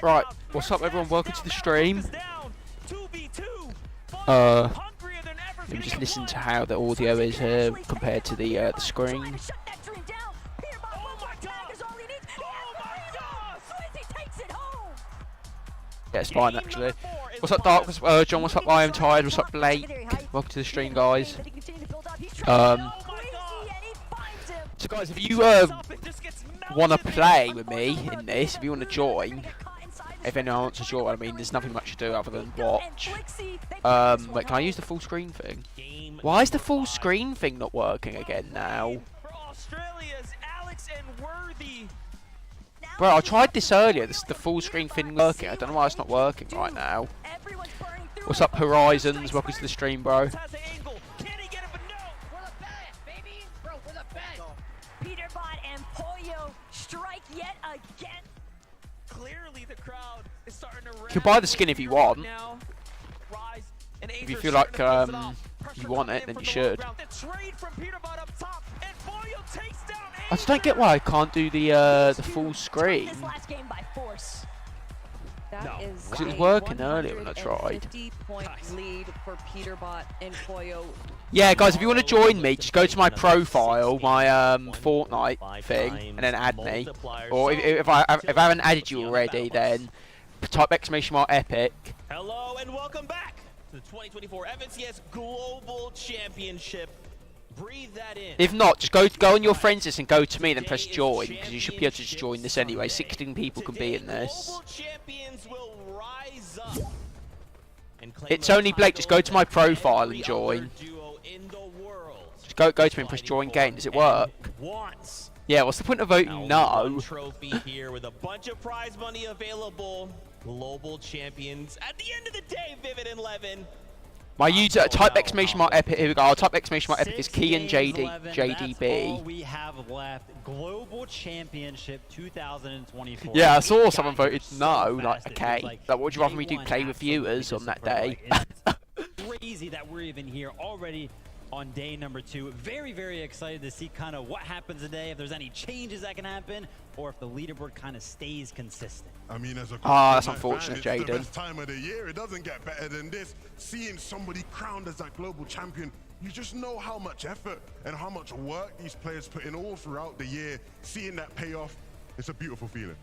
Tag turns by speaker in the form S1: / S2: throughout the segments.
S1: Right, what's up everyone, welcome to the stream. Let me just listen to how the audio is here compared to the screen. Yeah, it's fine actually. What's up Dark, John, what's up I Am Tired, what's up Blake, welcome to the stream guys. So guys, if you want to play with me in this, if you want to join, if anyone wants to join, I mean there's nothing much to do other than watch. Wait, can I use the full screen thing? Why is the full screen thing not working again now? Bro, I tried this earlier, the full screen thing working, I don't know why it's not working right now. What's up Horizons, welcome to the stream bro. You can buy the skin if you want. If you feel like you want it, then you should. I just don't get why I can't do the full screen. Because it was working earlier when I tried. Yeah, guys, if you want to join me, just go to my profile, my Fortnite thing, and then add me. Or if I haven't added you already, then type !epic.
S2: Hello and welcome back to the 2024 FNCS Global Championship. Breathe that in.
S1: If not, just go on your friends list and go to me, then press join, because you should be able to just join this anyway. 16 people can be in this. It's only Blake, just go to my profile and join. Just go to me and press join game. Does it work? Yeah, what's the point of voting no?
S2: Trophy here with a bunch of prize money available. Global champions. At the end of the day, Vivid and Levin.
S1: My user, type !epic, here we go, I'll type !epic is Kean JDB.
S3: All we have left, Global Championship 2024.
S1: Yeah, I saw someone voted no, like, okay. Like, what would you rather me do, play with viewers on that day?
S3: Crazy that we're even here already on day number 2. Very, very excited to see kind of what happens today, if there's any changes that can happen, or if the leaderboard kind of stays consistent.
S4: I mean, as a
S1: that's unfortunate,
S4: fan, it's
S1: Jaden.
S4: the best time of the year. It doesn't get better than this. Seeing somebody crowned as that global champion, you just know how much effort and how much work these players put in all throughout the year. Seeing that pay off, it's a beautiful feeling.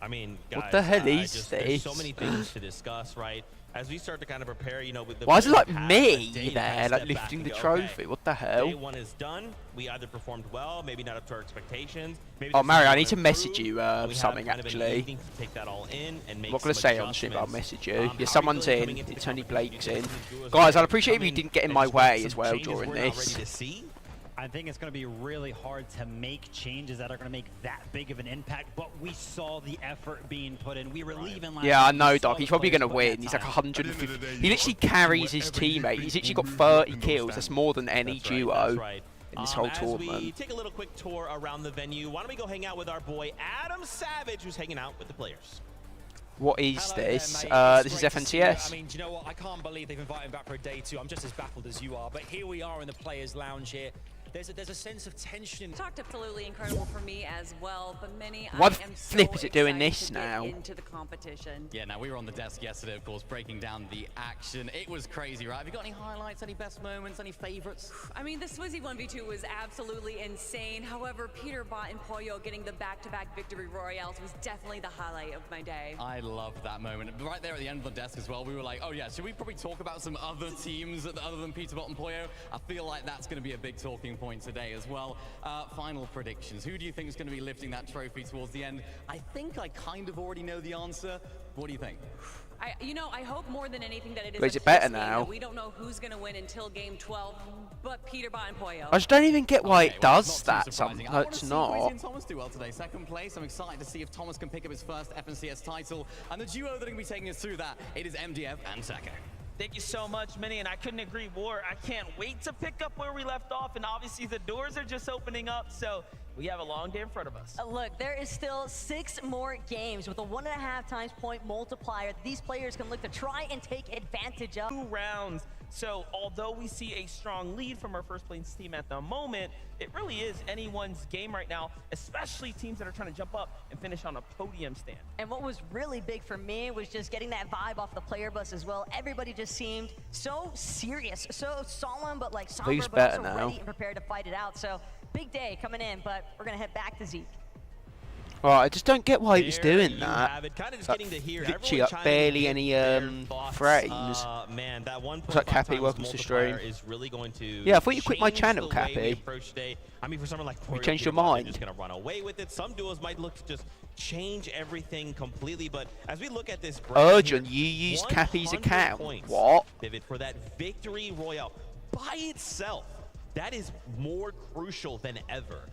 S2: I mean, guys,
S1: what the hell is this?
S2: There's so many things to discuss, right? As we start to kind of prepare, you know, with the
S1: why is it like me there, like lifting the trophy? What the hell?
S2: Day 1 is done. We either performed well, maybe not up to our expectations. Maybe
S1: oh, Mario, I need to message you something actually.
S2: Take that all in and make
S1: I'm not going to say on stream, but I'll message you. Yeah, someone's in. It's only Blake's in. Guys, I'd appreciate if you didn't get in my way as well during this.
S3: I think it's going to be really hard to make changes that are going to make that big of an impact, but we saw the effort being put in. We were leaving last
S1: yeah, I know, Doc. He's probably going to win. He's like 150. He literally carries his teammate. He's literally got 30 kills. That's more than any duo in this whole tournament.
S2: As we take a little quick tour around the venue, why don't we go hang out with our boy Adam Savage, who's hanging out with the players.
S1: What is this? This is FNCS.
S5: I mean, do you know what? I can't believe they've invited me back for a day 2. I'm just as baffled as you are. But here we are in the players' lounge here. There's a sense of tension.
S6: Talked absolutely incredible for me as well, but many.
S1: What flip is it doing this now?
S6: Into the competition.
S7: Yeah, now we were on the desk yesterday, of course, breaking down the action. It was crazy, right? Have you got any highlights, any best moments, any favorites?
S6: I mean, the Swizzy 1v2 was absolutely insane. However, Peterbot and Pollo getting the back-to-back victory royales was definitely the highlight of my day.
S7: I loved that moment. Right there at the end of the desk as well, we were like, oh yeah, should we probably talk about some other teams other than Peterbot and Pollo? I feel like that's going to be a big talking point today as well. Final predictions. Who do you think is going to be lifting that trophy towards the end? I think I kind of already know the answer. What do you think?
S6: I hope more than anything that it is.
S1: But is it better now?
S6: We don't know who's going to win until game 12, but Peterbot and Pollo.
S1: I just don't even get why it does
S7: well,
S1: that. No, it's not.
S7: And Thomas do well today. Second place. I'm excited to see if Thomas can pick up his first FNCS title. And the duo that are going to be taking us through that, it is MDF and Saka.
S8: Thank you so much, Minnie, and I couldn't agree more. I can't wait to pick up where we left off, and obviously the doors are just opening up, so We have a long day in front of us.
S9: Look, there is still 6 more games with a 1.5 times point multiplier that these players can look to try and take advantage of.
S8: 2 rounds. So although we see a strong lead from our first place team at the moment, it really is anyone's game right now, especially teams that are trying to jump up and finish on a podium stand.
S9: And what was really big for me was just getting that vibe off the player bus as well. Everybody just seemed so serious, so solemn, but like somber,
S1: Who's
S9: but
S1: better
S9: also
S1: now?
S9: ready and prepared to fight it out. So big day coming in, but we're gonna head back to Zeke.
S1: Right, I just don't get why he was
S2: There
S1: doing
S2: you
S1: that.
S2: have it. Kind of just
S1: Like,
S2: getting to hear
S1: literally,
S2: everyone
S1: like,
S2: chime
S1: barely
S2: in
S1: any
S2: their thoughts.
S1: frames.
S2: Man, that 1.5
S1: What's up, Cappy?
S2: times
S1: Welcome to
S2: multiplier
S1: stream.
S2: is really going to
S1: Yeah, I thought you quit my
S2: change
S1: channel,
S2: the way we
S1: Cappy.
S2: approach today. I mean, for someone like Warrior,
S1: changed your
S2: Peter Bot,
S1: mind.
S2: they're just gonna run away with it. Some duos might look to just change everything completely, but as we look at this break
S1: Urgent,
S2: here,
S1: you used Cappy's
S2: 100
S1: account.
S2: points,
S1: What?
S2: Vivid, for that victory royale by itself. That is more crucial than ever.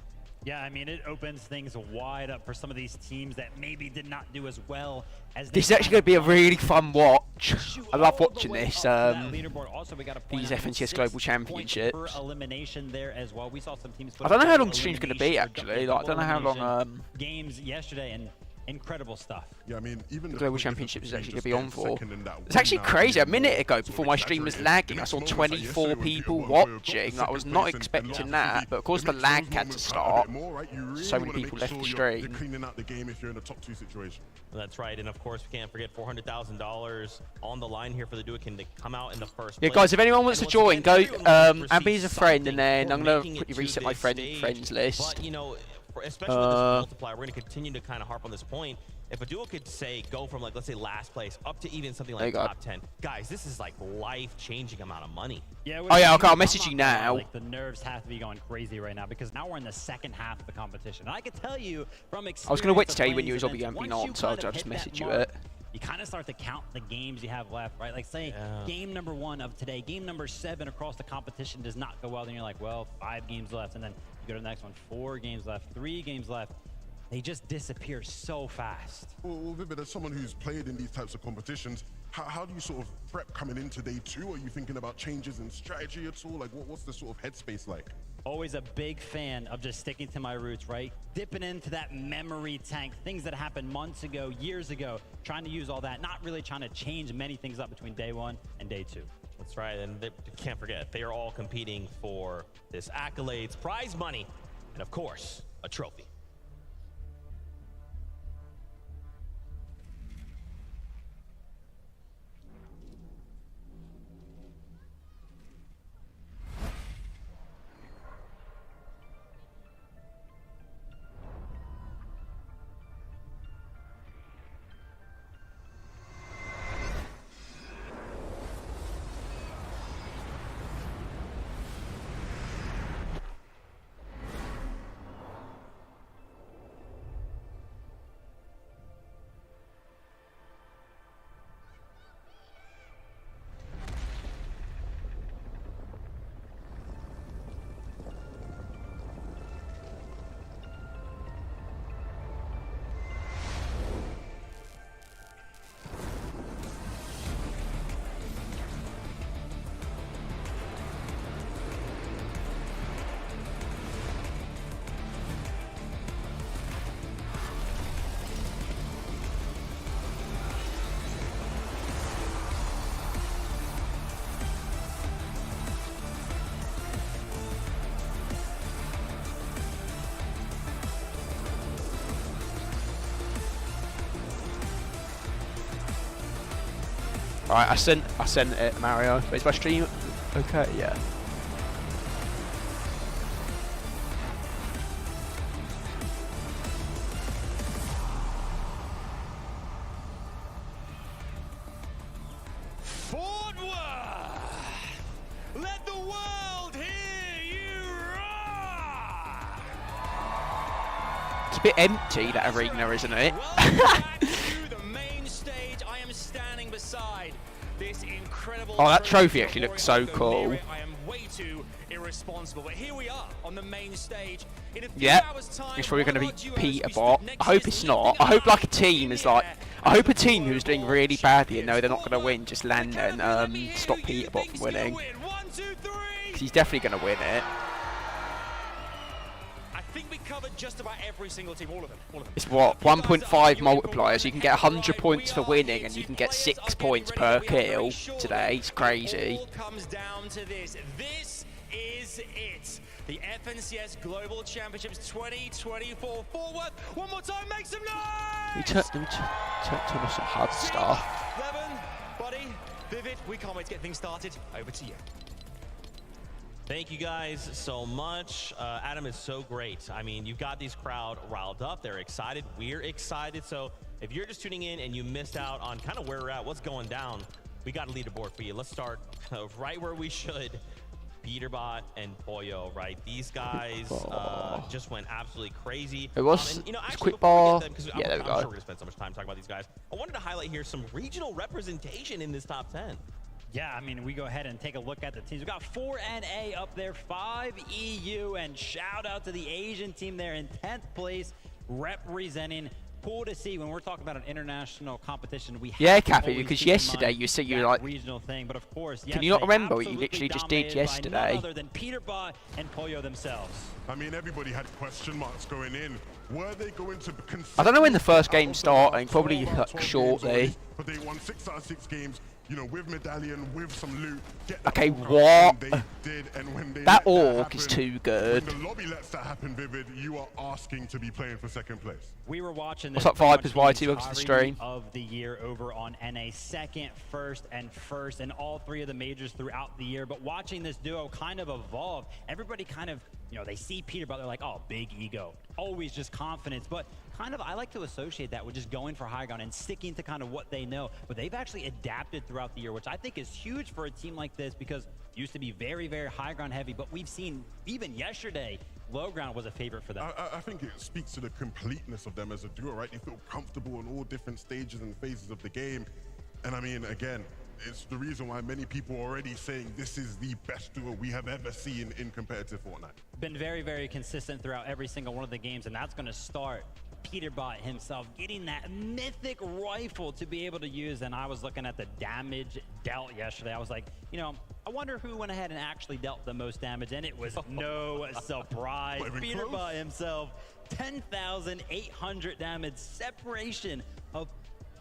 S3: Yeah, I mean, it opens things wide up for some of these teams that maybe did not do as well as
S1: This is actually going to be a really fun watch. I love watching this. These FNCS Global Championships.
S3: Per elimination there as well. We saw some teams.
S1: I don't know how long the stream's going to be, actually. Like, I don't know how long.
S3: Games yesterday and incredible stuff.
S4: Yeah, I mean, even
S1: The
S4: the
S1: Global
S4: point
S1: Championships is
S4: difference
S1: actually
S4: between
S1: going to be on
S4: just
S1: for.
S4: getting second and that
S1: It's actually
S4: win now
S1: crazy. A
S4: being
S1: minute
S4: more
S1: ago,
S4: sort
S1: before
S4: of
S1: my stream was
S4: exaggerated.
S1: lagging,
S4: The
S1: I saw
S4: next moments, like yesterday
S1: 24
S4: when
S1: people
S4: Peter Bot got
S1: watching.
S4: the
S1: I was
S4: second
S1: not
S4: place and
S1: expecting
S4: lost
S1: that,
S4: TV,
S1: but of course
S4: it
S1: the
S4: makes
S1: lag
S4: those
S1: had to
S4: moments matter a
S1: start.
S4: bit more, right? You really
S1: So many
S4: wanna
S1: people
S4: make
S1: left the
S4: sure you're
S1: stream.
S4: cleaning out the game if you're in a top 2 situation.
S2: That's right, and of course we can't forget $400,000 on the line here for the duo to come out in the first
S1: Yeah,
S2: place.
S1: guys, if anyone wants to
S2: And
S1: join,
S2: once
S1: go.
S2: again, everyone wants to
S1: add me as a
S2: receive
S1: friend, and then
S2: something
S1: I'm gonna
S2: for making
S1: quickly
S2: it to
S1: reset my
S2: this stage.
S1: friends list.
S2: But you know, especially with this multiplier, we're going to continue to kind of harp on this point. If a duo could say go from like let's say last place up to even something like top 10, guys, this is like life-changing amount of money.
S3: Yeah.
S1: Oh yeah, okay, I'll
S3: I'm
S1: message
S3: not
S1: you
S3: gonna lie,
S1: now.
S3: Like the nerves have to be going crazy right now because now we're in the second half of the competition. And I can tell you from experience.
S1: I was gonna wait to
S3: of
S1: tell you when
S3: playing
S1: you was
S3: these
S1: on,
S3: events,
S1: on,
S3: once
S1: so
S3: you
S1: I'll
S3: kind of
S1: just
S3: hit
S1: message
S3: that
S1: you
S3: mark,
S1: it.
S3: you kind of start to count the games you have left, right? Like say game number 1 of today, game number 7 across the competition does not go well. Then you're like, well, 5 games left, and then you go to the next one, 4 games left, 3 games left. They just disappear so fast.
S4: Well, Vivid, as someone who's played in these types of competitions, how do you sort of prep coming into day 2? Are you thinking about changes in strategy at all? Like, what's the sort of headspace like?
S3: Always a big fan of just sticking to my roots, right? Dipping into that memory tank, things that happened months ago, years ago, trying to use all that, not really trying to change many things up between day 1 and day 2.
S2: That's right, and they can't forget, they are all competing for this accolades, prize money, and of course, a trophy.
S1: Alright, I sent it, Mario. Is my stream okay? Yeah.
S2: Fort Worth! Let the world hear you roar!
S1: It's a bit empty, that arena, isn't it?
S5: Welcome back to the main stage. I am standing beside this incredible.
S1: Oh, that trophy actually looks so
S5: Though
S1: cool.
S5: near it, I am way too irresponsible, but here we are on the main stage. In a few
S1: Yep.
S5: hours' time,
S1: It's probably
S5: one
S1: going
S5: of
S1: to be
S5: our duos
S1: Peter
S5: we
S1: Bot.
S5: stood
S1: I
S5: next
S1: hope
S5: to
S1: it's
S5: is
S1: not.
S5: lifting
S1: I hope
S5: up
S1: like a team is like. I hope a team who's doing really badly and know they're not going to win just land and stop Peter Bot from winning.
S5: 1, 2, 3.
S1: 'Cause he's definitely going to win it.
S5: I think we covered just about every single team, all of them.
S1: It's what, 1.5 multiplier, so you can get 100 points for winning, and you can get 6 points per kill today. It's crazy.
S5: It all comes down to this. This is it. The FNCS Global Championships 2024 forward. One more time, make some noise!
S1: We took them to some hard stuff.
S5: Levin, Buddy, Vivid, we can't wait to get things started. Over to you.
S2: Thank you guys so much. Adam is so great. I mean, you've got these crowd riled up. They're excited. We're excited. So if you're just tuning in and you missed out on kind of where we're at, what's going down, we got a leaderboard for you. Let's start right where we should. Peterbot and Pollo, right? These guys just went absolutely crazy.
S1: It was
S2: and, you know, actually,
S1: quick ball.
S2: Them,
S1: Yeah, there we go.
S2: I'm sure we're gonna spend so much time talking about these guys. I wanted to highlight here some regional representation in this top 10.
S3: Yeah, I mean, we go ahead and take a look at the teams. We've got 4NA up there, 5 EU, and shout out to the Asian team there in 10th place, representing. Cool to see when we're talking about an international competition. We
S1: yeah, Cappy, because yesterday you said you were like
S3: regional thing, but of course,
S1: can you not remember what you literally just did yesterday?
S3: None other than Peterbot and Pollo themselves.
S4: I mean, everybody had question marks going in. Were they going to?
S1: I don't know when the first game starting. Probably shortly.
S4: But they won 6 out of 6 games. You know, with medallion, with some loot.
S1: Okay, what?
S4: They did, and when they
S1: that
S4: org
S1: happen, is too good.
S4: When the lobby lets that happen, Vivid, you are asking to be playing for 2nd place.
S3: We were watching
S1: this.
S3: What's
S1: up, Vipers? YT, welcome to the stream.
S3: Of the year over on NA, 2nd, 1st, and 1st, and all 3 of the majors throughout the year. But watching this duo kind of evolve, everybody kind of, you know, they see Peterbot, they're like, oh, big ego, always just confidence. But kind of, I like to associate that with just going for high ground and sticking to kind of what they know. But they've actually adapted throughout the year, which I think is huge for a team like this, because it used to be very, very high ground heavy. But we've seen even yesterday, low ground was a favorite for them.
S4: I think it speaks to the completeness of them as a duo, right? You feel comfortable in all different stages and phases of the game. And I mean, again, it's the reason why many people are already saying this is the best duo we have ever seen in competitive Fortnite.
S3: Been very, very consistent throughout every single one of the games, and that's going to start Peterbot himself getting that mythic rifle to be able to use. And I was looking at the damage dealt yesterday. I was like, you know, I wonder who went ahead and actually dealt the most damage, and it was no surprise. Peterbot himself, 10,800 damage, separation of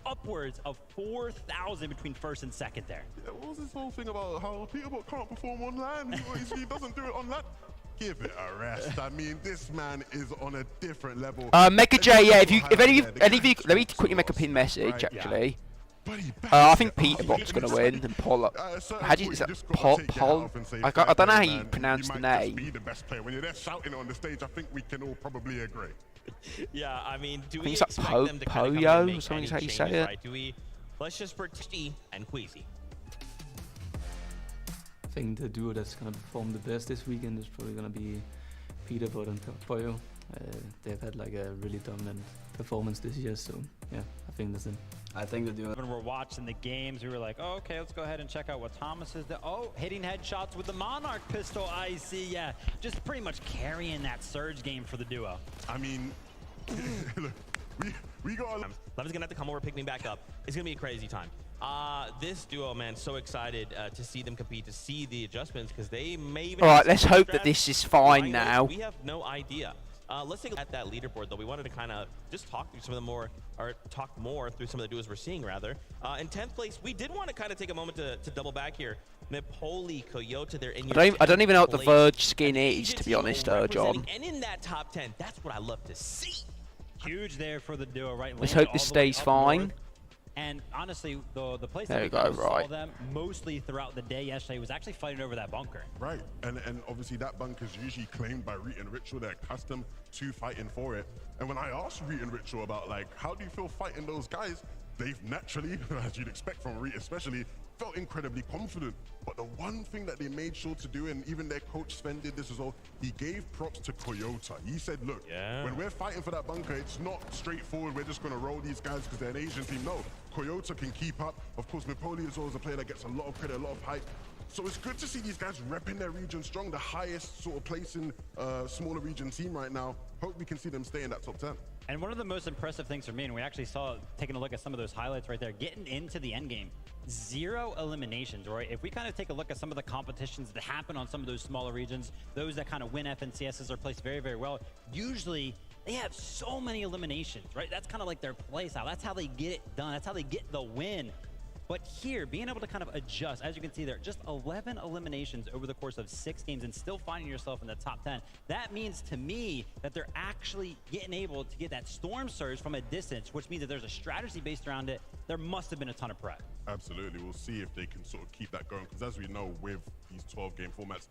S3: upwards of 4,000 between 1st and 2nd there.
S4: Yeah, what was this whole thing about how Peterbot can't perform online? He doesn't do it online. Give it a rest. I mean, this man is on a different level.
S1: Mega J, yeah, if any of you, let me quickly make a pin message, actually. I think Peterbot's going to win, and Paul. How do you say that? Paul? I don't know how you pronounce the name.
S4: Be the best player. When you're there shouting on the stage, I think we can all probably agree.
S2: Yeah, I mean, do
S1: I
S2: we
S1: think it's
S2: expect
S1: like
S2: them to kind of
S1: Poyo
S2: make
S1: or something is how you
S2: changes,
S1: say it.
S2: right? Do we? Let's just pretend and Queasy.
S10: I think the duo that's going to perform the best this weekend is probably going to be Peterbot and Pollo. They've had like a really dominant performance this year, so yeah, I think that's it.
S11: I think the duo.
S3: When we're watching the games, we were like, oh, okay, let's go ahead and check out what Thomas is doing. Oh, hitting headshots with the Monarch pistol, I see. Yeah, just pretty much carrying that surge game for the duo.
S4: I mean, look, we got.
S2: Levin's gonna have to come over, pick me back up. It's gonna be a crazy time. This duo, man, so excited to see them compete, to see the adjustments, because they may even.
S1: All right, let's hope that this is fine now.
S2: We have no idea. Let's take a look at that leaderboard, though. We wanted to kind of just talk through some of the more, or talk more through some of the duos we're seeing, rather. In 10th place, we did want to kind of take a moment to double back here. Napoli, Coyote, they're in your
S1: I don't even know what the Verge skin is, to be honest, John.
S2: And in that top 10, that's what I love to see.
S3: Huge there for the duo, right?
S1: Let's hope this stays fine.
S3: North. And honestly, the place
S1: there
S3: that
S1: we
S3: we
S1: go,
S3: saw them mostly throughout the day yesterday was actually fighting over that bunker.
S4: Right, and obviously that bunker is usually claimed by Reet and Ritual. They're accustomed to fighting for it. And when I asked Reet and Ritual about, like, how do you feel fighting those guys, they've naturally, as you'd expect from Reet especially, felt incredibly confident. But the one thing that they made sure to do, and even their coach Sven did this as well, he gave props to Coyote. He said, look, when we're fighting for that bunker, it's not straightforward, we're just going to roll these guys because they're an Asian team. No, Coyote can keep up. Of course, Napoli as well is a player that gets a lot of credit, a lot of hype. So it's good to see these guys repping their region strong, the highest sort of place in smaller region team right now. Hope we can see them stay in that top 10.
S3: And one of the most impressive things for me, and we actually saw, taking a look at some of those highlights right there, getting into the end game, 0 eliminations, right? If we kind of take a look at some of the competitions that happen on some of those smaller regions, those that kind of win FNCSs are placed very, very well, usually they have so many eliminations, right? That's kind of like their play style. That's how they get it done. That's how they get the win. But here, being able to kind of adjust, as you can see there, just 11 eliminations over the course of 6 games and still finding yourself in the top 10. That means to me that they're actually getting able to get that storm surge from a distance, which means that there's a strategy based around it. There must have been a ton of prep.
S4: Absolutely. We'll see if they can sort of keep that going, because as we know with these 12-game formats,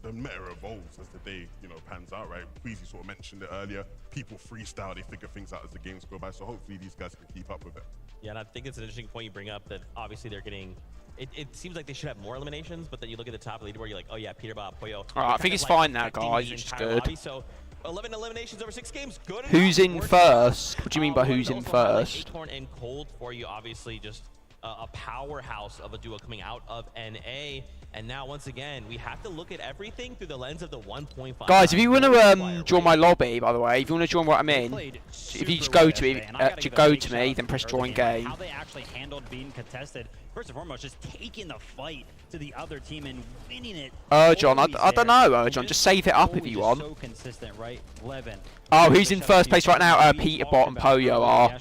S4: the meta evolves as the day, pans out, right? Queasy sort of mentioned it earlier. People freestyle, they figure things out as the games go by. So hopefully these guys can keep up with it.
S2: Yeah, and I think it's an interesting point you bring up that obviously they're getting. It seems like they should have more eliminations, but then you look at the top of the leaderboard, you're like, oh yeah, Peterbot, Pollo.
S1: I think it's fine now, guys. It's just good.
S2: Lobby, so 11 eliminations over 6 games, good.
S1: Who's in first? What do you mean by who's in first?
S2: Acorn and Cold for you, obviously just a powerhouse of a duo coming out of NA. And now, once again, we have to look at everything through the lens of the 1.5.
S1: Guys, if you want to join my lobby, by the way, if you want to join what I'm in, if you just go to me, then press join game.
S3: How they actually handled being contested. First and foremost, just taking the fight to the other team and winning it.
S1: John, I don't know, John. Just save it up if you want.
S3: So consistent, right? Levin.
S1: Oh, who's in first place right now? Peterbot and Pollo are.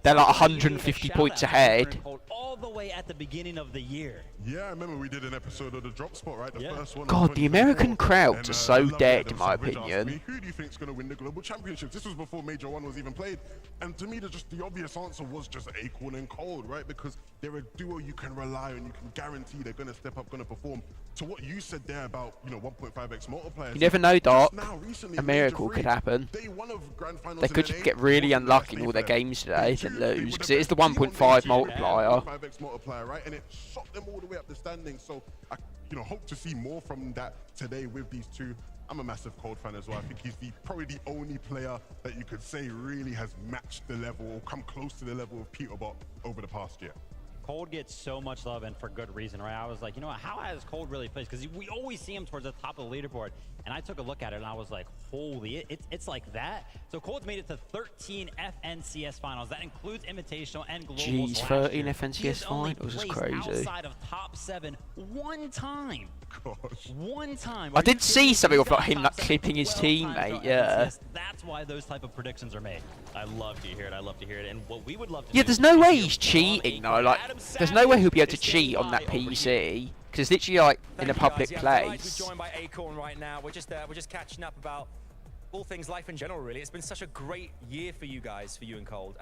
S1: They're like 150 points ahead.
S3: All the way at the beginning of the year.
S4: Yeah, I remember we did an episode of the Drop Spot, right? The first one.
S1: God, the American crowds are so dead, in my opinion.
S4: Who do you think is going to win the Global Championships? This was before Major 1 was even played. And to me, the obvious answer was just Acorn and Cold, right? Because they're a duo you can rely on. You can guarantee they're going to step up, going to perform. To what you said there about, 1.5x multipliers.
S1: You never know, Doc. A miracle could happen. They could just get really unlucky in all their games today and lose, because it is the 1.5 multiplier.
S4: 5x multiplier, right? And it shot them all the way up the standings. So I hope to see more from that today with these two. I'm a massive Cold fan as well. I think he's probably the only player that you could say really has matched the level or come close to the level of Peterbot over the past year.
S3: Cold gets so much love, and for good reason, right? I was like, how has Cold really placed? Because we always see him towards the top of the leaderboard, and I took a look at it, and I was like, holy, it's like that? So Cold's made it to 13 FNCS finals. That includes Invitational and Globals.
S1: Jeez, 13 FNCS finals is crazy.
S3: Outside of top 7 one time.
S4: Gosh.
S3: One time.
S1: I did see something of him clipping his teammate, yeah.
S3: That's why those type of predictions are made.
S2: I love to hear it. I love to hear it. And what we would love to
S1: do, there's no way he's cheating, though. Like, there's no way he'll be able to cheat on that PC, because it's literally like in a public place.
S5: We're joined by Acorn right now. We're just catching up about all things life in general, really. It's been such a great year for you guys, for you and Cold.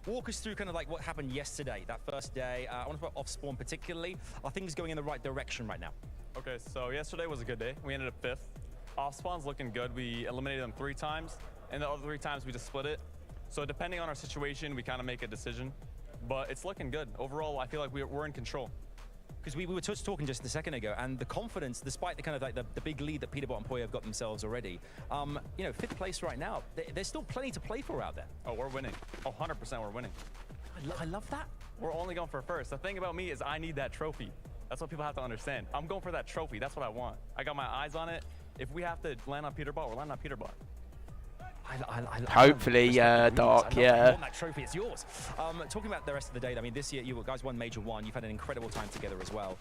S5: Walk us through kind of like what happened yesterday, that first day. I want to talk about off-spawn particularly. Are things going in the right direction right now?
S11: Okay, so yesterday was a good day. We ended up 5th. Off-spawn's looking good. We eliminated them 3 times, and the other 3 times we just split it. So depending on our situation, we kind of make a decision. But it's looking good. Overall, I feel like we're in control.
S5: Because we were just talking just a second ago, and the confidence, despite the kind of like the big lead that Peterbot and Pollo have got themselves already, 5th place right now, there's still plenty to play for out there.
S11: Oh, we're winning. Oh, 100% we're winning.
S5: I love that.
S11: We're only going for first. The thing about me is I need that trophy. That's what people have to understand. I'm going for that trophy. That's what I want. I got my eyes on it. If we have to land on Peterbot, we're landing on Peterbot.
S1: Hopefully, Dark, yeah.
S5: That trophy, it's yours. Talking about the rest of the day, I mean, this year you guys won Major 1. You've had an incredible time together as well.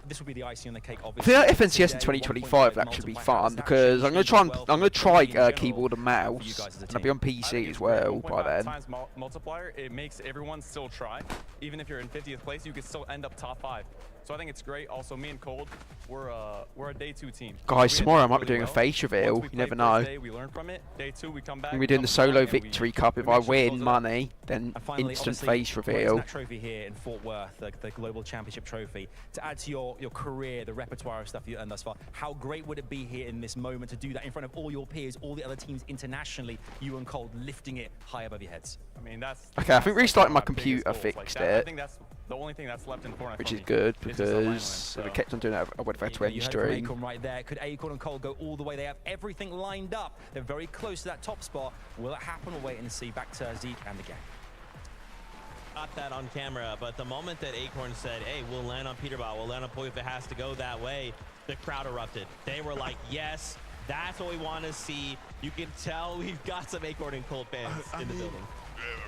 S5: This will be the icing on the cake, obviously.
S1: I feel like FNCS in 2025 will actually be fun, because I'm gonna try keyboard and mouse, and I'll be on PC as well by then.
S11: Times multiplier, it makes everyone still try. Even if you're in 50th place, you can still end up top 5. So I think it's great. Also, me and Cold, we're a day 2 team.
S1: Guys, tomorrow I might be doing a face reveal. You never know.
S11: We learn from it. Day 2, we come back.
S1: We're doing the solo victory cup. If I win money, then instant face reveal.
S5: That trophy here in Fort Worth, the Global Championship trophy, to add to your career, the repertoire of stuff you've earned thus far. How great would it be here in this moment to do that in front of all your peers, all the other teams internationally, you and Cold lifting it high above your heads?
S11: I mean, that's
S1: okay. I think restarting my computer fixed it.
S11: I think that's the only thing that's left in Fortnite,
S1: which is good, because if it kept on doing that, I would have had to end stream.
S5: Acorn right there. Could Acorn and Cold go all the way? They have everything lined up. They're very close to that top spot. Will it happen? We'll wait and see. Back to Zeke and the gang.
S2: got that on camera, but the moment that Acorn said, hey, we'll land on Peterbot, we'll land on Poyo if it has to go that way, the crowd erupted. They were like, yes, that's what we want to see. You can tell we've got some Acorn and Cold fans in the building.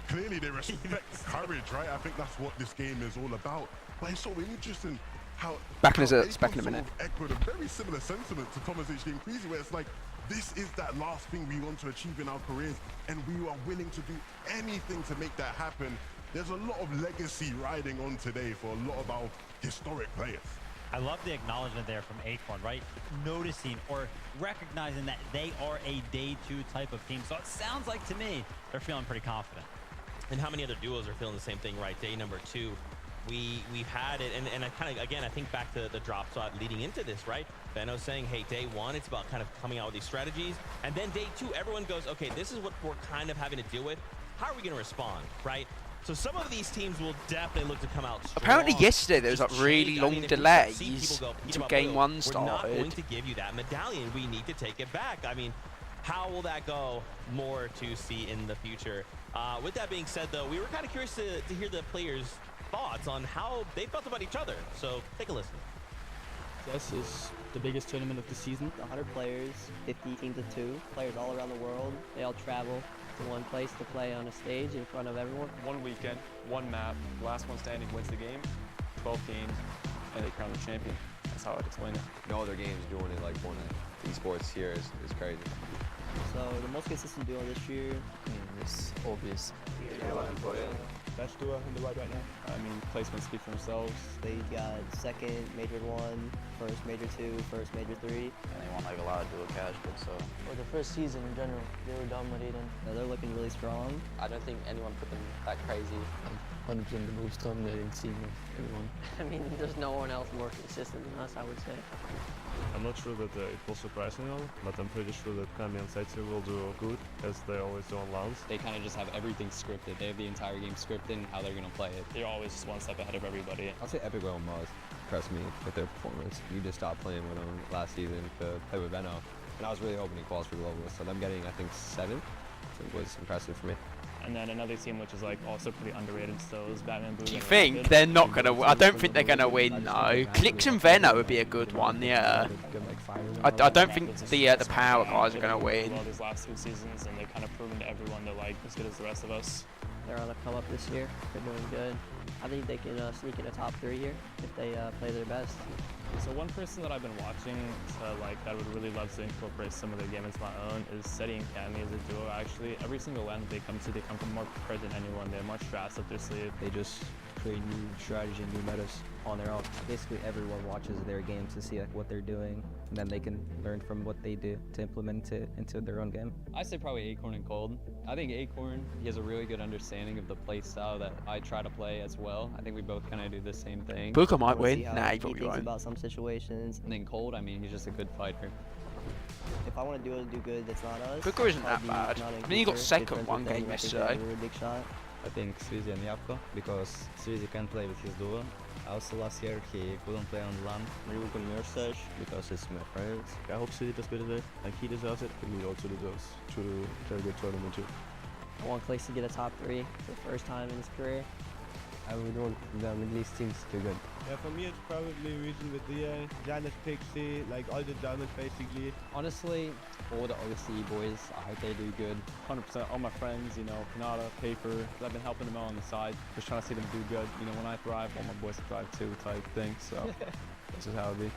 S4: Clearly they respect courage, right? I think that's what this game is all about. But it's so interesting how
S1: back in a
S4: Acorn
S1: minute.
S4: Echoed a very similar sentiment to Thomas H. Game Crazy, where it's like, this is that last thing we want to achieve in our careers, and we are willing to do anything to make that happen. There's a lot of legacy riding on today for a lot of our historic players.
S3: I love the acknowledgement there from Acorn, right? Noticing or recognizing that they are a day 2 type of team. So it sounds like to me, they're feeling pretty confident.
S2: And how many other duos are feeling the same thing, right? Day number 2, we've had it, and I kind of, again, I think back to the drop shot leading into this, right? Benno saying, hey, day 1, it's about kind of coming out with these strategies. And then day 2, everyone goes, okay, this is what we're kind of having to deal with. How are we going to respond, right? So some of these teams will definitely look to come out strong.
S1: Apparently yesterday there was like really long delays until game 1 started.
S2: We're not going to give you that medallion. We need to take it back. I mean, how will that go? More to see in the future. With that being said, though, we were kind of curious to hear the players' thoughts on how they felt about each other. So take a listen.
S12: This is the biggest tournament of the season.
S13: 100 players, 50 teams of 2, players all around the world. They all travel to one place to play on a stage in front of everyone.
S12: One weekend, one map, last one standing wins the game, 12 teams, and they crown the champion. That's how I'd explain it.
S14: No other games doing it like Fortnite. Esports here is crazy.
S13: So the most consistent duo this year
S12: It's obvious. Best duo in the world right now. I mean, placements speak for themselves.
S13: they got second, major 1, first major 2, first major 3.
S15: And they want like a lot of dual cash, but so.
S13: For the first season in general, they were dominating. Now they're looking really strong.
S15: I don't think anyone put them that crazy.
S12: 100% the most dominating team of everyone.
S13: I mean, there's no one else more consistent than us, I would say.
S16: I'm not sure that it will surprise anyone, but I'm pretty sure that Kami and Saitsu will do good, as they always do on LANs.
S12: They kind of just have everything scripted. They have the entire game scripted and how they're going to play it. They're always just one step ahead of everybody.
S14: I'll say Epic Realm Mars impressed me with their performance. You just stopped playing with them last season to play with Benno, and I was really hoping he qualifies for Global. So them getting, I think, 7th was impressive for me.
S12: And then another team which is like also pretty underrated still is Batman Blue.
S1: Do you think they're not gonna? I don't think they're gonna win though. Clicks and Venno would be a good one, yeah. I don't think the power guys are gonna win.
S12: Well, these last 2 seasons, and they've kind of proven to everyone they're like as good as the rest of us.
S13: They're on a come up this year. They're doing good. I think they can sneak in a top 3 here if they play their best.
S12: So one person that I've been watching that I would really love to incorporate some of their game into my own is Seti and Kami as a duo. Actually, every single land they come to, they come from more prepared than anyone. They have more strats up their sleeve.
S17: They just create new strategy and new metas on their own. Basically, everyone watches their games to see like what they're doing, and then they can learn from what they do to implement it into their own game.
S12: I say probably Acorn and Cold. I think Acorn, he has a really good understanding of the play style that I try to play as well. I think we both kind of do the same thing.
S1: Booker might win.
S13: Nah,
S1: He probably won't.
S13: about some situations.
S12: And then Cold, I mean, he's just a good fighter.
S13: If I want to do good, that's not us.
S1: Booker isn't that bad. I mean, he got second one game yesterday.
S13: Really big shot.
S17: I think Swizy and Yapko, because Swizy can play with his duo. Also last year he couldn't play on LAN.
S18: Maybe we can mirror stage because it's my friends.
S16: I hope City does better today. Like he deserves it, and he also deserves to play a good tournament too.
S13: I want Clays to get a top 3 for the first time in his career.
S18: I would want the Middle East teams to do good.
S19: Yeah, for me it's probably region with DA, Janus Pixie, like all the Germans basically.
S12: Honestly, all the OC boys, I hope they do good. 100%, all my friends, you know, Kanata, Paper, I've been helping them out on the side, just trying to see them do good. You know, when I thrive, all my boys thrive too type thing, so this is how it be.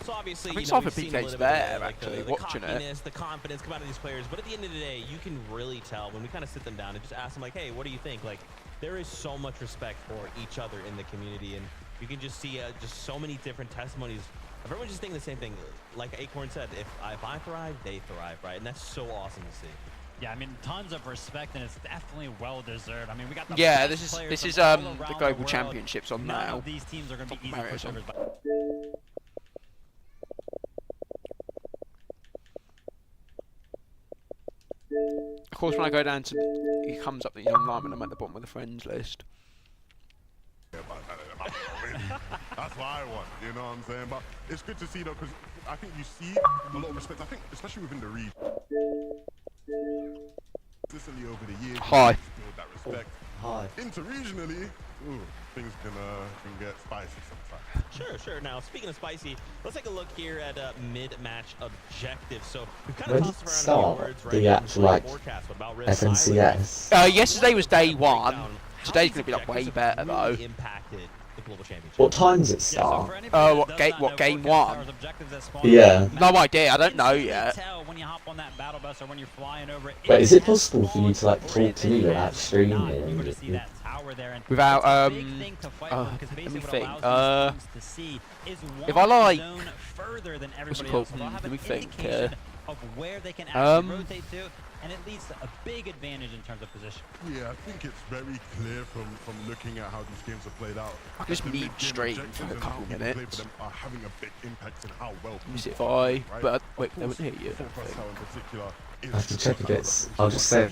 S2: So obviously,
S1: I think
S2: you know,
S1: Sofa
S2: we've seen a
S1: PK's
S2: little bit
S1: there,
S2: of, like,
S1: actually,
S2: the
S1: watching it.
S2: cockiness, the confidence come out of these players. But at the end of the day, you can really tell when we kind of sit them down and just ask them, like, hey, what do you think? Like, there is so much respect for each other in the community, and you can just see just so many different testimonies of everyone just thinking the same thing. Like Acorn said, if I thrive, they thrive, right? And that's so awesome to see.
S3: Yeah, I mean, tons of respect, and it's definitely well deserved. I mean, we got the
S1: Yeah,
S3: best
S1: this is
S3: players
S1: the
S3: from all around
S1: global
S3: world.
S1: championships on
S3: None
S1: now.
S3: of these teams are going to be easy
S1: Mario's on.
S3: pushovers.
S1: Of course, when I go down to, he comes up that he's online when I'm at the bottom of the friends list.
S4: Yeah, but that's what I want, you know what I'm saying? But it's good to see though, because I think you see a lot of respect, I think, especially within the region. consistently over the years.
S1: Hi.
S4: Build that respect.
S20: Hi.
S4: Interregionally, things can get spicy sometimes.
S2: Sure. Now, speaking of spicy, let's take a look here at mid-match objectives. So we've kind
S20: When
S2: of
S20: did
S2: tossed
S20: it
S2: around a
S20: start,
S2: few words, right?
S20: the actual like
S2: Forecast. What about Rift?
S20: FNCS?
S1: Yesterday was day 1. Today's gonna be like way better though.
S2: Impacted the global championship.
S20: What time does it start?
S1: What game 1?
S20: Yeah.
S1: No idea. I don't know yet.
S20: But is it possible for you to like talk to me without streaming?
S1: Without let me think. If I like, what's it called? Let me think.
S3: Of where they can actually rotate to, and it leads to a big advantage in terms of position.
S4: Yeah, I think it's very clear from looking at how these games are played out.
S1: I just
S4: The
S1: need
S4: mid-game
S1: stream
S4: objectives
S1: for a
S4: and how
S1: couple
S4: people play
S1: minutes.
S4: for them are having a big impact in how well
S1: Let me see if
S4: people
S1: I.
S4: play, right?
S1: But
S4: Of
S1: wait, they
S4: course,
S1: wouldn't hear you.
S4: Fortnite in particular is
S20: I have to check if
S4: kind of
S20: it's.
S4: like
S20: I'll just say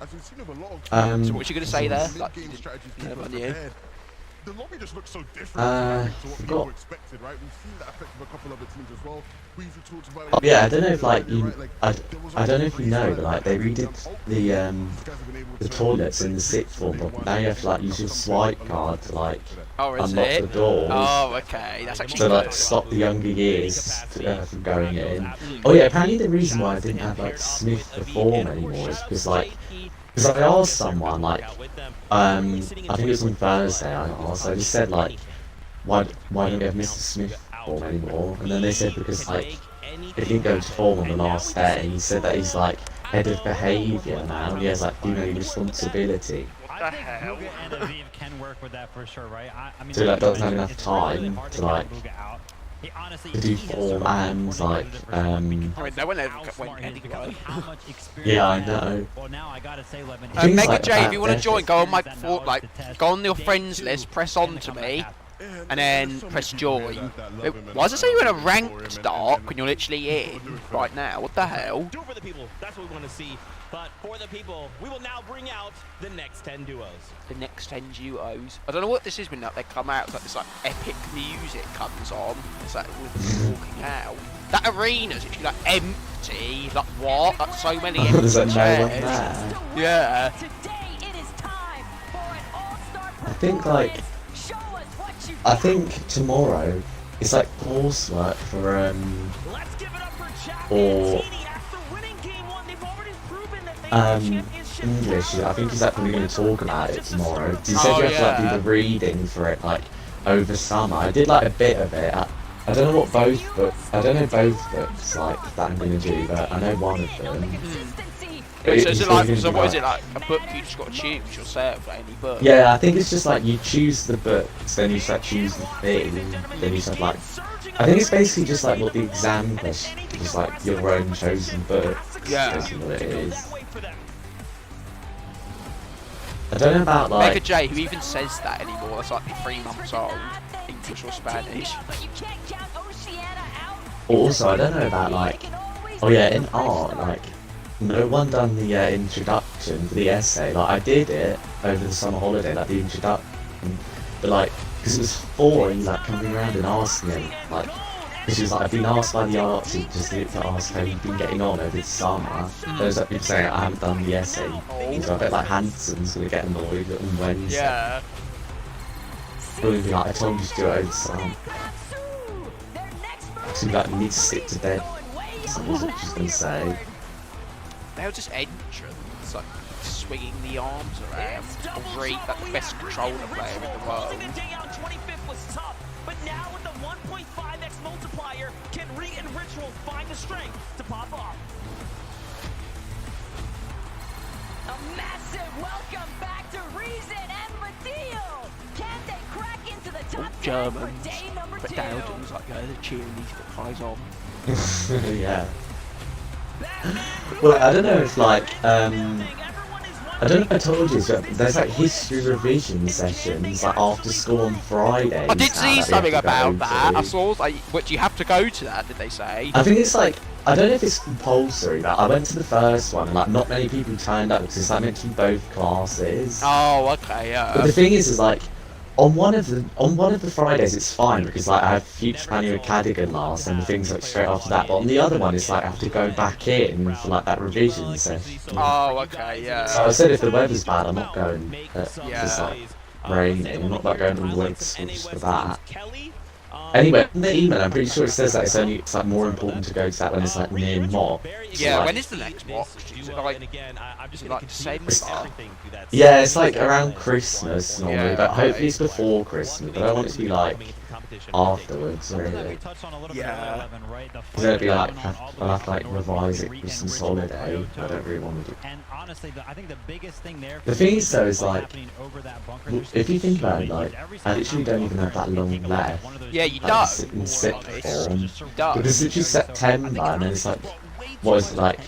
S4: as we've seen with a lot of
S1: So what was you going to say there? Like,
S4: mid-game strategies
S1: yeah,
S4: people
S1: on
S4: have
S1: you.
S4: prepared. The lobby just looks so different I think, to what
S10: forgot.
S4: people expected, right? We've seen that effect with a couple other teams as well. Weezy talked about
S10: Oh,
S4: it.
S10: yeah, I don't know if like you,
S4: Right, like,
S10: I don't know if you know, but like they redid the toilets in the sixth form, but now you have to like use your swipe card to like
S1: Oh, is
S10: unlock
S1: it?
S10: the doors.
S1: Oh, okay. That's actually
S10: To like
S1: good.
S10: stop the younger years from going in. Oh yeah, apparently the reason why I didn't have like Smith perform anymore is because I asked someone like, I think it was on Thursday. I just said like, why don't we have Mr. Smith form anymore? And then they said because like he didn't go to form on the last day. And he said that he's like head of behaviour now. And he has like too many responsibility.
S3: I think Ruga and Aviv can work with that for sure, right? I mean,
S10: So that doesn't have enough
S3: it's really
S10: time
S3: hard
S10: to
S3: get
S10: like
S3: Ruga out. He honestly,
S10: to do form and like
S1: I mean, no one ever went anyway.
S10: Yeah, I know.
S3: Well, now I gotta say, Lemon.
S10: Things
S1: Mega
S10: like
S1: J, if you want to
S10: that,
S1: join, go on my go on your friends list, press on to me, and then press join. Why does it say you're in a ranked dark when you're literally in right now? What the hell?
S2: Do it for the people. That's what we want to see. But for the people, we will now bring out the next 10 duos.
S1: The next 10 duos. I don't know what this is when they come out. It's like this like epic music comes on. It's like with them walking out. That arena's actually like empty. Like what? Like so many empty
S10: There's like no one
S1: chairs.
S10: there.
S1: Yeah.
S10: I think tomorrow it's like coursework for or English. I think he's actually going to talk about it tomorrow. He said you have to like do the reading for it like over summer. I did like a bit of it. I don't know what both books. I don't know both books like that I'm going to do, but I know one of them.
S1: So is it like, so what
S10: like,
S1: is it like? A book you just got to choose yourself, like any book?
S10: Yeah, I think it's just like you choose the books, then you just like choose the thing, then you just have like. I think it's basically just like what the exam question, just like your own chosen book.
S1: Yeah.
S10: That's basically what it is. I don't know about like.
S1: Mega J, who even says that anymore? That's like 3 months old, English or Spanish.
S10: Also, I don't know about like. Oh yeah, in art, like. No one done the introduction to the essay. Like I did it over the summer holiday, like the introduction, but like because it was boring, like coming around and asking him, like, because she was like, I've been asked by the art teacher just to ask how you've been getting on over the summer. There's like people saying I haven't done the essay, so I bet like Hanson's gonna get annoyed on Wednesday.
S1: Yeah.
S10: Probably be like, I told you to do it over the summer. So like, you need to stick to bed. Someone's just gonna say.
S1: They were just entrance, like swinging the arms around. Great, like the best controller player in the world.
S2: 25th was tough, but now with the 1.5x multiplier, can Re and Ritual find the strength to pop off?
S9: A massive welcome back to Reason and Mateo. Can they crack into the top 10
S1: Germans,
S9: for day number
S1: but
S9: 2?
S1: Dowden's like, they're cheering these got eyes on.
S10: Yeah. Well, I don't know if like I don't know if I told you, but there's like history revision sessions like after school on Fridays.
S1: I did see something about that. I
S10: To.
S1: saw like, what you have to go to that? Did they say?
S10: I think it's like I don't know if it's compulsory. But I went to the first one, and like not many people turned up because it's like meant to be both classes.
S1: Oh, okay, yeah.
S10: But the thing is like. On one of the Fridays it's fine because like I have future planning with Cadigan last and the things like straight after that, but on the other one it's like I have to go back in for like that revision session.
S1: Oh, okay, yeah.
S10: So I said if the weather's bad I'm not going. It's like raining, I'm not like going all the way to school just for that. Anyway, in the email I'm pretty sure it says that it's like more important to go to that when it's like near mock. So,
S1: Yeah,
S10: like,
S1: when is the next watch? Is it like December?
S10: yeah, it's like around Christmas normally,
S1: Yeah,
S10: but hopefully it's before Christmas. But I want it to be like afterwards, really.
S1: Yeah.
S10: Because it'll be like, I'll have to like revise it for Christmas holiday. I don't really want to do.
S3: And honestly, I think the biggest thing there.
S10: The thing is though is like, if you think about it, like, I literally don't even have that long left.
S1: Yeah, you
S10: like,
S1: don't.
S10: In sixth form.
S1: don't.
S10: Because it's literally September and then it's like what is it, like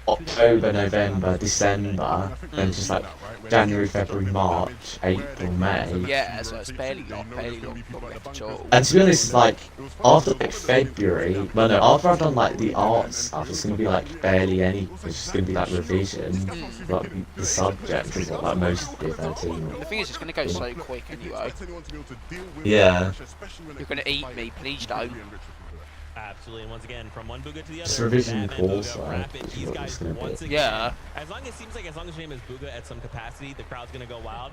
S10: October, November, December, then just like January, February, March, April, May.
S1: Yeah, so it's barely long at all.
S10: And to be honest, it's like after like February, well no, after I've done like the art stuff, it's gonna be like barely any. It's just gonna be like revision, like the subject is what like most of the 13.
S1: The thing is, it's gonna go so quick anyway.
S10: Yeah.
S1: You're gonna eat me, please don't.
S2: Absolutely, and once again, from one Booga to the
S10: It's
S2: other,
S10: revision
S2: Batman,
S10: course,
S2: Booga,
S10: like,
S2: Rapid,
S10: is
S2: these
S10: what
S2: guys
S10: it's gonna be.
S2: once again,
S1: Yeah.
S2: as long as your name is Booga at some capacity, the crowd's gonna go wild.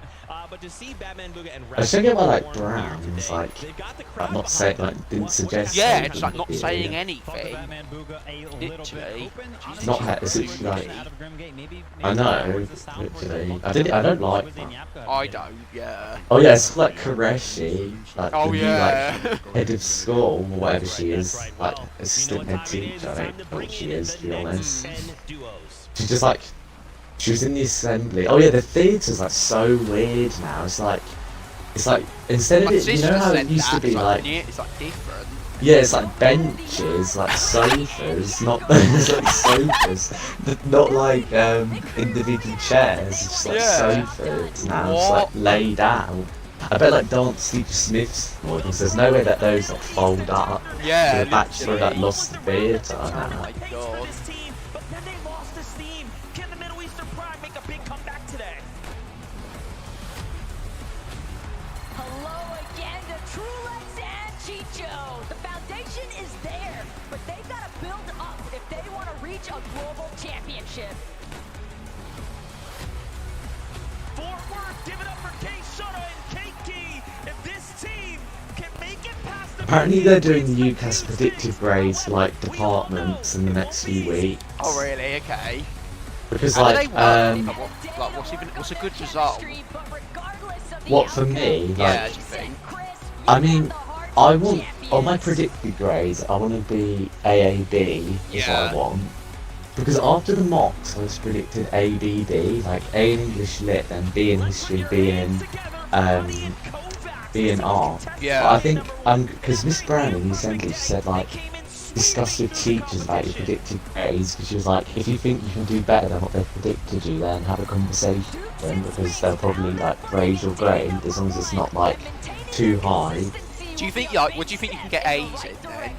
S2: But to see Batman, Booga, and
S10: I
S2: Rapid
S10: just don't get why like
S2: perform here
S10: Brown's
S2: today,
S10: like,
S2: they've got the
S10: like
S2: crowd
S10: not saying
S2: behind
S10: like didn't suggest.
S1: Yeah,
S10: something
S1: it's like not
S10: here.
S1: saying anything. Literally.
S10: Not it's literally like I know, literally. I don't like that.
S1: I don't, yeah.
S10: Oh yeah, it's like Koreshi, like
S1: Oh,
S10: the new
S1: yeah.
S10: like head of school or whatever she is, like assistant head teacher, I don't know what she is to be honest. She just like she was in the assembly. Oh yeah, the theatre's like so weird now. It's like instead of
S1: My
S10: it, you
S1: sister
S10: know how it
S1: said
S10: used to
S1: that,
S10: be like
S1: it's like different.
S10: yeah, it's like benches, like sofas, not it's like sofas, not like individual chairs. It's just like sofas now. It's like laid out. I bet like Dance Teacher Smith's more because there's no way that those like fold up.
S1: Yeah,
S10: So the Bachelor like lost the theatre
S1: Oh
S10: now.
S1: my god.
S8: But then they lost the steam. Can the Middle Eastern Pride make a big comeback today?
S9: Hello again to Trulex and Chicho. The foundation is there, but they've got to build up if they want to reach a global championship.
S8: Fort Worth, give it up for K Shota and Keiki. If this team can make it past the
S10: Apparently they're doing the UCAS predictive grades for like departments in the next few weeks.
S1: Oh really? Okay.
S10: Because
S1: How do
S10: like
S1: they work? What's a good result?
S10: what for me,
S1: Yeah,
S10: like
S1: do you think?
S10: I mean I want on my predicted grades I want to be AAB is what I want. Because after the mocks I was predicted ABB, like A in English Lit, then B in History, B in art.
S1: Yeah.
S10: But I think because Miss Brown in the assembly said like discuss with teachers about your predicted grades because she was like if you think you can do better than what they predicted you then have a conversation because they'll probably like raise your grade as long as it's not like too high.
S1: Do you think like what do you think you can get A's in then?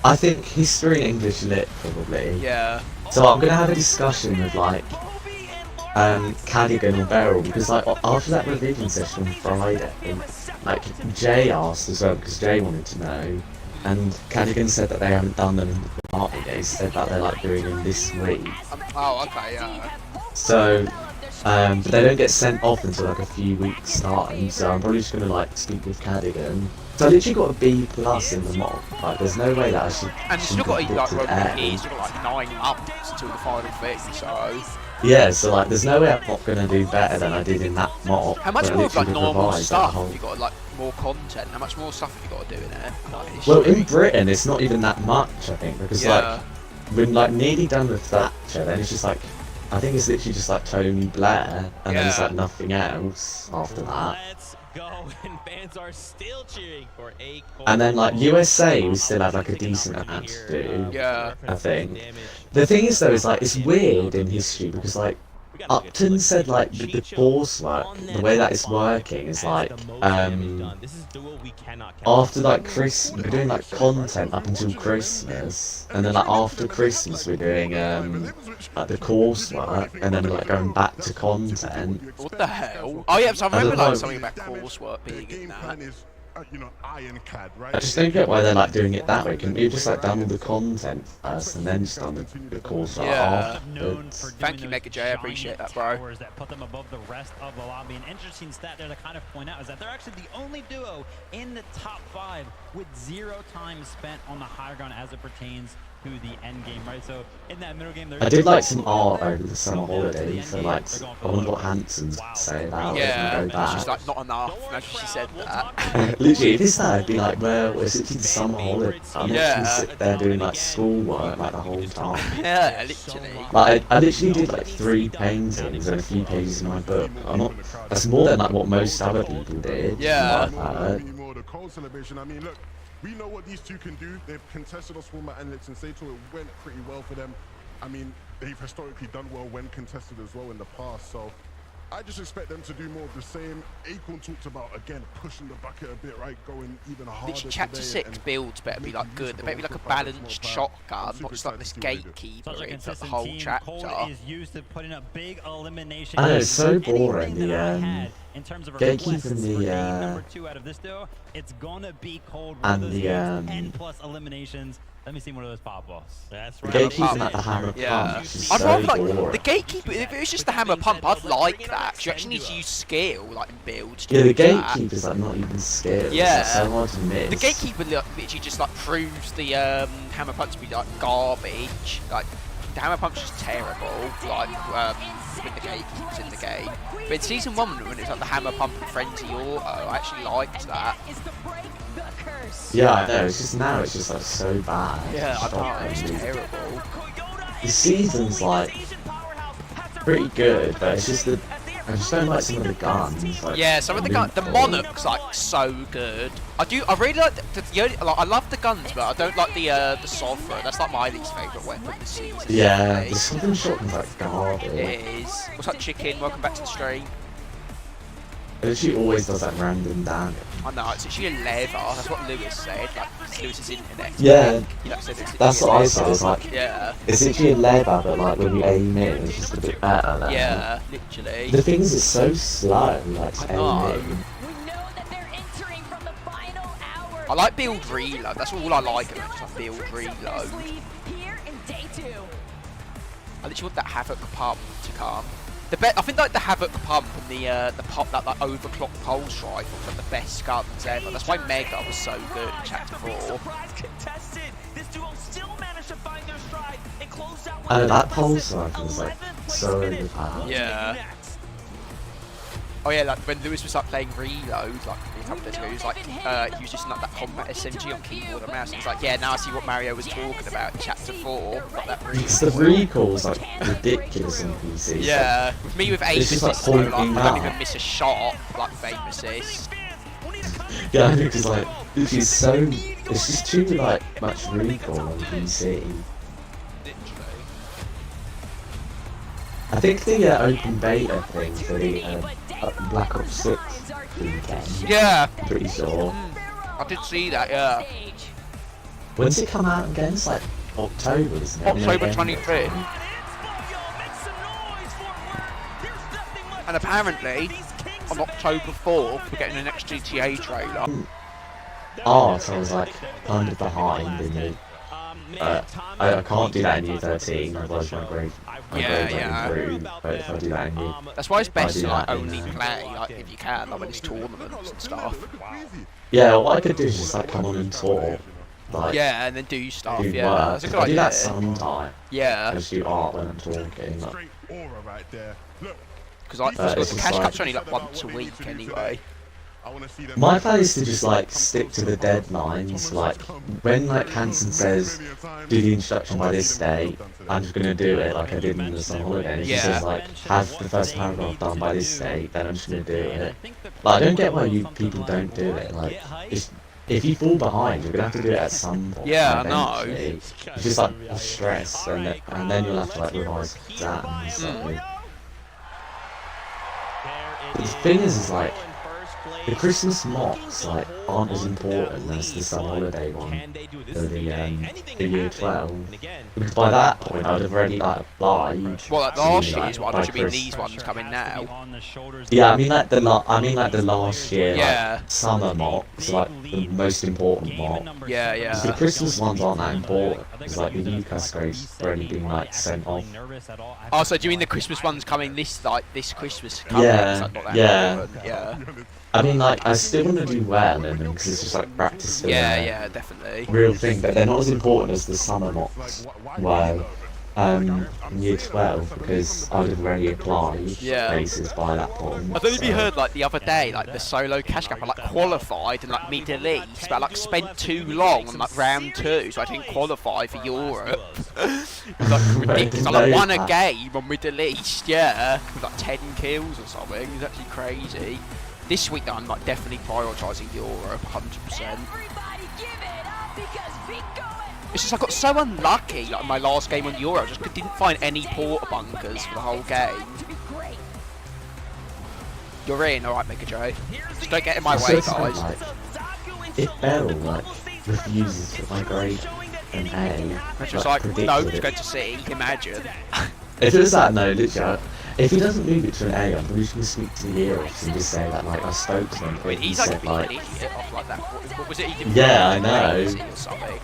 S10: I think History and English Lit probably.
S1: Yeah.
S10: So I'm gonna have a discussion with like Cadigan or Beryl because like after that revision session on Friday, like Jay asked as well because Jay wanted to know, and Cadigan said that they haven't done them in the department yet. He said that they're like doing them this week.
S1: Oh okay, yeah.
S10: So but they don't get sent off until like a few weeks time. So I'm probably just gonna like speak with Cadigan. So I literally got a B plus in the mock. Like there's no way that I should.
S1: And you still got to like
S10: predicted
S1: run
S10: A.
S1: years, you've got like 9 months until the final thing, so
S10: Yeah, so like there's no way I'm not gonna do better than I did in that mock.
S1: how much
S10: when I
S1: more of like
S10: literally
S1: normal
S10: revised that
S1: stuff
S10: whole-
S1: have you got like more content? How much more stuff have you got to do in it? Like,
S10: Well,
S1: history?
S10: in Britain it's not even that much I think because
S1: Yeah.
S10: like we're like nearly done with Thatcher. Then it's just like I think it's literally just like Tony Blair and then it's
S1: Yeah.
S10: like nothing else after that.
S2: Let's go, and fans are still cheering for a.
S10: And then like USA we still have like a decent amount to do.
S1: Yeah.
S10: I think. The thing is though is like it's weird in history because like Upton said like with the coursework, the way that it's working is like after like Christmas we're doing like content up until Christmas and then like after Christmas we're doing like the coursework and then like going back to content.
S1: What the hell? Oh yeah, so I
S10: I
S1: remember
S10: don't know.
S1: like something about coursework being in that.
S10: I just don't get why they're like doing it that way. Couldn't you just like done all the content first and then just done the coursework
S1: Yeah.
S10: afterwards?
S1: Thank you, Mega J. I appreciate that, bro.
S3: That put them above the rest of the lobby. An interesting stat there to kind of point out is that they're actually the only duo in the top 5 with 0 time spent on the higher ground as it pertains to the end game, right? So in that middle game,
S10: I did like some art over the summer holiday, so like I wonder what Hanson's say about
S1: Yeah,
S10: it
S1: it's
S10: and
S1: just
S10: go
S1: like not enough. Imagine she said that.
S10: back. Literally, if it's that, I'd be like, well, it's literally the summer holiday. I'm not
S1: Yeah.
S10: gonna sit there doing like schoolwork like the whole time.
S1: Yeah, literally.
S10: Like I literally did like 3 paintings and a few pages in my book. I'm not. That's more than like what most other people did.
S1: Yeah.
S10: from what I've heard.
S4: Anymore, the cold celebration. I mean, look, we know what these two can do. They've contested us format analytics and say to it went pretty well for them. I mean, they've historically done well when contested as well in the past. So I just expect them to do more of the same. Acorn talked about, again, pushing the bucket a bit, right? Going even harder.
S1: Literally, Chapter 6 builds better be like good. They better be like a balanced shotgun, not just like this gatekeeper in the whole chapter.
S3: Is used to putting up big elimination.
S10: I know, it's so boring,
S3: in terms of
S10: gatekeeper and the
S3: number 2 out of this duo, it's gonna be cold.
S10: and the
S3: N plus eliminations. Let me see one of those pop-offs.
S2: That's
S10: the
S2: right.
S10: gatekeeper like the hammer pump is
S1: I'd
S10: so
S1: rather
S10: boring.
S1: like the gatekeeper. If it was just the hammer pump, I'd like that. 'Cause you actually need to use skill, like in builds. To
S10: Yeah, the
S1: do that.
S10: gatekeeper's like not even skilled.
S1: Yeah.
S10: It's so hard to miss.
S1: The gatekeeper literally just like proves the hammer punch to be like garbage. Like the hammer punch is terrible. Like when the gatekeeper's in the game. But in season 1 when it's like the hammer pump and frenzy auto, I actually liked that.
S10: Yeah, I know. It's just now it's just like so bad.
S1: Yeah, I know. It's
S10: Shocking.
S1: terrible.
S10: The season's like pretty good, but it's just I just don't like some of the guns. Like,
S1: Yeah, some of the guns, the Monarch's like so good. I really like I love the guns, but I don't like the Sovereign. That's like my least favourite weapon this season.
S10: Yeah, the Southern shotgun's like garbage.
S1: It is. What's up, Chicken? Welcome back to the stream.
S10: And she always does that random damage.
S1: I know, it's actually a lever. That's what Lewis said. Like, Lewis's internet.
S10: Yeah,
S1: He like said it's
S10: that's what I
S1: lever.
S10: said. It's like
S1: Yeah.
S10: it's actually a lever, but like when you aim it, it's just a bit better. Now.
S1: Yeah, literally.
S10: The thing is, it's so slow. Like to
S1: I
S10: aim in.
S1: I like build reload. That's all I like about it. Just like build reload. I literally want that Havoc pump to come. I think like the Havoc pump and the pop that like overclock pulse rifle are like the best guns ever. That's why Mega was so good in Chapter 4.
S10: And that pulse rifle was like so overpowered.
S1: Yeah. Oh yeah, like when Lewis was like playing Reload, like a couple of days ago, he was like, he was using like that combat SMG on keyboard and mouse. He's like, yeah, now I see what Mario was talking about in Chapter 4. Got that
S10: It's the recoil's like ridiculous on PC.
S1: Yeah, with me with aim
S10: It's just,
S1: assist,
S10: like,
S1: though, like,
S10: pointing
S1: I don't
S10: out.
S1: even miss a shot, like with aim assist.
S10: Yeah, I know, because like it's so it's just too like much recoil on PC. I think the open beta thing for the Black Ops 6 weekend.
S1: Yeah.
S10: I'm pretty sure.
S1: I did see that, yeah.
S10: When's it come out again? It's like October, isn't it?
S1: October
S10: November
S1: 23rd.
S10: time.
S1: And apparently, on October 4th, we're getting the next GTA trailer.
S10: Oh, so I was like kind of behind in the. I can't do that in Year 13, otherwise my grade won't improve. But if I do that in Year,
S1: That's why it's best to like
S10: in,
S1: only play like if you can, like when it's tournaments and stuff.
S10: Yeah, what I could do is just like come on and talk. Like,
S1: Yeah, and then do stuff.
S10: do
S1: Yeah,
S10: work.
S1: that's a good
S10: I do that
S1: idea.
S10: sometime.
S1: Yeah.
S10: I just do art when I'm talking. Like,
S4: Straight aura right there. Look,
S1: Because
S10: it's
S1: the
S10: just
S1: cash
S10: like-
S1: cup's only like once a week anyway.
S10: my plan is to just like stick to the deadlines. Like when like Hansen says do the instruction by this date, I'm just gonna do it like I did in the summer holiday. And if he says like have the first paragraph done by this date, then I'm just gonna do it. Like I don't get why you people don't do it. Like if you fall behind, you're gonna have to do it at some point.
S1: Yeah, I know.
S10: eventually. It's just like a stress, and then you'll have to like revise exams. So. But the thing is like the Christmas mocks like aren't as important as the summer holiday one for the year 12. Because by that point I'd have already like applied.
S1: Well, like
S10: to,
S1: last
S10: like,
S1: year's one,
S10: by
S1: which would mean
S10: Christmas.
S1: these ones coming now.
S10: Yeah, I mean like the last year
S1: Yeah.
S10: like summer mocks, like the most important mock.
S1: Yeah, yeah.
S10: 'Cause the Christmas ones aren't that important. Because like the UCAS grade's already been like sent off.
S1: Oh, so do you mean the Christmas one's coming this Christmas? Coming?
S10: Yeah,
S1: It's, like, not that
S10: yeah.
S1: important, yeah.
S10: I mean, like, I still want to do well in them because it's just like practice for
S1: Yeah,
S10: the
S1: yeah, definitely.
S10: real thing, but they're not as important as the summer mocks were in year 12 because I would have already applied
S1: Yeah.
S10: places by that point.
S1: I don't know if you
S10: so-
S1: heard like the other day, like the solo cash cup, I like qualified in like Middle East, but I like spent too long on like round 2, so I didn't qualify for Europe. It was like ridiculous. I like won a game on Middle East, yeah, with like 10 kills or something. It was actually crazy. This week I'm like definitely prioritising Europe 100%. It's just I got so unlucky like in my last game on Euro. I just didn't find any porta bunkers for the whole game. You're in, alright, Mega Joe. Just don't get in my way, guys.
S10: Like, if Beryl like refuses to migrate an A,
S1: It's just like, no, he's going to C. Imagine.
S10: If it was that, no, literally. If he doesn't move it to an A, I'm probably just going to speak to the heroes and just say that, like, I spoke to them.
S1: I mean, he's like
S10: said,
S1: being an idiot off like that. What was it he did?
S10: Yeah, I know.
S1: Or something.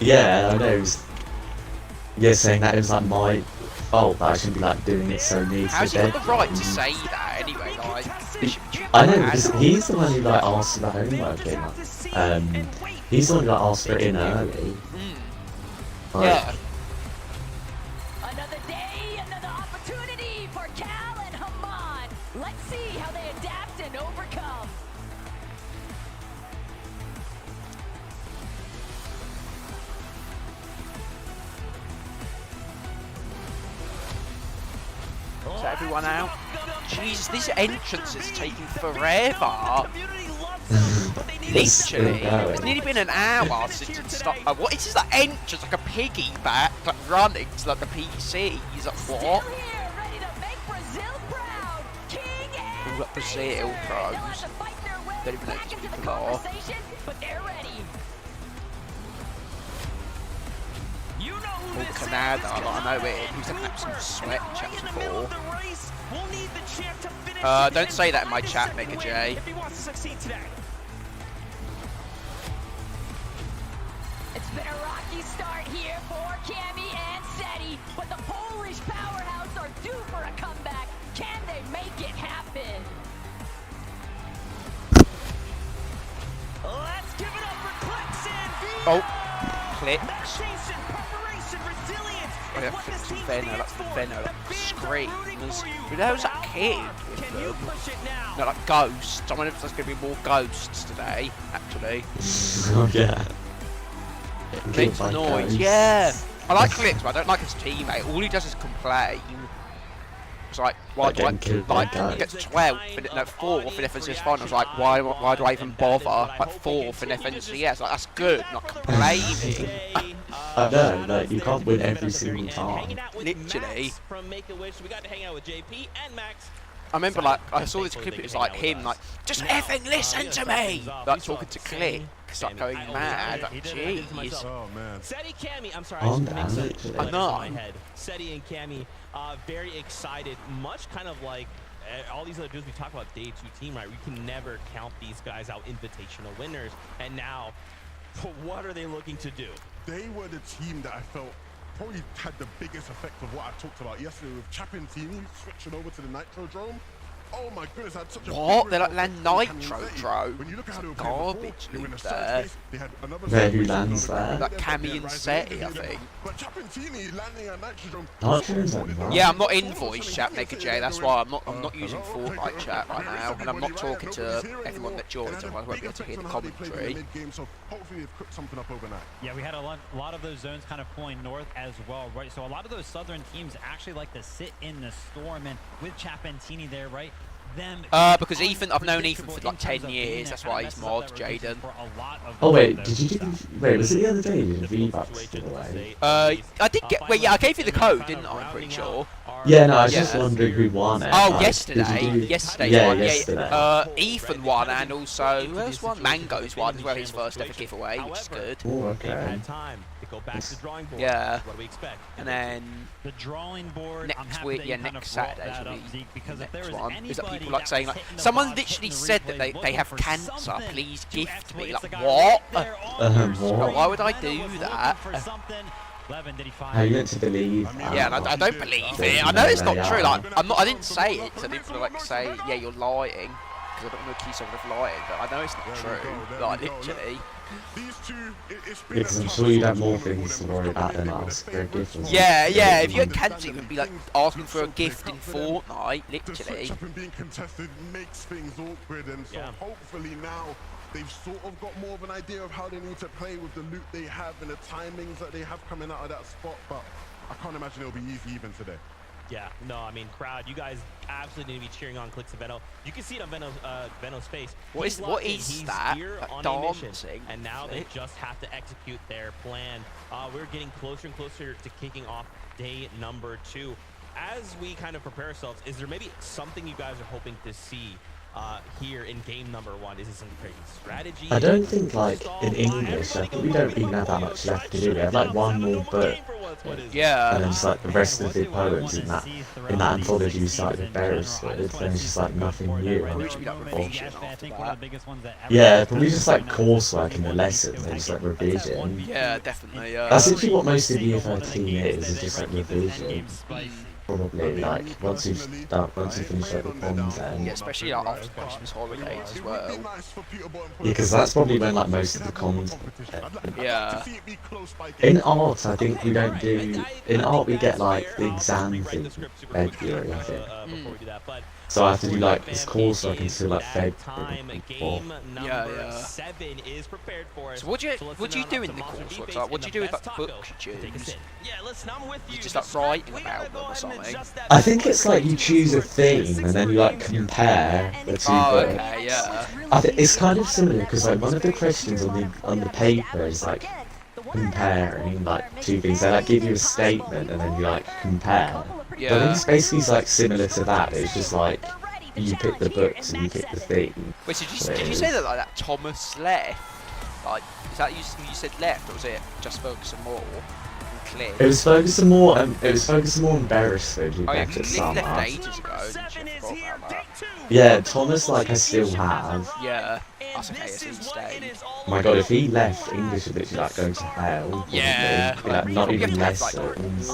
S10: Yeah, I know. It was, yeah, saying that it was like my fault that I shouldn't be like doing it so near to
S1: How's
S10: the
S1: he
S10: dead.
S1: got the right to say that anyway? Like,
S10: I know, because he's the one who like asked for the homework in. He's the one who like asked for it in early. Like,
S1: yeah.
S9: Another day, another opportunity for Cal and Haman. Let's see how they adapt and overcome.
S1: Is everyone out? Jesus, this entrance is taking forever. Literally, it's nearly been an hour since it started. What is this? That entrance like a piggyback, like running to like the PC. He's like, what? All like Brazil pros. Don't even know who these people are. All Canada, like, I know it. Who's an absolute sweat in chapter 4. Don't say that in my chat, Mega J.
S9: It's been a rocky start here for Cammy and Seti, but the Polish powerhouse are due for a comeback. Can they make it happen?
S8: Let's give it up for Clicks and V.
S1: Oh, Clicks. Oh yeah, Clicks and Venno, that's the Venno, like, screams. Who the hell's that kid with them? No, like ghosts. I wonder if there's going to be more ghosts today, actually.
S10: Oh yeah.
S1: Makes noise, yeah. I like Clicks, but I don't like his teammate. All he does is complain. It's like, why do I, like, gets 12th, and no, 4th in FNCS finals, like, why do I even bother? Like, 4th in FNCS, like, that's good, not complaining.
S10: I know, like, you can't win every single time.
S1: Literally.
S2: From Make-A-Wish, we got to hang out with JP and Max.
S1: I remember, like, I saw this clip, it was like him, like, just effing listen to me! Like, talking to Clicks, like, going mad, like, jeez.
S4: Oh, man.
S2: Seti, Cammy, I'm sorry,
S10: Calm
S2: I
S10: down,
S2: should
S10: literally.
S2: mix up my head. Seti and Cammy, very excited, much kind of like all these other dudes we talk about day 2 team, right? We can never count these guys out invitational winners. And now, what are they looking to do?
S4: They were the team that I felt probably had the biggest effect of what I talked about yesterday with Chapentini switching over to the Nitro Drone. Oh my goodness, I had such a
S1: what? They're like land Nitro Drone?
S4: When you look at how they were
S1: garbage
S4: they were in a
S1: there.
S4: they had another
S10: Yeah, who lands there?
S1: Like Cammy and Seti, I think.
S4: But Chapentini landing at Nitro
S10: Drone.
S1: Yeah, I'm not in voice chat, Mega J. That's why I'm not using Fortnite chat right now, and I'm not talking to everyone that joins. Otherwise, I won't be able to hear the commentary.
S4: So hopefully they've cooked something up overnight.
S3: Yeah, we had a lot of those zones kind of pulling north as well, right? So a lot of those southern teams actually like to sit in the storm, and with Chapentini there, right?
S1: Because Ethan, I've known Ethan for like 10 years, that's why he's mod, Jaden.
S10: Oh wait, did you do, wait, was it the other day you did V-Bucks giveaway?
S1: I did get, wait, yeah, I gave you the code, didn't I, I'm pretty sure.
S10: Yeah, no, I was just wondering who won it.
S1: Oh,
S10: like,
S1: yesterday
S10: yeah,
S1: won,
S10: yesterday.
S1: yeah. Ethan won, and also, who else won? Mango's won as well, his first ever giveaway, which is good.
S10: Oh, okay.
S2: Go back to the drawing board.
S1: Yeah.
S2: What do we expect?
S1: And then
S3: the drawing board
S1: next week, yeah, next Saturday will be
S3: because
S1: the
S3: if there
S1: next
S3: was
S1: one. Is that
S3: anybody
S1: people like
S3: that
S1: saying
S3: was
S1: like
S3: hitting the
S1: someone
S3: box
S1: literally
S3: in the
S1: said
S3: replay
S1: that they have
S3: for
S1: cancer.
S3: something
S1: Please
S3: to
S1: gift me.
S3: escalate
S1: Like
S3: the guy
S1: what?
S10: What?
S1: Why would I do that?
S10: How you meant to believe?
S1: Yeah, and I don't believe it. I know it's not true. Like I didn't say it because I didn't want to like say yeah you're lying because I don't want to accuse someone of lying. But I know it's not true. Like literally.
S10: Because I'm sure you'd have more things to worry about than ask for a gift.
S1: Yeah, yeah. If you had cancer, you would be like asking for a gift in Fortnite, literally.
S4: The switch up and being contested makes things awkward, and so hopefully now they've sort of got more of an idea of how they need to play with the loot they have and the timings that they have coming out of that spot. But I can't imagine it'll be easy even today.
S2: Yeah, no, I mean, crowd, you guys absolutely need to be cheering on Clix and Veno. You can see it on Veno's face.
S1: What is
S2: He's
S1: that?
S2: here
S1: That
S2: on a mission,
S1: dancing
S2: and now they
S1: flick?
S2: just have to execute their plan. We're getting closer and closer to kicking off day number 2. As we kind of prepare ourselves, is there maybe something you guys are hoping to see here in game number 1? Is it some crazy strategy?
S10: I don't think, like, in English, I think we don't even have that much left to do. We have, like, one more book.
S1: Yeah.
S10: And then just, like, the rest of the poems in that anthology we started with Beresford, then it's just, like, nothing new. Yeah, probably just, like, coursework in the lessons and just, like, revision.
S1: Yeah, definitely, yeah.
S10: That's literally what most of Year 13 is just, like, revision. Probably, like, once you finish, like, the content.
S1: Yeah, especially like, after Christmas holidays as well.
S10: Yeah, because that's probably when, like, most of the content.
S1: Yeah.
S10: In art, I think we don't do... In art, we get, like, the exam thing February, I think. So I have to do, like, this coursework until, like, February.
S1: Yeah.
S2: 7 is prepared for us.
S1: So what do you do in the coursework? Like, what do you do with, like, the books you choose?
S2: Yeah, listen, I'm with you.
S1: You just, like, writing about them or something?
S10: I think it's like you choose a theme and then you like compare the two books.
S1: Okay, yeah.
S10: It's kind of similar because like one of the questions on the paper is like comparing like two things. They like give you a statement and then you like compare.
S1: Yeah.
S10: But I think it's basically like similar to that. But it's just like you pick the books and you pick the theme.
S1: Wait, so did you say that like that Thomas left? Like, is that you said left, or was it just focus on more?
S10: It was focusing more. It was focusing more on Beresford. Who left at
S1: He
S10: summer.
S1: left ages ago. Didn't you?
S10: Yeah, Thomas like I still have.
S1: Yeah. That's okay. It's in stayed.
S10: Oh my god, if he left, English would literally like go to hell. Probably.
S1: Yeah.
S10: Like, not even lessons.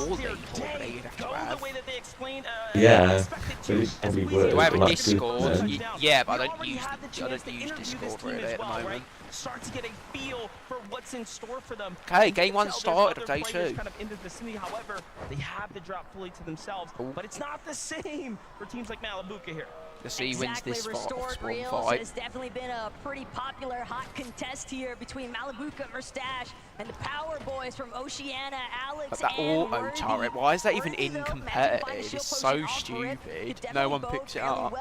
S10: Yeah, it probably would.
S1: Do I have a
S10: like,
S1: Discord? Yeah, but I don't use Discord really at the moment.
S8: Start to get a feel for what's in store for them.
S1: Okay, game 1 started of day 2.
S8: Kind of in the vicinity. However, they have the drop fully to themselves, but it's not the same for teams like Malibuca here.
S1: Let's see who wins this
S9: Restored
S1: spawn
S9: Reels
S1: fight.
S9: has definitely been a pretty popular hot contest here between Malibuca, Merstash, and the Power Boys from Oceania, Alex,
S1: But that auto turret, why is that even in competitive? It's so stupid. No one picks it up.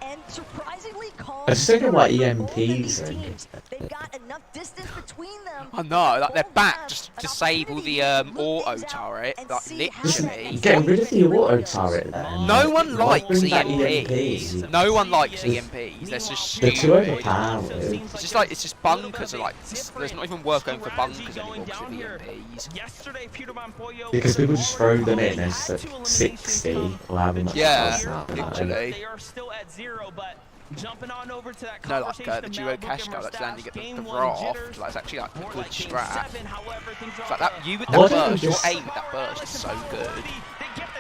S9: And surprisingly calm.
S10: I just don't know why EMPs are in
S9: teams. They've got enough distance between them.
S1: I know, like their back just disable the auto turret, like literally.
S10: Get rid of the auto turret then.
S1: No one likes
S10: bring back
S1: EMPs. No one likes EMPs. They're just
S10: They're
S1: stupid.
S10: too overpowered.
S1: It's just bunkers are like. There's not even worth going for bunkers anymore because of EMPs.
S8: Yesterday,
S10: Because people just throw them in and it's like 60 or however much.
S1: Yeah, literally.
S8: They are still at 0, but jumping on over to that
S1: No, like the duo cash cow that's landing at the raft, like, it's actually like a good strat. It's like that, you with that burst, your aim with that burst is so good.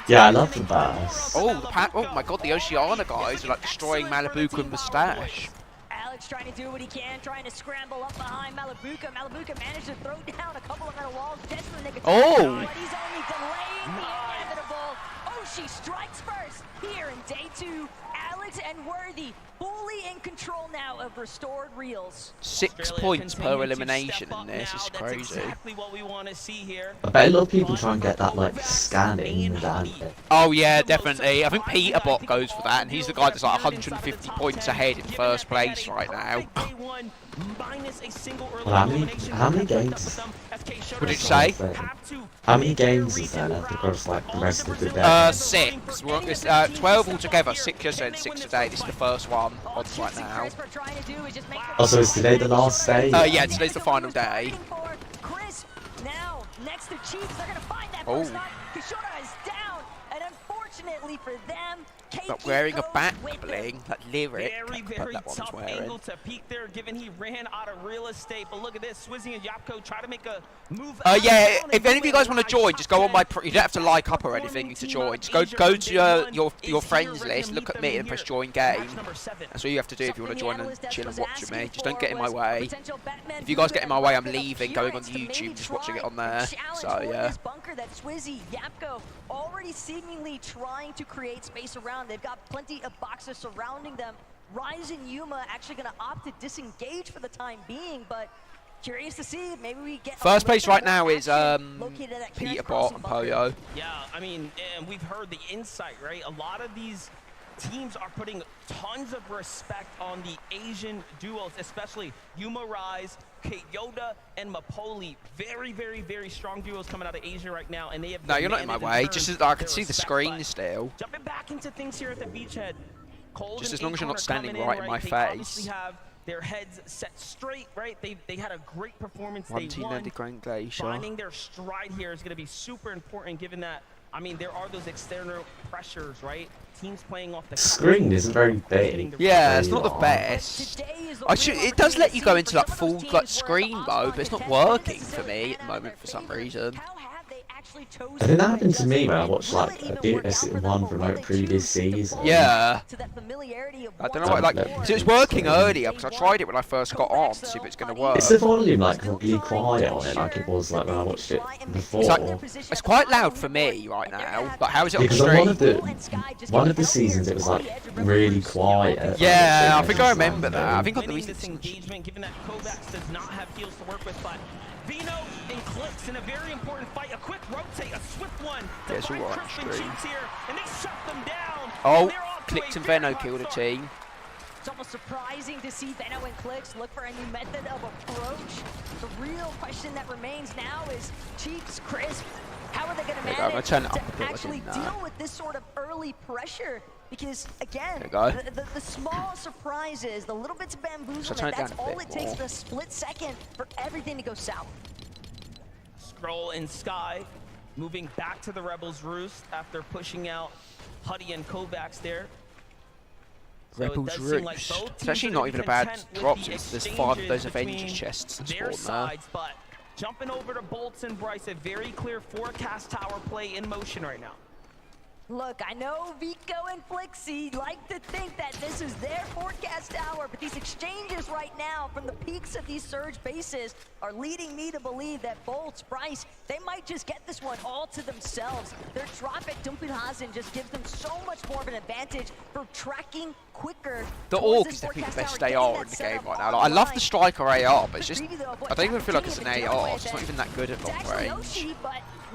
S10: Yeah, I love the burst.
S1: Oh, oh my god, the Oceania guys are like destroying Malibuca and Moustache.
S9: Alex trying to do what he can, trying to scramble up behind Malibuca. Malibuca managed to throw down a couple of metal walls just in the nick of time.
S1: Oh!
S9: But he's only delaying the inevitable. Oh, she strikes first here in day 2. Alex and Worthy fully in control now of Restored Reels.
S1: 6 points per elimination in this is crazy.
S8: What we want to see here.
S10: I bet a lot of people try and get that like scanning without it.
S1: Oh yeah, definitely. I think Peterbot goes for that, and he's the guy that's like 150 points ahead in first place right now.
S10: Well, how many games is
S1: What did you say?
S10: How many games is there left across like the rest of the day?
S1: 6. It's 12 altogether, 6 yesterday, 6 today. This is the first one on right now.
S10: Oh, so is today the last day?
S1: Yeah, today's the final day.
S9: Chris, now next to Chiefs, they're gonna find that
S1: Oh.
S9: first knock. Kishora is down, and unfortunately for them,
S1: Not wearing a back bling, that lyric.
S8: Very
S1: that one's
S8: tough
S1: wearing.
S8: angle to peek there, given he ran out of real estate. But look at this, Swizzy and Yapko try to make a move.
S1: Yeah, if any of you guys want to join, just go on my. You don't have to like up or anything to join. Just go to your friends list, look at me, and press join game. That's all you have to do if you want to join and chill and watch with me. Just don't get in my way. If you guys get in my way, I'm leaving, going on YouTube, just watching it on there. So yeah.
S9: Bunker that Swizzy, Yapko, already seemingly trying to create space around. They've got plenty of boxes surrounding them. Rise and Yuma actually going to opt to disengage for the time being, but Curious to see. Maybe we get
S1: First place right now is Peterbot and Poyo.
S8: Yeah, I mean, and we've heard the insight, right? A lot of these teams are putting tons of respect on the Asian duos, especially Yuma Rise, Yoda, and Mapoli. Very, very, very strong duos coming out of Asia right now, and they have.
S1: No, you're not in my way. Just as I can see the screen still.
S8: Jumping back into things here at the beachhead. Cold
S1: Just
S8: and
S1: as long as you're not
S8: Acorn are
S1: standing
S8: coming
S1: right in my
S8: They
S1: face.
S8: obviously have their heads set straight, right? They had a great performance.
S1: One
S8: They
S1: team
S8: won.
S1: under Grand Glacier.
S8: Finding their stride here is going to be super important, given that, I mean, there are those external pressures, right? Teams playing off the
S10: Screen isn't very big.
S1: Yeah, it's not the best. It does let you go into like full like screen mode, but it's not working for me at the moment for some reason.
S10: I think that happened to me when I watched like one from like previous season.
S1: Yeah. I don't know what like. So it was working earlier because I tried it when I first got on to see if it's going to work.
S10: Is the volume like really quiet on it like it was like when I watched it before?
S1: It's quite loud for me right now. Like how is it on
S10: Because
S1: the
S10: on
S1: stream?
S10: one of the seasons it was like really quiet.
S1: Yeah, I think I remember that. I think on the
S8: Winning this engagement, given that Kovacs does not have heals to work with, but Vino and Clicks in a very important fight. A quick rotate, a swift one to
S1: Yes,
S8: find
S1: you're right,
S8: Crispin
S1: stream.
S8: Cheeks here, and they shut them down.
S1: Oh, Clicks and Veno killed a team.
S9: It's almost surprising to see Veno and Clicks look for a new method of approach. The real question that remains now is Cheeks, Crisp, how are they going to
S1: There you go, I'm
S9: manage
S1: gonna turn it up a
S9: to
S1: bit,
S9: actually
S1: I didn't know.
S9: deal with this sort of early pressure? Because again,
S1: There you go.
S9: the small surprises, the little bits of
S1: turn
S9: bamboozlement,
S1: it
S9: that's
S1: down a
S9: all
S1: bit
S9: it takes
S1: more.
S9: for a split second for everything to go south.
S8: Scroll and Sky moving back to the Rebels' roost after pushing out Huddy and Kovacs there. So it
S1: Rebels
S8: does seem like
S1: Roost.
S8: both
S1: It's
S8: teams
S1: actually
S8: are
S1: not
S8: gonna
S1: even
S8: be
S1: a bad
S8: content with
S1: drop
S8: the
S1: since there's 5 of those
S8: exchanges
S1: Avengers
S8: between
S1: chests that
S8: their
S1: spawn there.
S8: sides, but jumping over to Bolts and Bryce, a very clear forecast tower play in motion right now.
S9: Look, I know Vico and Flixie like to think that this is their forecast tower, but these exchanges right now from the peaks of these surge bases are leading me to believe that Bolts, Bryce, they might just get this one all to themselves. Their drop at Dumpinhazen just gives them so much more of an advantage for tracking quicker.
S1: The
S9: towards
S1: Orc
S9: this
S1: is definitely the
S9: forecast
S1: best
S9: tower,
S1: AR
S9: getting
S1: in the
S9: that
S1: game
S9: setup
S1: right now. Like, I love the Striker AR, but it's just, I don't even feel like it's an AR. It's not even that good at long range.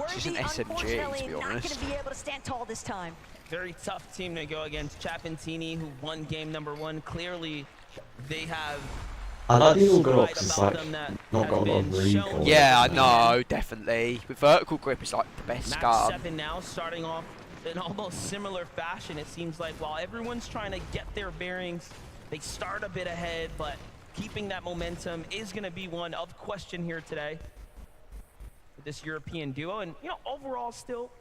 S1: It's just an SMG, to be honest.
S9: Not going to be able to stand tall this time.
S8: Very tough team to go against. Chapentini, who won game number 1. Clearly, they have.
S10: I like the all
S8: pride
S10: because it's
S8: about
S10: like
S8: them that
S10: not
S8: has
S10: got a lot
S8: been
S10: of
S8: shown.
S10: recoil.
S1: Yeah, I know, definitely. With vertical grip, it's like the best
S8: Match
S1: gun.
S8: 7 now, starting off in almost similar fashion. It seems like while everyone's trying to get their bearings, they start a bit ahead, but keeping that momentum is going to be one of question here today for this European duo. And, you know, overall still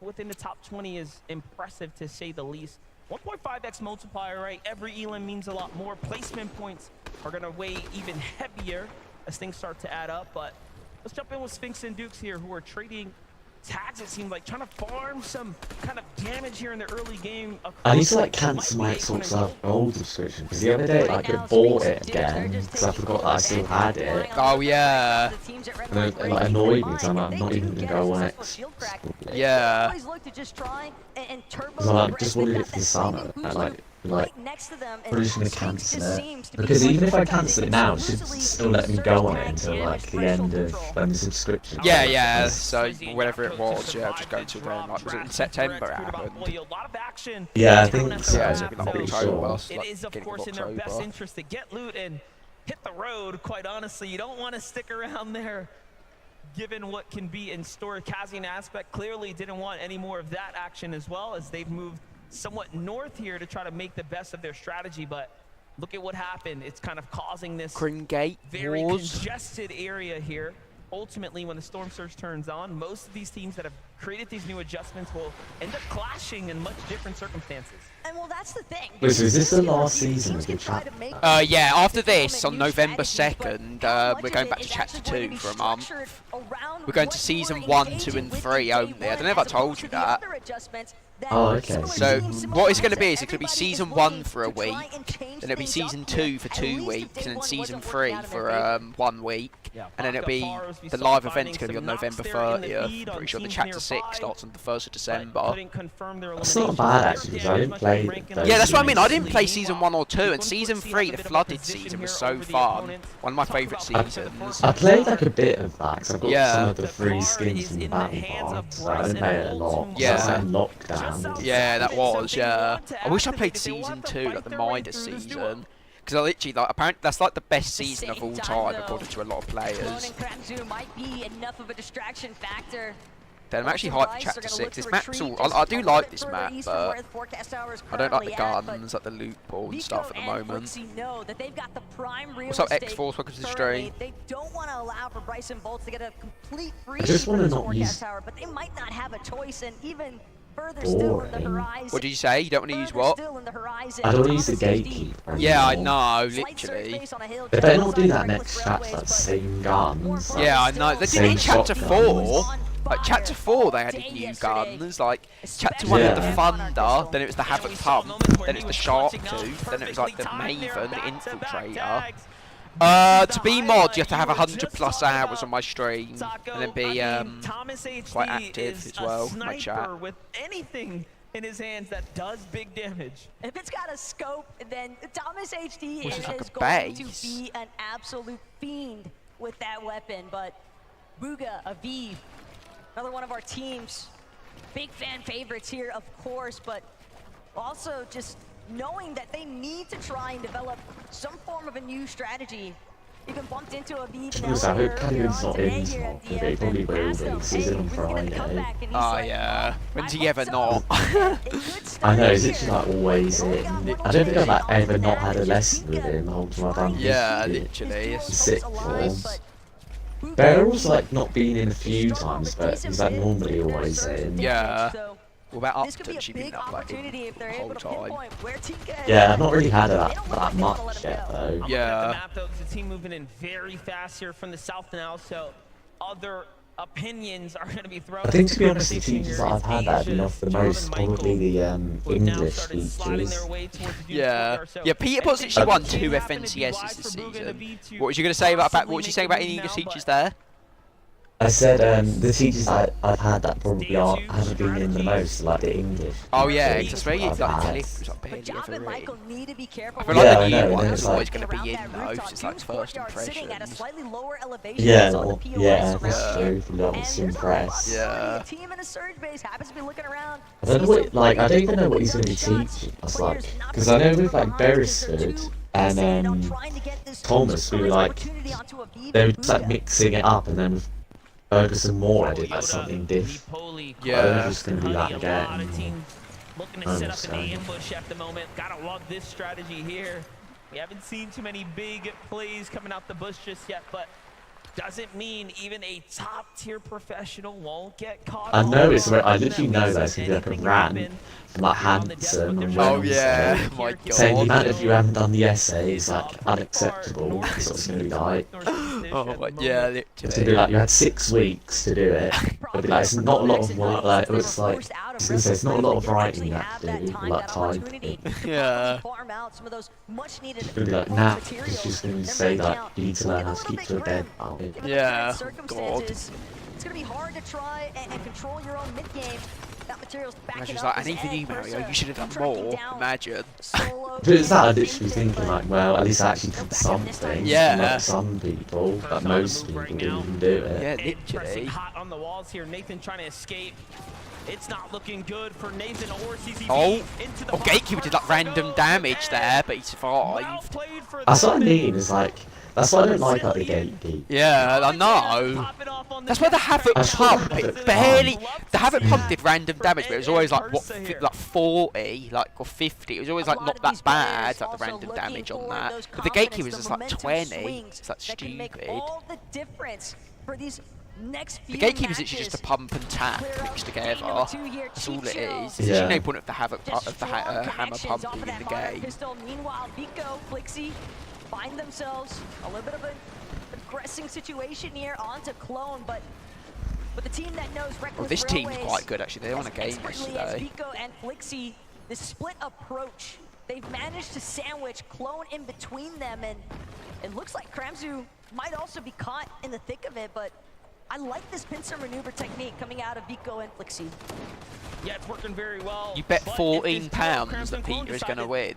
S8: within the top 20 is impressive to say the least. 1.5x multiplier, right? Every elim means a lot more. Placement points are going to weigh even heavier as things start to add up. But let's jump in with Sphinx and Dukes here, who are trading tags, it seems like, trying to farm some kind of damage here in the early game.
S10: I need to like cancel my Xbox Live Gold subscription because the other day like I bought it again because I forgot that I still had it.
S1: Oh yeah.
S10: And it like annoyed me because I'm not even gonna go on X.
S1: Yeah.
S10: Because I like, just wanted it for the summer and like probably just gonna cancel it because even if I cancel it now, it should still let me go on it until like the end of when the subscription.
S1: Yeah, yeah. So whatever it was, yeah, just go to then. Like, was it in September it happened?
S10: Yeah, I think so.
S1: Yeah, so
S10: I'm pretty sure.
S8: It is, of course, in their best interest to get loot and hit the road, quite honestly. You don't want to stick around there, given what can be in store. Kazian Aspect clearly didn't want any more of that action as well, as they've moved somewhat north here to try to make the best of their strategy. But look at what happened. It's kind of causing this very congested area here. Ultimately, when the Storm Surge turns on, most of these teams that have created these new adjustments will end up clashing in much different circumstances.
S9: And well, that's the thing.
S10: Wait, so is this the last season of the chat?
S1: Yeah, after this, on November 2nd, we're going back to Chapter 2 for a month. We're going to Season 1, 2, and 3 only. I don't know if I told you that.
S10: Oh, okay.
S1: So what it's going to be is it's going to be season 1 for a week, then it'll be season 2 for 2 weeks, and then season 3 for 1 week, and then it'll be the live event's going to be on November 30th. Pretty sure the chapter 6 starts on the 1st of December.
S10: That's not bad actually, because I didn't play those.
S1: Yeah, that's what I mean. I didn't play season 1 or 2, and season 3, the flooded season, was so fun. One of my favourite seasons.
S10: I played like a bit of that because I've got some of the free skins from the battle pass, so I didn't play it a lot.
S1: Yeah.
S10: Lockdown.
S1: Yeah, that was, yeah. I wish I played season 2, like the Midas season. Because I literally, like, apparently that's like the best season of all time, according to a lot of players.
S9: Might be enough of a distraction factor.
S1: Then I'm actually hyped for chapter 6. This map's all, I do like this map, but I don't like the guns, like the loot pool and stuff at the moment. What's up, X-Force? Welcome to the stream.
S9: They don't want to allow for Bryson Bolts to get a complete free
S10: I just want to
S9: this
S10: not
S9: forecast
S10: use
S9: tower, but they might not have a choice, and even further still in the horizon.
S1: What did you say? You don't want to use what?
S10: I don't want to use the gatekeeper.
S1: Yeah, I know, literally.
S10: They better not do that next chapter, like same guns. Like,
S1: Yeah, I know. They did it in chapter 4. Like chapter 4 they added new guns, like chapter 1 had the Thunder, then it was the Havoc Pump, then it's the Shark Tooth, then it was like the Maven, the Infiltrator. To be mod you have to have 100+ hours on my stream, and then be quite active as well in my chat.
S8: With anything in his hands that does big damage.
S9: If it's got a scope, then Thomas HD
S1: Which is like
S9: is
S1: a
S9: going to
S1: base.
S9: be an absolute fiend with that weapon, but Booga, Aviv, another one of our team's big fan favorites here, of course, but also just knowing that they need to try and develop some form of a new strategy. Even bumped into Aviv
S10: I hope Callion's not in tomorrow, but he probably will be. He's in on Friday.
S1: Oh yeah, when's he ever not?
S10: I know, he's literally like always in. I don't think I've like, ever not had a lesson with him the whole time I've done
S1: Yeah,
S10: this
S1: literally. It's
S10: sick forms. Barrel's like not been in a few times, but he's like normally always in.
S1: Yeah. What about Upton? She's been up like the whole time.
S10: Yeah, I've not really had that much yet though.
S1: Yeah.
S8: The map though, the team moving in very fast here from the south now, so other opinions are going to be thrown.
S10: I think to be honest, the teachers that I've had that have been off the most probably the English teachers.
S1: Yeah. Yeah, Peter Potts actually won 2 FNCSs this season. What was you going to say about what was you saying about any English teachers there?
S10: I said the teachers that I've had that probably haven't been in the most, like the English.
S1: Oh yeah, it's
S10: teachers
S1: just
S10: that I've
S1: like
S10: had.
S1: Cliff was like barely ever in. I feel like
S10: Yeah,
S1: the
S10: I know,
S1: new
S10: and
S1: one
S10: it's
S1: is always
S10: like-
S1: going to be in though, it's just like first impressions.
S10: Yeah, well, yeah, that's true. For the obvious press.
S1: Yeah.
S10: I don't know what, like, I don't even know what he's going to be teaching us, like, because I know with like Beresford and Thomas, we were like, they were just like mixing it up, and then with Ferguson Moore, I did like something different. I don't know if
S1: Yeah.
S10: it's going to be that
S8: A lot of
S10: again.
S8: teams looking to set up an ambush at the moment. Gotta love this strategy here. We haven't seen too many big plays coming out the bush just yet, but doesn't mean even a top-tier professional won't get caught.
S10: I know it's. I literally know that it's going to be like a rant from like Hanson on
S1: Oh
S10: Wednesday,
S1: yeah, my
S10: saying the
S1: god.
S10: amount of you haven't done the essay is like unacceptable. So it's going to be like.
S1: Oh my, yeah,
S10: It's gonna be like you had 6 weeks to do it. It'll be like it's not a lot of work. Like it's like I was gonna say it's not a lot of writing you have to do. Like typing.
S1: Yeah.
S10: It's gonna be like now. It's just gonna say that you need to learn how to keep to a bed.
S1: Yeah. God.
S9: It's going to be hard to try and control your own mid-game. That material's backing
S1: Imagine it's
S9: up
S1: like, and
S9: his
S1: even you,
S9: egg
S1: Mario,
S9: versus
S1: you should have done more. Imagine.
S10: But it's that I literally thinking like, well, at least I actually did something.
S1: Yeah.
S10: Like some people, but most people didn't even do it.
S1: Yeah,
S8: Pressing
S1: literally.
S8: hot on the walls here. Nathan trying to escape. It's not looking good for Nathan or CCB.
S1: Oh,
S8: into the
S1: oh, Gatekeeper did like random damage there, but he survived.
S10: That's what I mean. It's like that's what I don't like about the gatekeeper.
S1: Yeah, I know. That's why the Havoc Pump, it barely, the Havoc Pump did random damage, but it was always like, what, like 40, like, or 50, it was always like not that bad, like the random damage on that. But the Gatekeeper was just like 20, it's like stupid. The Gatekeeper's actually just a pump and tap mixed together, that's all it is. There's
S10: Yeah.
S1: no point of the Havoc, of the Hammer pumping in the game.
S9: Meanwhile, Vico, Flixie find themselves a little bit of an aggressing situation here onto Clone, but But the team that knows Reckless
S1: Oh, this team's
S9: Railways
S1: quite good actually. They won a game
S9: expertly as
S1: yesterday.
S9: Vico and Flixie, the split approach, they've managed to sandwich Clone in between them, and it looks like Kramzu might also be caught in the thick of it, but I like this pincer maneuver technique coming out of Vico and Flixie.
S8: Yeah, it's working very well.
S1: You bet £14 that Peter is going to win.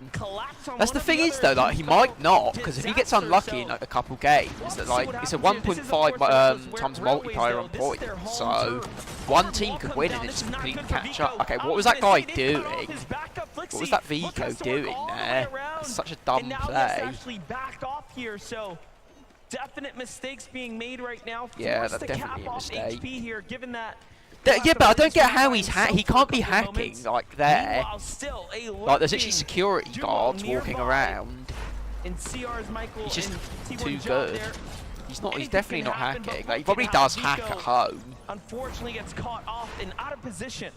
S1: That's the thing is though, like he might not, because if he gets unlucky in like a couple games, that like it's a 1.5 times multiplier on points. So one team could win and it's completely catch up. Okay, what was that guy doing? What was that Vico doing there? That's such a dumb play.
S8: Actually back off here, so definite mistakes being made right now.
S1: Yeah,
S8: Forced
S1: that's
S8: to
S1: definitely
S8: cap
S1: a
S8: off
S1: mistake.
S8: HP here, given that.
S1: Yeah, but I don't get how he can't be hacking like there. Like there's actually security guards walking around. He's just too good. He's definitely not hacking. Like he probably does hack at home.
S8: Unfortunately gets caught off and out of position.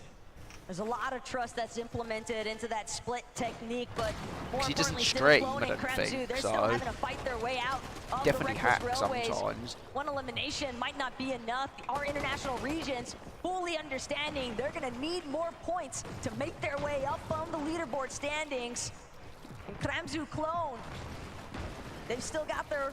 S9: There's a lot of trust that's implemented into that split technique, but more
S1: He doesn't
S9: importantly,
S1: stream,
S9: Clone
S1: I
S9: and
S1: don't
S9: Kramzu,
S1: think,
S9: they're
S1: so
S9: still having to fight their way out of
S1: definitely
S9: the
S1: hack
S9: Reckless Railways.
S1: sometimes.
S9: One elimination might not be enough. Our international regions fully understanding they're going to need more points to make their way up on the leaderboard standings. And Kramzu Clone, they've still got their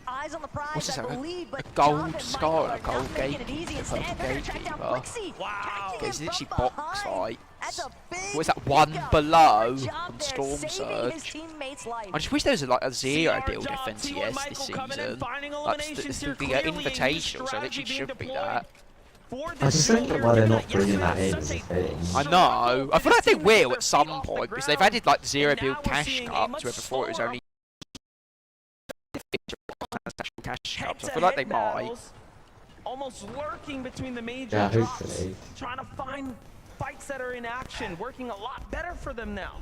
S9: eyes on the prize,
S1: What's this?
S9: I believe, but
S1: A gold
S9: Job and
S1: scar,
S9: Michael
S1: a
S9: are
S1: gold
S9: not making it
S1: gatekeeper,
S9: easy.
S1: a
S9: Instead,
S1: purple
S9: they're gonna track down
S1: gatekeeper.
S9: Flixie.
S8: Wow.
S1: It's literally
S9: from
S1: box
S9: behind.
S1: fights.
S9: That's a big
S1: What is that? One below
S9: job
S1: on
S9: there,
S1: Storm
S9: saving his
S1: Surge.
S9: teammate's life.
S1: I just wish there was like a zero
S8: CR
S1: build
S8: job,
S1: defense
S8: T1
S1: this
S8: Michael
S1: season.
S8: coming in, finding
S1: Like
S8: eliminations
S1: the
S8: here, clearly a new
S1: invitational, so it
S8: strategy
S1: literally should be
S8: being
S1: that.
S10: I just don't get why they're not bringing that in as a thing.
S1: I know. I feel like they will at some point because they've added like the zero build cash cups where before it was only cash cups. I feel like they might.
S8: Almost lurking between the major
S10: Yeah,
S8: drops,
S10: hopefully.
S8: trying to find fights that are in action, working a lot better for them now.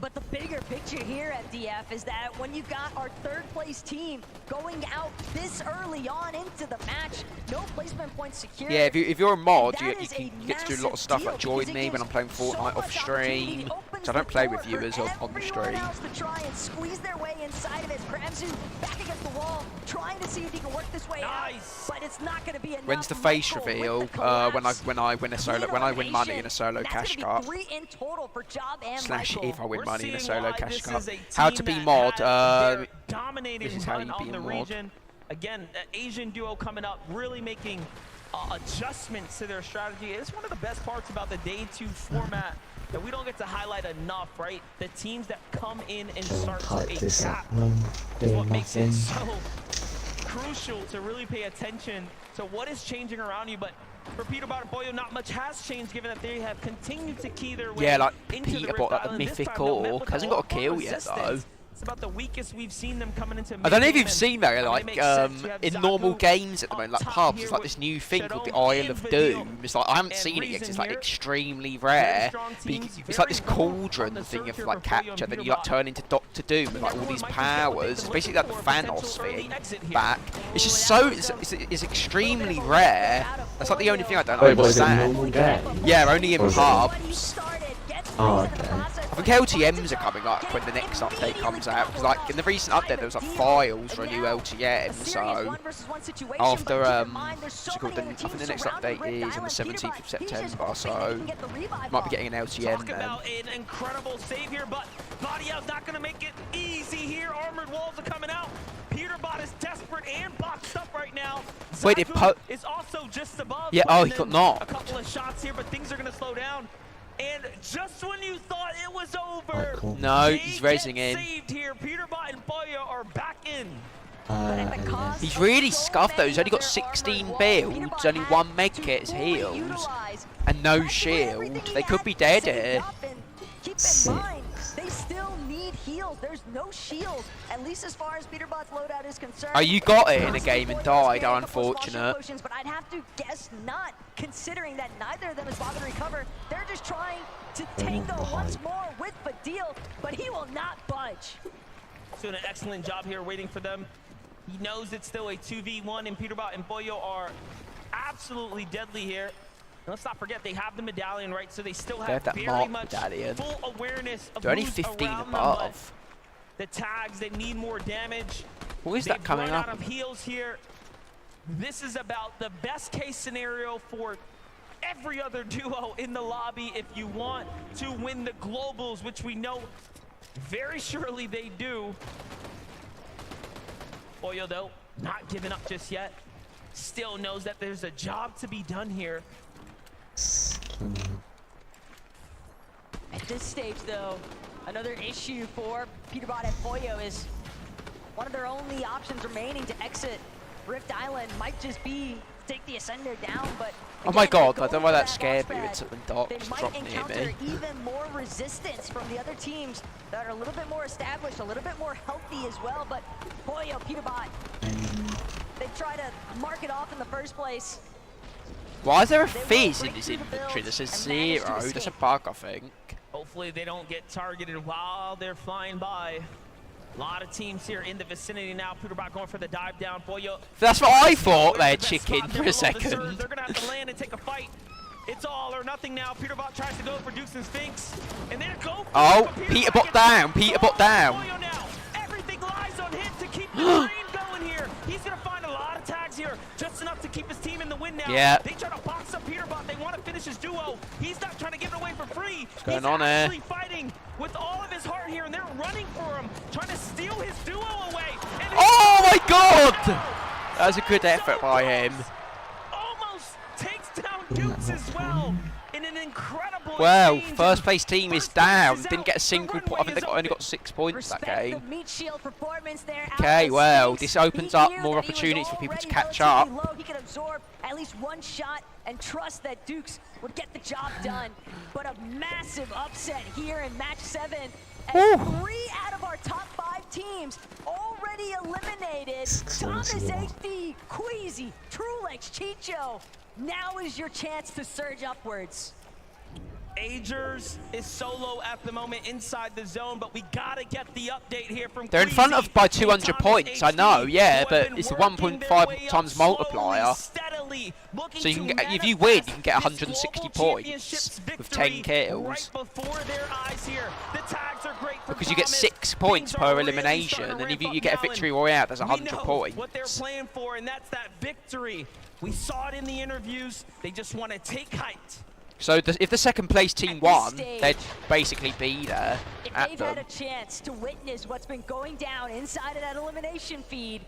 S9: But the bigger picture here at DF is that when you've got our third place team going out this early on into the match, no placement points secured.
S1: Yeah, if you're a mod, you
S9: That is
S1: get to do a lot of stuff like join me when I'm playing Fortnite off stream. So I don't play with viewers on the stream.
S9: Else to try and squeeze their way inside of it. Kramzu back against the wall, trying to see if he can work this way out. But it's not going to be enough.
S1: When's the face
S9: Michael
S1: reveal?
S9: with the
S1: When I win a solo, when I win money in a solo
S9: That's
S1: cash
S9: gonna
S1: cup.
S9: be 3 in total for Job and
S1: Slash
S9: Michael.
S1: if I win
S8: We're
S1: money in a
S8: seeing
S1: solo
S8: why
S1: cash
S8: this
S1: cup.
S8: is a
S1: How
S8: team
S1: to be
S8: that
S1: mod?
S8: has their dominating
S1: this is how
S8: run
S1: you be
S8: on
S1: a
S8: the
S1: mod.
S8: region. Again, Asian duo coming up, really making adjustments to their strategy. It's one of the best parts about the Day 2 format that we don't get to highlight enough, right? The teams that come in and start
S10: Type
S8: a
S10: this
S8: gap
S10: up, man.
S8: is
S10: Doing
S8: what makes it
S10: nothing.
S8: so crucial to really pay attention to what is changing around you. But for Peter Bot and Boyo, not much has changed given that they have continued to key their way
S1: Yeah, like
S8: into the
S1: Peter
S8: Rift
S1: bought like the
S8: Island. This time,
S1: mythic
S8: they'll met
S1: orc.
S8: with
S1: Hasn't
S8: a
S1: got a
S8: lot more
S1: kill yet though.
S8: resistance. It's about the weakest we've seen them coming into
S1: I don't know if
S8: mid-game,
S1: you've seen that,
S8: and
S1: like
S8: it makes sense. You have
S1: in normal
S8: Zaku
S1: games at the moment, like
S8: top
S1: pubs,
S8: here
S1: there's like
S8: with
S1: this new thing called the
S8: Shadow
S1: Isle
S8: and
S1: of
S8: Video
S1: Doom. It's like I haven't
S8: and
S1: seen it yet, 'cause
S8: Reason
S1: it's like
S8: here.
S1: extremely
S8: Very
S1: rare.
S8: strong
S1: But
S8: teams,
S1: it's like this
S8: very low on
S1: cauldron
S8: the
S1: thing
S8: search
S1: of
S8: here
S1: like
S8: for Boyo and
S1: capture, then
S8: Peter
S1: you like
S8: Bot.
S1: turn into Doctor Doom with like all these powers. It's basically like the Thanos thing back. It's just it's extremely rare. That's like the only thing I don't
S10: Wait, what is it,
S1: understand.
S10: normal game?
S1: Yeah, only in
S10: Or is it-
S1: pubs.
S10: Oh, okay.
S1: I think LTMs are coming up when the next update comes out. Because like in the recent update there was like files for a new LTM. So after what's it called? I think the next update is on the 17th of September. So might be getting an LTM
S8: Talk
S1: then.
S8: about an incredible save here, but Badiel's not going to make it easy here. Armored walls are coming out. Peterbot is desperate and boxed up right now.
S1: Wait, did
S8: Zaku is also just above.
S1: Yeah, oh, he
S8: putting
S1: got knocked.
S8: A couple of shots here, but things are going to slow down. And just when you thought it was over,
S1: No,
S8: they
S1: he's
S8: get
S1: raising in.
S8: saved here. Peterbot and Boya are back in.
S1: He's really scuffed though. He's only got 16 builds, only one medkit as heals, and no shield. They could be dead here.
S9: Keep in mind, they still need heals. There's no shield, at least as far as Peterbot's loadout is concerned.
S1: Oh, you got it in a game and died. How unfortunate.
S9: But I'd have to guess not, considering that neither of them is bothered to recover. They're just trying to tango once more with Badil, but he will not budge.
S8: Doing an excellent job here waiting for them. He knows it's still a 2v1, and Peterbot and Boyo are absolutely deadly here. And let's not forget, they have the medallion, right? So they still have
S1: that
S8: very
S1: mark
S8: much
S1: medallion.
S8: full awareness of
S1: They're only
S8: who's
S1: 15
S8: around
S1: above.
S8: them, but the tags, they need more damage.
S1: What is that
S8: They've
S1: coming
S8: run
S1: up?
S8: out of heals here. This is about the best case scenario for every other duo in the lobby if you want to win the globals, which we know very surely they do. Pollo, though, not giving up just yet. Still knows that there's a job to be done here.
S9: At this stage, though, another issue for Peterbot and Pollo is one of their only options remaining to exit Rift Island might just be take the Ascender down, but
S1: Oh my god, I don't know why that scared me when something dark
S9: they
S1: just
S9: might
S1: dropped near
S9: encounter
S1: me.
S9: even more resistance from the other teams that are a little bit more established, a little bit more healthy as well, but Pollo, Peterbot, they try to mark it off in the first place.
S1: Why is there a fizz in this inventory that says 0? That's a bug, I think.
S8: Hopefully they don't get targeted while they're flying by. A lot of teams here in the vicinity now. Peterbot going for the dive down. Pollo.
S1: That's what I thought there, chicken, for a second.
S8: They're going to have to land and take a fight. It's all or nothing now. Peterbot tries to go for Dukes and Sphinx. And there go.
S1: Oh, Peterbot down. Peterbot down.
S8: Pollo now. Everything lies on him to keep the train going here. He's going to find a lot of tags here. Just enough to keep his team in the win now.
S1: Yeah.
S8: They try to box up Peterbot. They want to finish his duo. He's not trying to give it away for free.
S1: What's going on there?
S8: He's actually fighting with all of his heart here, and they're running for him, trying to steal his duo away. And
S1: Oh my god! That was a good effort by him.
S8: almost takes down Dukes as well in an incredible
S1: Well,
S8: exchange.
S1: first place team is down. Didn't get a single point. I think they only got 6 points that game. Okay, well, this opens up more opportunities for people to catch up.
S9: He could absorb at least one shot and trust that Dukes would get the job done. But a massive upset here in match 7. And 3 out of our top 5 teams already eliminated. Thomas HD, Queasy, Trulex, Chicho. Now is your chance to surge upwards.
S8: Agers is solo at the moment inside the zone, but we gotta get the update here from
S1: They're in front of by 200
S8: Thomas
S1: points, I
S8: HD,
S1: know, yeah,
S8: who
S1: but
S8: have been
S1: it's a
S8: working their
S1: 1.5
S8: way
S1: times
S8: up
S1: multiplier.
S8: steadily, looking
S1: So you can
S8: to
S1: get, if you win, you can get
S8: manifest
S1: 160
S8: this global
S1: points
S8: championships
S1: with 10
S8: victory
S1: kills.
S8: right before their eyes here. The tags are great for
S1: Because you get
S8: Thomas.
S1: 6 points
S8: Things
S1: per
S8: are really
S1: elimination,
S8: starting to
S1: and if
S8: ramp
S1: you
S8: up
S1: get a
S8: now,
S1: victory
S8: and
S1: royale, that's
S8: we
S1: 100
S8: know
S1: points.
S8: what they're playing for, and that's that victory. We saw it in the interviews. They just want to take height.
S1: So if the second place team won, they'd basically be there at
S9: They've
S1: them.
S9: had a chance to witness what's been going down inside of that elimination feed.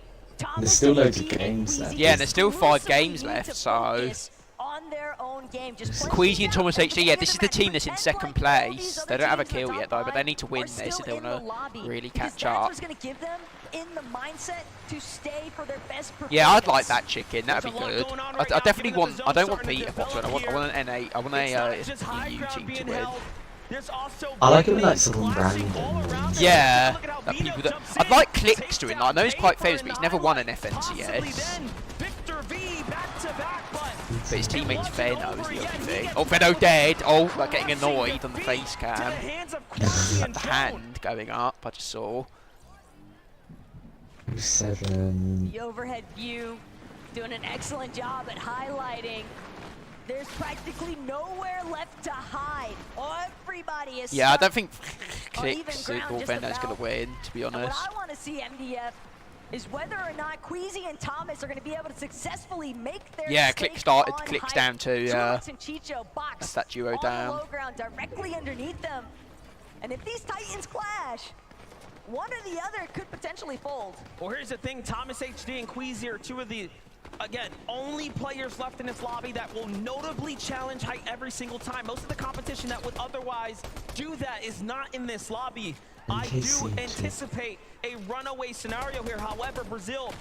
S10: There's still loads of games left.
S1: Yeah, and there's still 5 games left, so...
S9: On their own game, just
S1: Queasy and Thomas HD, yeah, this is the team that's in second place. They don't have a kill yet though, but they need to win this if they want to really catch up.
S9: That's going to give them in the mindset to stay for their best performance.
S1: Yeah, I'd like that chicken. That'd be good. I definitely want. I don't want Peter Potter. I want an NA. I want a EU team to win.
S10: I like it when like someone random.
S1: Yeah, that people that I'd like Clicks doing. Like, I know he's quite famous, but he's never won an FNCS. But his teammate's Veno is the only thing. Oh, Veno dead. Oh, like getting annoyed on the face cam. Like the hand going up. I just saw.
S10: 7.
S9: The overhead view doing an excellent job at highlighting. There's practically nowhere left to hide. Everybody is
S1: Yeah, I don't think
S9: on even
S1: Clicks
S9: ground
S1: or
S9: just
S1: Veno's
S9: about.
S1: going to win, to be
S9: And
S1: honest.
S9: what I want to see, MDF, is whether or not Queasy and Thomas are going to be able to successfully make their
S1: Yeah,
S9: mistake
S1: Click started.
S9: on
S1: Clicks
S9: height.
S1: down too.
S9: Trulex and Chicho box
S1: That's that duo
S9: on
S1: down.
S9: the low ground directly underneath them. And if these Titans clash, one or the other could potentially fold.
S8: Well, here's the thing. Thomas HD and Queasy are 2 of the, again, only players left in this lobby that will notably challenge height every single time. Most of the competition that would otherwise do that is not in this lobby. I do anticipate a runaway scenario here. However, Brazil,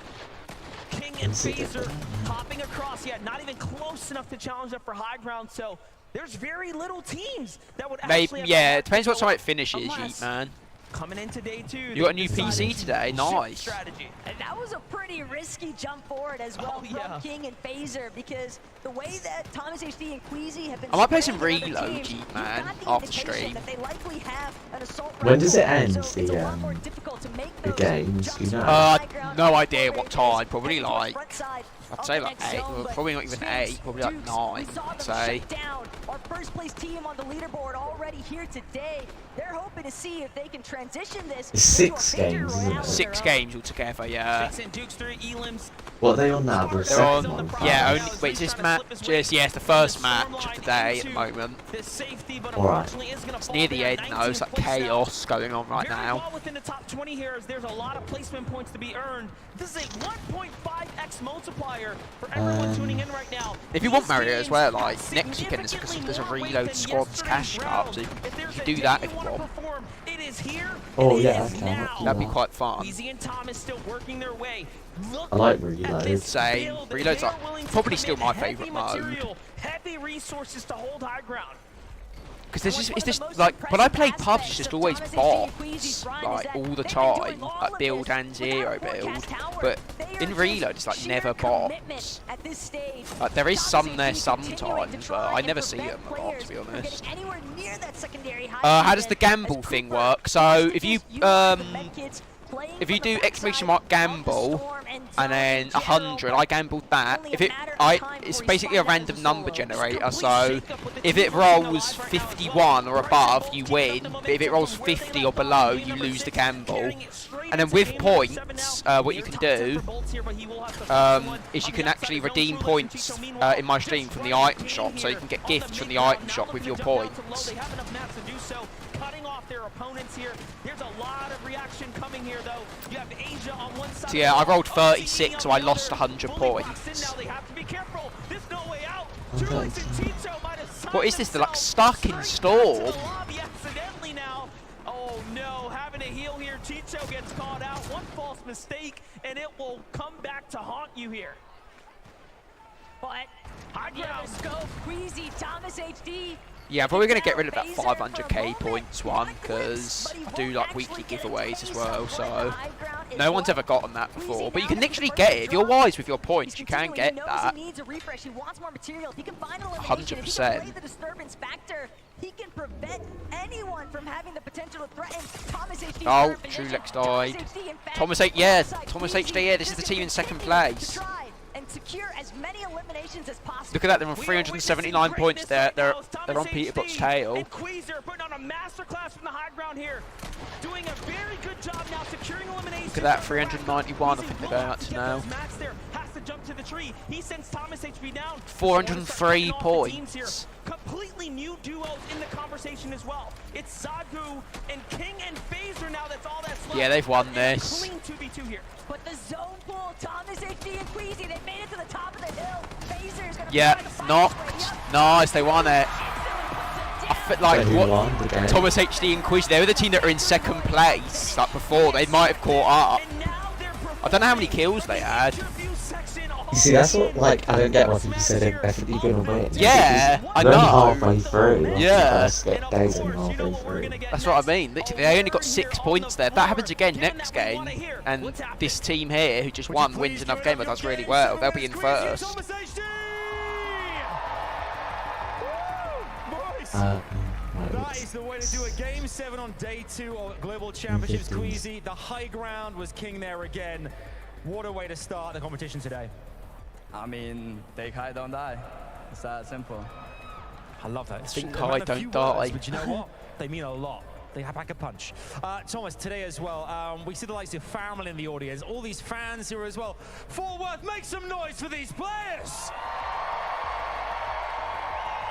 S8: King and Phaser hopping across, yet not even close enough to challenge up for high ground. So there's very little teams that would actually have
S1: Yeah,
S8: the
S1: it depends what
S8: market
S1: time it finishes,
S8: unless-
S1: Yeet, man.
S8: Coming in today too.
S1: You got a new PC today, nice.
S8: Strategy.
S9: And that was a pretty risky jump forward as well from King and Phaser, because the way that Thomas HD and Queasy have been
S1: I might play some
S9: spraying other
S1: Reload,
S9: teams,
S1: Yeet, man,
S9: you've got the
S1: after
S9: indication
S1: stream.
S9: that they likely have an assault
S10: When does it
S9: rifle,
S10: end,
S9: so it's a lot more
S10: the
S9: difficult to make
S10: the
S9: those
S10: games? You know.
S1: No idea what time. Probably like,
S9: front side
S1: I'd say like 8. Well, probably not even 8. Probably like 9. I'd say.
S9: our first place team on the leaderboard already here today. They're hoping to see if they can transition this.
S10: It's 6 games, isn't it?
S1: 6 games altogether, yeah.
S10: What are they on now? The
S1: They're on,
S10: second one?
S1: yeah, only, wait, is this match? Yeah, it's the first match of the day at the moment.
S10: Alright.
S1: It's near the end now, it's like chaos going on right
S8: Very
S1: now.
S8: well within the top 20 here, as there's a lot of placement points to be earned. This is a 1.5x multiplier for everyone tuning in right now.
S1: If you want Mario as well, like next weekend there's a reload squads cash cup, so you can do that if you want.
S8: It is here.
S10: Oh yeah, okay.
S1: That'd be quite fun.
S8: Easy and Thomas still working their way.
S10: I like reload.
S1: Same. Reload's like probably still my favourite mode.
S8: Heavy resources to hold high ground.
S1: Because it's just like when I play pubs, it's just always bots, like all the time, like build and zero build. But in reload, it's like never bots. Like there is some there sometimes, but I never see them a lot, to be honest. How does the gamble thing work? So if you do exclamation mark gamble and then 100, I gambled that. It's basically a random number generator. So if it rolls 51 or above, you win. But if it rolls 50 or below, you lose the gamble. And then with points, what you can do is you can actually redeem points in my stream from the item shop. So you can get gifts from the item shop with your points.
S8: Cutting off their opponents here. There's a lot of reaction coming here, though. You have Asia on one side.
S1: So yeah, I rolled 36, so I lost 100 points.
S8: Now they have to be careful. There's no way out.
S1: What is this? They're like stuck in storm.
S8: Accidentally now. Oh no, having to heal here. Chicho gets caught out. One false mistake, and it will come back to haunt you here.
S9: But
S8: high ground.
S9: Scope, Queasy, Thomas HD.
S1: Yeah, I'm probably going to get rid of that 500k points one, because I do like weekly giveaways as well, so no one's ever gotten that before. But you can literally get it. If you're wise with your points, you can get that. 100%.
S9: He can prevent anyone from having the potential to threaten Thomas HD.
S1: Oh, Trulex died. Thomas HD, yeah, Thomas HD, yeah, this is the team in second place.
S9: And secure as many eliminations as possible.
S1: Look at that, they're on 379 points there. They're on Peterbot's tail.
S8: And Queezer putting on a masterclass from the high ground here. Doing a very good job now securing elimination.
S1: Look at that, 391 I think they're going up to now.
S8: Max there has to jump to the tree. He sends Thomas HB down.
S1: 403 points.
S8: Completely new duos in the conversation as well. It's Zagu and King and Phaser now. That's all that's left.
S1: Yeah, they've won this.
S8: Clean 2v2 here.
S9: But the zone pool, Thomas HD and Queasy, they made it to the top of the hill. Phaser's gonna
S1: knocked. Nice, they won it. I feel like what Thomas HD and Queasy, they were the team that were in second place. Like before, they might have caught up. I don't know how many kills they had.
S10: You see, that's what, like, I don't get why people say they're definitely gonna win.
S1: Yeah, I know.
S10: They're only halfway through.
S1: Yeah.
S10: Days only halfway through.
S1: That's what I mean. Literally, they only got 6 points there. If that happens again next game, and this team here who just won wins another game and does really well, they'll be in first.
S5: That is the way to do it. Game 7 on day 2 of Global Championships. Queasy, the high ground was king there again. What a way to start the competition today.
S12: I mean, take high, don't die. It's that simple.
S5: I love that.
S1: Think high, don't die.
S5: But you know what? They mean a lot. They have back a punch. Thomas, today as well, we see the likes of family in the audience, all these fans here as well. Fort Worth, make some noise for these players!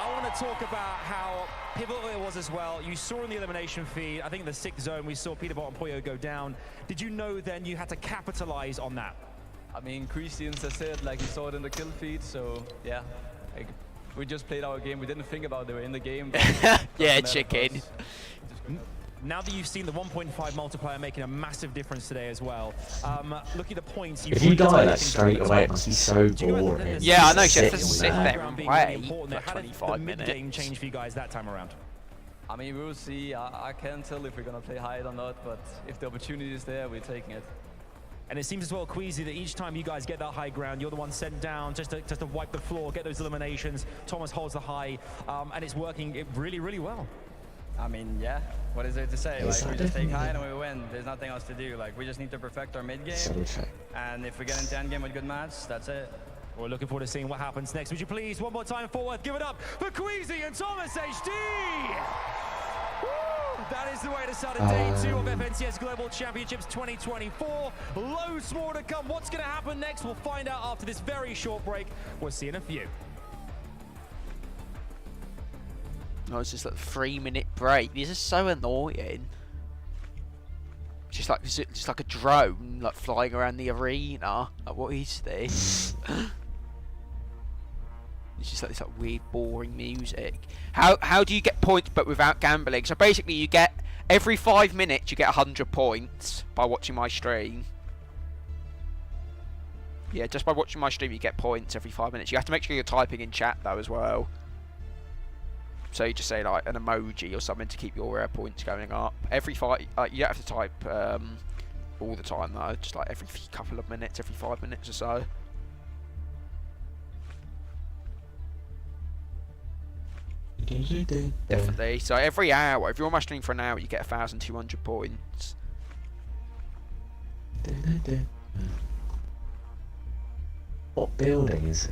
S5: I want to talk about how pivotal it was as well. You saw in the elimination feed, I think in the 6th zone, we saw Peterbot and Poyo go down. Did you know then you had to capitalize on that?
S12: I mean, Christians has said, like, you saw it in the kill feed, so yeah. Like, we just played our game. We didn't think about they were in the game.
S1: Yeah, chicken.
S5: Now that you've seen the 1.5 multiplier making a massive difference today as well, look at the points.
S10: If you die like straight away, it must be so boring.
S1: Yeah, I know. You have to sit there and wait
S5: for
S1: like 25 minutes.
S5: Game change for you guys that time around.
S12: I mean, we will see. I can't tell if we're gonna play high or not, but if the opportunity is there, we're taking it.
S5: And it seems as well, Queasy, that each time you guys get that high ground, you're the one sent down just to wipe the floor, get those eliminations. Thomas holds the high, and it's working really, really well.
S12: I mean, yeah. What is there to say? Like, we just take high and we win. There's nothing else to do. Like, we just need to perfect our mid game. And if we get into end game with good match, that's it.
S5: We're looking forward to seeing what happens next. Would you please, one more time forward, give it up for Queasy and Thomas HD! Woo! That is the way to start a day 2 of FNCS Global Championships 2024. Loads more to come. What's going to happen next? We'll find out after this very short break. We'll see you in a few.
S1: Oh, it's just like a 3-minute break. This is so annoying. Just like a drone, like flying around the arena. Like, what is this? It's just like this like weird, boring music. How do you get points but without gambling? So basically, you get every 5 minutes you get 100 points by watching my stream. Yeah, just by watching my stream you get points every 5 minutes. You have to make sure you're typing in chat though as well. So you just say like an emoji or something to keep your points going up. Every you don't have to type all the time though. Just like every couple of minutes, every 5 minutes or so. Definitely. So every hour, if you're on my stream for an hour, you get 1,200 points.
S10: What building is it?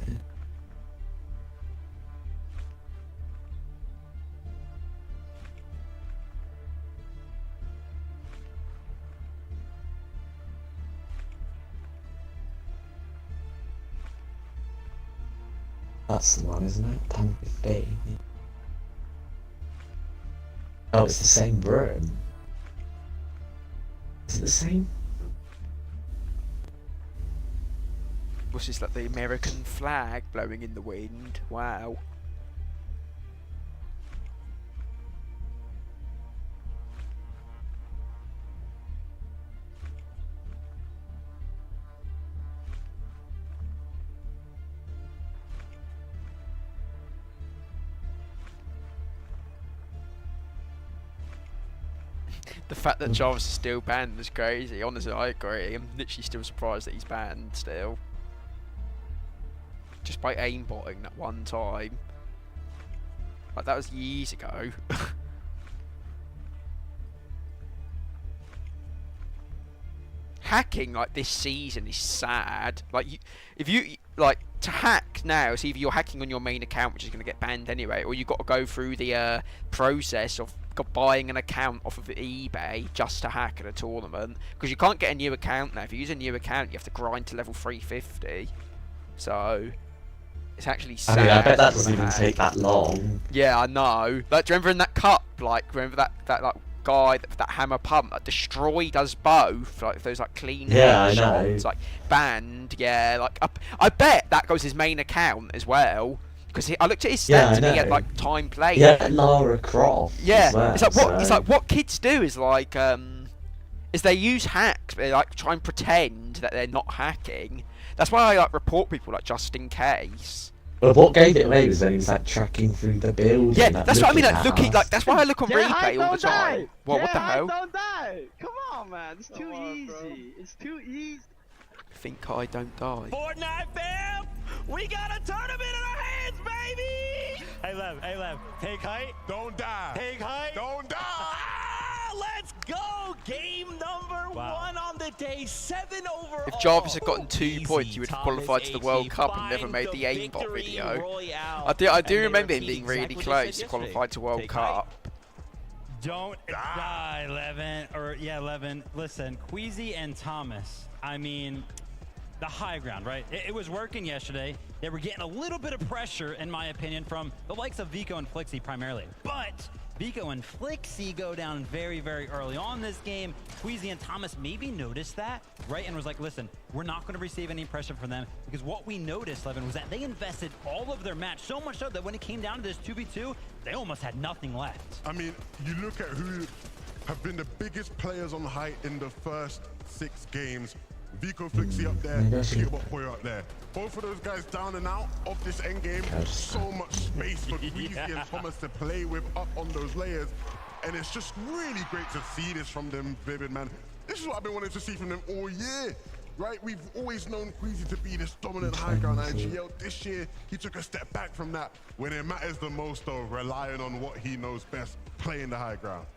S10: That's the one, isn't it? 10:15. Oh, it's the same room. Is it the same?
S1: What's this, like the American flag blowing in the wind? Wow. The fact that Jarvis is still banned is crazy. Honestly, I agree. I'm literally still surprised that he's banned still. Just by aimbotting that one time. Like, that was years ago. Hacking, like, this season is sad. Like, if you, like, to hack now, it's either you're hacking on your main account, which is going to get banned anyway, or you've got to go through the process of buying an account off of eBay just to hack at a tournament, because you can't get a new account now. If you use a new account, you have to grind to level 350. So it's actually sad.
S10: I mean, I bet that doesn't even take that long.
S1: Yeah, I know. Like, do you remember in that cup? Like, remember that like guy that hammer pump that destroyed us both? Like those like clean shots, like banned. Yeah, like I bet that goes his main account as well. Because I looked at his stats and he had like time played.
S10: Yeah, Lara Croft.
S1: Yeah,
S10: well,
S1: it's like what it's like what kids do is like is they use hacks, but they like try and pretend that they're not hacking. That's why I like report people like just in case.
S10: Well, what gave it away was when he was like tracking through the building.
S1: Yeah, that's what I mean. Like looking, like that's why I look on replay all the time. Well, what the hell?
S21: Don't die! Come on, man. It's too easy. Bro. It's too easy.
S1: Think I don't die.
S2: Fortnite fam, we got a tournament in our hands, baby! Hey Lev, take height.
S4: Don't die.
S2: Take height.
S4: Don't die.
S2: Let's go! Game number 1 on the day, 7 overall.
S1: If Jarvis had gotten 2 points, he would have qualified to the World Cup and never made the aimbot video. I do remember him being really close to qualify to World Cup.
S3: Don't die, Levin. Or yeah, Levin. Listen, Queasy and Thomas. I mean, the high ground, right? It was working yesterday. They were getting a little bit of pressure, in my opinion, from the likes of Vico and Flixie primarily. But Vico and Flixie go down very, very early on this game. Queasy and Thomas maybe noticed that, right? And was like, listen, we're not going to receive any pressure from them, because what we noticed, Levin, was that they invested all of their match, so much so that when it came down to this 2v2, they almost had nothing left.
S4: I mean, you look at who have been the biggest players on height in the first 6 games. Vico, Flixie up there, Peterbot Boy up there. Both of those guys down and out of this end game. So much space for Queasy and Thomas to play with up on those layers. And it's just really great to see this from them, Vivid, man. This is what I've been wanting to see from them all year, right? We've always known Queasy to be this dominant high ground IGL. This year, he took a step back from that when it matters the most, though, relying on what he knows best, playing the high ground.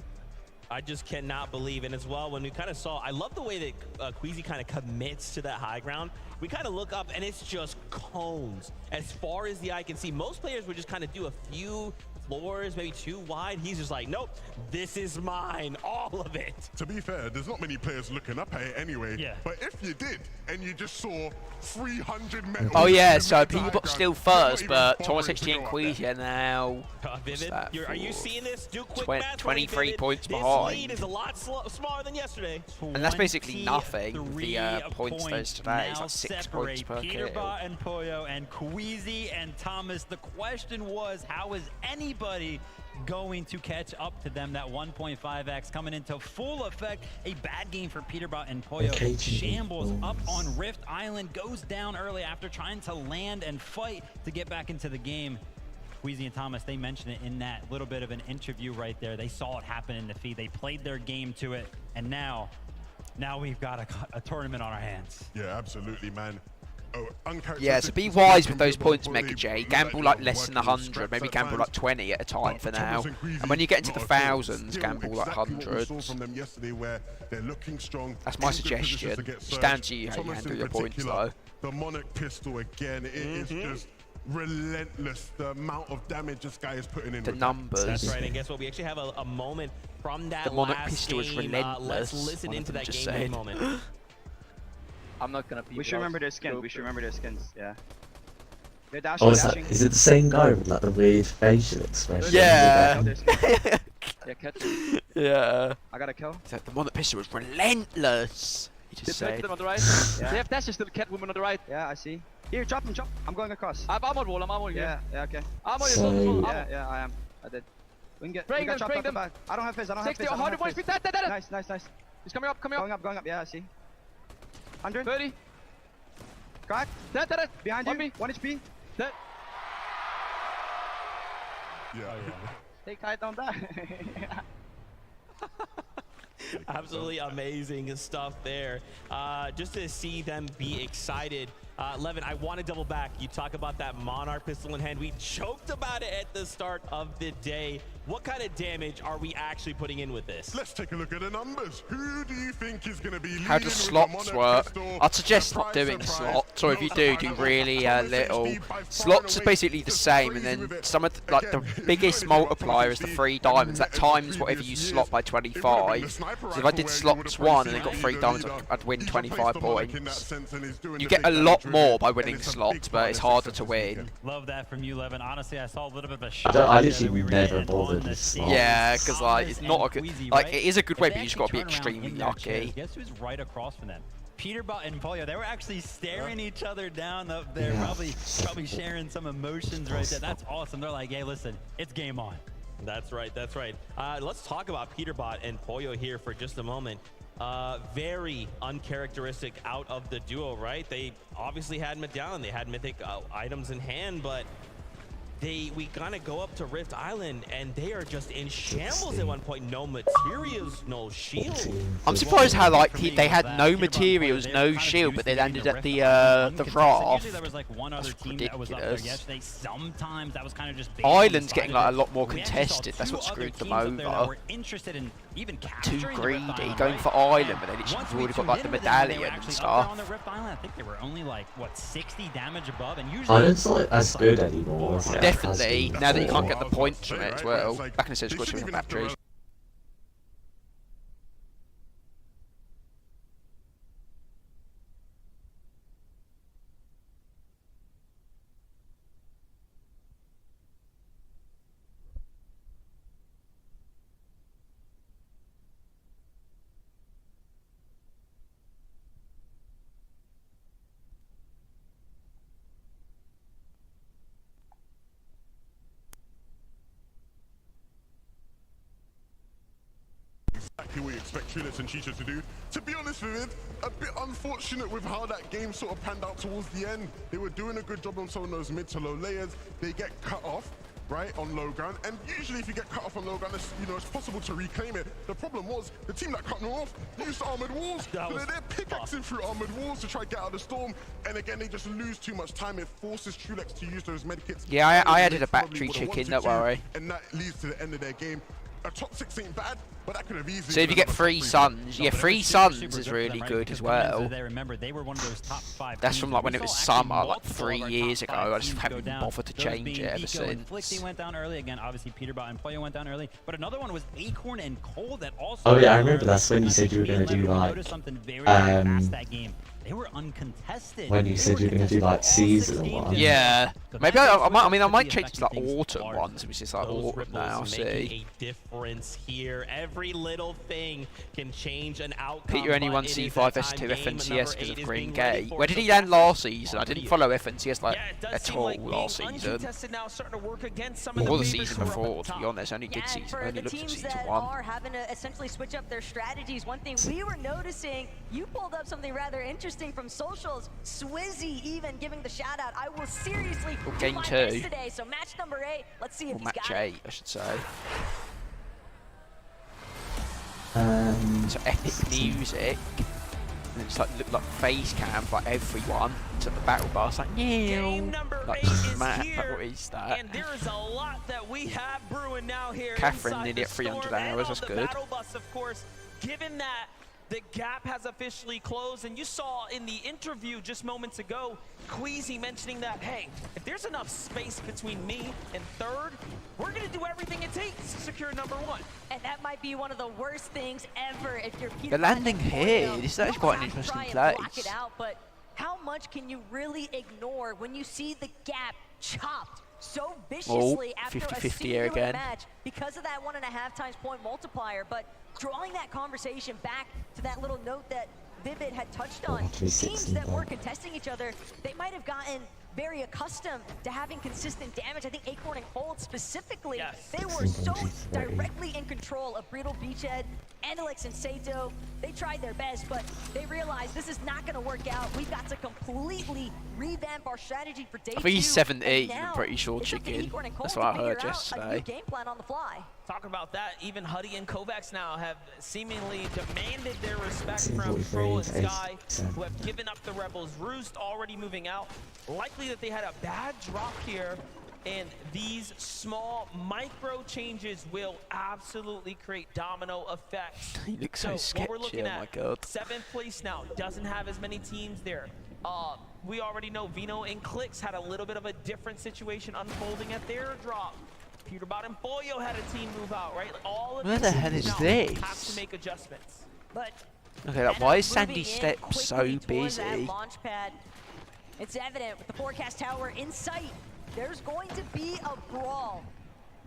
S2: I just cannot believe. And as well, when we kind of saw, I love the way that Queasy kind of commits to that high ground. We kind of look up and it's just cones as far as the eye can see. Most players would just kind of do a few floors, maybe 2 wide. He's just like, nope, this is mine, all of it.
S4: To be fair, there's not many players looking up at it anyway.
S2: Yeah.
S4: But if you did, and you just saw 300 meters.
S1: Oh yeah, so Peterbot's still first, but Thomas HG and Queasy are now.
S2: Vivid, are you seeing this? Do quick math
S1: 23
S2: Vivid.
S1: points
S2: This
S1: behind.
S2: lead is a lot smaller than yesterday.
S1: And that's basically nothing. The points those today is like 6 points per kill.
S3: Peterbot and Pollo and Queasy and Thomas. The question was, how is anybody going to catch up to them? That 1.5x coming into full effect. A bad game for Peterbot and Pollo. Shambles up on Rift Island, goes down early after trying to land and fight to get back into the game. Queasy and Thomas, they mentioned it in that little bit of an interview right there. They saw it happen in the feed. They played their game to it, and now we've got a tournament on our hands.
S4: Yeah, absolutely, man.
S1: Yeah, so be wise with those points, Mega J. Gamble like less than 100, maybe gamble like 20 at a time for now. And when you get into the thousands, gamble like hundreds. That's my suggestion. It's down to you how you handle your points, though.
S4: The Monarch pistol again, it is just relentless, the amount of damage this guy is putting in.
S1: The numbers.
S2: That's right, and guess what? We actually have a moment from that
S1: the Monarch
S2: last
S1: pistol
S2: game.
S1: is relentless.
S2: Let's listen into that game moment.
S21: I'm not gonna be. We should remember their skins. We should remember their skins. Yeah. They're
S20: dashing. Oh, is it the same guy with like the weird facial expression?
S1: Yeah.
S21: Yeah, catch him.
S1: Yeah.
S21: I got a kill.
S1: The Monarch pistol was relentless. He just said.
S21: Them on the right. Yeah. They have dashes to the cat woman on the right. Yeah, I see. Here, drop him, drop. I'm going across. I'm on wall. I'm on wall. Yeah, yeah, okay. I'm on
S20: so...
S21: Yeah, I am. I did. We can get. Bring them. I don't have fizz. I don't have fizz. 100 points. Nice, nice, nice. He's coming up. Coming up. Going up. Yeah, I see. 130. Crack. Dead. Behind you. 1 HP. Dead.
S4: Yeah.
S21: Take height on that.
S2: Absolutely amazing stuff there. Just to see them be excited. Levin, I want to double back. You talk about that Monarch pistol in hand. We joked about it at the start of the day. What kind of damage are we actually putting in with this?
S4: Let's take a look at the numbers. Who do you think is going to be
S1: how do slots work? I'd suggest not doing slots, or if you do really little. Slots is basically the same, and then some of like the biggest multiplier is the 3 diamonds. That times whatever you slot by 25. So if I did slots 1 and then got 3 diamonds, I'd win 25 points. You get a lot more by winning slots, but it's harder to win.
S3: Love that from you, Levin. Honestly, I saw a little bit of a shot.
S20: I literally never bothered.
S1: Yeah, because like it's not a good, like it is a good way, but you just got to be extremely lucky.
S3: Guess who's right across from them? Peterbot and Pollo. They were actually staring each other down up there, probably sharing some emotions right there. That's awesome. They're like, hey, listen, it's game on.
S2: That's right. That's right. Let's talk about Peterbot and Pollo here for just a moment. Very uncharacteristic out of the duo, right? They obviously had Medallion, they had mythic items in hand, but we kind of go up to Rift Island and they are just in shambles at one point. No materials, no shield.
S1: I'm surprised how like they had no materials, no shield, but they landed at the raft.
S3: There was like one other team that was up there yesterday. Sometimes that was kind of just
S1: Island's getting like a lot more contested. That's what screwed them over.
S3: Were interested in even
S1: too greedy, going for Island, but then it's already got like the medallion and stuff.
S3: On the Rift Island, I think they were only like what 60 damage above, and usually
S20: Island's not as good anymore.
S1: Definitely, now that you can't get the points from it as well. Back in the sense, squishing factories.
S4: Exactly what you expect Trillis and Chicha to do. To be honest with it, a bit unfortunate with how that game sort of panned out towards the end. They were doing a good job on some of those mid to low layers. They get cut off, right, on low ground. And usually if you get cut off on low ground, it's, you know, it's possible to reclaim it. The problem was the team that cut them off used armored walls. So they're pickaxing through armored walls to try to get out of the storm. And again, they just lose too much time. It forces Trulex to use those medkits.
S1: Yeah, I added a battery chicken, don't worry.
S4: And that leads to the end of their game. A top 6 ain't bad, but that could have easily.
S1: So if you get 3 Suns, yeah, 3 Suns is really good as well.
S3: Remember, they were one of those top 5.
S1: That's from like when it was summer, like 3 years ago. I just haven't bothered to change it ever since.
S3: Flixie went down early again. Obviously, Peterbot and Pollo went down early, but another one was Acorn and Cole that also.
S10: Oh yeah, I remember that's when you said you were gonna do like
S3: They were uncontested.
S10: when you said you were gonna do like season 1.
S1: Yeah, maybe I might change it to like autumn ones, which is like autumn now. See,
S2: a difference here. Every little thing can change an outcome.
S1: Peter only won C5 S2 FNCS because of Green Gate. Where did he land last season? I didn't follow FNCS like at all last season. Or the season before, to be honest. Only did season. Only looked at season 1.
S9: Are having to essentially switch up their strategies. One thing we were noticing, you pulled up something rather interesting from socials. Swizzy even giving the shout out. I will seriously do my best today. So match number 8. Let's see if he's got it.
S1: Match 8, I should say. So epic music. And it's like look like face cam for like everyone. It's at the battle bus like like Matt, like what is that?
S8: And there is a lot that we have brewing now here.
S1: Catherine nearly at 300 hours, that's good.
S8: Battle bus, of course, given that the gap has officially closed, and you saw in the interview just moments ago, Queasy mentioning that, hey, if there's enough space between me and third, we're gonna do everything it takes to secure number 1.
S9: And that might be one of the worst things ever if you're
S1: The landing here, this is actually quite an interesting place.
S9: It out, but how much can you really ignore when you see the gap chopped so viciously after
S1: 50-50
S9: a
S1: here
S9: singular
S1: again.
S9: match because of that 1.5 times point multiplier? But drawing that conversation back to that little note that Vivid had touched on, teams that were contesting each other, they might have gotten very accustomed to having consistent damage. I think Acorn and Cold specifically, they were so directly in control of Brittle Beachhead, Andelix and Sato. They tried their best, but they realized this is not going to work out. We've got to completely revamp our strategy for day 2.
S1: I think he's 7-8, I'm pretty sure, chicken. That's what I heard yesterday.
S9: Game plan on the fly.
S8: Talk about that, even Huddy and Kovacs now have seemingly demanded their respect from Pro and Sky, who have given up the Rebels. Roost already moving out. Likely that they had a bad drop here, and these small micro changes will absolutely create domino effects.
S1: He looks so sketchy,
S8: what we're looking
S1: oh my
S8: at,
S1: god.
S8: 7th place now, doesn't have as many teams there. We already know Vino and Clicks had a little bit of a different situation unfolding at their drop. Peterbot and Boyo had a team move out, right? Like all of
S1: Where the hell is this?
S8: Have to make adjustments.
S9: But
S1: okay, like, why is Sandy Step so busy?
S9: It's evident with the forecast tower in sight. There's going to be a brawl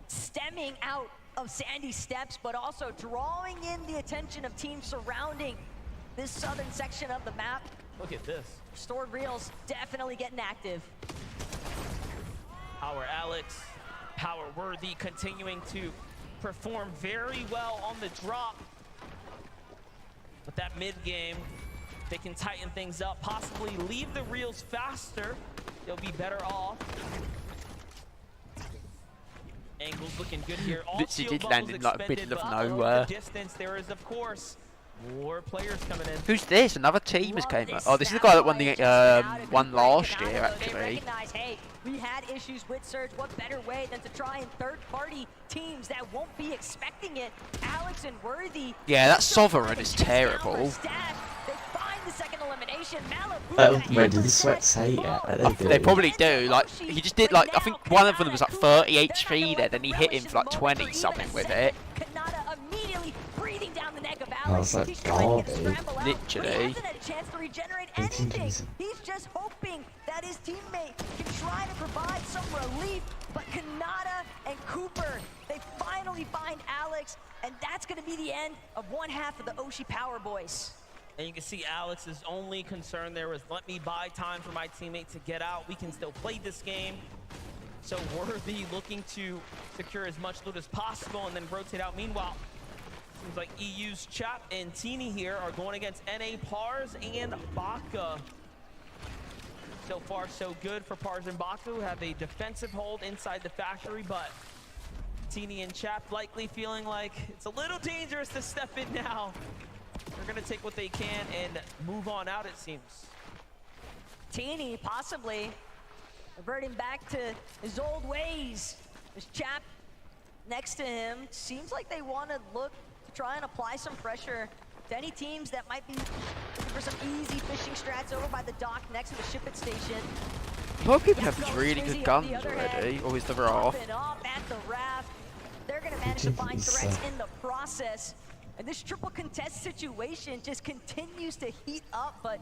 S9: stemming out of Sandy Steps, but also drawing in the attention of teams surrounding this southern section of the map.
S8: Look at this.
S9: Stored Reels definitely getting active.
S8: Power Alex, Power Worthy continuing to perform very well on the drop. But that mid game, they can tighten things up, possibly leave the Reels faster. They'll be better off. Angles looking good here. All
S1: Literally did land in like middle of nowhere.
S8: Distance, there is of course more players coming in.
S1: Who's this? Another team has came up. Oh, this is the guy that won the one last year actually.
S9: Hey, we had issues with Surge. What better way than to try and third-party teams that won't be expecting it? Alex and Worthy.
S1: Yeah, that Sovereign is terrible.
S9: They find the second elimination.
S10: Wait, did the Sweat say it?
S1: They probably do. Like, he just did like, I think one of them was like 30 HP there, then he hit him for like 20 something with it.
S9: Kanata immediately breathing down the neck of
S10: Alex.
S1: Like literally.
S9: He hasn't had a chance to regenerate anything. He's just hoping that his teammate can try to provide some relief, but Kanata and Cooper, they finally find Alex, and that's going to be the end of one half of the Oshi Power Boys.
S8: And you can see Alex's only concern there was, let me buy time for my teammate to get out. We can still play this game. So Worthy looking to secure as much loot as possible and then rotate out. Meanwhile, seems like EU's Chap and Teeny here are going against NA Pars and Baka. So far, so good for Pars and Baka, who have a defensive hold inside the factory, but Teeny and Chap likely feeling like it's a little dangerous to step in now. They're gonna take what they can and move on out, it seems.
S9: Teeny possibly reverting back to his old ways. This Chap next to him. Seems like they want to look to try and apply some pressure to any teams that might be looking for some easy fishing strats over by the dock next to the ship it station.
S1: A lot of people have these really good guns already, always the raft.
S9: At the raft. They're going to manage to find threats in the process. And this triple contest situation just continues to heat up, but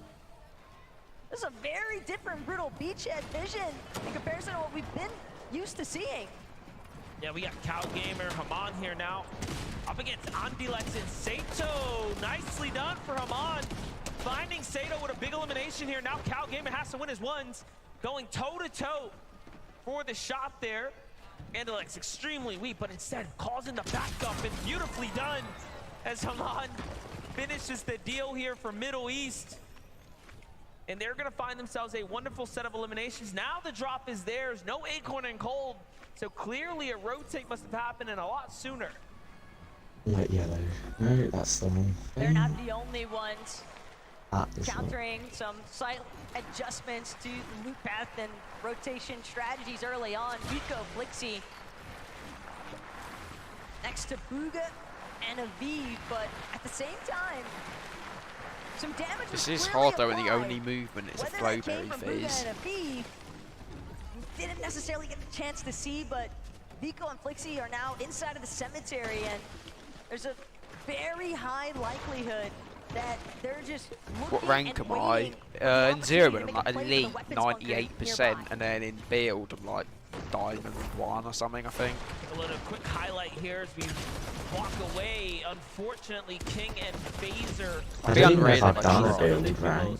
S9: this is a very different brutal beachhead vision in comparison to what we've been used to seeing.
S8: Yeah, we got Cow Gamer, Haman here now. Up against Andilex and Sato. Nicely done for Haman. Finding Sato with a big elimination here. Now Cow Gamer has to win his ones. Going toe-to-toe for the shot there. Andilex extremely weak, but instead calls in the backup and beautifully done as Haman finishes the deal here for Middle East. And they're going to find themselves a wonderful set of eliminations. Now the drop is theirs. No Acorn and Cold. So clearly a rotate must have happened and a lot sooner.
S20: Light yellow. No, that's the one.
S9: They're not the only ones countering some slight adjustments to loop path and rotation strategies early on. Vico, Flixie next to Booga and Aviv, but at the same time, some damage.
S1: This is hard though, and the only movement is a flowberry phase.
S9: Didn't necessarily get the chance to see, but Vico and Flixie are now inside of the cemetery, and there's a very high likelihood that they're just
S1: What rank am I? In Zero, I'm like elite 98%, and then in build, I'm like Diamond 1 or something, I think.
S8: A little quick highlight here as we walk away. Unfortunately, King and Phaser.
S20: I don't even know if I've done a build rank.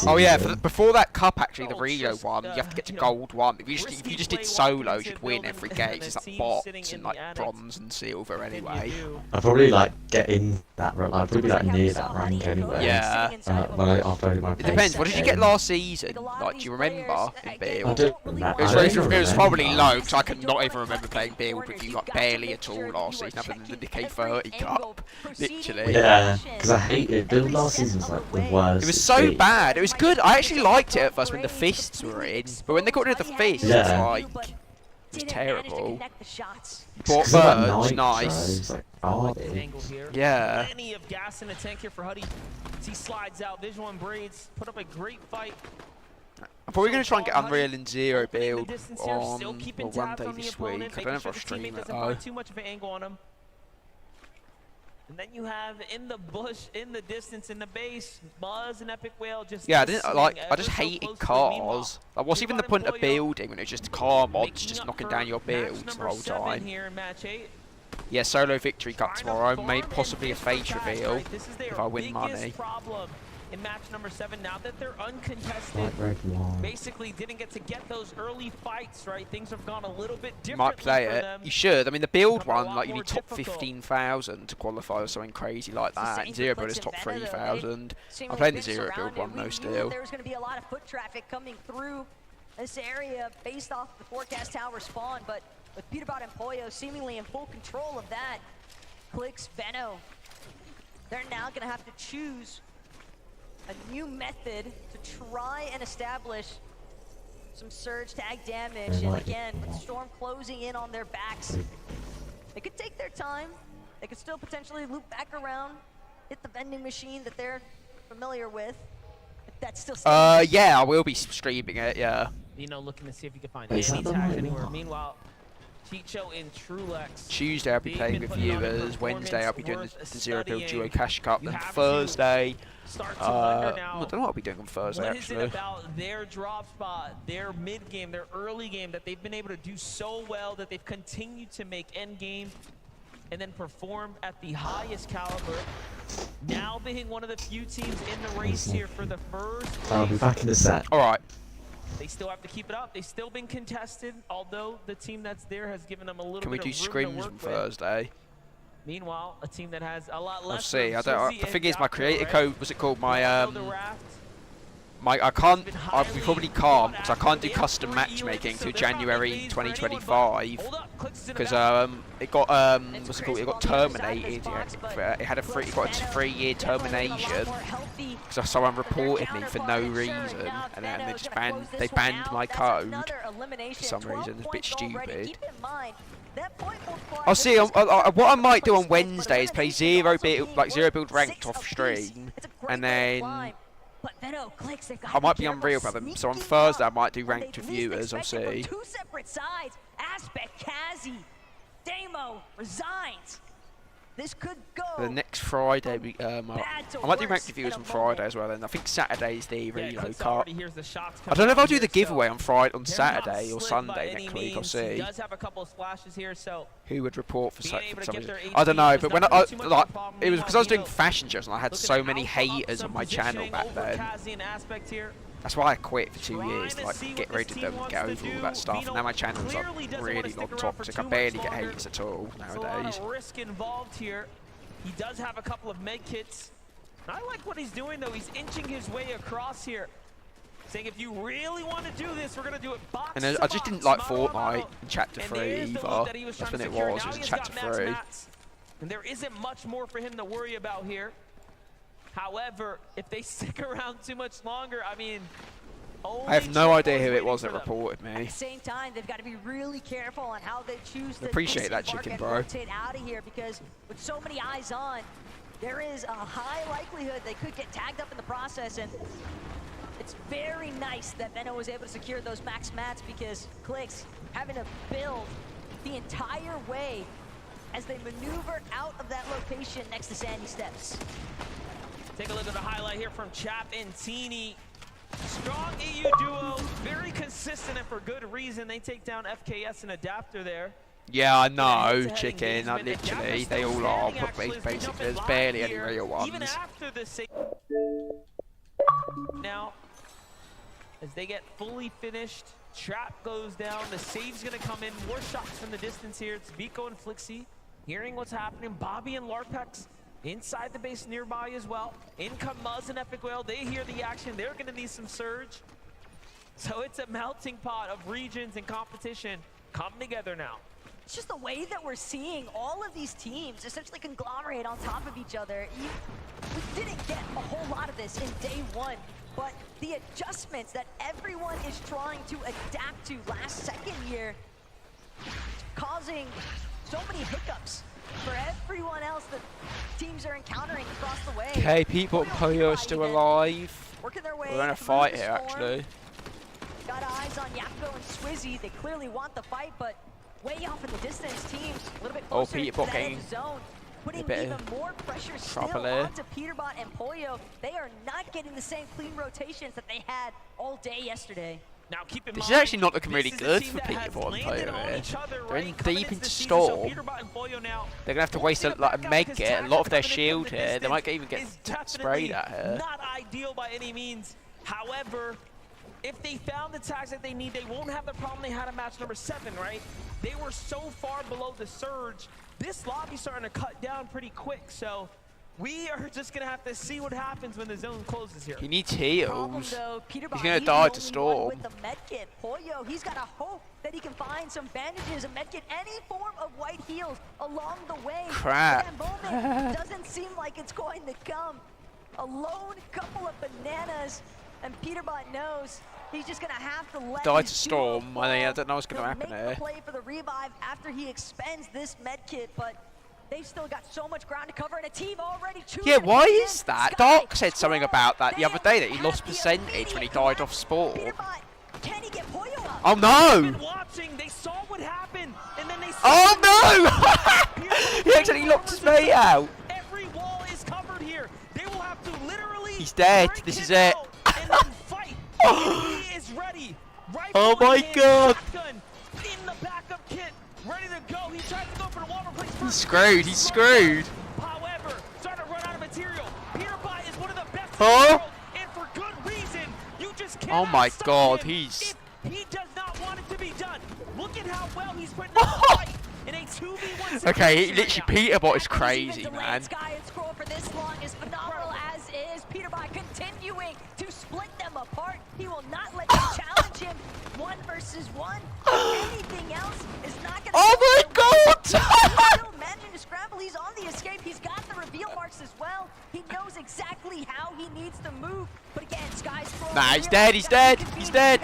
S1: Oh yeah, before that cup actually, the Rio one, you have to get to gold 1. If you just did solos, you'd win every game. It's like bots and like bronze and silver anyway.
S20: I'll probably like get in that rank. I'll probably be like near that rank anyway.
S1: Yeah.
S20: When I upload my
S1: It depends. What did you get last season? Like, do you remember in build?
S20: I don't remember.
S1: It was probably low, because I could not even remember playing build with you like barely at all last season, other than the DK30 Cup, literally.
S20: Yeah, because I hated build last season. Was like the worst.
S1: It was so bad. It was good. I actually liked it at first when the fists were in, but when they got rid of the fists, it's like it was terrible. Bought birds, nice. Yeah.
S8: Plenty of gas in the tank here for Huddy. He slides out. Visual and Braids put up a great fight.
S1: I'm probably going to try and get Unreal and Zero build on one day this week. I don't know if I'll stream it though.
S8: Too much of an angle on him. And then you have in the bush, in the distance, in the base, Buzz and Epic Whale just
S1: I just hated cars. Like, what's even the point of building when it's just car mods just knocking down your builds the whole time? Yeah, solo victory cup tomorrow, maybe possibly a face reveal if I win money.
S8: In match number 7, now that they're uncontested, basically didn't get to get those early fights, right? Things have gone a little bit different.
S1: Might play it. You should. I mean, the build one, like you need top 15,000 to qualify or something crazy like that. And Zero build is top 3,000. I'm playing the Zero build one though still.
S9: There's going to be a lot of foot traffic coming through this area based off the forecast tower spawn, but with Peterbot and Pollo seemingly in full control of that, Clicks, Benno, they're now going to have to choose a new method to try and establish some surge tag damage. And again, with Storm closing in on their backs, they could take their time. They could still potentially loop back around, hit the vending machine that they're familiar with. If that's still
S1: yeah, I will be streaming it, yeah.
S8: You know, looking to see if you can find any tags anywhere. Meanwhile, Chicho in Trulex.
S1: Tuesday I'll be playing with viewers. Wednesday I'll be doing the Zero Build Duo Cash Cup. And Thursday, I don't know what I'll be doing on Thursday actually.
S8: What is it about their drop spot, their mid game, their early game that they've been able to do so well that they've continued to make end game and then perform at the highest caliber? Now being one of the few teams in the race here for the first.
S20: I'll be back in the set.
S1: All right.
S8: They still have to keep it up. They've still been contested, although the team that's there has given them a little bit of room to work with.
S1: Can we do scrims on Thursday?
S8: Meanwhile, a team that has a lot less.
S1: I'll see. The thing is, my creator code, what's it called? We probably can't, because I can't do custom matchmaking till January 2025, because it got what's it called? It got terminated. It had it got a 3-year termination because someone reported me for no reason, and then they just banned my code for some reason. It's a bit stupid. I'll see. What I might do on Wednesday is play zero build ranked off stream, and then I might be Unreal Brother. So on Thursday I might do ranked with viewers. I'll see.
S9: Two separate sides. Aspect, Kazi, Damo resigns. This could go.
S1: The next Friday, I might do ranked reviewers on Friday as well. Then I think Saturday's the reload cart. I don't know if I'll do the giveaway on Saturday or Sunday next week. I'll see.
S8: He does have a couple of splashes here, so
S1: who would report for something. I don't know, but when I like, it was because I was doing fashion shows and I had so many haters on my channel back then. That's why I quit for 2 years, to like get rid of them, get over all that stuff. And now my channel's like really like toxic. I barely get haters at all nowadays.
S8: Risk involved here. He does have a couple of med kits. And I like what he's doing though. He's inching his way across here, saying if you really want to do this, we're gonna do it box.
S1: And I just didn't like Fortnite in Chapter 3 either. That's when it was in Chapter 3.
S8: And there isn't much more for him to worry about here. However, if they stick around too much longer, I mean,
S1: I have no idea who it was that reported me.
S9: At the same time, they've got to be really careful on how they choose to
S1: appreciate that chicken, bro.
S9: Rotate out of here, because with so many eyes on, there is a high likelihood they could get tagged up in the process. And it's very nice that Benno was able to secure those max mats, because Clicks having to build the entire way as they maneuver out of that location next to Sandy Steps.
S8: Take a look at the highlight here from Chap and Teeny. Strong EU duo, very consistent and for good reason. They take down FKS and Adapter there.
S1: Yeah, I know, chicken. Literally, they all are. But basically, there's barely any real ones.
S8: Even after the save. Now, as they get fully finished, Trap goes down. The save's gonna come in. More shots from the distance here. It's Vico and Flixie hearing what's happening. Bobby and Larpex inside the base nearby as well. In come Muzz and Epic Whale. They hear the action. They're going to need some surge. So it's a melting pot of regions and competition come together now.
S9: It's just the way that we're seeing all of these teams essentially conglomerate on top of each other. We didn't get a whole lot of this in day one, but the adjustments that everyone is trying to adapt to last second here, causing so many hiccups for everyone else that teams are encountering across the way.
S1: Okay, people and Polio are still alive.
S9: Working their way
S1: We're in a fight here, actually.
S9: Got eyes on Yapko and Swizzy. They clearly want the fight, but way off in the distance, teams a little bit closer to that edge zone, putting even more pressure still onto Peterbot and Polio. They are not getting the same clean rotations that they had all day yesterday.
S8: Now keep in
S1: this
S8: mind,
S1: is actually not looking really good for Peterbot and Polio here. They're in deep into Storm. They're going to have to waste a meg kit, a lot of their shield here. They might even get sprayed at her.
S8: Not ideal by any means. However, if they found the tags that they need, they won't have the problem they had in match number 7, right? They were so far below the surge. This lobby's starting to cut down pretty quick, so we are just going to have to see what happens when the zone closes here.
S1: He needs heals. He's going to die to Storm.
S9: With the medkit, Polio, he's got to hope that he can find some bandages, a medkit, any form of white heals along the way.
S1: Crap.
S9: That moment doesn't seem like it's going to come. A lone couple of bananas, and Peterbot knows he's just going to have to let
S1: die to Storm. I don't know what's going to happen here.
S9: Make the play for the revive after he expends this medkit, but they've still got so much ground to cover, and a team already choosing.
S1: Yeah, why is that? Dark said something about that the other day, that he lost percentage when he died off Spore.
S9: Can he get Polio up?
S1: Oh no!
S8: They saw what happened, and then they saw
S1: oh no! He actually knocked his mate out.
S8: Every wall is covered here. They will have to literally.
S1: He's dead. This is it.
S8: And then fight. He is ready.
S1: Oh my god!
S8: In the backup kit, ready to go. He tried to go for the wall replace first.
S1: He's screwed. He's screwed.
S8: However, starting to run out of material. Peterbot is one of the best
S1: in the world,
S8: and for good reason. You just can't.
S1: Oh my god, he's.
S8: He does not want it to be done. Look at how well he's putting up the fight in a 2v1.
S1: Okay, literally, Peterbot is crazy, man.
S9: Sky and Scroll for this long is phenomenal as is. Peterbot continuing to split them apart. He will not let them challenge him 1 versus 1. Anything else is not going to.
S1: Oh my god!
S9: He's still managing to scramble. He's on the escape. He's got the reveal marks as well. He knows exactly how he needs to move. But again, Sky Scroll.
S1: Nah, he's dead. He's dead. He's dead.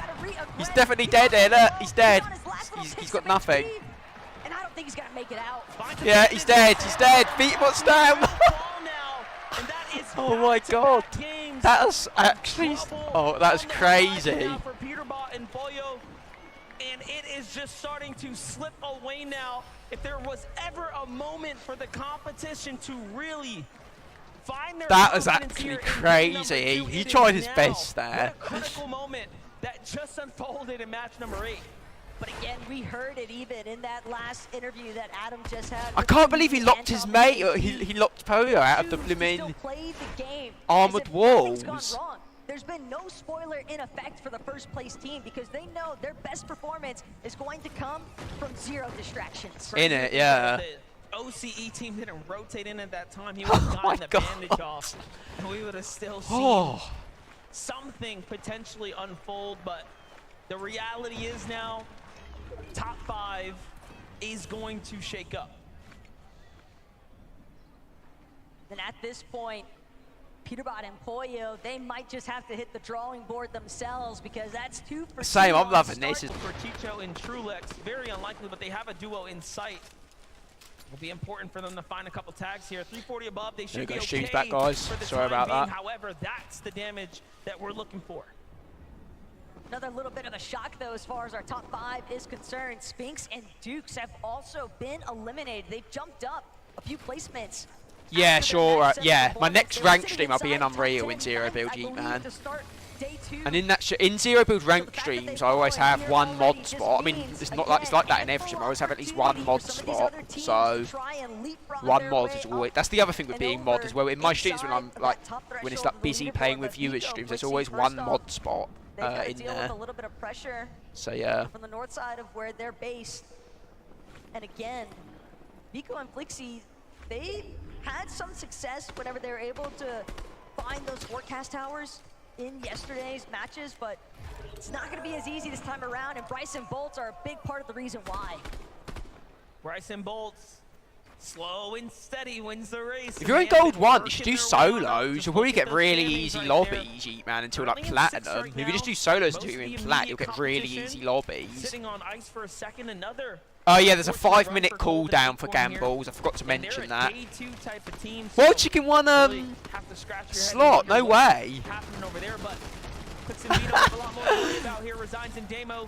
S1: He's definitely dead here. Look, he's dead. He's got nothing.
S9: think he's gonna make it out.
S1: Yeah, he's dead. He's dead. Beat what's down. Oh my god. That's actually. Oh, that's crazy.
S8: For Peterbot and Boyo, and it is just starting to slip away now. If there was ever a moment for the competition to really find their
S1: That was
S8: confidence
S1: actually
S8: here in
S1: crazy.
S8: game number 2,
S1: He
S8: it
S1: tried
S8: is
S1: his
S8: now.
S1: best there.
S8: What a critical moment that just unfolded in match number 8.
S9: But again, we heard it even in that last interview that Adam just had.
S1: I can't believe he locked his mate. Or he locked Poyo out of the blooming armored walls.
S9: There's been no spoiler in effect for the first place team because they know their best performance is going to come from 0 distractions.
S1: In it, yeah.
S8: The OCE team didn't rotate in at that time. He would have gotten the bandage off, and we would have still seen something potentially unfold. But the reality is now, top 5 is going to shake up.
S9: And at this point, Peterbot and Poyo, they might just have to hit the drawing board themselves because that's 2 for 2.
S1: Same, I'm loving this.
S8: For Chicho and Trulex, very unlikely, but they have a duo in sight. Will be important for them to find a couple tags here. 340 above, they should be okay.
S1: Streams back, guys.
S8: For the
S1: Sorry about
S8: being.
S1: that.
S8: However, that's the damage that we're looking for.
S9: Another little bit of a shock, though, as far as our top 5 is concerned. Spinks and Dukes have also been eliminated. They've jumped up a few placements.
S1: Yeah, sure. Yeah, my next ranked stream I'll be in Unreal in 0 build Jeep, man. And in that in 0 build ranked streams, I always have one mod spot. I mean, it's like that in every stream. I always have at least one mod spot. So one mod is always. That's the other thing with being mod as well. In my streams, when I'm like when it's like busy playing with viewers streams, there's always one mod spot in there. So yeah.
S9: From the north side of where they're based, and again, Vico and Flixie, they had some success whenever they were able to find those forecast towers in yesterday's matches, but it's not going to be as easy this time around, and Bryson Bolts are a big part of the reason why.
S8: Bryson Bolts, slow and steady, wins the race.
S1: If you're in Gold 1, you should do solos. You'll probably get really easy lobbies, man, until like Platinum. If you just do solos until you're in Plat, you'll get really easy lobbies.
S8: Sitting on ice for a second, another.
S1: Oh yeah, there's a 5-minute cooldown for gambles. I forgot to mention that. World Chicken won slot, no way.
S8: Over there, but a lot more to worry about here. Resigns in Demo.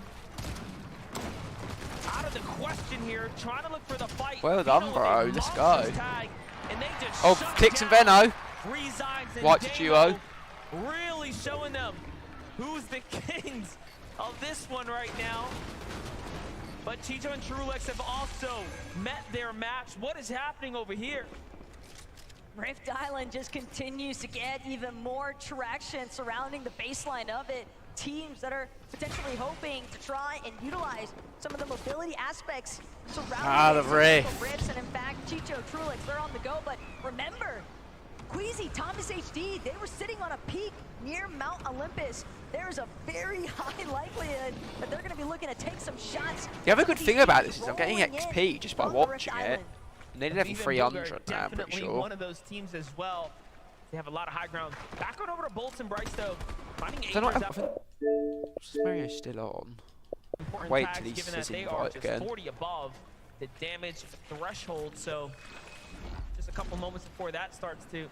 S8: Out of the question here, trying to look for the fight.
S1: Well done, bro. Let's go. Oh, Clicks and Veno. White to duo.
S8: Really showing them who's the kings of this one right now. But Chicho and Trulex have also met their match. What is happening over here?
S9: Rift Island just continues to get even more traction surrounding the baseline of it. Teams that are potentially hoping to try and utilize some of the mobility aspects surrounding
S1: the
S9: Rifts. And in fact, Chicho, Trulex, they're on the go. But remember, Queasy, Thomas HD, they were sitting on a peak near Mount Olympus. There's a very high likelihood that they're going to be looking to take some shots.
S1: The other good thing about this is I'm getting XP just by watching it. And they did have 300 now, I'm pretty sure.
S8: One of those teams as well. They have a lot of high ground. Back on over to Bolts and Bryce, though. Finding
S1: Mario's still on.
S8: Important
S1: Wait
S8: tags,
S1: till he
S8: given
S1: says
S8: that they are
S1: invite
S8: just
S1: again.
S8: 40 above the damage threshold. So just a couple moments before that starts to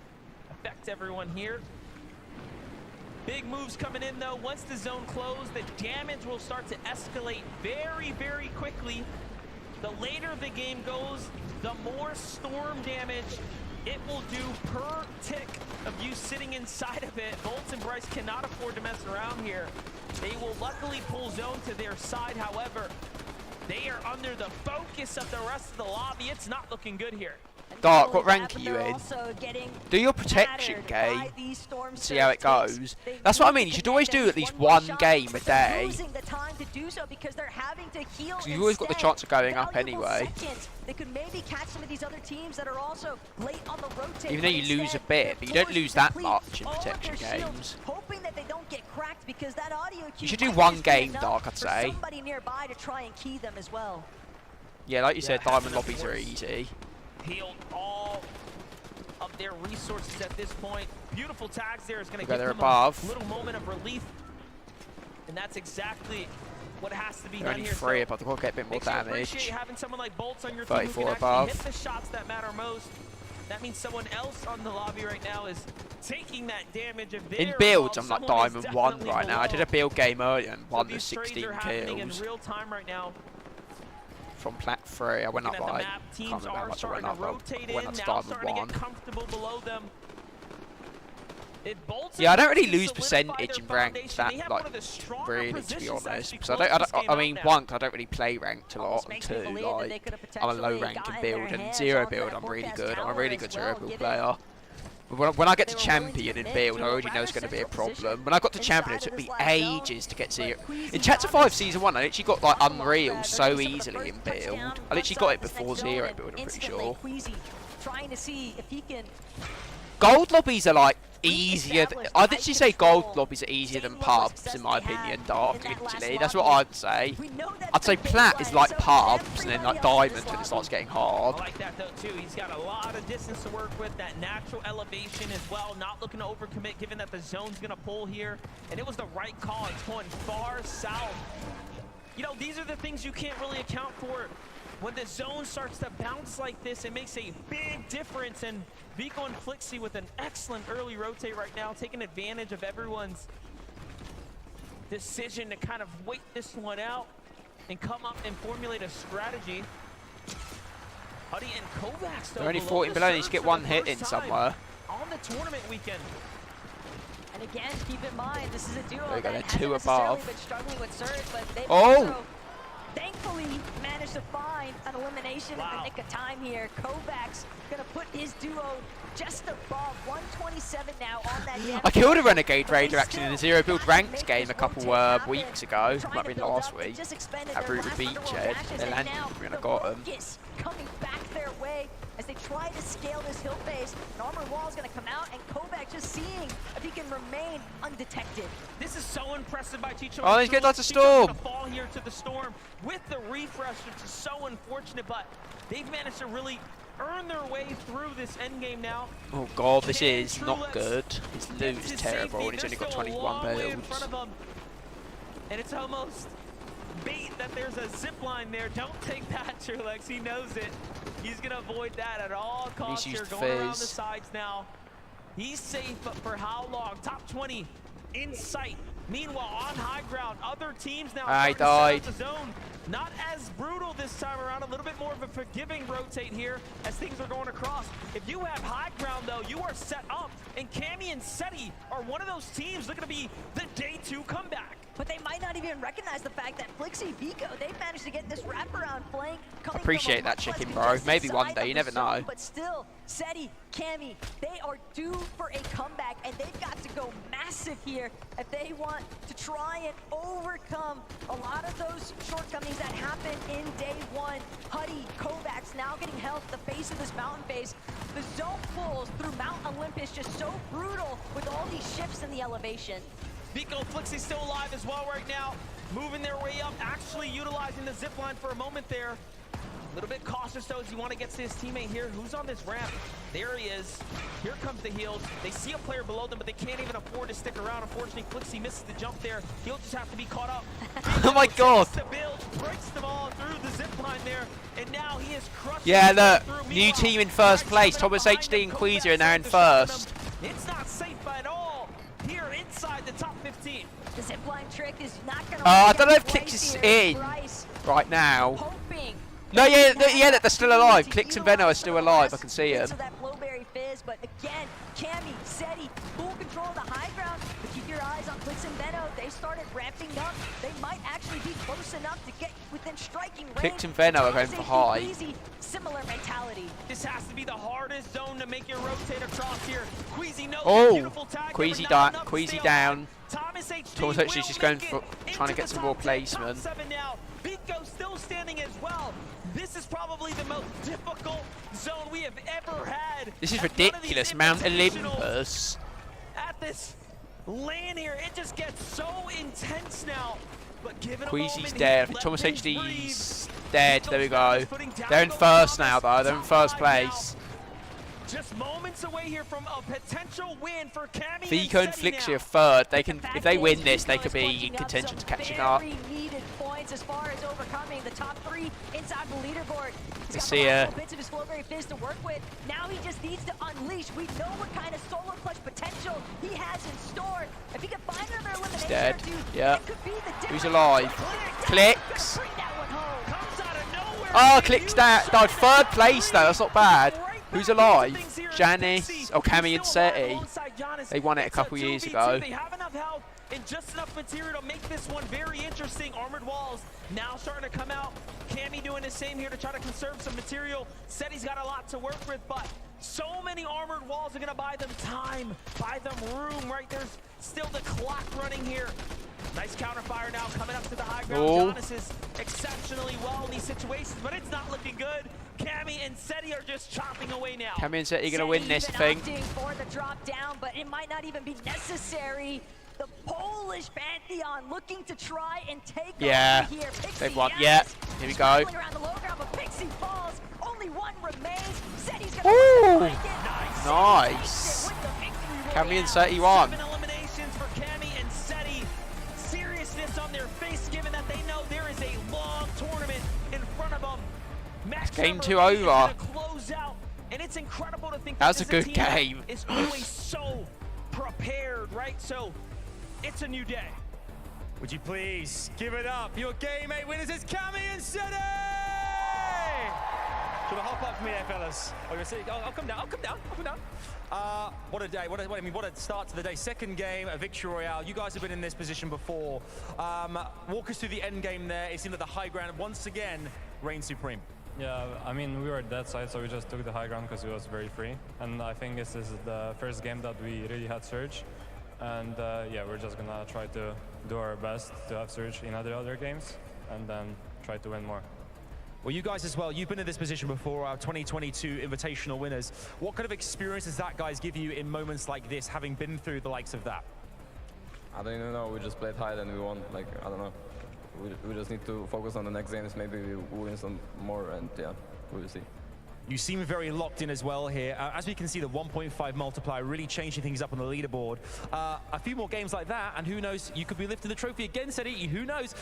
S8: affect everyone here. Big moves coming in, though. Once the zone closed, the damage will start to escalate very, very quickly. The later the game goes, the more storm damage it will do per tick of you sitting inside of it. Bolts and Bryce cannot afford to mess around here. They will luckily pull zone to their side. However, they are under the focus of the rest of the lobby. It's not looking good here.
S1: Dark, what rank are you in? Do your protection game. See how it goes. That's what I mean. You should always do at least one game a day. Because you've always got the chance of going up anyway.
S9: They could maybe catch some of these other teams that are also late on the rotate.
S1: Even though you lose a bit, but you don't lose that much in protection games.
S9: Hoping that they don't get cracked because that audio
S1: You should do one game, Dark, I'd say.
S9: Somebody nearby to try and key them as well.
S1: Yeah, like you said, diamond lobbies are easy.
S8: Healed all of their resources at this point. Beautiful tags there is going to give them
S1: above.
S8: a little moment of relief. And that's exactly what has to be
S1: They're
S8: done
S1: only
S8: here.
S1: 3, but they've got to get a bit more
S8: Make sure you
S1: damage.
S8: appreciate having someone like Bolts on your team who can
S1: 34
S8: actually
S1: above.
S8: hit the shots that matter most. That means someone else on the lobby right now is taking that damage. If
S1: In builds, I'm like Diamond 1 right now. I did a build game earlier and won the 16
S8: in
S1: kills.
S8: real time right now.
S1: From plat 3, I went up like,
S8: Teams
S1: can't remember how
S8: are
S1: much I went
S8: starting to
S1: up,
S8: rotate
S1: but I went
S8: in,
S1: up to
S8: now
S1: Diamond
S8: starting to
S1: 1.
S8: get comfortable below them.
S1: Yeah, I don't really lose percentage in ranked that like really, to be honest. Because I mean, 1, I don't really play ranked a lot, and 2, like I'm a low ranking build, and 0 build I'm really good. I'm a really good 0 build player. But when I get to champion in build, I already know it's going to be a problem. When I got to champion, it took me ages to get 0. In Chapter 5 Season 1, I literally got like Unreal so easily in build. I literally got it before 0 build, I'm pretty sure.
S9: Trying to see if he can.
S1: Gold lobbies are like easier. I'd actually say gold lobbies are easier than pubs, in my opinion. Dark, literally. That's what I'd say. I'd say plat is like pubs, and then like diamond when it starts getting hard.
S8: I like that though too. He's got a lot of distance to work with. That natural elevation as well. Not looking to overcommit, given that the zone's gonna pull here, and it was the right call. It's going far south. You know, these are the things you can't really account for. When the zone starts to bounce like this, it makes a big difference. And Vico and Flixie with an excellent early rotate right now, taking advantage of everyone's decision to kind of wait this one out and come up and formulate a strategy. Huddy and Kovacs, though,
S1: They're only 14 below, needs to get 1 hit in somewhere.
S8: On the tournament weekend.
S9: And again, keep in mind, this is a duo
S1: There you go,
S9: that
S1: they're 2
S9: hasn't necessarily
S1: above.
S9: been struggling with Surge, but they've
S1: Oh!
S9: also thankfully managed to find an elimination in the nick of time here. Kovacs gonna put his duo just above 127 now on that damage.
S1: I killed a Renegade Raider actually in a 0 build ranked game a couple weeks ago. Might have been last week. At Root Beach, they landed me and I got them.
S9: Coming back their way as they try to scale this hill face. An armored wall is going to come out, and Kovac just seeing if he can remain undetected.
S8: This is so impressive by Chicho.
S1: Oh, he's getting lots of storm.
S8: Gonna fall here to the storm with the refresh, which is so unfortunate, but they've managed to really earn their way through this end game now.
S1: Oh god, this is not good. His loot is terrible and he's only got 21 builds.
S8: And it's almost bait that there's a zip line there. Don't take that, Trulex. He knows it. He's gonna avoid that at all costs. Here, going around the sides now. He's safe, but for how long? Top 20 in sight. Meanwhile, on high ground, other teams now
S1: I died.
S8: the zone. Not as brutal this time around. A little bit more of a forgiving rotate here as things are going across. If you have high ground, though, you are set up. And Cammy and Seti are one of those teams looking to be the day 2 comeback.
S9: But they might not even recognize the fact that Flixie, Vico, they've managed to get this wraparound flank.
S1: Appreciate that chicken, bro. Maybe one day, you never know.
S9: But still, Seti, Cammy, they are due for a comeback, and they've got to go massive here if they want to try and overcome a lot of those shortcomings that happened in day 1. Huddy, Kovacs now getting health at the base of this mountain base. The zone pulls through Mount Olympus, just so brutal with all these shifts in the elevation.
S8: Vico Flixie still alive as well right now, moving their way up, actually utilizing the zip line for a moment there. A little bit cautious though as he want to get to his teammate here. Who's on this ramp? There he is. Here comes the heals. They see a player below them, but they can't even afford to stick around. Unfortunately, Flixie misses the jump there. He'll just have to be caught up.
S1: Oh my god!
S8: The build breaks them all through the zip line there, and now he is crushed.
S1: Yeah, look, new team in first place. Thomas HD and Queasy are now in first.
S8: It's not safe at all here inside the top 15.
S9: The zipline trick is not going to
S1: I don't know if Clicks is in right now. No, yeah, they're still alive. Clicks and Venno are still alive. I can see them.
S9: So that Blowberry Fizz, but again, Cammy, Seti, full control of the high ground. But keep your eyes on Clicks and Venno. They started ramping up. They might actually be close enough to get within striking range.
S1: Clicks and Venno are going for high.
S9: Similar mentality.
S8: This has to be the hardest zone to make your rotate across here. Queasy knows beautiful tag.
S1: Queasy down. Thomas HD is just going for trying to get some more placement.
S8: Vico still standing as well. This is probably the most difficult zone we have ever had.
S1: This is ridiculous. Mount Olympus.
S8: At this lane here, it just gets so intense now. But give it a
S1: Queasy's
S8: moment
S1: dead. I
S8: here,
S1: think
S8: let
S1: Thomas
S8: things
S1: HD's dead. There we go. They're in first now, though. They're in first place.
S8: Just moments away here from a potential win for Cammy
S1: Vico and Flixie are third. They can, if they win this, they could be in contention to catching up.
S9: Needed points as far as overcoming the top 3 inside the leaderboard.
S1: Let's see a
S9: bits of his Flowberry Fizz to work with. Now he just needs to unleash. We know what kind of solo clutch potential he has in store. If he can find another elimination
S1: dead.
S9: or two,
S1: Yeah.
S9: that could be the difference.
S1: Who's alive? Clicks.
S9: Bring that one home.
S8: Comes out of nowhere.
S1: Oh, Clicks down. No, third place though. That's not bad. Who's alive? Janice, oh, Cammy and Seti. They won it a couple years ago.
S8: They have enough health and just enough material to make this one very interesting. Armored walls now starting to come out. Cammy doing the same here to try to conserve some material. Seti's got a lot to work with, but so many armored walls are going to buy them time, buy them room, right? There's still the clock running here. Nice counterfire now coming up to the high ground.
S1: Oh.
S8: Jonas is exceptionally well in these situations, but it's not looking good. Cammy and Seti are just chopping away now.
S1: Cammy and Seti going to win this thing.
S9: Opting for the drop down, but it might not even be necessary. The Polish Pantheon looking to try and take over here. Pixie,
S1: They've won.
S9: yes.
S1: Yeah, here we go.
S9: Around the low ground, but Pixie falls. Only one remains. Seti's
S1: Ooh,
S9: gonna
S1: nice. Cammy and Seti won.
S8: 7 eliminations for Cammy and Seti. Seriousness on their face, given that they know there is a long tournament in front of them. Match
S1: Game
S8: number
S1: 2
S8: 3 is
S1: over.
S8: gonna close out, and it's incredible to think
S1: That was a
S8: this
S1: good
S8: team
S1: game.
S8: is always so prepared, right? So it's a new day.
S5: Would you please give it up? Your Game 8 winners is Cammy and Seti! Should I hop up for me there, fellas? I'll come down, I'll come down. What a day, what a start to the day. Second game, a victory royale. You guys have been in this position before. Walk us through the end game there. It seemed that the high ground once again reigned supreme.
S12: Yeah, I mean, we were at that side, so we just took the high ground because it was very free. And I think this is the first game that we really had Surge. And yeah, we're just gonna try to do our best to have Surge in other games and then try to win more.
S5: Well, you guys as well, you've been in this position before, our 2022 Invitational winners. What kind of experience does that, guys, give you in moments like this, having been through the likes of that?
S14: I don't even know. We just played high and we won. Like, I don't know. We just need to focus on the next games. Maybe we win some more, and yeah, we will see.
S5: You seem very locked in as well here. As we can see, the 1.5 multiplier really changing things up on the leaderboard. A few more games like that, and who knows, you could be lifting the trophy again, Seti. Who knows?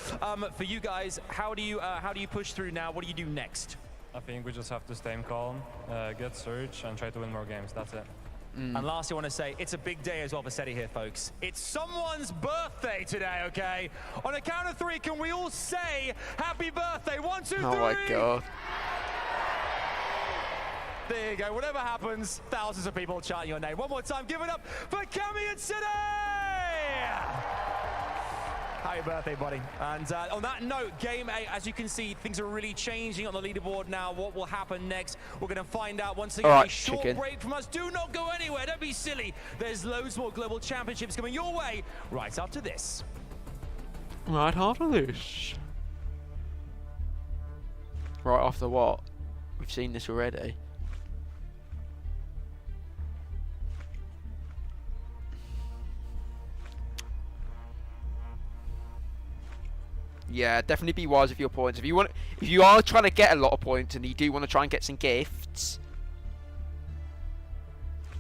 S5: For you guys, how do you push through now? What do you do next?
S12: I think we just have to stay calm, get Surge, and try to win more games. That's it.
S5: And lastly, I want to say, it's a big day as well for Seti here, folks. It's someone's birthday today, okay? On a count of 3, can we all say happy birthday? 1, 2, 3.
S1: Oh my god.
S5: There you go. Whatever happens, thousands of people chanting your name. One more time, give it up for Cammy and Seti! Happy birthday, buddy. And on that note, Game 8, as you can see, things are really changing on the leaderboard now. What will happen next? We're going to find out once again.
S1: Right,
S5: a short
S1: chicken.
S5: break from us. Do not go anywhere. Don't be silly. There's loads more global championships coming your way right after this.
S1: Right after this. Right after what? We've seen this already. Yeah, definitely be wise with your points. If you are trying to get a lot of points and you do want to try and get some gifts,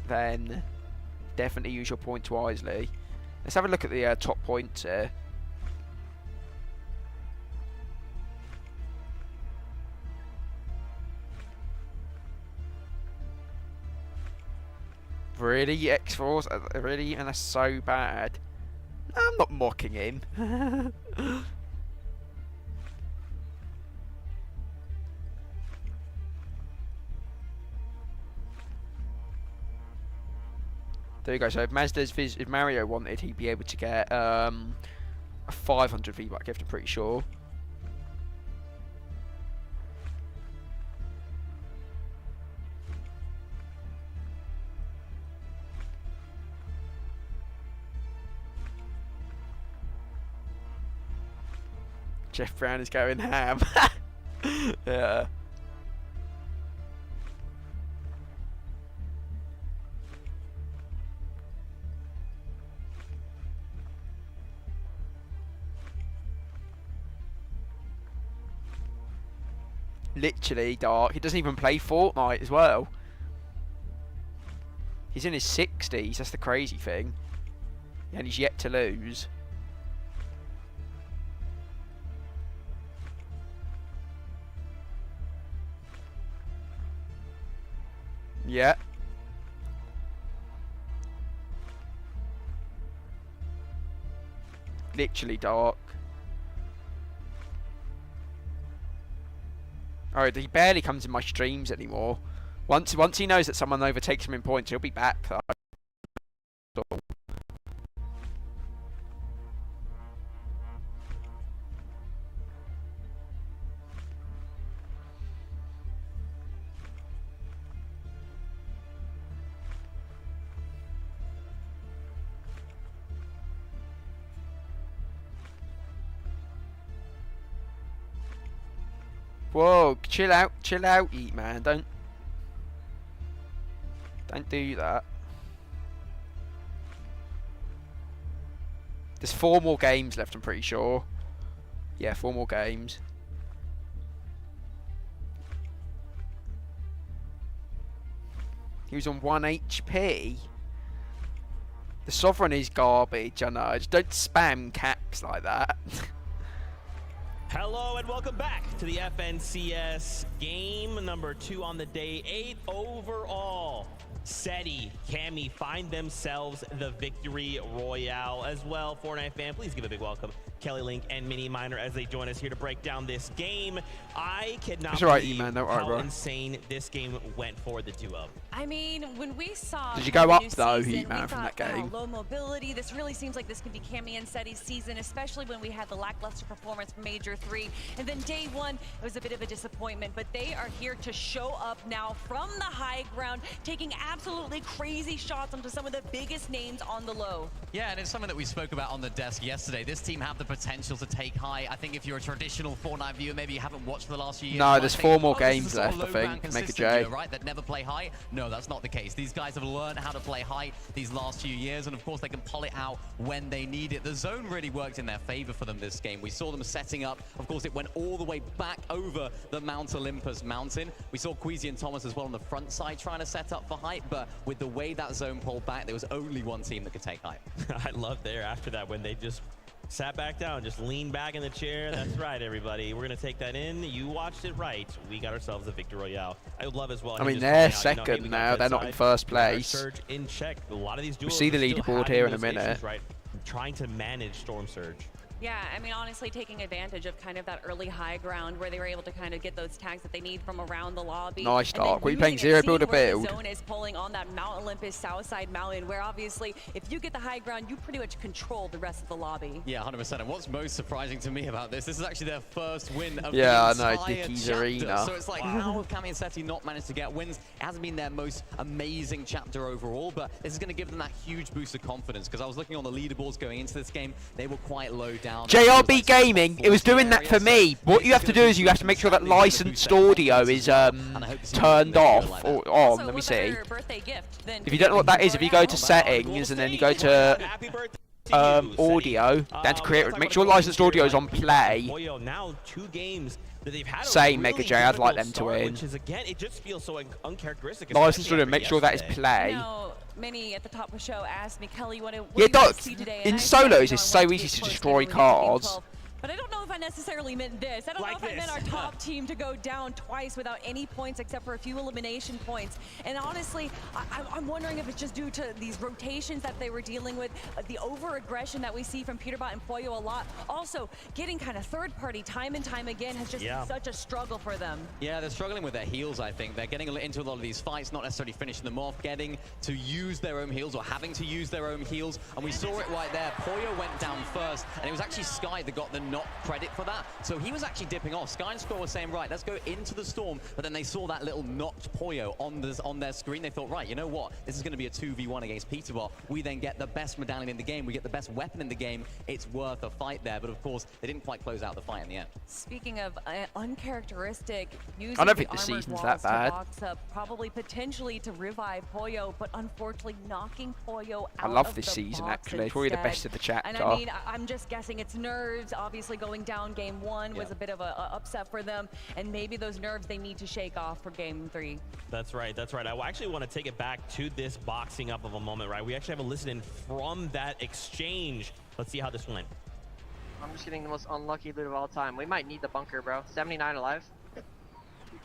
S1: then definitely use your points wisely. Let's have a look at the top points here. Really, X-Force? Really? And that's so bad. No, I'm not mocking him. There you go. So if Mario wanted, he'd be able to get a 500 V-Buck gift, I'm pretty sure. Jeff Brown is going ham. Yeah. Literally dark. He doesn't even play Fortnite as well. He's in his 60s. That's the crazy thing. And he's yet to lose. Yeah. Literally dark. Oh, he barely comes in my streams anymore. Once he knows that someone overtakes him in points, he'll be back. Whoa, chill out, eat man. Don't do that. There's 4 more games left, I'm pretty sure. Yeah, 4 more games. He was on 1 HP. The Sovereign is garbage, I know. Just don't spam caps like that.
S2: Hello and welcome back to the FNCS game number 2 on the day, 8 overall. Seti, Cammy find themselves the victory royale as well. Fortnite fan, please give a big welcome Kelly Link and Mini Miner as they join us here to break down this game. I cannot believe how insane this game went for the duo.
S6: I mean, when we saw
S1: Did you go up though, Heatman, from that game?
S6: Low mobility. This really seems like this could be Cammy and Seti's season, especially when we had the lackluster performance from Major 3. And then day 1, it was a bit of a disappointment, but they are here to show up now from the high ground, taking absolutely crazy shots onto some of the biggest names on the low.
S7: Yeah, and it's something that we spoke about on the desk yesterday. This team have the potential to take high. I think if you're a traditional Fortnite viewer, maybe you haven't watched for the last few years.
S1: No, there's 4 more games left, I think. Make a J.
S7: Right, that never play high? No, that's not the case. These guys have learned how to play high these last few years, and of course they can pull it out when they need it. The zone really worked in their favor for them this game. We saw them setting up. Of course, it went all the way back over the Mount Olympus mountain. We saw Queasy and Thomas as well on the front side trying to set up for height, but with the way that zone pulled back, there was only one team that could take height.
S2: I love there after that when they just sat back down, just leaned back in the chair. That's right, everybody. We're going to take that in. You watched it right. We got ourselves a victory royale. I would love as well.
S1: I mean, they're second now. They're not in first place.
S2: Surge in check. A lot of these duos
S1: we'll see the leaderboard here in a minute.
S2: Issues, right? Trying to manage Storm Surge.
S6: Yeah, I mean, honestly, taking advantage of kind of that early high ground where they were able to kind of get those tags that they need from around the lobby.
S1: Nice start. What are you playing? 0 build a build?
S6: The zone is pulling on that Mount Olympus south side mountain, where obviously, if you get the high ground, you pretty much control the rest of the lobby.
S7: Yeah, 100%. And what's most surprising to me about this is actually their first win of the
S1: entire Dickie's Arena.
S7: So it's like, how have Cammy and Seti not managed to get wins? It hasn't been their most amazing chapter overall, but this is going to give them that huge boost of confidence, because I was looking on the leaderboards going into this game, they were quite low down.
S1: JRB Gaming, it was doing that for me. What you have to do is you have to make sure that licensed audio is turned off or on. Let me see. If you don't know what that is, if you go to settings and then you go to audio, then to create, make sure licensed audio is on play.
S2: Now 2 games that they've had.
S1: Same Mega J, I'd like them to win.
S2: Which is again, it just feels so uncharacteristic.
S1: Licensed audio, make sure that is play.
S6: No, Minnie at the top of the show asked me, Kelly, what
S1: yeah,
S6: do you see today?
S1: In solos, it's so easy to destroy cards.
S6: But I don't know if I necessarily meant this. I don't know if I meant our top team to go down twice without any points except for a few elimination points. And honestly, I'm wondering if it's just due to these rotations that they were dealing with, the over-aggression that we see from Peterbot and Pollo a lot. Also, getting kind of third-party time and time again has just been such a struggle for them.
S7: Yeah, they're struggling with their heals, I think. They're getting into a lot of these fights, not necessarily finishing them off, getting to use their own heals or having to use their own heals. And we saw it right there. Pollo went down first, and it was actually Sky that got the knock credit for that. So he was actually dipping off. Sky and Score was saying, right, let's go into the storm. But then they saw that little knocked Pollo on their screen. They thought, right, you know what? This is going to be a 2v1 against Peterbot. We then get the best medallion in the game. We get the best weapon in the game. It's worth a fight there. But of course, they didn't quite close out the fight in the end.
S6: Speaking of uncharacteristic, using
S1: I don't think
S6: the
S1: the season's
S6: walls
S1: that bad.
S6: To box up, probably potentially to revive Pollo, but unfortunately knocking Pollo out
S1: I love
S6: of
S1: this
S6: the
S1: season,
S6: box
S1: actually. It's probably the
S6: instead.
S1: best of the chapter.
S6: And I mean, I'm just guessing it's nerves, obviously. Obviously, going down game 1 was a bit of a upset for them, and maybe those nerves they need to shake off for game 3.
S2: That's right. That's right. I actually want to take it back to this boxing up of a moment, right? We actually have a listen in from that exchange. Let's see how this went.
S11: I'm just getting the most unlucky loot of all time. We might need the bunker, bro. 79 alive.
S13: We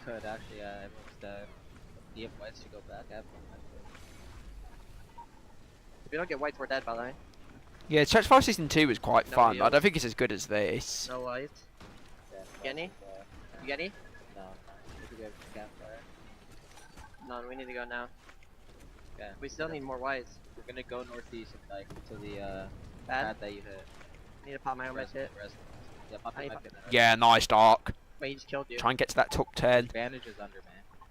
S13: could actually, everyone's the whites to go back.
S11: If we don't get whites, we're dead, by the way.
S1: Yeah, Stretch 5 Season 2 was quite
S11: No
S1: fun.
S11: heals.
S1: I don't think it's as good as this.
S11: No whites.
S13: Yeah,
S11: You get any? You get any?
S13: No. We could go campfire.
S11: None. We need to go now.
S13: Okay.
S11: We still need more whites.
S13: We're gonna go northeast, like to the
S11: Bad?
S13: pad that you hit.
S11: Need to pop my own med kit.
S13: Yeah, pop
S11: I
S13: your
S11: need-
S13: med kit.
S1: Yeah, nice Dark.
S11: Wait, he just killed you.
S1: Try and get to that top 10.
S13: Bandage is under, man.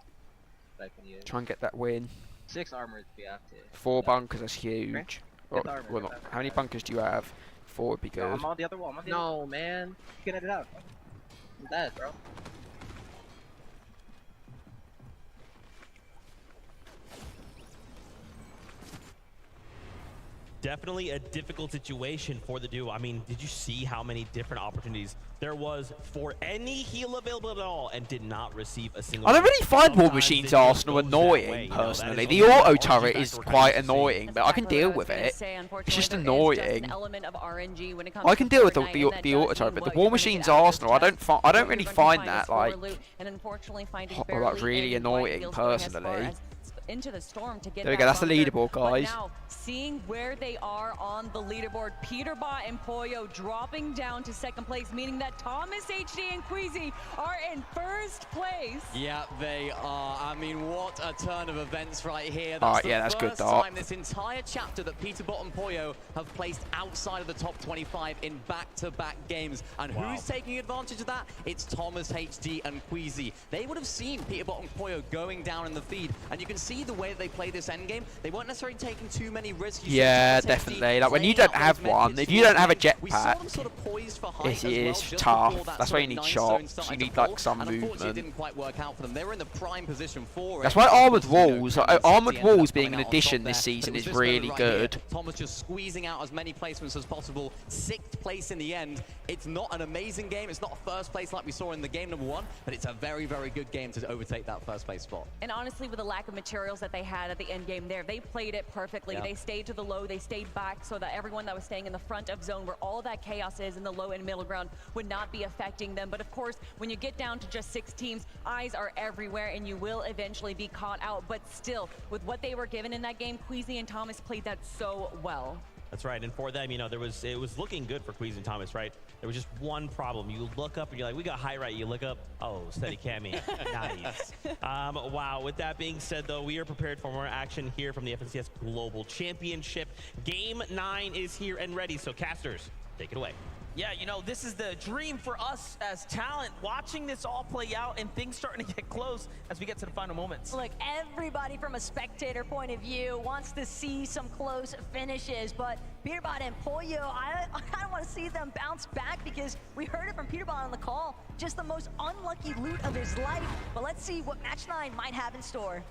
S13: Like when you
S1: Try and get that win.
S13: 6 armor to be active.
S1: 4 bunkers, that's huge.
S11: Get
S1: Well,
S11: armor,
S1: well,
S11: get
S1: not,
S11: armor.
S1: how many bunkers do you have? 4 would be
S11: No,
S1: good.
S11: I'm on the other wall. I'm on the No, man.
S13: Get it out.
S11: I'm dead, bro.
S2: Definitely a difficult situation for the duo. I mean, did you see how many different opportunities there was for any heal available at all and did not receive a single
S1: I don't
S2: one?
S1: really find War
S2: Sometimes
S1: Machines
S2: it just
S1: Arsenal
S2: goes that way,
S1: annoying,
S2: you know, that
S1: personally.
S2: is
S1: The
S2: only
S1: auto
S2: the
S1: turret
S2: RG
S1: is
S2: factor
S1: quite
S2: we're
S1: annoying, but I can deal with it. It's just annoying.
S6: An element of RNG when it comes
S1: I can
S6: to
S1: deal with
S6: Fortnite, and that
S1: the
S6: does
S1: auto turret,
S6: mean
S1: but the
S6: what
S1: War
S6: you're gonna get
S1: Machines
S6: out of
S1: Arsenal, I
S6: chest,
S1: don't
S6: what
S1: really
S6: you're gonna
S1: find
S6: is
S1: that
S6: more
S1: like
S6: loot, and unfortunately finding
S1: like
S6: barely
S1: really
S6: any white
S1: annoying
S6: feels going as far
S1: personally.
S6: as into the storm to get
S1: There we
S6: that
S1: go, that's the
S6: bunker.
S1: leaderboard,
S6: But
S1: guys.
S6: now, seeing where they are on the leaderboard, Peterbot and Pollo dropping down to second place, meaning that Thomas, HD, and Queasy are in first place.
S7: Yeah, they are. I mean, what a turn of events right here.
S1: Alright,
S7: That's
S1: yeah,
S7: the
S1: that's good,
S7: first
S1: Doc.
S7: time this entire chapter that Peterbot and Pollo have placed outside of the top 25 in back-to-back games. And who's taking advantage of that? It's Thomas, HD, and Queasy. They would have seen Peterbot and Pollo going down in the feed, and you can see the way that they play this endgame. They weren't necessarily taking too many risks. You
S1: Yeah,
S7: saw Thomas,
S1: definitely.
S7: HD
S1: Like when you
S7: playing
S1: don't
S7: out
S1: have
S7: those
S1: one,
S7: medkits
S1: if you don't have a
S7: towards the end. We saw them
S1: jetpack,
S7: sort of poised for height
S1: it
S7: as well,
S1: is
S7: just
S1: tough.
S7: before that
S1: That's
S7: sort
S1: why
S7: of
S1: you need
S7: nice zone
S1: shots.
S7: started
S1: You
S7: to
S1: need like
S7: fall,
S1: some
S7: and unfortunately it
S1: movement.
S7: didn't quite work out for them. They were in the prime position for
S1: That's
S7: it.
S1: why
S7: Of
S1: armored
S7: course, you know,
S1: walls,
S7: Kansas
S1: armored
S7: City ended
S1: walls
S7: up
S1: being
S7: coming
S1: an
S7: out on
S1: addition
S7: top
S1: this
S7: there,
S1: season
S7: but it
S1: is
S7: was this moment
S1: really
S7: right here.
S1: good.
S7: Thomas just squeezing out as many placements as possible. 6th place in the end. It's not an amazing game. It's not a first place like we saw in the game number 1, but it's a very, very good game to overtake that first place spot.
S6: And honestly, with the lack of materials that they had at the end game there, they played it perfectly.
S7: Yeah.
S6: They stayed to the low, they stayed back so that everyone that was staying in the front of zone where all that chaos is in the low and middle ground would not be affecting them. But of course, when you get down to just 6 teams, eyes are everywhere and you will eventually be caught out. But still, with what they were given in that game, Queasy and Thomas played that so well.
S2: That's right, and for them, you know, it was looking good for Queasy and Thomas, right? There was just one problem. You look up and you're like, we got high right. You look up, oh, steady cammy, nice. Wow. With that being said, though, we are prepared for more action here from the FNCS Global Championship. Game 9 is here and ready. So, casters, take it away.
S8: Yeah, you know, this is the dream for us as talent, watching this all play out and things starting to get close as we get to the final moments.
S9: Look, everybody from a spectator point of view wants to see some close finishes, but Peterbot and Pollo, I kind of want to see them bounce back because we heard it from Peterbot on the call, just the most unlucky loot of his life. But let's see what Match 9 might have in store.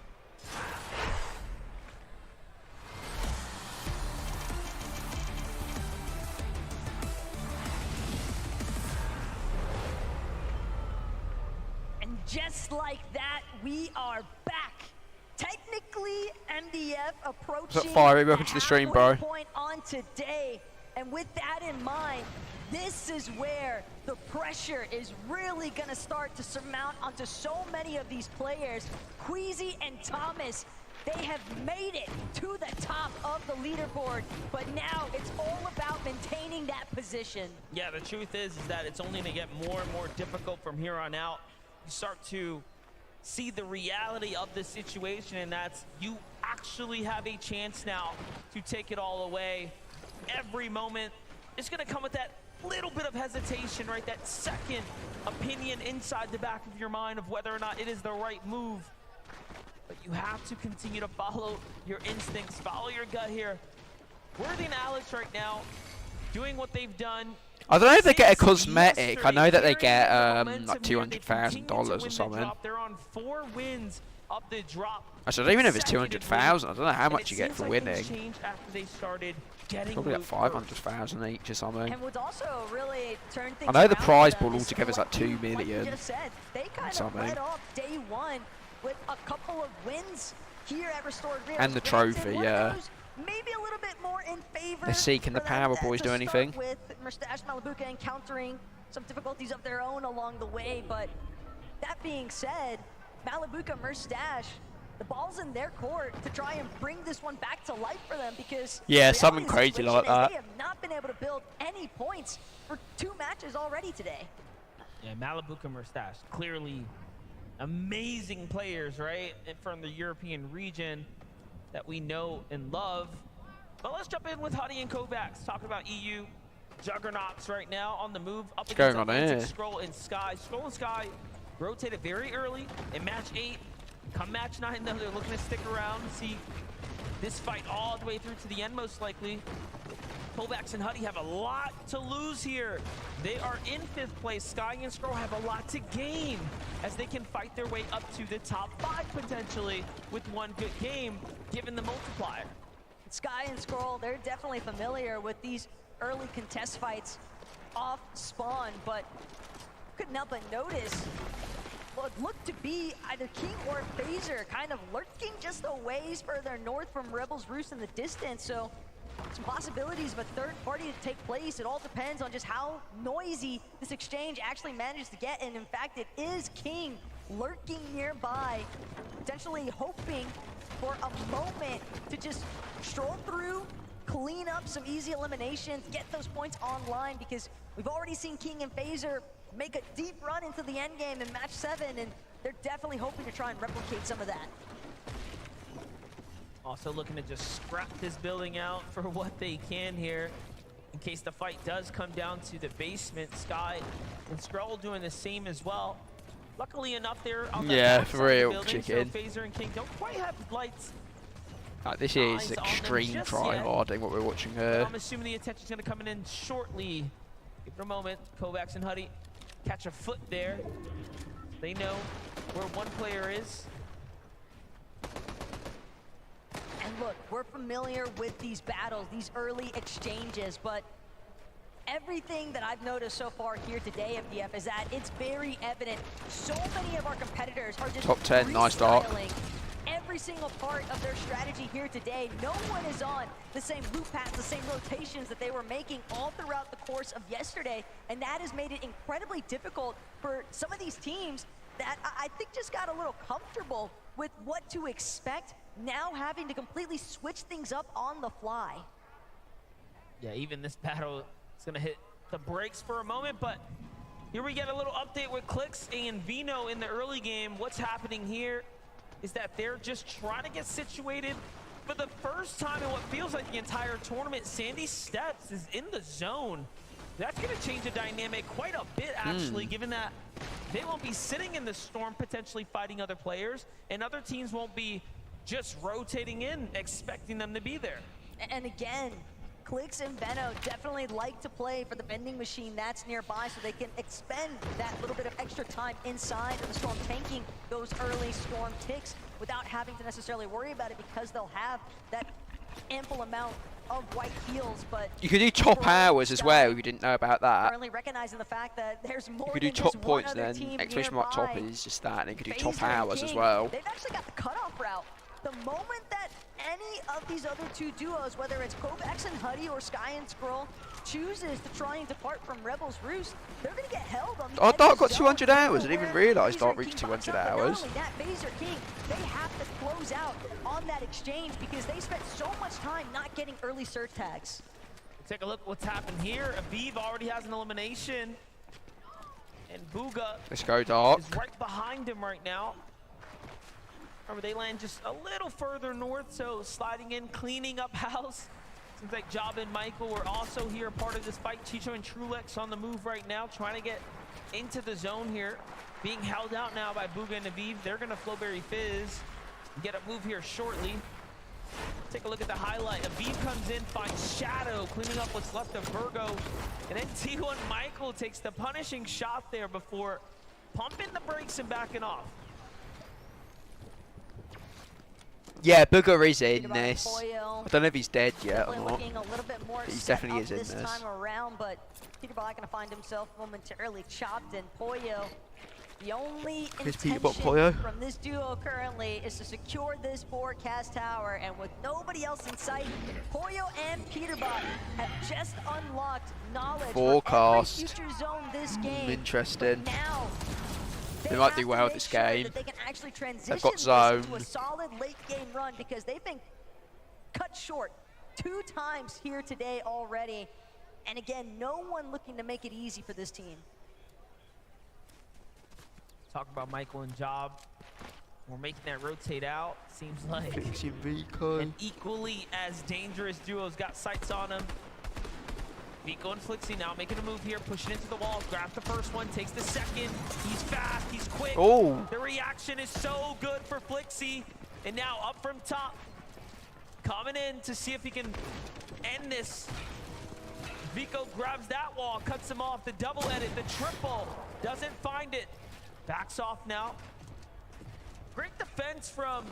S9: And just like that, we are back. Technically, MDF approaching
S1: Fiery, welcome to the stream, bro.
S9: point on today. And with that in mind, this is where the pressure is really going to start to surmount onto so many of these players. Queasy and Thomas, they have made it to the top of the leaderboard, but now it's all about maintaining that position.
S8: Yeah, the truth is that it's only going to get more and more difficult from here on out. You start to see the reality of the situation, and that's you actually have a chance now to take it all away. Every moment is going to come with that little bit of hesitation, right? That second opinion inside the back of your mind of whether or not it is the right move. But you have to continue to follow your instincts, follow your gut here. Worthy and Alex right now doing what they've done.
S1: I don't know if they get a cosmetic. I know that they get like $200,000 or something.
S8: They're on 4 wins of the drop.
S1: Actually, I don't even know if it's 200,000. I don't know how much you get for winning.
S8: Change after they started getting
S1: Probably like
S8: loot
S1: 500,000 each or something.
S9: And what's also really turned things
S1: I know the
S9: around
S1: prize
S9: for them
S1: pool
S9: is
S1: altogether is like 2
S9: like you
S1: million.
S9: just said, they kind of
S1: something.
S9: led off day one with a couple of wins here at Restored Reels.
S1: And the
S9: Granted,
S1: trophy,
S9: one of
S1: yeah.
S9: those maybe a little bit more in favor.
S1: Let's see, can the
S9: for
S1: Power
S9: them,
S1: Boys
S9: to
S1: do
S9: start
S1: anything?
S9: With Mustache Malibuca encountering some difficulties of their own along the way, but that being said, Malibuca, Mustache, the ball's in their court to try and bring this one back to life for them because
S1: Yeah,
S9: the
S1: something
S9: reality of the
S1: crazy like
S9: situation is
S1: that.
S9: they have not been able to build any points for 2 matches already today.
S8: Yeah, Malibuca, Mustache, clearly amazing players, right? And from the European region that we know and love. But let's jump in with Huddy and Kovacs, talking about EU juggernauts right now on the move. Up
S1: What's
S8: against
S1: going on
S8: Atlantic
S1: here?
S8: Scroll and Sky. Scroll and Sky rotated very early in match 8. Come match 9, though, they're looking to stick around and see this fight all the way through to the end, most likely. Kovacs and Huddy have a lot to lose here. They are in 5th place. Sky and Scroll have a lot to gain as they can fight their way up to the top 5 potentially with one good game, given the multiplier.
S9: Sky and Scroll, they're definitely familiar with these early contest fights off spawn, but couldn't help but notice what looked to be either King or Phaser kind of lurking just a ways further north from Rebel's Roost in the distance. So some possibilities of a third party to take place. It all depends on just how noisy this exchange actually manages to get. And in fact, it is King lurking nearby, potentially hoping for a moment to just stroll through, clean up some easy eliminations, get those points online, because we've already seen King and Phaser make a deep run into the end game in match 7, and they're definitely hoping to try and replicate some of that.
S8: Also looking to just scrap this building out for what they can here in case the fight does come down to the basement. Sky and Scroll doing the same as well. Luckily enough, they're on the back
S1: for
S8: side of the
S1: real,
S8: building,
S1: chicken.
S8: so Phaser and King don't quite have lights.
S1: This is extreme try-harding what we're watching here.
S8: I'm assuming the attention's going to come in shortly. Give it a moment. Kovacs and Huddy catch a foot there. They know where one player is.
S9: And look, we're familiar with these battles, these early exchanges, but everything that I've noticed so far here today, FDF, is that it's very evident so many of our competitors are just
S1: Top 10, nice start.
S9: freestyling every single part of their strategy here today. No one is on the same loop paths, the same rotations that they were making all throughout the course of yesterday, and that has made it incredibly difficult for some of these teams that I think just got a little comfortable with what to expect, now having to completely switch things up on the fly.
S8: Yeah, even this battle is going to hit the brakes for a moment, but here we get a little update with Clix and Vino in the early game. What's happening here is that they're just trying to get situated for the first time in what feels like the entire tournament. Sandy Steps is in the zone. That's going to change the dynamic quite a bit, actually, given that they won't be sitting in the storm potentially fighting other players, and other teams won't be just rotating in, expecting them to be there.
S9: And again, Clix and Benno definitely like to play for the vending machine that's nearby so they can expend that little bit of extra time inside of the storm, tanking those early storm ticks without having to necessarily worry about it because they'll have that ample amount of white heals. But
S1: You could do top hours as well if you didn't know about that.
S9: currently recognizing the fact that there's more
S1: You could do
S9: than
S1: top
S9: just
S1: points
S9: one other
S1: then,
S9: team
S1: exclamation mark top
S9: nearby.
S1: is just that, and you could do
S9: Phaser
S1: top
S9: and
S1: hours as
S9: King,
S1: well.
S9: They've actually got the cutoff route. The moment that any of these other two duos, whether it's Kovacs and Huddy or Sky and Scroll, chooses to try and depart from Rebel's Roost, they're going to get held on the
S1: Oh,
S9: edge
S1: Dark
S9: of
S1: got
S9: zone.
S1: 200 hours. I didn't
S9: Where
S1: even realise
S9: Phaser
S1: Dark
S9: and
S1: reached
S9: King box
S1: 200
S9: up, but not
S1: hours.
S9: only that, Phaser King, they have to close out on that exchange because they spent so much time not getting early surge tags.
S8: Take a look what's happened here. Aviv already has an elimination, and Booga
S1: Let's go, Dark.
S8: is right behind him right now. Remember, they land just a little further north, so sliding in, cleaning up house. Seems like Job and Michael were also here, a part of this fight. Chicho and Trulex on the move right now, trying to get into the zone here. Being held out now by Booga and Aviv. They're going to Flowberry Fizz and get a move here shortly. Take a look at the highlight. Aviv comes in, finds Shadow, cleaning up what's left of Virgo. And then T1 Michael takes the punishing shot there before pumping the brakes and backing off.
S1: Yeah, Booger is in this. I don't know if he's dead yet or not.
S9: Looking a little bit more
S1: But he definitely is in
S9: this
S1: this.
S9: time around, but Peterbot gonna find himself momentarily chopped, and Pollo, the only
S1: Here's
S9: intention
S1: Peterbot Pollo.
S9: from this duo currently is to secure this forecast tower, and with nobody else in sight, Pollo and Peterbot have just unlocked knowledge
S1: Forecast.
S9: for every future zone this game.
S1: Interesting.
S9: But now,
S1: They might do well this game.
S9: that they can actually transition
S1: They've got
S9: this
S1: zone.
S9: into a solid late game run, because they've been cut short 2 times here today already. And again, no one looking to make it easy for this team.
S8: Talk about Michael and Job. We're making that rotate out. Seems like
S1: Fixing Vico.
S8: an equally as dangerous duo's got sights on him. Vico and Flixie now making a move here, pushing into the wall, grabs the first one, takes the second. He's fast, he's quick.
S1: Oh.
S8: The reaction is so good for Flixie. And now up from top, coming in to see if he can end this. Vico grabs that wall, cuts him off, the double edit, the triple, doesn't find it. Backs off now. Great defense from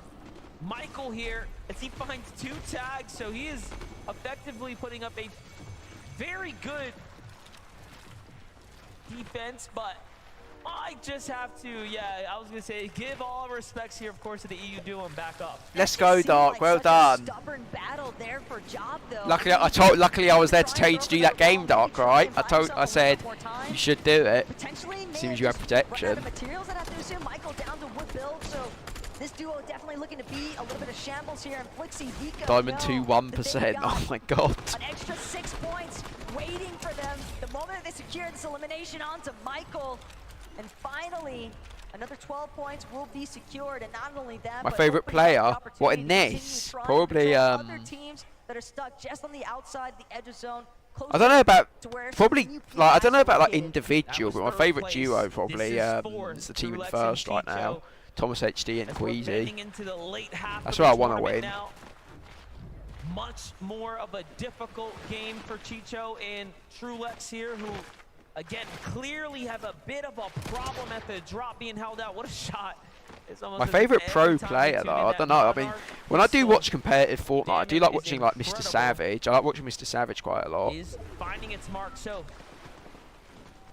S8: Michael here as he finds 2 tags, so he is effectively putting up a very good defense, but I just have to, I was gonna say, give all respects here, of course, to the EU duo and back up.
S1: Let's go, Dark. Well done.
S9: Stubborn battle there for Job, though.
S1: Luckily, I was there to tell you to do that game, Dark. Right? I said you should do it. As soon as you have protection.
S9: Materials that have to assume Michael down to wood build, so this duo definitely looking to be a little bit of shambles here. And Flixie, Vico,
S1: Diamond 2-1%. Oh my god.
S9: an extra 6 points waiting for them. The moment they secure this elimination onto Michael, and finally, another 12 points will be secured. And not only that,
S1: My
S9: but
S1: favourite
S9: opening up the
S1: player.
S9: opportunity
S1: What
S9: to
S1: in
S9: continue
S1: this?
S9: trying to
S1: Probably
S9: control other teams that are stuck just on the outside, the edge of zone.
S1: I don't know about
S9: to where
S1: probably
S9: you
S1: like I don't know about like
S9: located.
S1: individual, but my
S8: third
S1: favourite
S8: place.
S1: duo probably
S8: This is fourth.
S1: is the team in
S8: Trulex
S1: first
S8: and
S1: right now.
S8: Chicho.
S1: Thomas HD and
S8: As we're
S1: Queasy.
S8: bending into the late half
S1: That's
S8: of
S1: where I
S8: the
S1: want to
S8: tournament
S1: win.
S8: now. Much more of a difficult game for Chicho and Trulex here, who again clearly have a bit of a problem at the drop being held out. What a shot. It's almost
S1: My
S8: as if
S1: favourite
S8: every
S1: pro
S8: time
S1: player
S8: you tune
S1: though,
S8: in
S1: I
S8: that
S1: don't know. I mean,
S8: Monarch
S1: when I do
S8: pistol,
S1: watch competitive Fortnite, I do like
S8: damage is
S1: watching like Mr.
S8: incredible.
S1: Savage. I like watching Mr. Savage quite a lot.
S8: is finding its mark. So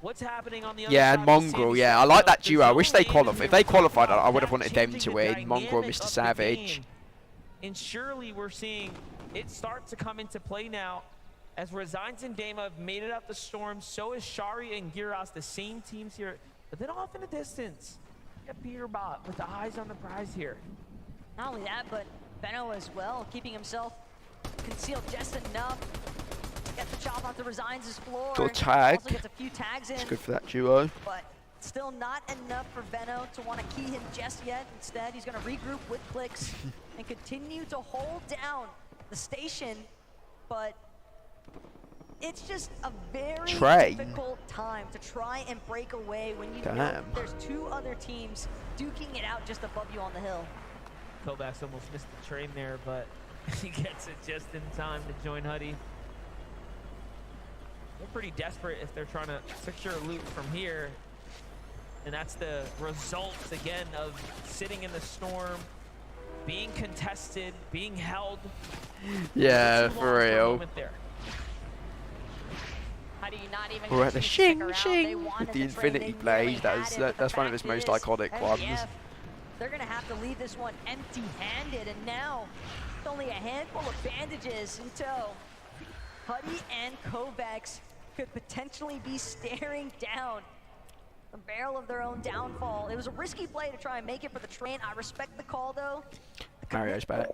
S8: what's happening on the other
S1: Yeah,
S8: side
S1: and
S8: of the
S1: Mongrel.
S8: city?
S1: Yeah, I like that
S8: The
S1: duo. I wish they
S8: zone
S1: qualified.
S8: game
S1: If they qualified, I would have
S8: that
S1: wanted them
S8: changing
S1: to
S8: the
S1: win. Mongrel,
S8: dynamic
S1: Mr.
S8: of the
S1: Savage.
S8: game. And surely we're seeing it start to come into play now. As Resigns and Dama have made it up the storm, so is Shari and Giras, the same teams here. But then off in the distance, you got Peterbot with the eyes on the prize here.
S9: Not only that, but Benno as well, keeping himself concealed just enough. Gets the chop onto Resigns' floor.
S1: Got a tag.
S9: Also gets a few tags in.
S1: It's good for that duo.
S9: But still not enough for Benno to want to key him just yet. Instead, he's going to regroup with Clicks and continue to hold down the station. But it's just a very difficult time to try and break away when you know that there's 2 other teams duking it out just above you on the hill.
S8: Kovacs almost missed the train there, but he gets it just in time to join Huddy. They're pretty desperate if they're trying to secure loot from here. And that's the result, again, of sitting in the storm, being contested, being held.
S1: Yeah, for real.
S9: How do you not even
S1: We're at the
S9: continue
S1: shing
S9: to stick around? They
S1: shing
S9: wanted
S1: with the
S9: train,
S1: Infinity
S9: they
S1: Blade.
S9: really had it, but
S1: That's
S9: the
S1: one of his
S9: fact
S1: most
S9: is,
S1: iconic ones.
S9: MGF, they're gonna have to leave this one empty-handed, and now with only a handful of bandages in tow, Huddy and Kovacs could potentially be staring down the barrel of their own downfall. It was a risky play to try and make it for the train. I respect the call, though.
S1: Mario's back.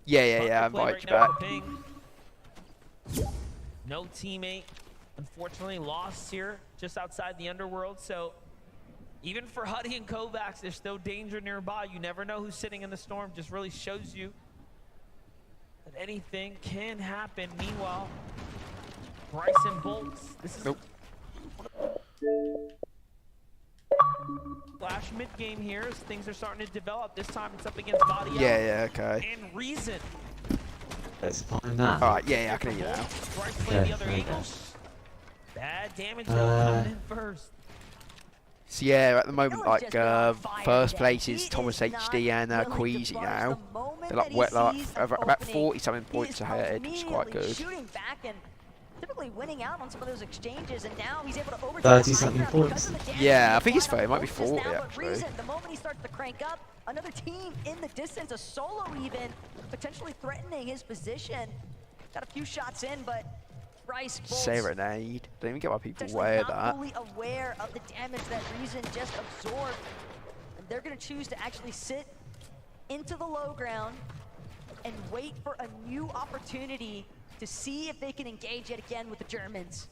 S1: Yeah, I invite you back.
S8: No teammate, unfortunately, lost here just outside the underworld. So even for Huddy and Kovacs, there's still danger nearby. You never know who's sitting in the storm. Just really shows you that anything can happen. Meanwhile, Bryson Bolts. This is flash mid game here as things are starting to develop. This time it's up against Body
S1: Yeah, okay.
S8: and Reason.
S10: Let's find that.
S1: Alright, yeah, I can hear that.
S8: Bryce playing the other angles. Bad damage though, coming in first.
S1: So yeah, at the moment, like first place is Thomas HD and Queasy now. They're like about 40-something points ahead, which is quite good.
S9: Typically winning out on some of those exchanges, and now he's able to overtake
S10: 30-something points.
S1: Yeah, I think it's fair. It might be 40 actually.
S9: The moment he starts to crank up, another team in the distance, a solo even, potentially threatening his position. Got a few shots in, but Bryce
S1: Serenade. Don't even get why people wear that.
S9: Not fully aware of the damage that Reason just absorbed, and they're going to choose to actually sit into the low ground and wait for a new opportunity to see if they can engage yet again with the Germans.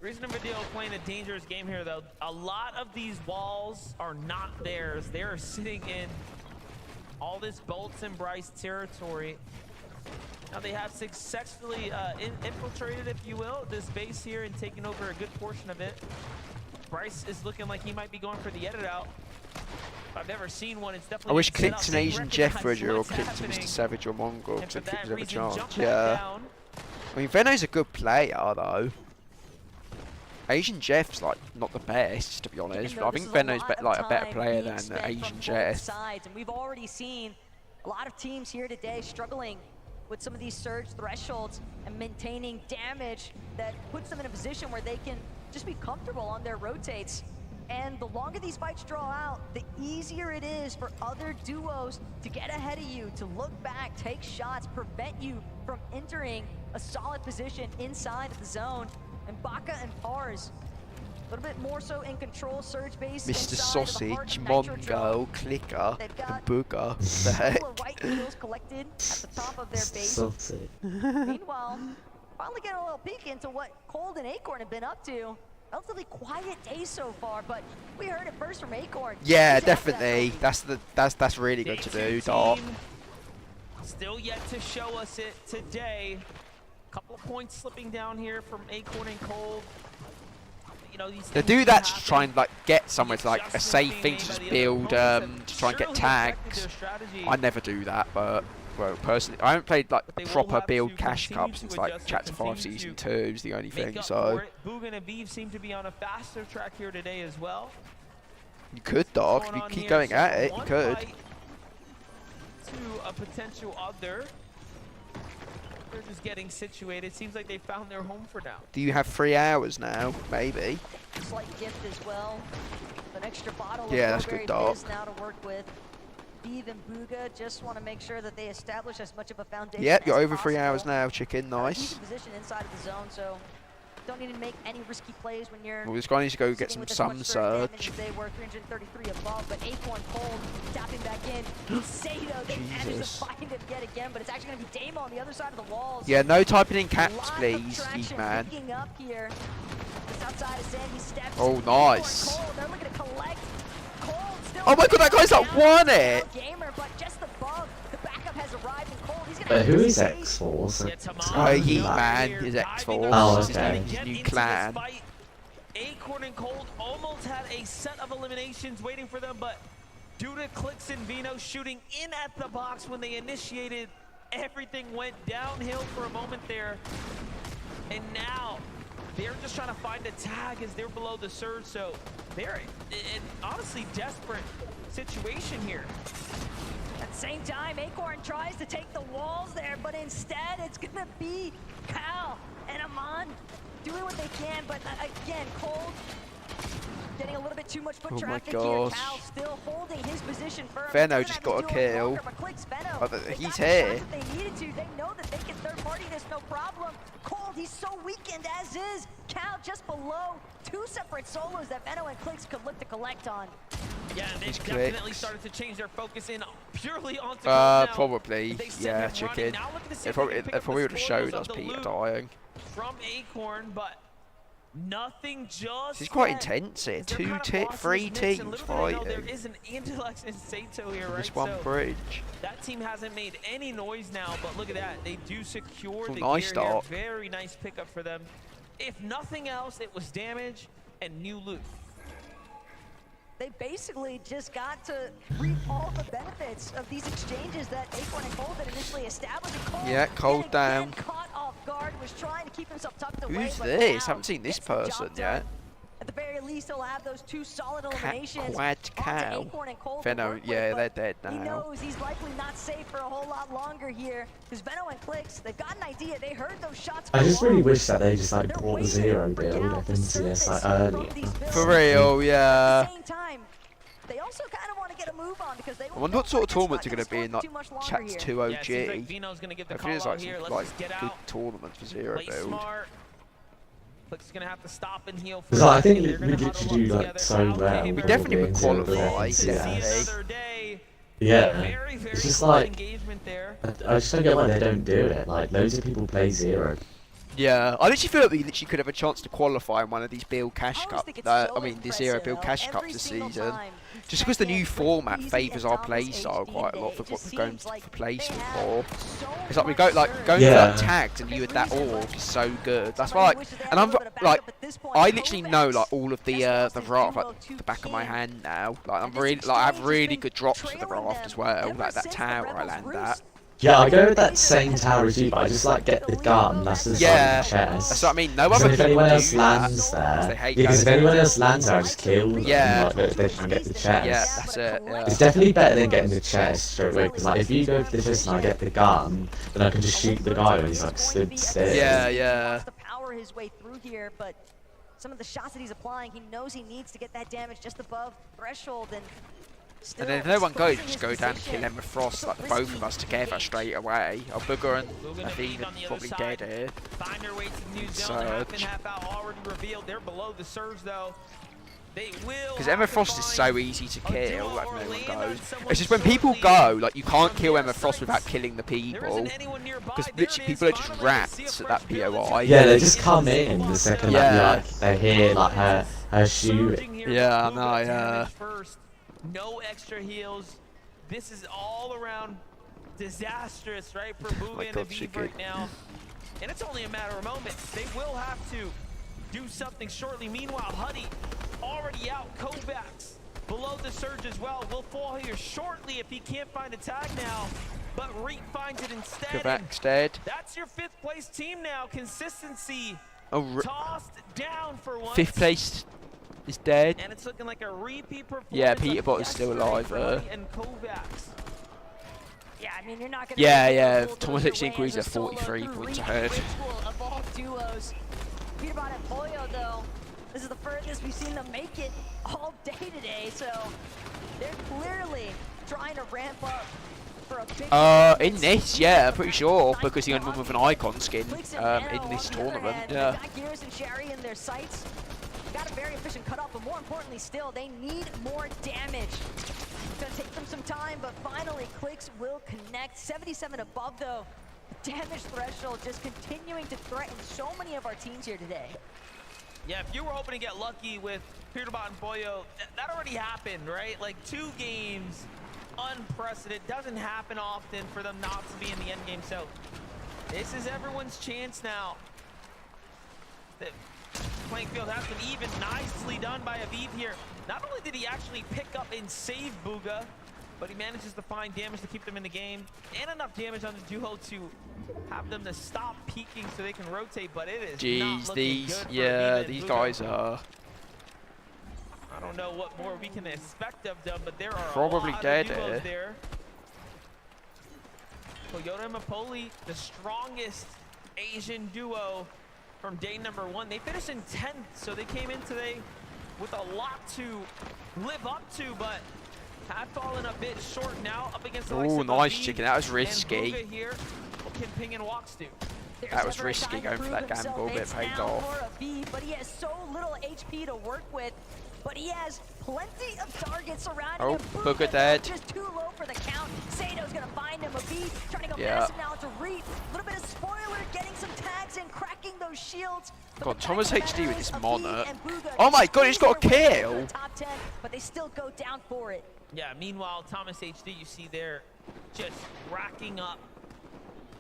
S8: Reason and Video playing a dangerous game here, though. A lot of these walls are not theirs. They are sitting in all this Bolts and Bryce territory. Now they have successfully infiltrated, if you will, this base here and taken over a good portion of it. Bryce is looking like he might be going for the edit out. If I've never seen one, it's definitely.
S1: I wish clicked an Asian Jeff Bridger or clicked to Mr. Savage or Mongol, because I think there's a chance. Yeah. I mean, Veno's a good player, though. Asian Jeff's like not the best, to be honest. But I think Veno's like a better player than Asian Jeff.
S9: And we've already seen a lot of teams here today struggling with some of these surge thresholds and maintaining damage that puts them in a position where they can just be comfortable on their rotates. And the longer these fights draw out, the easier it is for other duos to get ahead of you, to look back, take shots, prevent you from entering a solid position inside of the zone. And Baka and Pars, a little bit more so in control, surge base.
S1: Mr. Sausage, Mongo, Clicker, and Booger. The heck?
S9: White kills collected at the top of their base.
S10: Sausage.
S9: Meanwhile, finally getting a little peek into what Cold and Acorn have been up to. Relatively quiet day so far, but we heard it first from Acorn.
S1: Yeah, definitely. That's really good to do, Doc.
S8: Still yet to show us it today. Couple of points slipping down here from Acorn and Cold. You know,
S1: they do that to try and like get somewhere to like a safe thing to just build to try and get tags. I never do that, but well, personally, I haven't played like proper build cash cup since like Chapter 5 Season 2 is the only thing. So
S8: Boogan and Beeve seem to be on a faster track here today as well.
S1: You could, Doc. If you keep going at it, you could.
S8: To a potential other. They're just getting situated. Seems like they found their home for now.
S1: Do you have 3 hours now? Maybe.
S9: Slight gift as well. An extra bottle
S1: yeah,
S9: of
S1: that's good, Doc.
S9: Now to work with. Beeve and Booga just want to make sure that they establish as much of a foundation.
S1: Yep, you're
S9: as
S1: over 3 hours
S9: possible.
S1: now, chicken. Nice.
S9: Position inside of the zone, so don't need to make any risky plays when you're.
S1: Well, this guy needs to go get some sun surge.
S9: They were 333 above, but Acorn Cold tapping back in. Sato, they managed to find him yet again, but it's actually going to be Damo on the other side of the walls.
S1: Yeah, no typing in caps, please, man.
S9: Up here. Outside of Sandy steps.
S1: Oh, nice.
S9: Cold, they're looking to collect. Cold still
S1: Oh my god, that guy's like won it!
S9: Gamer, but just above. The backup has arrived, and Cold, he's
S10: But who is X-Force?
S1: Yeet Man is X-Force.
S10: Oh,
S1: This is
S10: okay.
S1: his new clan.
S8: Acorn and Cold almost had a set of eliminations waiting for them, but due to Clicks and Vino shooting in at the box when they initiated, everything went downhill for a moment there. And now they're just trying to find a tag as they're below the surge, so they're in honestly desperate situation here.
S9: At the same time, Acorn tries to take the walls there, but instead it's gonna be Cal and Amon doing what they can, but again, Cold getting a little bit too much foot traffic here. Cal still holding his position firm.
S1: Veno just got a kill. He's here.
S9: They needed to. They know that they can third party this, no problem. Cold, he's so weakened as is. Cal just below. 2 separate solos that Veno and Clicks could look to collect on.
S8: Yeah, they've definitely started to change their focus in purely onto now.
S1: Probably. Yeah, chicken. They probably would have showed us Peter dying.
S8: From Acorn, but nothing just.
S1: This is quite intense here. 3 teams fighting.
S8: There is an Intellect and Sato here, right?
S1: This one bridge.
S8: That team hasn't made any noise now, but look at that. They do secure the
S1: nice
S8: gear here.
S1: start.
S8: Very nice pickup for them. If nothing else, it was damage and new loot.
S9: They basically just got to reap all the benefits of these exchanges that Acorn and Cold had initially established.
S1: Yeah, Cold down.
S9: Caught off guard, was trying to keep himself tucked away.
S1: Who's this? Haven't seen this person yet.
S9: At the very least he'll have those 2 solid eliminations.
S1: Quad cow. Veno, yeah, they're dead now.
S9: He knows he's likely not safe for a whole lot longer here, because Veno and Clix, they've got an idea. They heard those shots.
S10: I just really wish that they just like brought the zero build up into this like earlier.
S1: For real, yeah.
S9: At the same time, they also kind of want to get a move on because they
S1: I wonder what sort of tournaments are going to be in like Chat's 2 OG.
S8: Yeah, it seems like Vino's gonna get the
S1: I feel
S8: call
S1: like
S8: out here.
S1: some
S8: Let's just get
S1: good
S8: out.
S1: tournaments for zero
S8: Play
S1: build.
S8: smart. Clix is gonna have to stop and heal.
S10: Because I think we literally do like so well.
S1: We definitely would qualify.
S10: Yeah, it's just like I just don't get why they don't do it. Like loads of people play zero.
S1: Yeah, I literally feel like we literally could have a chance to qualify in one of these build cash cups. I mean, the zero build cash cups this season. Just because the new format favours our play style quite a lot for what we're going for placement for. It's like we go going for that tagged and you with that orb is so good. That's why and I'm like I literally know like all of the raft like the back of my hand now. Like I have really good drops for the raft as well. Like that tower I land at.
S10: Yeah, I go with that same tower as you, but I just like get the gun. That's just like the chest.
S1: That's what I mean. No other
S10: if anyone else
S1: do
S10: lands
S1: that,
S10: there, because if anyone else lands there, I just kill them.
S1: Yeah,
S10: like, they can get the chest.
S1: Yeah, that's it. Yeah.
S10: It's definitely better than getting the chest straight away. Because like if you go for the chest and I get the gun, then I can just shoot the guy when he's like stood still.
S1: Yeah, yeah.
S9: To power his way through here, but some of the shots that he's applying, he knows he needs to get that damage just above threshold and.
S1: And then if no one goes, just go down and kill Emma Frost, like the both of us together straight away. Our Booger and Athena probably dead here.
S8: Find their way to the new zone. Half in, half out already revealed. They're below the surge though. They will.
S1: Because Emma Frost is so easy to kill, like no one goes. It's just when people go, like you can't kill Emma Frost without killing the people. Because literally people are just rats at that POI.
S10: Yeah, they just come in the second that they hear like her shooting.
S1: Yeah, I know, yeah.
S8: No extra heals. This is all around disastrous, right, for Booga and Aviv right now. And it's only a matter of moments. They will have to do something shortly. Meanwhile, Huddy already out. Kovacs below the surge as well. Will fall here shortly if he can't find a tag now. But Reek finds it instead.
S1: Kovacs dead.
S8: That's your 5th place team now. Consistency tossed down for once.
S1: 5th place is dead.
S8: And it's looking like a repeat performance.
S1: Yeah, Peterbot is still alive.
S8: And Kovacs.
S9: Yeah, I mean, you're not gonna
S1: yeah. Thomas H. Inquiry's at 43 points ahead.
S9: Of all duos. Peterbot and Polio, though, this is the furthest we've seen them make it all day today, so they're clearly trying to ramp up for a big
S1: in this, yeah, pretty sure, because he only won with an icon skin in this tournament, yeah.
S9: Gears and Sherry in their sights. Got a very efficient cutoff, but more importantly still, they need more damage. It's gonna take them some time, but finally Clix will connect. 77 above though. Damage threshold just continuing to threaten so many of our teams here today.
S8: Yeah, if you were hoping to get lucky with Peterbot and Boyo, that already happened, right? Like 2 games, unprecedented. Doesn't happen often for them not to be in the end game. So this is everyone's chance now. The playing field has been even. Nicely done by Aviv here. Not only did he actually pick up and save Booga, but he manages to find damage to keep them in the game and enough damage on the duo to have them to stop peeking so they can rotate. But it is not looking good for
S1: these
S8: Booga.
S1: guys are.
S8: I don't know what more we can expect of them, but there are
S1: probably
S8: a lot
S1: dead
S8: of duos there. Toyota and Mapoli, the strongest Asian duo from day number 1. They finished in 10th, so they came in today with a lot to live up to, but have fallen a bit short now up against the
S1: Oh, nice chicken. That was risky.
S8: Here, can Ping and Walks do.
S1: That was risky going for that gamble, but it paid off.
S9: But he has so little HP to work with, but he has plenty of targets surrounding him.
S1: Booga dead.
S9: Just too low for the count. Sato's gonna find him. Aviv trying to go massive now to Reed. A little bit of spoiler, getting some tags and cracking those shields.
S1: God, Thomas HD with this Monarch. Oh my god, he's got a kill!
S9: Top 10, but they still go down for it.
S8: Yeah, meanwhile, Thomas HD, you see there, just racking up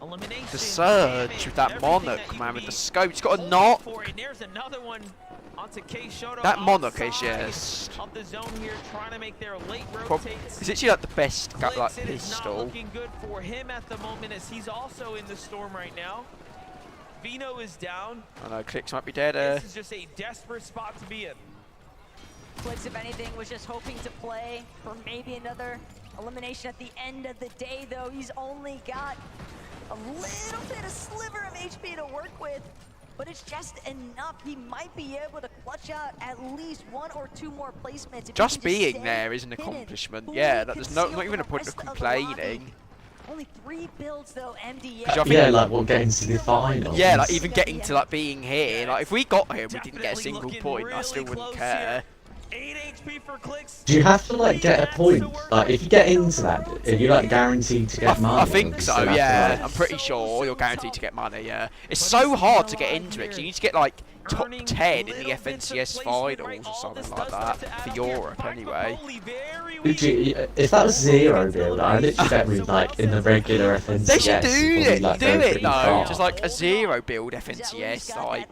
S8: elimination.
S1: The surge with that Monarch, man, with the scope. He's got a knock.
S8: And there's another one onto K Shoto.
S1: That Monarch is just.
S8: Of the zone here, trying to make their late rotates.
S1: It's actually like the best like
S8: It is
S1: pistol.
S8: not looking good for him at the moment, as he's also in the storm right now. Vino is down.
S1: I know, Clix might be dead.
S8: This is just a desperate spot to be in.
S9: Flix, if anything, was just hoping to play for maybe another elimination at the end of the day, though. He's only got a little bit of sliver of HP to work with, but it's just enough. He might be able to clutch out at least 1 or 2 more placements. If
S1: Just being there is an accomplishment. Yeah, there's not even a point of complaining.
S9: Only 3 builds though, MD.
S10: Yeah, like what getting to the finals.
S1: Yeah, like even getting to like being here. Like if we got here, we didn't get a single point. I still wouldn't care.
S8: 8 HP for clicks.
S10: Do you have to like get a point? Like if you get into that, are you like guaranteed to get money?
S1: I think so, yeah. I'm pretty sure you're guaranteed to get money, yeah. It's so hard to get into it because you need to get like top 10 in the FNCS finals or something like that for Europe anyway.
S10: Literally, if that was 0 build, I literally bet we'd like in the regular FNCS.
S1: They should
S10: like,
S1: do it though. Just like a 0 build FNCS, like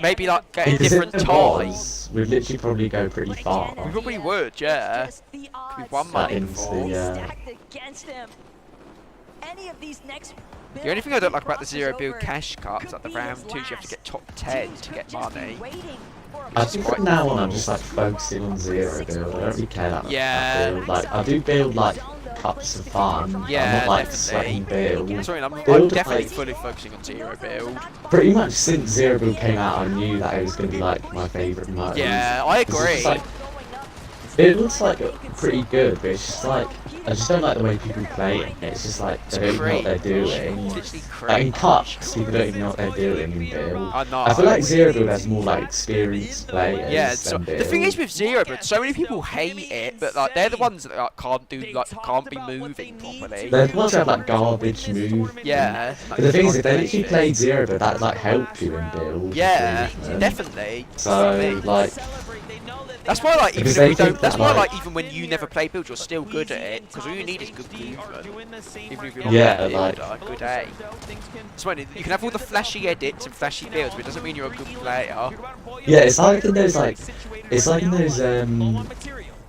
S1: maybe like get a different time.
S10: We'd literally probably go pretty far.
S1: We probably would, yeah. We won money before. The only thing I don't like about the 0 build cash cups, like the round 2s, you have to get top 10 to get money.
S10: I think from now on I'm just like focusing on 0 build. I don't really care that much about build. Like I do build like cups of fun.
S1: Yeah,
S10: I'm not like sweating build.
S1: Sorry, I'm
S10: Build,
S1: definitely
S10: like,
S1: fully focusing on 0 build.
S10: Pretty much since 0 build came out, I knew that it was going to be like my favourite mode.
S1: Yeah, I agree.
S10: It looks like pretty good, but it's just like I just don't like the way people play it. It's just like they don't even know what they're doing. Like in cups, people don't even know what they're doing in build. I feel like 0 build has more like experienced players.
S1: Yeah, so, the thing is with 0 build, so many people hate it, but like they're the ones that like, can't be moving properly.
S10: They're the ones that have like garbage move.
S1: Yeah.
S10: But the thing is, if they literally played 0 build, that'd like help you in build.
S1: Yeah, definitely.
S10: So like.
S1: That's why, like, even if we don't. That's why, like, even when you never play build, you're still good at it because all you need is good movement. Even if you're not a good aim. So you can have all the flashy edits and flashy builds, but it doesn't mean you're a good player.
S10: Yeah, it's like in those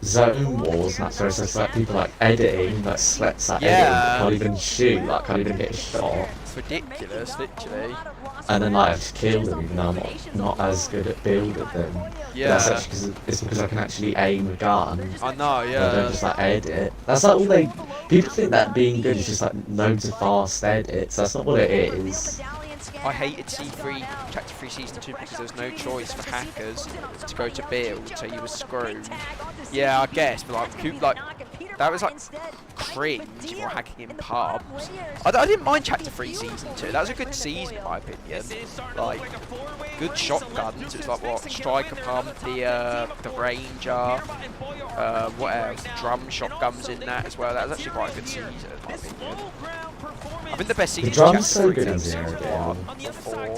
S10: zone wars and that sort of stuff. Like people like editing, like sweats at editing, can't even shoot, like can't even get a shot.
S1: It's ridiculous, literally.
S10: And then like I have to kill them even though I'm not as good at build at them.
S1: Yeah.
S10: But that's actually because I can actually aim a gun.
S1: I know, yeah.
S10: I don't just like edit. That's like all they. People think that being good is just like loads of fast edits. That's not what it is.
S1: I hated C3, Chapter 3 Season 2 because there was no choice for hackers to go to build, so you were screwed. Yeah, I guess, but like that was like cringe if you're hacking in pubs. I didn't mind Chapter 3 Season 2, that was a good season in my opinion. Like, good shotguns, it was like what, Striker Pump, the Ranger, what else, drum shotguns in that as well, that was actually quite a good season in my opinion. I think the best season is Chapter 3 Season 1 or 4.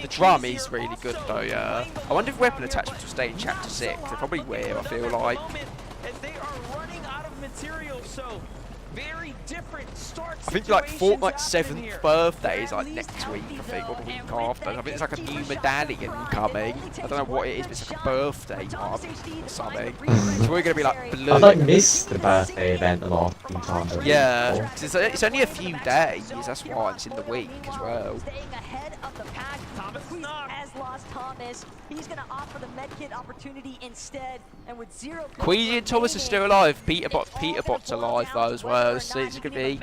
S1: The drum is really good though, yeah. I wonder if weapon attachments will stay in Chapter 6, they probably will, I feel like. I think like Fortnite's 7th birthday is like next week, I think, or the week after. I think there's like a new medallion coming. I don't know what it is, but it's like a birthday one or something. So we're gonna be like blue.
S10: I've like missed the birthday event a lot of times.
S1: Yeah, cause it's only a few days, that's why it's in the week as well.
S9: Has lost Thomas. He's gonna opt for the medkit opportunity instead, and with 0.
S1: Queasy and Thomas are still alive. Peterbot's alive though as well. So it's gonna be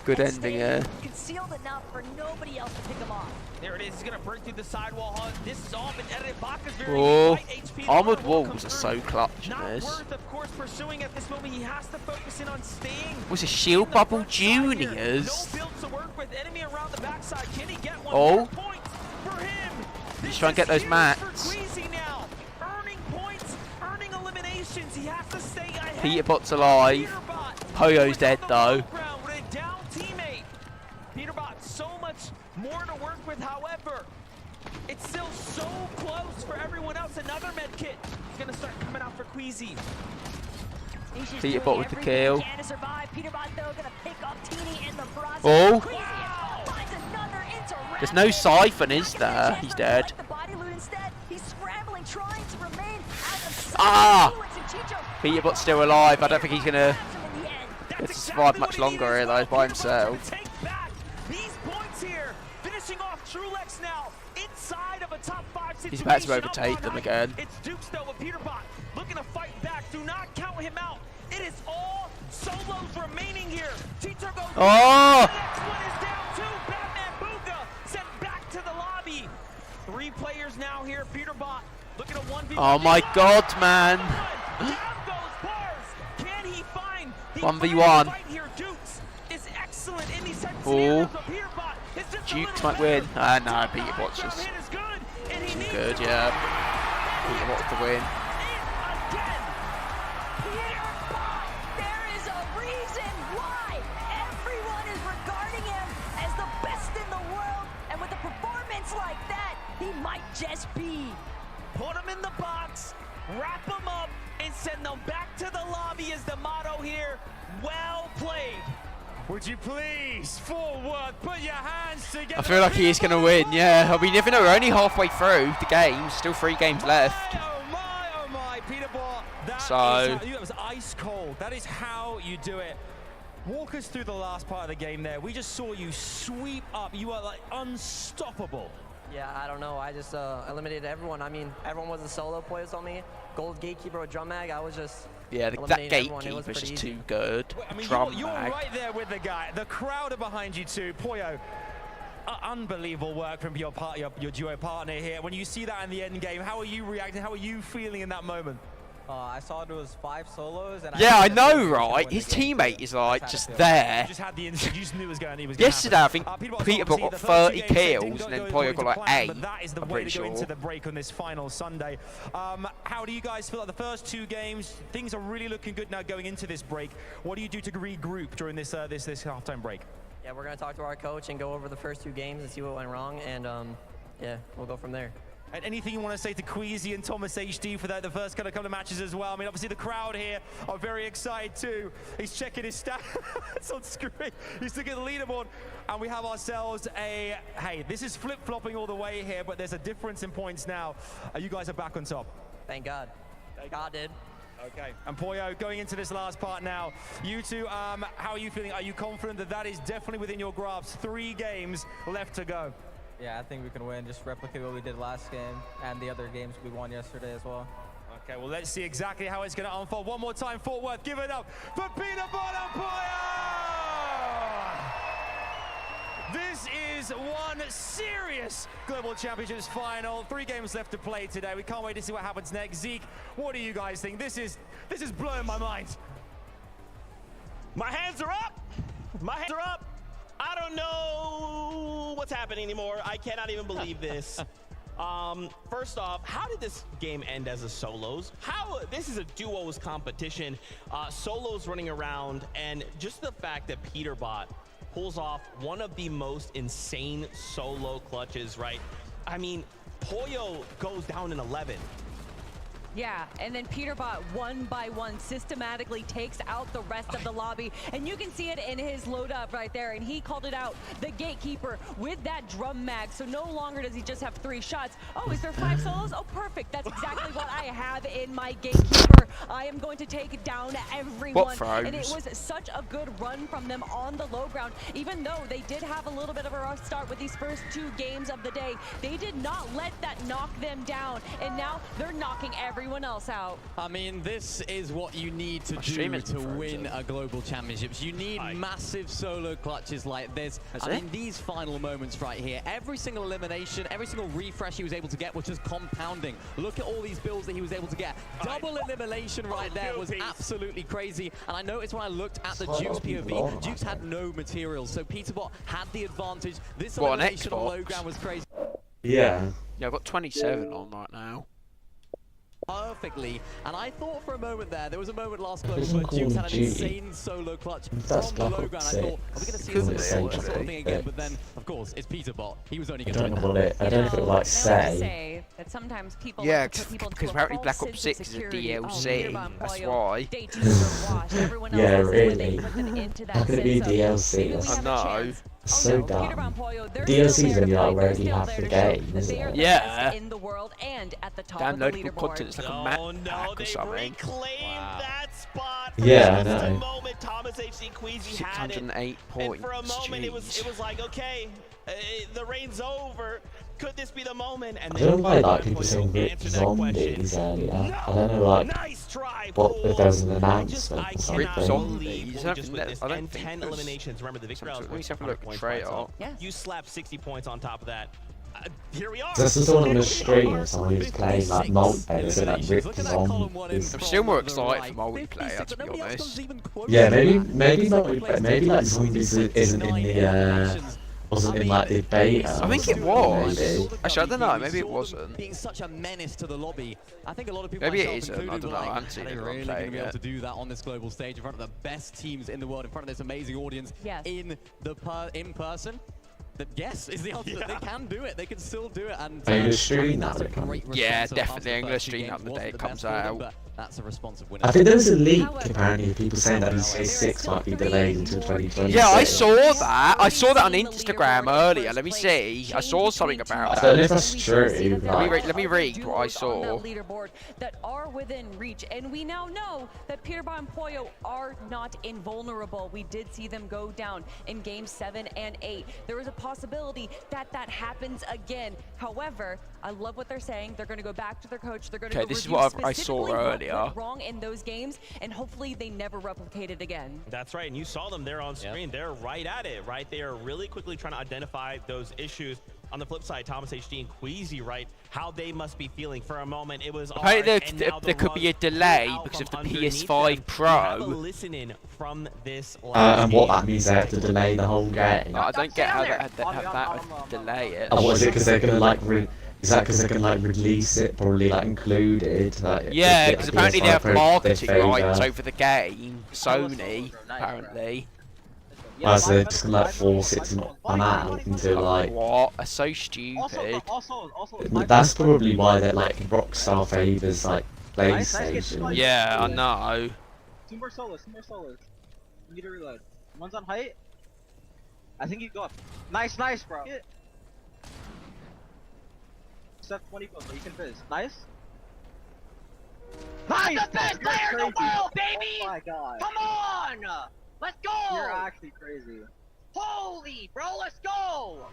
S1: good ending here.
S9: Concealed enough for nobody else to pick him off.
S8: There it is. He's gonna break through the sidewall hunt. This has all been edited. Baka's very
S1: Oh,
S8: HP.
S1: armored walls are so clutch in this.
S8: Worth, of course, pursuing at this moment. He has to focus in on staying.
S1: What's a Shield Bubble Juniors?
S8: No build to work with. Enemy around the backside. Can he get one?
S1: Oh,
S8: Points for him.
S1: he's trying to get those mats.
S8: Now. Earning points, earning eliminations. He has to stay ahead.
S1: Peterbot's alive. Poyo's dead though.
S8: Peterbot, so much more to work with, however, it's still so close for everyone else. Another med kit is going to start coming out for Queasy.
S1: Peterbot with the kill. Oh! There's no siphon, is there? He's dead. Ah! Peterbot's still alive. I don't think he's going to survive much longer here though, by himself.
S15: outside of a top 5 situation.
S1: He's about to overtake them again.
S15: It's Dukes though with Peterbot looking to fight back. Do not count him out. It is all solos remaining here. Teacher goes.
S1: Oh!
S15: The next one is down too. Batman Booga sent back to the lobby. 3 players now here. Peterbot looking at 1v1.
S1: Oh my God, man!
S15: Down goes Bars. Can he find the
S1: 1v1.
S15: right here? Dukes is excellent in these types of
S1: Oh.
S15: scenarios, but Peterbot is just a
S1: Dukes
S15: little
S1: might win.
S15: better.
S1: No, Peterbot's just too good, yeah. Peterbot's the win.
S9: There is a reason why everyone is regarding him as the best in the world, and with a performance like that, he might just be.
S15: Put him in the box, wrap him up, and send them back to the lobby is the motto here. Well played.
S5: Would you please, forward, put your hands together.
S1: I feel like he is going to win, yeah. I mean, even though we're only halfway through the game, still 3 games left.
S5: Oh my, Peterbot.
S1: That
S5: was ice cold. That is how you do it. Walk us through the last part of the game there. We just saw you sweep up. You are like unstoppable.
S13: Yeah, I don't know. I just eliminated everyone. I mean, everyone was a solo player on me. Gold gatekeeper with drum mag. I was just
S1: that gatekeeper's just too good.
S5: I mean,
S1: Drum
S5: you're
S1: mag.
S5: right there with the guy. The crowd are behind you too. Poyo, unbelievable work from your duo partner here. When you see that in the end game, how are you reacting? How are you feeling in that moment?
S22: I saw it was 5 solos. And
S1: Yeah, I know, right? His teammate is like just there.
S5: Just had the instinct. You just knew it was going. He was
S1: Yesterday, I think Peterbot got 30
S5: games
S1: kills, and then Poyo got like 8.
S5: But that is the
S1: I'm
S5: way
S1: pretty
S5: to go into
S1: sure.
S5: the break on this final Sunday. How do you guys feel like the first 2 games? Things are really looking good now going into this break. What do you do to regroup during this this halftime break?
S13: Yeah, we're gonna talk to our coach and go over the first 2 games and see what went wrong, and yeah, we'll go from there.
S5: And anything you want to say to Queasy and Thomas HD for the first couple of matches as well? I mean, obviously the crowd here are very excited too. He's checking his stats on screen. He's looking at the leaderboard, and we have ourselves a, hey, this is flip-flopping all the way here, but there's a difference in points now. You guys are back on top.
S13: Thank God. God did.
S5: Okay. And Poyo, going into this last part now, you two, how are you feeling? Are you confident that that is definitely within your grasp? 3 games left to go.
S22: Yeah, I think we can win. Just replicate what we did last game and the other games we won yesterday as well.
S5: Okay, well, let's see exactly how it's going to unfold. One more time, Fort Worth, give it up for Peterbot and Poyo! This is one serious Global Championships final. 3 games left to play today. We can't wait to see what happens next. Zeke, what do you guys think? This is blowing my mind.
S8: My hands are up. My hands are up. I don't know what's happening anymore. I cannot even believe this. First off, how did this game end as a solos? This is a duos competition, solos running around, and just the fact that Peterbot pulls off one of the most insane solo clutches, right? I mean, Poyo goes down in 11.
S6: Yeah, and then Peterbot, 1 by 1, systematically takes out the rest of the lobby. And you can see it in his load up right there. And he called it out, the gatekeeper, with that drum mag. So no longer does he just have 3 shots. Oh, is there 5 solos? Oh, perfect. That's exactly what I have in my gatekeeper. I am going to take down everyone. And it was such a good run from them on the low ground. Even though they did have a little bit of a rough start with these first 2 games of the day, they did not let that knock them down. And now they're knocking everyone else out.
S3: I mean, this is what you need to do to win a global championships. You need massive solo clutches like this. I mean, these final moments right here, every single elimination, every single refresh he was able to get was just compounding. Look at all these builds that he was able to get. Double elimination right there was absolutely crazy. And I noticed when I looked at the Dukes POV, Dukes had no materials, so Peterbot had the advantage. This elimination on low ground was crazy.
S1: Yeah, I've got 27 on right now.
S3: Perfectly, and I thought for a moment there was a moment last global where Dukes had an insane solo clutch from the low ground. I thought, are we going to see the same sort of thing again? But then, of course, it's Peterbot. He was only going to win that.
S20: I don't know if it would like say.
S6: That sometimes people
S1: like to put people because apparently Black Ops 6 is a DLC. That's why.
S20: Yeah, really. How could it be DLC?
S1: I know.
S20: So dumb. DLC's when you like already have the game, isn't it?
S1: Yeah.
S6: In the world and at the top
S1: Downloadable
S6: of the
S1: content is like a map pack or something.
S8: That spot
S20: yeah, I know.
S8: Moment, Thomas HC Queasy had it.
S1: 608 points.
S8: And for a moment, it was like, okay, the reign's over.
S2: Could this be the moment? And
S10: I don't know why
S2: then
S10: like people saying Rick Zombies earlier. I don't know like what if there's an announcement or something.
S2: Zombies. I don't think 10 eliminations. Remember the victory was worth 100 points. You slap 60 points on top of that. Here we are.
S10: This is all on the stream, someone who's playing like multiplayer, so like Rick Zombies.
S1: I'm still more excited for multiplayer, to be honest.
S10: Yeah, maybe like Zombies isn't in the wasn't in like the beta.
S1: I think it was. Actually, I don't know. Maybe it wasn't.
S7: Being such a menace to the lobby, I think a lot of people.
S1: Maybe it
S7: isn't.
S1: I don't know. I haven't seen anyone
S7: really
S1: playing
S7: be able
S1: it.
S7: to do that on this global stage in front of the best teams in the world, in front of this amazing audience, in person. That yes is the answer. They can do it. They can still do it. And
S10: are you gonna stream that?
S1: Yeah, definitely. I'm gonna stream that the day it comes out.
S7: That's a responsive winner.
S10: I think there was a leak apparently of people saying that ECA 6 might be delayed until 2026.
S1: Yeah, I saw that. I saw that on Instagram earlier. Let me see. I saw something about that.
S10: I don't know if that's true.
S1: Let me read what I saw.
S6: Leaderboard that are within reach, and we now know that Peterborough and Pollo are not invulnerable. We did see them go down in games 7 and 8. There is a possibility that that happens again. However, I love what they're saying. They're going to go back to their coach. They're going to go
S1: this is
S6: review
S1: what I saw earlier.
S6: What went wrong in those games, and hopefully they never replicate it again.
S2: That's right, and you saw them there on screen. They're right at it, right? They are really quickly trying to identify those issues. On the flip side, Thomas HD and Queasy, right? How they must be feeling. For a moment, it was
S1: apparently there could be a delay because of the PS5 Pro.
S2: Listening from this
S10: and what that means, they have to delay the whole game.
S1: I don't get how that delay it.
S10: Oh, what is it? Because they're gonna like is that because they're gonna like release it probably like included? Like,
S1: yeah, because apparently they have marketing rights over the game. Sony, apparently.
S10: Well, so they're just gonna like force it to come out until like.
S1: What? That's so stupid.
S10: That's probably why they're like Rockstar favors like PlayStation.
S1: Yeah, I know.
S21: Two more solos. You need to reload. One's on height. I think you go up. Nice, bro. Stuff 20 foot, but you can fizz. Nice.
S9: I'm the best player in the world, baby!
S21: Oh my god.
S9: Come on! Let's go!
S21: You're actually crazy.
S9: Holy, bro, let's go!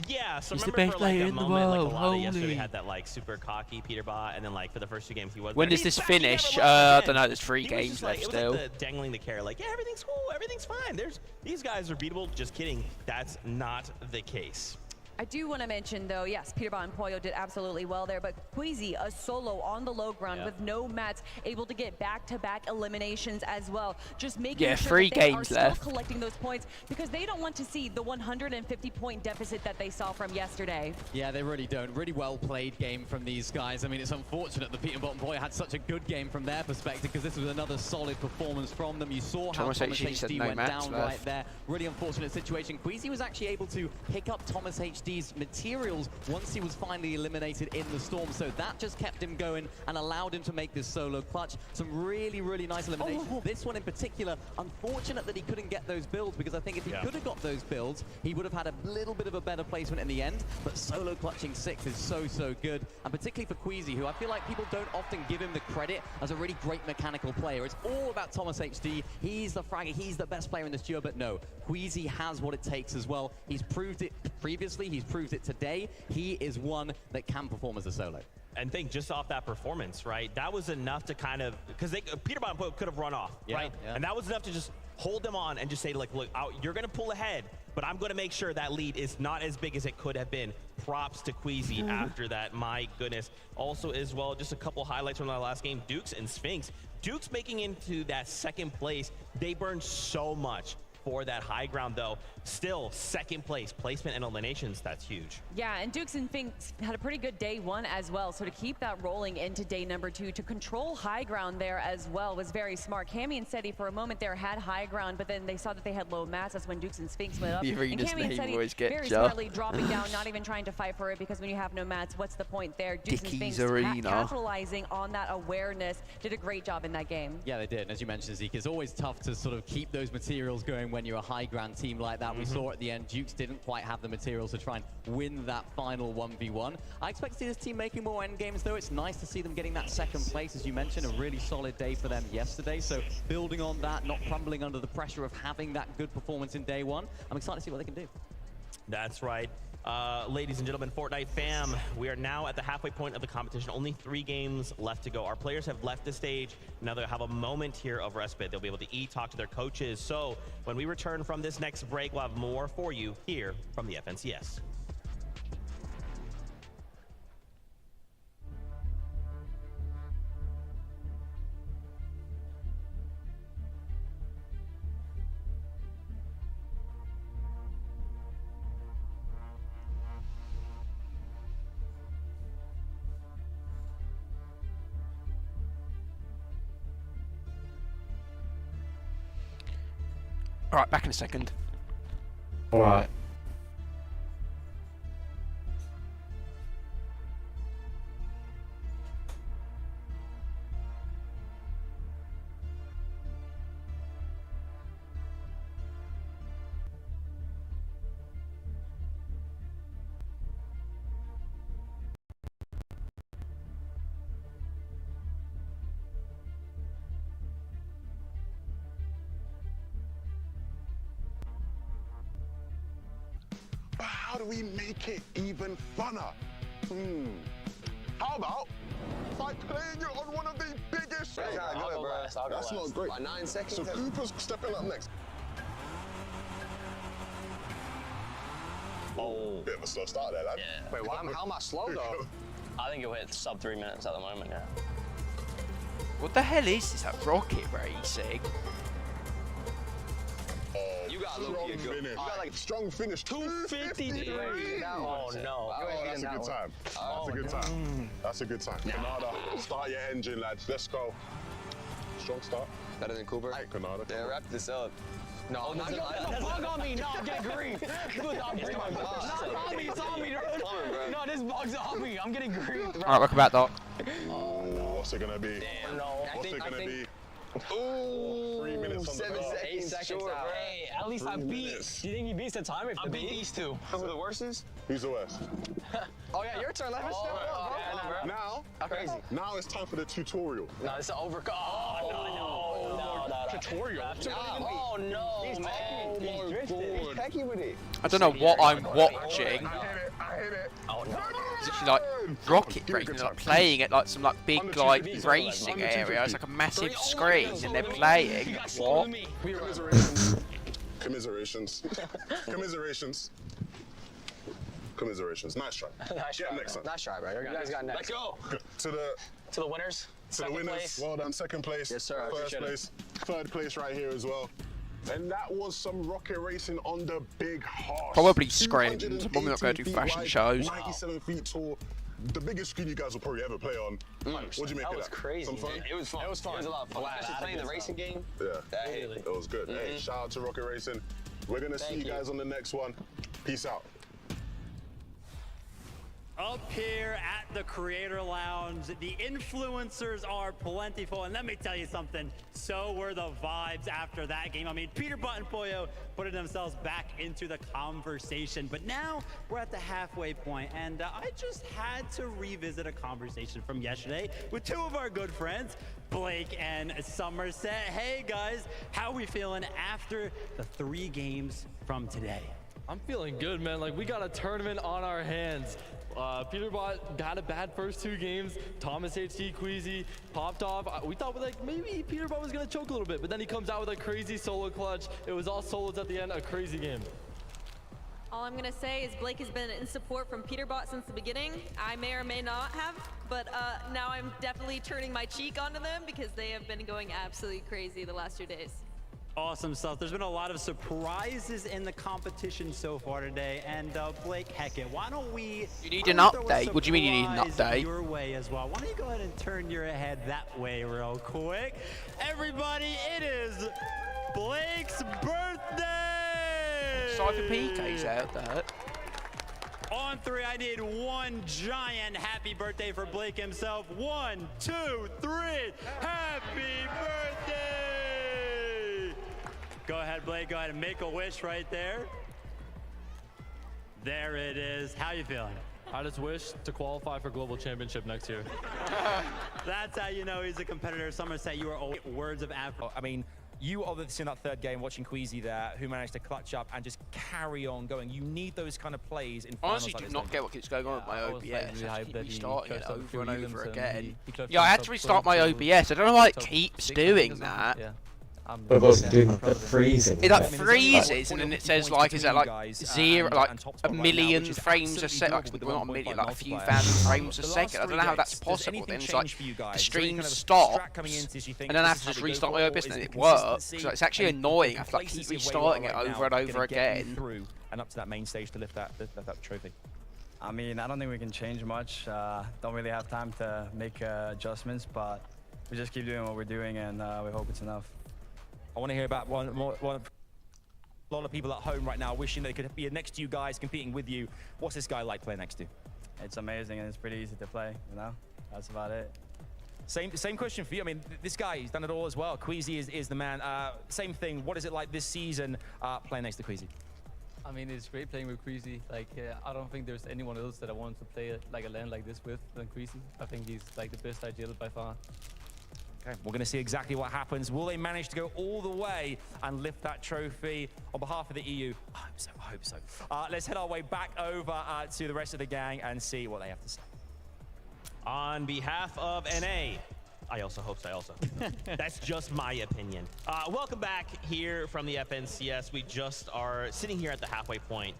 S2: Yeah, so
S1: He's the
S2: remember
S1: best
S2: for like
S1: player
S2: a
S1: in the
S2: moment, like
S1: world.
S2: Alana yesterday had that like super cocky Peterbot, and then like for the first 2 games he was.
S1: When does this finish? I don't know. There's 3 games left still.
S2: Like dangling the carrot, like yeah, everything's cool, everything's fine. These guys are beatable. Just kidding. That's not the case.
S6: I do want to mention, though, yes, Peterbot and Pollo did absolutely well there, but Queasy, a solo on the low ground with no mats, able to get back-to-back eliminations as well. Just making sure
S1: 3
S6: that they
S1: games
S6: are
S1: left.
S6: still collecting those points because they don't want to see the 150-point deficit that they saw from yesterday.
S7: Yeah, they really don't. Really well-played game from these guys. I mean, it's unfortunate that Peterbot and Pollo had such a good game from their perspective because this was another solid performance from them. You saw how Thomas HD went down right there. Really unfortunate situation. Queasy was actually able to pick up Thomas HD's materials once he was finally eliminated in the storm, so that just kept him going and allowed him to make this solo clutch. Some really nice eliminations. This one in particular, unfortunate that he couldn't get those builds, because I think if he could have got those builds, he would have had a little bit of a better placement in the end. But solo clutching 6 is so good, and particularly for Queasy, who I feel like people don't often give him the credit as a really great mechanical player. It's all about Thomas HD. He's the fragger, he's the best player in this duo, but no, Queasy has what it takes as well. He's proved it previously, he's proved it today. He is one that can perform as a solo.
S2: And think just off that performance, right? That was enough to kind of, because Peterbot and Pollo could have run off, right? Yeah. And that was enough to just hold them on and just say, like, look, you're going to pull ahead, but I'm going to make sure that lead is not as big as it could have been. Props to Queasy after that. My goodness. Also, as well, just a couple highlights from that last game. Dukes and Sphinx. Dukes making into that 2nd place. They burned so much for that high ground, though. Still, 2nd place, placement and eliminations, that's huge.
S6: Yeah, and Dukes and Finks had a pretty good day 1 as well, so to keep that rolling into day number 2, to control high ground there as well was very smart. Cammy and Seti for a moment there had high ground, but then they saw that they had low mats. That's when Dukes and Sphinx went up. And Cammy and Seti very smartly dropping down, not even trying to fight for it, because when you have no mats, what's the point there? Dukes and Sphinx capitalizing on that awareness, did a great job in that game.
S7: Yeah, they did. And as you mentioned, Zeke, it's always tough to sort of keep those materials going when you're a high ground team like that. We saw at the end, Dukes didn't quite have the materials to try and win that final 1v1. I expect to see this team making more end games, though. It's nice to see them getting that second place, as you mentioned, a really solid day for them yesterday. So building on that, not crumbling under the pressure of having that good performance in day one. I'm excited to see what they can do.
S2: That's right. Ladies and gentlemen, Fortnite fam, we are now at the halfway point of the competition. Only 3 games left to go. Our players have left the stage. Now they'll have a moment here of respite. They'll be able to eat, talk to their coaches. So when we return from this next break, we'll have more for you here from the FNCS.
S1: Alright, back in a second.
S10: Alright.
S4: How do we make it even funner? How about by playing it on one of the biggest shows? That's not great.
S14: By 9 seconds.
S4: So Cooper's stepping up next.
S16: Oh.
S4: Bit of a slow start there, lad.
S16: Yeah.
S14: Wait, how am I slow though?
S16: I think it'll hit sub 3 minutes at the moment, yeah.
S1: What the hell is this? That rocket racing?
S14: You got Loki
S4: finish. You got like
S16: strong finish. 253. Oh no.
S4: That's a good time. That's a good time. That's a good time. Canada, start your engine, lads. Let's go. Strong start.
S14: Better than Cooper.
S4: Canada.
S14: Yeah, wrap this up. No,
S16: Get the fuck on me. No, get green. It's on me, bro. No, this bug's on me. I'm getting green.
S1: Alright, welcome back, Doc.
S4: What's it gonna be?
S16: Damn, no.
S4: What's it gonna be?
S14: Ooh,
S4: 3 minutes on the
S14: 7
S4: clock.
S14: seconds short, bro.
S16: Hey, at least I beat. Do you think he beats the timer? I beat these two.
S14: Who the worst is?
S4: Who's the worst?
S14: Oh yeah, your turn. Let me step up, bro.
S4: Now,
S14: Crazy.
S4: Now it's time for the tutorial.
S16: No, it's an overcut. Oh, no.
S14: Tutorial?
S16: Oh, no, man.
S14: He's drifted. He's pecky with it.
S1: I don't know what I'm watching.
S4: I hit it.
S16: Oh, no.
S1: It's actually like rocket racing, like playing at like some like big like racing area. It's like a massive screen and they're playing. What?
S4: Commiserations. Commiserations. Commiserations. Nice try.
S16: Nice try.
S4: Next time.
S14: Nice try, bro. You guys got next.
S16: Let's go.
S4: To
S16: the winners.
S4: the winners.
S16: Place.
S4: Well done. Second place.
S14: Yes, sir.
S4: First place. Third place right here as well. And that was some rocket racing on the big horse.
S1: Probably screens. I'm probably not going to do fashion shows.
S4: 97 feet tall. The biggest screen you guys will probably ever play on. What do you make of that?
S16: That was crazy.
S4: Some fun?
S16: It was fun.
S14: It was fun.
S16: It was a lot of fun.
S14: Especially playing the racing game.
S4: Yeah.
S14: That hit.
S4: It was good. Hey, shout out to Rocket Racing. We're going to see you guys on the next one. Peace out.
S3: Up here at the Creator Lounge, the influencers are plentiful, and let me tell you something, so were the vibes after that game. I mean, Peterbot and Pollo putting themselves back into the conversation, but now we're at the halfway point, and I just had to revisit a conversation from yesterday with two of our good friends, Blake and Somerset. Hey guys, how are we feeling after the 3 games from today?
S17: I'm feeling good, man. Like, we got a tournament on our hands. Peterbot got a bad first 2 games. Thomas HT Queasy popped off. We thought like maybe Peterbot was gonna choke a little bit, but then he comes out with a crazy solo clutch. It was all solos at the end, a crazy game.
S6: All I'm going to say is Blake has been in support from Peterbot since the beginning. I may or may not have, but now I'm definitely turning my cheek onto them because they have been going absolutely crazy the last 2 days.
S3: Awesome stuff. There's been a lot of surprises in the competition so far today. And Blake, heck it, why don't we...
S1: You need an update. What do you mean you need an update?
S3: Your way as well. Why don't you go ahead and turn your head that way real quick? Everybody, it is Blake's birthday!
S1: Cypher PK's out there.
S3: On 3, I need one giant happy birthday for Blake himself. 1, 2, 3, happy birthday! Go ahead. ahead, Blake. Go ahead and make a wish right there. There it is. How you feeling?
S17: I just wish to qualify for global championship next year.
S3: That's how you know he's a competitor. Somerset, you are always words of affirmation.
S5: I mean, you obviously in that third game watching Queasy there, who managed to clutch up and just carry on going. You need those kind of plays in finals.
S1: Honestly,
S5: like
S1: do
S5: this,
S1: not get what keeps going on with my OBS. I keep restarting it over and over again. Yeah, I had to restart my OBS. I don't know why it keeps doing that.
S10: But what's it doing? The freezing.
S1: It like freezes, and then it says like, is that like zero, like a million frames a second? Well, not a million, like a few thousand frames a second. I don't know how that's possible. Then it's like the stream stops, and then I have to just restart my OBS, and then it works. So it's actually annoying. I have to like keep restarting it over and over again.
S5: And up to that main stage to lift that trophy.
S18: I mean, I don't think we can change much. Don't really have time to make adjustments, but we just keep doing what we're doing, and we hope it's enough.
S5: I want to hear about a lot of people at home right now wishing they could be next to you guys competing with you. What's this guy like playing next to?
S18: It's amazing, and it's pretty easy to play, you know? That's about it.
S5: Same question for you. I mean, this guy, he's done it all as well. Queasy is the man. Same thing. What is it like this season playing next to Queasy?
S19: I mean, it's great playing with Queasy. Like, I don't think there's anyone else that I want to play like a LAN like this with than Queasy. I think he's like the best ideal by far.
S5: Okay, we're going to see exactly what happens. Will they manage to go all the way and lift that trophy on behalf of the EU? I hope so. Let's head our way back over to the rest of the gang and see what they have to say.
S2: On behalf of NA, I also hope so. That's just my opinion. Welcome back here from the FNCS. We just are sitting here at the halfway point.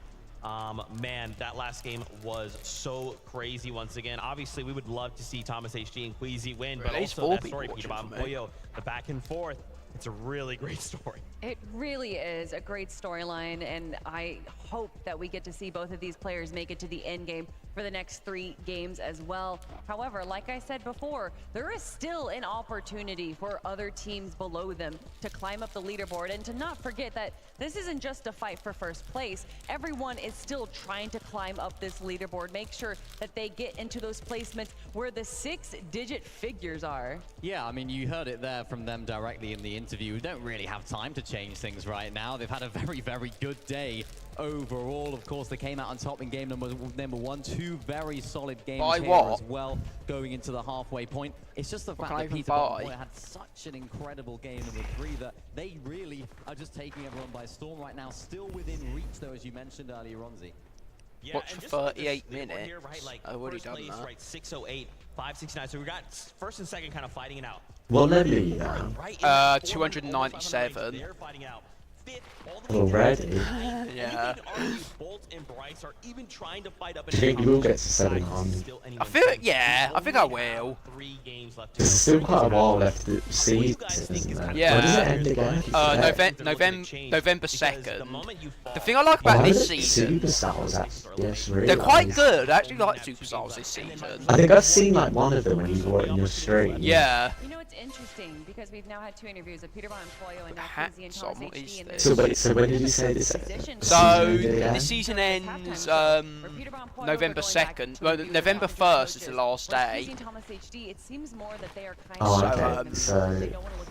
S2: Man, that last game was so crazy once again. Obviously, we would love to see Thomas HD and Queasy win, but also that story, Peter Bomb Boyo, the back and forth. It's a really great story.
S6: It really is a great storyline, and I hope that we get to see both of these players make it to the end game for the next 3 games as well. However, like I said before, there is still an opportunity for other teams below them to climb up the leaderboard, and to not forget that this isn't just a fight for first place. Everyone is still trying to climb up this leaderboard, make sure that they get into those placements where the 6-digit figures are.
S3: Yeah, I mean, you heard it there from them directly in the interview. We don't really have time to change things right now. They've had a very, very good day overall. Of course, they came out on top in game number 1. 2 very solid games here as well, going into the halfway point. It's just the fact that Peter Boy had such an incredible game number 3 that they really are just taking everyone by storm right now. Still within reach, though, as you mentioned earlier, Ronzi.
S2: Yeah,
S1: watch for 38 minutes.
S2: Here, right, like
S1: I've already
S2: first
S1: done
S2: place,
S1: that.
S2: right, 608, 569. So we got first and second kind of fighting it out.
S10: What level are you now?
S1: 297.
S2: They're fighting out.
S10: Already?
S1: Yeah.
S2: Bolt and Bryce are even trying to fight up.
S10: Do you think you will get to 700?
S1: I feel it, yeah, I think I will.
S2: 3 games left.
S10: There's still quite a while left to see, isn't there?
S1: Yeah.
S10: When does it end again?
S1: November 2nd. The thing I like about this season,
S10: Superstars, actually, yes, really
S1: they're quite
S10: nice.
S1: good. I actually like Superstars this season.
S10: I think I've seen like one of them when you were in your stream.
S1: Yeah.
S6: You know, it's interesting because we've now had 2 interviews of Peter Von Poyo and now Queasy and Thomas HD. And
S10: So wait, so when did you say this?
S1: So the season ends November 2nd. Well, November 1st is the last day.
S6: Thomas HD, it seems more that they are kind
S10: Oh,
S6: of
S10: okay. So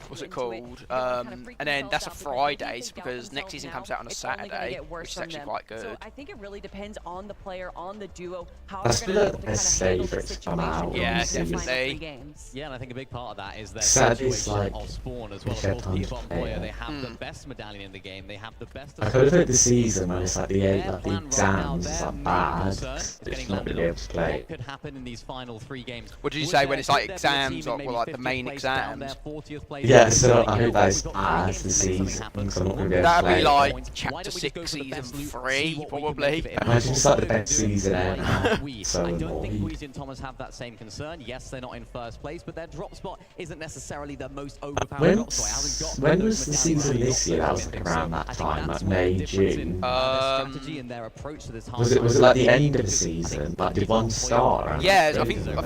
S1: what's it called? And then that's a Friday because next season comes out on a Saturday, which is actually quite good.
S6: So I think it really depends on the player, on the duo, how
S10: that's
S6: they're going to
S10: the
S6: be able to
S10: best
S6: kind of handle the
S10: favourites come out.
S6: situation.
S1: Yeah,
S6: definitely.
S3: Yeah, and I think a big part of that is their
S10: Sadly's
S3: situation
S10: like
S3: of spawn as well. Of course, the Bomb Player, they have the best medallion in the game. They have the best.
S10: I could have hit the season when it's like the exams is like bad. It's not really able to play.
S3: What could happen in these final 3 games?
S1: What did you say when it's like exams or like the main exams?
S10: Yeah, so I hope that is bad the season because I'm not going to be able to
S1: That'd
S10: play.
S1: be like chapter 6 season 3 probably.
S10: Imagine it's like the best season ever. So
S3: I don't think
S10: annoyed.
S3: Queasy and Thomas have that same concern. Yes, they're not in first place, but their drop spot isn't necessarily the most overpowering drop spot. It hasn't got
S10: When was the season this year? That was like around that time, like May, June.
S3: strategy and their approach to this
S10: Was it like the end of the season? Like did one start? around
S1: Yeah,
S10: that
S1: I think
S10: season?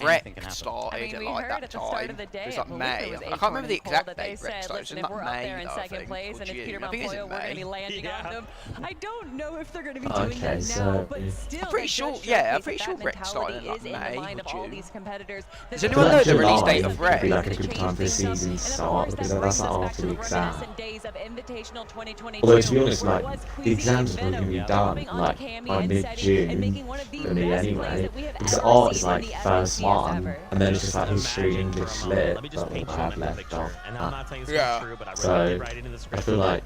S1: Rec started at like that time. It was like May. I can't remember the exact
S6: that they
S1: date,
S6: said,
S1: Rex,
S6: listen,
S1: though.
S6: if we're up
S1: May,
S6: there in
S1: though, I
S6: second
S1: think,
S6: place,
S1: or
S6: and if
S1: June.
S6: Peter
S1: I think it's in
S6: Montoya, we're going to
S1: May.
S6: be landing on them. I don't know if they're going to be
S10: Okay,
S6: doing that now,
S10: so-
S6: but still,
S1: I'm pretty
S6: that
S1: sure,
S6: does
S1: yeah, I'm
S6: showcase
S1: pretty
S6: that
S1: sure
S6: that
S1: Rex started in,
S6: mentality is in the
S1: like,
S6: mind
S1: May
S6: of
S1: or
S6: all
S1: June.
S6: these competitors.
S1: Does anyone know the release date of
S10: July would be
S1: Rex?
S10: like a good time for season start because that's not after the exam.
S6: Days of Invitational 2022,
S10: Although to be honest,
S6: where
S10: like
S6: it was
S10: the
S6: Queasy
S10: exams
S6: and
S10: are probably
S6: Venom
S10: gonna be done
S6: jumping onto
S10: like
S6: Cammy
S10: by
S6: and Seti and
S10: mid-June
S6: making one of the
S10: for me
S6: best plays
S10: anyway.
S6: that we have
S10: Because
S6: ever
S10: art is
S6: seen in
S10: like
S6: the
S10: first
S6: LCS
S10: one,
S6: ever.
S10: and then it's just like
S2: Just
S10: history,
S2: imagine for a
S10: English,
S2: moment.
S10: lit,
S2: Let me just
S10: but
S2: paint
S10: what
S2: you
S10: I
S2: a
S10: have
S2: mental
S10: left
S2: picture.
S10: off.
S2: And I'm not saying it's
S1: Yeah.
S2: gonna be true, but I
S10: So
S2: wrote it right into the
S10: I
S2: script.
S10: feel like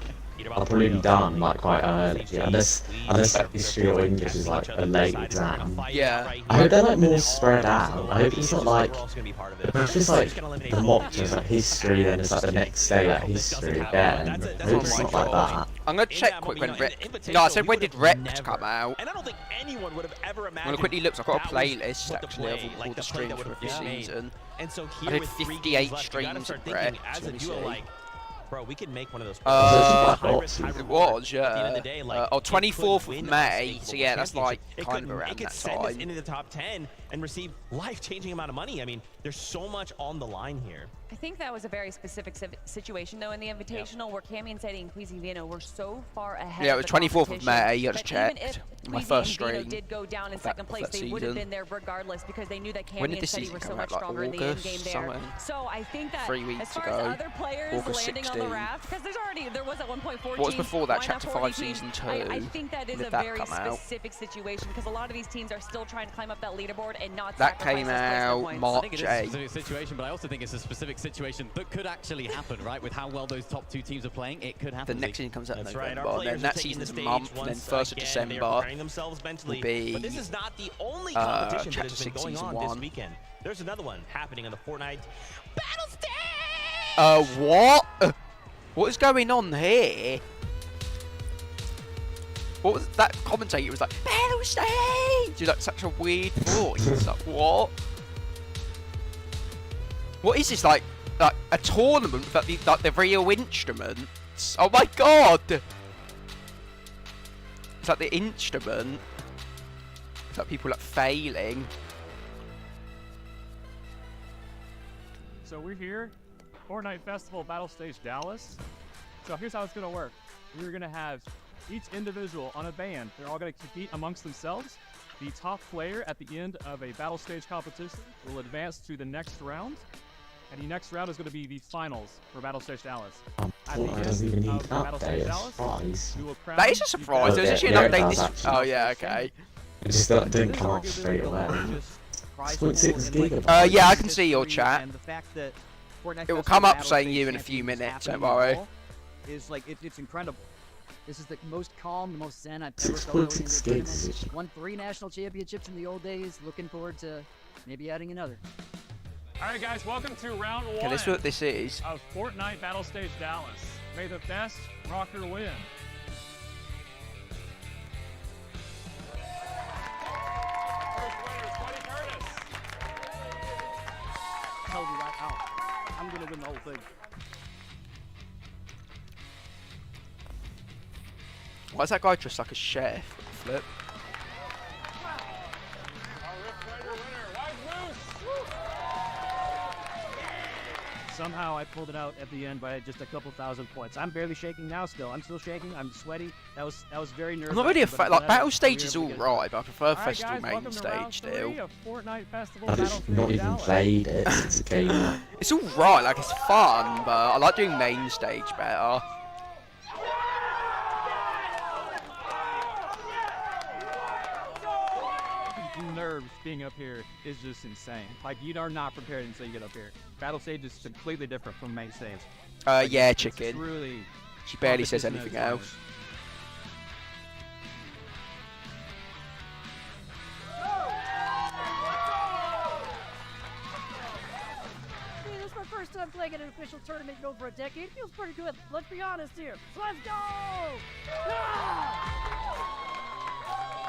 S10: I'll probably be done like quite early, unless like history or English is like a late exam.
S1: Yeah.
S10: I hope they're like more spread out. I hope it's not like it's just like the mock is like history, then it's like the next day like history again. I hope it's not like that.
S1: I'm gonna check quick when Rex. No, I said when did Rex come out?
S2: And I don't think anyone would have ever
S1: I'm gonna
S2: imagined.
S1: quickly look. I've got a
S2: that was
S1: playlist
S2: what the
S1: actually of
S2: play,
S1: all
S2: like
S1: the
S2: the play
S1: streams
S2: that
S1: from
S2: would
S1: this
S2: have been
S1: season.
S2: And so
S1: I
S2: here
S1: did
S2: with 3
S1: 58
S2: games left, you gotta
S1: streams
S2: start
S1: of
S2: thinking
S1: Rex.
S2: as a
S1: Let me
S2: duo,
S1: see.
S2: like, bro, we can make one of those.
S1: It was,
S2: At the end of
S1: yeah.
S2: the day, like,
S1: 24th
S2: win
S1: of
S2: a
S1: May.
S2: state
S1: So yeah, that's like
S2: championship.
S1: kind of around
S2: It could
S1: that
S2: send us
S1: time.
S2: into the top 10 and receive life-changing amount of money. I mean, there's so much on the line here.
S6: I think that was a very specific situation, though, in the Invitational, where Cammy and Seti and Queasy Vino were so far ahead.
S1: Yeah, it was
S6: of the
S1: 24th of
S6: competition
S1: May. I just
S6: that even
S1: checked.
S6: if
S1: My
S6: Queasy
S1: first
S6: and Vino
S1: stream.
S6: did go down in
S1: that-
S6: second place,
S1: that
S6: they would have
S1: season.
S6: been there regardless because they knew that
S1: When
S6: Cammy
S1: did
S6: and
S1: this
S6: Seti
S1: season
S6: were so
S1: come
S6: much
S1: out? Like
S6: stronger in the end
S1: August,
S6: game there.
S1: somewhere?
S6: So I think that
S1: 3 weeks
S6: as far
S1: ago.
S6: as other players
S1: August
S6: landing on
S1: 16.
S6: the raft, because there was at 1.14.
S1: What was before that?
S6: why not
S1: Chapter
S6: 40
S1: 5,
S6: teams?
S1: Season 2.
S6: I think that is
S1: When did
S6: a
S1: that
S6: very
S1: come out?
S6: specific situation because a lot of these teams are still trying to climb up that leaderboard and not
S1: That
S6: sacrifice
S1: came
S6: those placement
S1: out
S6: points.
S1: March
S7: I think it is a
S1: 8th.
S7: specific situation, but I also think it's a specific situation that could actually happen, right? With how well those top 2 teams are playing, it could
S1: The
S7: happen.
S1: next season comes out in
S2: That's right.
S1: November,
S2: Our
S1: and then
S2: players are
S1: that
S2: taking the
S1: season's a
S2: stage
S1: month, and then
S2: once
S1: 1st of
S2: again. They are
S1: December
S2: preparing themselves mentally.
S1: will be
S2: But this is not the only competition that
S1: Chapter
S2: has been
S1: 6
S2: going
S1: Season
S2: on
S1: 1.
S2: this weekend. There's another one happening on the Fortnite Battle Stage.
S1: What? What is going on here? What was that commentator was like, battle stage? He's like such a weird voice. Like, what? What is this, like a tournament with like the real instruments? Oh my god! It's like the instrument. It's like people like failing.
S11: So we're here, Fortnite Festival Battle Stage Dallas. So here's how it's gonna work. We're gonna have each individual on a band. They're all gonna compete amongst themselves. The top player at the end of a battle stage competition will advance to the next round. And the next round is gonna be the finals for Battle Stage Dallas. At the
S10: Fortnite doesn't even
S11: end
S10: need
S11: of
S10: an
S11: Battle
S10: update,
S11: Stage
S10: it's a
S11: Dallas,
S10: surprise.
S11: we will crown
S1: That is a
S11: the
S1: surprise. There's actually an
S10: Yeah, it
S1: update
S10: does,
S1: this.
S10: actually.
S1: Oh yeah, okay.
S10: It just didn't come up straight away. 6.6 gigabytes.
S1: Yeah, I can see your chat.
S12: And the fact that Fortnite
S1: It will
S12: Festival
S1: come up
S12: Battle
S1: saying
S12: Stage
S1: you in a few
S12: Champions
S1: minutes. Don't
S12: happening
S1: worry.
S12: all Is like it's incredible.
S23: This is the most calm, the most zen I've ever
S10: 6.6
S23: felt going into a
S10: gigs.
S23: tournament. Won 3 national championships in the old days. Looking forward to maybe adding another.
S11: All right, guys, welcome to round 1
S1: Okay, this is what this is.
S11: of Fortnite Battle Stage Dallas. May the best rocker win.
S23: Told you right now, I'm gonna win the whole thing.
S1: Why is that guy dressed like a chef? Flip.
S11: Somehow I pulled it out at the end by just a couple thousand points. I'm barely shaking now still. I'm still shaking. I'm sweaty. That was very nervous.
S1: I'm not really a fan. Like battle stage is all right, but I prefer festival main stage still.
S11: Fortnite Festival
S10: I've just not even played it since it came out.
S1: It's all right. Like it's fun, but I like doing main stage better.
S11: Nerves being up here is just insane. Like, you are not prepared until you get up here. Battle stage is completely different from main stage. Like,
S1: Yeah,
S11: it's
S1: chicken.
S11: Truly
S1: She barely says
S11: competition
S1: anything
S11: at its
S1: else.
S24: Hey, this is my first time playing in an official tournament in over a decade. Feels pretty good. Let's be honest here. So let's go!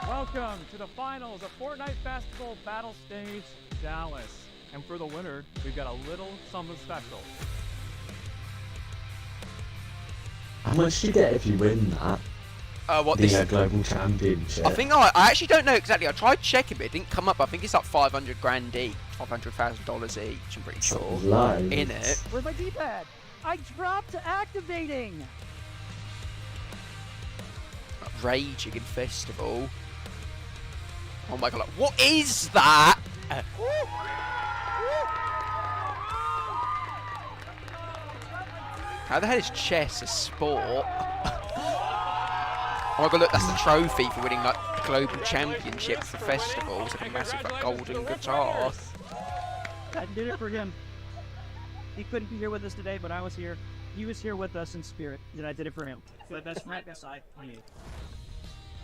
S11: Welcome to the finals of Fortnite Festival Battle Stage Dallas. And for the winner, we've got a little something special.
S10: How much do you get if you win that?
S1: What
S10: the
S1: this?
S10: global championship.
S1: I think I actually don't know exactly. I tried checking, but it didn't come up. I think it's like 500 grand each. $500,000 each, I'm pretty sure,
S10: Loads.
S1: in it.
S24: Where's my D-pad? I dropped activating.
S1: Raging in Festival. Oh my god, like, what is that? How the hell is chess a sport? Oh my god, look, that's the trophy for winning like the global championship for Festival. It's like a massive like, golden guitar.
S12: I did it for him. He couldn't be here with us today, but I was here. He was here with us in spirit, and I did it for him. But that's right beside me.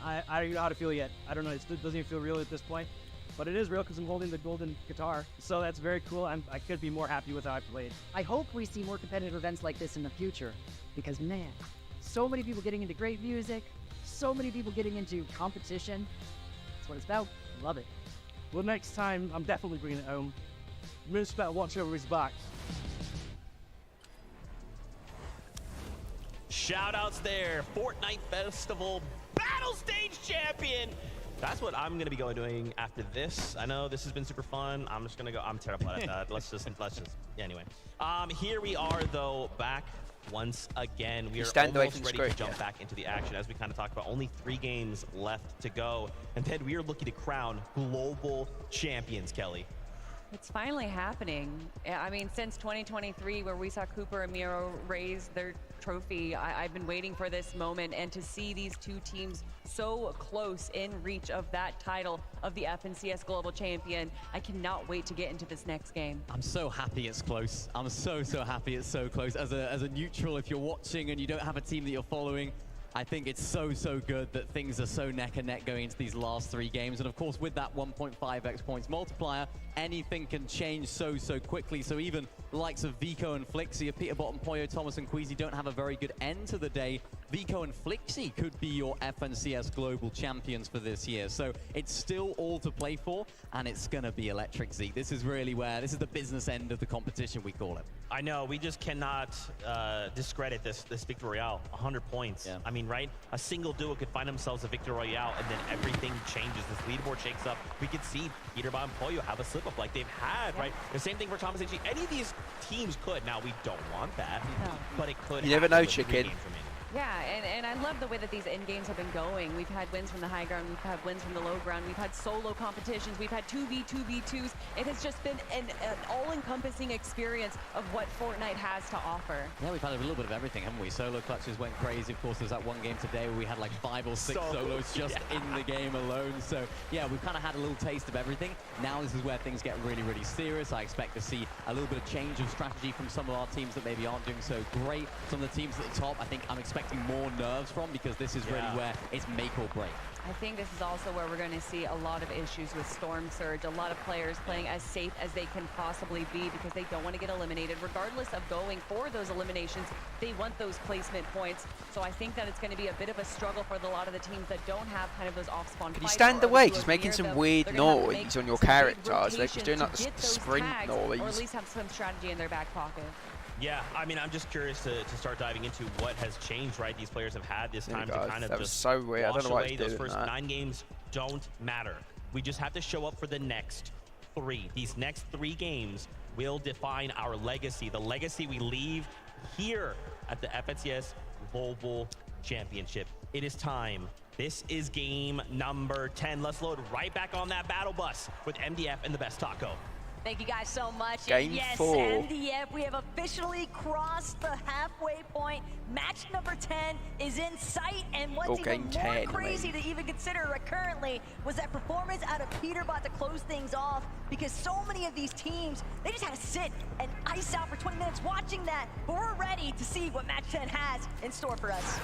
S12: I don't know how to feel yet. I don't know. It doesn't even feel real at this point. But it is real because I'm holding the golden guitar. So that's very cool. I could be more happy with how I played.
S23: I hope we see more competitive events like this in the future. Because, man, so many people getting into great music. So many people getting into competition. That's what it's about. Love it.
S11: Well, next time, I'm definitely bringing it home. Moose better watch over his back.
S2: Shout-outs there. Fortnite Festival Battle Stage Champion. That's what I'm gonna be doing after this. I know this has been super fun. I'm just gonna go. I'm terrible at that. let's just. Anyway. Here we are though, back once again. We are almost ready to jump back into the action, as we kind of talked about. Only 3 games left to go, and then we are looking to crown global champions. Kelly.
S6: It's finally happening. I mean, since 2023, where we saw Cooper and Miro raise their trophy, I've been waiting for this moment, and to see these 2 teams so close in reach of that title of the FNCS Global Champion, I cannot wait to get into this next game.
S7: I'm so happy it's close. I'm so happy it's so close. As a neutral, if you're watching and you don't have a team that you're following, I think it's so good that things are so neck and neck going into these last 3 games. And of course, with that 1.5x points multiplier, anything can change so quickly. So even the likes of Vico and Flixie, if Peterbottom, Poyo, Thomas, and Queasy don't have a very good end to the day, Vico and Flixie could be your FNCS Global Champions for this year. So it's still all to play for, and it's going to be electric, Zeke. This is really where, this is the business end of the competition, we call it.
S2: I know, we just cannot discredit this Victory Royale. 100 points. Yeah. I mean, right? A single duo could find themselves a Victory Royale, and then everything changes. This leaderboard shakes up. We could see Peterbottom and Poyo have a slip-up like they've had, right? The same thing for Thomas HG. Any of these teams could. Now, we don't want that, but it could.
S1: You never know, chicken.
S6: Yeah, and I love the way that these end games have been going. We've had wins from the high ground, we've had wins from the low ground, we've had solo competitions, we've had 2v2v2s. It has just been an all-encompassing experience of what Fortnite has to offer.
S7: Yeah, we've had a little bit of everything, haven't we? Solo clutches went crazy. Of course, there's that one game today where we had like 5 or 6 solos just in the game alone. So yeah, we've kind of had a little taste of everything. Now this is where things get really serious. I expect to see a little bit of change of strategy from some of our teams that maybe aren't doing so great. Some of the teams at the top, I think I'm expecting more nerves from, because this is really where it's make or break.
S6: I think this is also where we're going to see a lot of issues with Storm Surge. A lot of players playing as safe as they can possibly be because they don't want to get eliminated. Regardless of going for those eliminations, they want those placement points. So I think that it's going to be a bit of a struggle for a lot of the teams that don't have kind of those off-spawn.
S1: Can you stand away? Just making some weird noise on your characters. They're just doing like the sprint noise.
S6: Or at least have some strategy in their back pocket.
S2: Yeah, I mean, I'm just curious to start diving into what has changed, right? These players have had this time to kind of
S1: that was so weird. I don't know why it's doing
S2: those first
S1: that.
S2: 9 games don't matter. We just have to show up for the next 3. These next 3 games will define our legacy, the legacy we leave here at the FNCS Global Championship. It is time. This is game number 10. Let's load right back on that battle bus with MDF and the best taco.
S9: Thank you guys so much.
S1: Game
S9: yes,
S1: 4.
S9: MDF, we have officially crossed the halfway point. Match number 10 is in sight, and what's even more crazy to even consider currently was that performance out of Peterbot to close things off, because so many of these teams, they just had to sit and ice out for 20 minutes watching that, but we're ready to see what Match 10 has in store for us.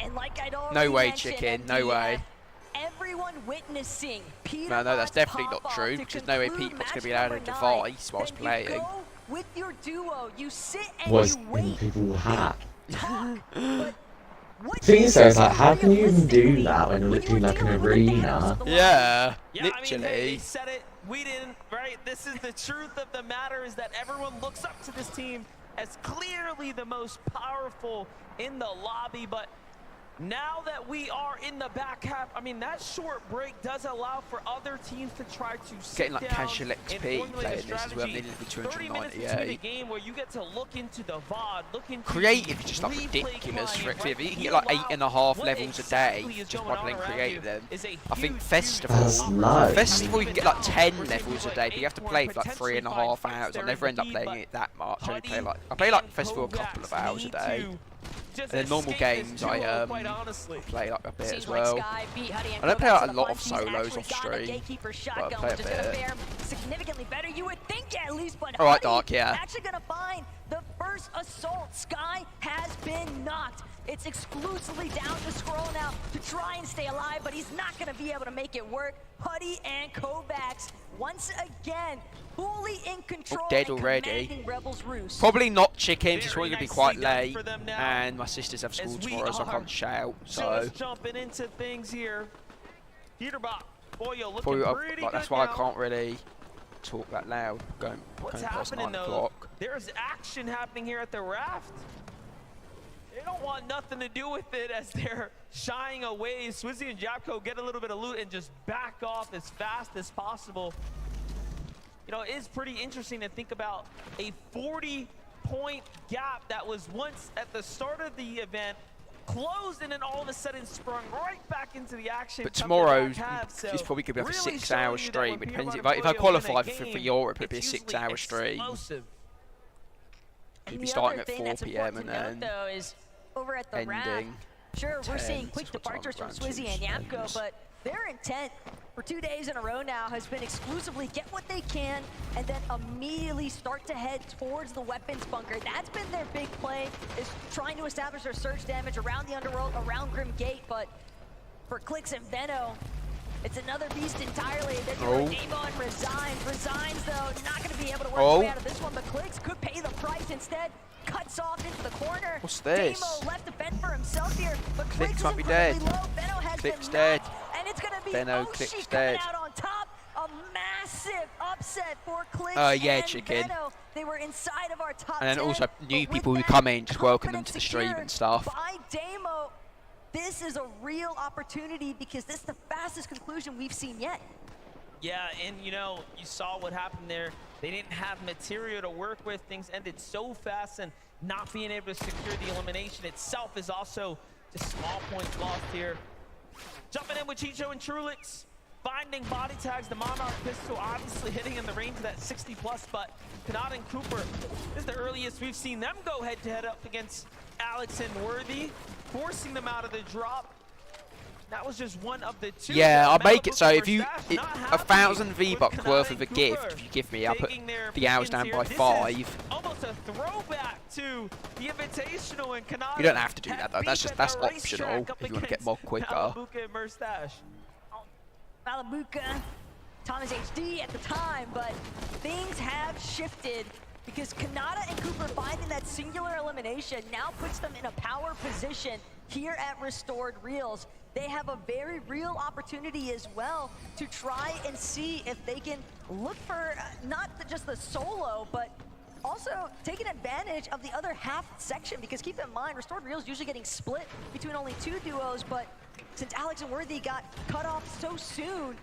S9: And like I'd already
S1: No way,
S9: mentioned,
S1: chicken. No way.
S9: Everyone witnessing
S1: No, that's definitely not true, because no way Peterbot's going to be allowed a device whilst playing.
S9: With your duo, you sit and
S10: Was
S9: you wait.
S10: people hat?
S9: But
S10: The thing is, though, it's like, how can you even do that when you're literally like an arena?
S1: Yeah,
S2: literally.
S1: I mean,
S2: they said it. We didn't, right? This is the truth of the matter, is that everyone looks up to this team.
S8: as clearly the most powerful in the lobby, but now that we are in the back half, I mean, that short break does allow for other teams to try to sit
S1: getting like
S8: down
S1: casual XP
S8: and
S1: playing this as well.
S8: strategy.
S1: Nearly
S8: 30 minutes between the game where you get to look into the VOD, look into
S1: creative is just like ridiculous for XP. If you can get like 8.5 levels a day just by playing creative, then I think Festival you can get like 10 levels a day, but you have to play for like 3.5 hours. I never end up playing it that much. I play like Festival a couple of hours a day. And then normal games I play like a bit as well. I don't play like a lot of solos off stream, but I play a bit.
S9: Significantly better, you would think at least, but
S1: all right, Dark, yeah.
S9: Actually gonna find the first assault. Sky has been knocked. It's exclusively down to Scroll now to try and stay alive, but he's not gonna be able to make it work. Huddy and Kovacs once again fully in control.
S1: Dead already.
S9: Rebels Roost.
S1: Probably not chickens. It's probably gonna be quite late, and my sisters have school tomorrow, so I can't shout. So
S8: jumping into things here. Peterbot, Boyo looking pretty good
S1: that's why
S8: now.
S1: I can't really talk that loud.
S8: What's
S1: going past
S8: happening
S1: 9
S8: though?
S1: o'clock.
S8: There's action happening here at the raft. They don't want nothing to do with it as they're shying away. Swizzy and Japko get a little bit of loot and just back off as fast as possible. You know, it is pretty interesting to think about a 40-point gap that was once at the start of the event closed and then all of a sudden sprung right back into the action.
S1: But tomorrow is probably going to be like a 6-hour stream. It depends. If I qualify for Europe, it'd be a 6-hour stream. You'd be starting at 4 PM and then
S9: over at the
S1: ending.
S9: Sure, we're seeing quick departures from Swizzy and Yapko, but their intent for 2 days in a row now has been exclusively get what they can and then immediately start to head towards the weapons bunker. That's been their big play, is trying to establish their surge damage around the underworld, around Grim Gate, but for Clix and Veno, it's another beast entirely. They're doing Demo and Resigns. Resigns, though, not going to be able to work their way out of this one, but Clix could pay the price instead. Cuts off into the corner.
S1: What's this?
S9: Demo left to fend for himself here, but Clix
S1: might be dead.
S9: Veno has
S1: Clix
S9: been
S1: dead.
S9: knocked, and it's going to be
S1: Veno,
S9: Oshi
S1: Clix
S9: coming
S1: dead.
S9: out on top. A massive upset for Clix
S1: Yeah,
S9: and
S1: chicken.
S9: Veno. They were inside of our top
S1: And then
S9: 10,
S1: also new
S9: but
S1: people
S9: with
S1: who
S9: that
S1: come in, just welcome them to the
S9: confidence
S1: stream
S9: secured
S1: and stuff.
S9: by Demo, this is a real opportunity because this is the fastest conclusion we've seen yet.
S8: Yeah, and you know, you saw what happened there. They didn't have material to work with. Things ended so fast, and not being able to secure the elimination itself is also just small points lost here. Jumping in with Chicho and Trulix, finding body tags. The Monarch pistol obviously hitting in the range of that 60+, but Kanata and Cooper, this is the earliest we've seen them go head-to-head up against Alex and Worthy, forcing them out of the drop. That was just one of the two.
S1: Yeah, I'll make it so if you 1,000 V-Bucks worth of a gift, if you give me, I'll put the hours down by 5.
S8: Almost a throwback to the Invitational and Kanata.
S1: You don't have to do that though. That's optional if you want to get mod quicker.
S8: Malabuka and Murstache.
S9: Malabuka, Thomas HD at the time, but things have shifted because Kanata and Cooper finding that singular elimination now puts them in a power position here at Restored Reels. They have a very real opportunity as well to try and see if they can look for not just the solo, but also taking advantage of the other half section, because keep in mind, Restored Reels usually getting split between only 2 duos, but since Alex and Worthy got cut off so soon,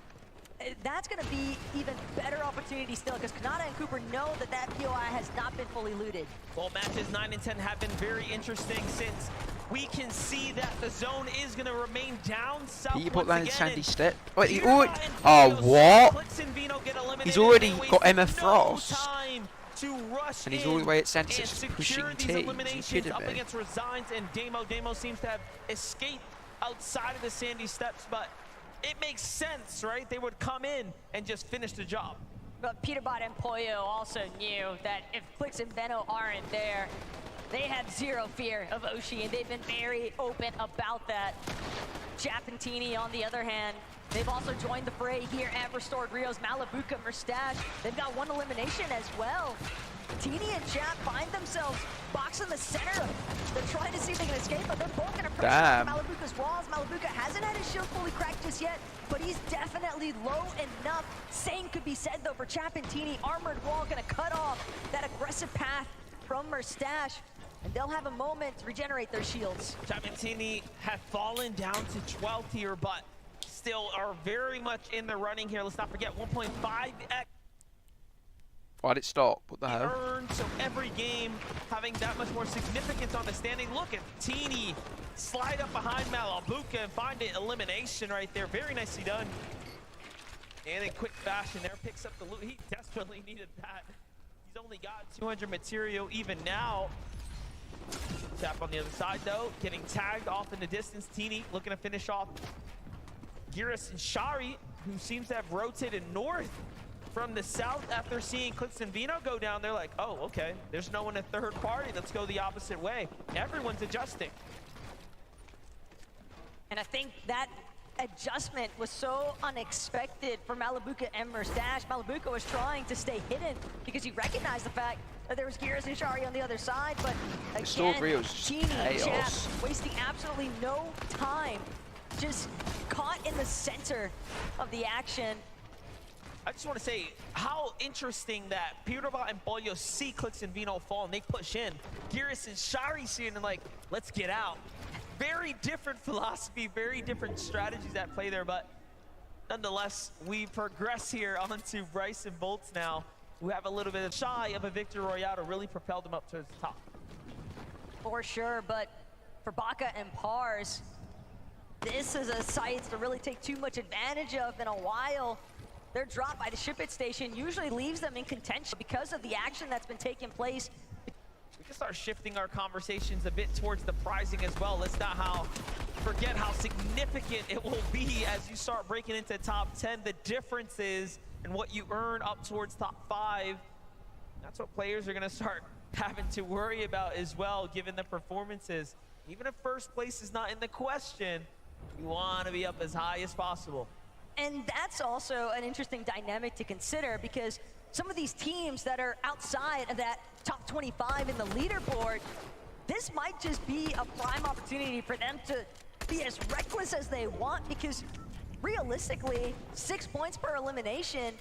S9: that's going to be even better opportunity still, because Kanata and Cooper know that that POI has not been fully looted.
S8: Well, matches 9 and 10 have been very interesting since we can see that the zone is going to remain down south.
S1: He put that in Sandy Step.
S8: Wait,
S1: he already... Oh, what? He's already got Emma Frost. And he's all the way at Sandy Step pushing teams. Are you kidding
S8: up
S1: me?
S8: against Resigns and Demo. Demo seems to have escaped outside of the Sandy Steps, but it makes sense, right? They would come in and just finish the job.
S9: But Peterbot and Pollo also knew that if Clix and Veno aren't there, they have zero fear of Oshi, and they've been very open about that. Japantini, on the other hand, they've also joined the fray here at Restored Reels. Malabuka, Murstache, they've got one elimination as well. Teeny and Jap find themselves boxed in the center. They're trying to see if they can escape, but they're both gonna pressure Malabuka's walls. Malabuka hasn't had his shield fully cracked just yet, but he's definitely low enough. Same could be said though for Japantini. Armored wall gonna cut off that aggressive path from Mustache, and they'll have a moment to regenerate their shields.
S8: Tramentini have fallen down to 12th here, but still are very much in the running here. Let's not forget 1.5x.
S1: Why'd it stop? What the hell?
S8: Earned, so every game having that much more significance on the standing. Look at Teeny slide up behind Malabuka and find an elimination right there. Very nicely done. And in quick fashion there, picks up the loot. He desperately needed that. He's only got 200 material even now. Tap on the other side though, getting tagged off in the distance. Teeny looking to finish off Giras and Shari, who seems to have rotated north from the south after seeing Clix and Vino go down. They're like, oh, okay, there's no one in third party. Let's go the opposite way. Everyone's adjusting.
S9: And I think that adjustment was so unexpected for Malabuka and Mustache. Malabuka was trying to stay hidden because he recognized the fact that there was Giras and Shari on the other side, but again, Teeny wasting absolutely no time, just caught in the center of the action.
S8: I just want to say how interesting that Pirobot and Bolio see Clix and Vino fall and they push in. Giras and Shari see it and like, let's get out. Very different philosophy, very different strategies at play there, but nonetheless, we progress here onto Bryce and Bolts now, who have a little bit of shy of a victory royale to really propel them up to the top.
S9: For sure, but for Baka and Pars, this is a site to really take too much advantage of in a while. Their drop by the ship-it station usually leaves them in contention because of the action that's been taking place.
S8: We can start shifting our conversations a bit towards the prizing as well. Let's not forget how significant it will be as you start breaking into top 10. The differences in what you earn up towards top 5. That's what players are going to start having to worry about as well, given the performances. Even if first place is not in the question, you want to be up as high as possible.
S9: And that's also an interesting dynamic to consider because some of these teams that are outside of that top 25 in the leaderboard, this might just be a prime opportunity for them to be as reckless as they want because realistically, 6 points per elimination,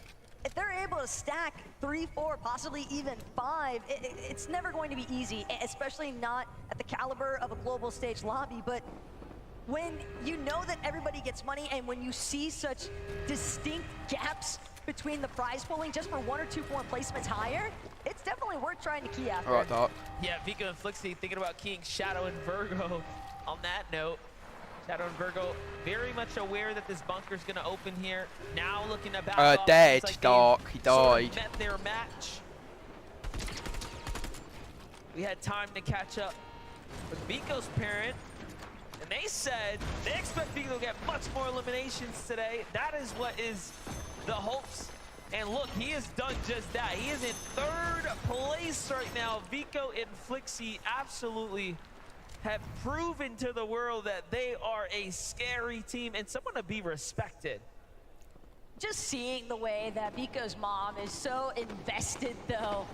S9: if they're able to stack 3, 4, possibly even 5, it's never going to be easy, especially not at the caliber of a global stage lobby. But when you know that everybody gets money and when you see such distinct gaps between the prize pooling just for 1 or 2 point placements higher, it's definitely worth trying to key after.
S1: All right, Doc.
S8: Yeah, Vika and Flixie thinking about keying Shadow and Virgo on that note. Shadow and Virgo very much aware that this bunker's going to open here. Now looking to back off.
S1: Dead,
S8: like
S1: Doc. He died.
S8: Sort of met their match. We had time to catch up with Vico's parent. And they said they expect Vico to get much more eliminations today. That is what is the hopes. And look, he has done just that. He is in third place right now. Vico and Flixie absolutely have proven to the world that they are a scary team and someone to be respected.
S9: Just seeing the way that Vico's mom is so invested though.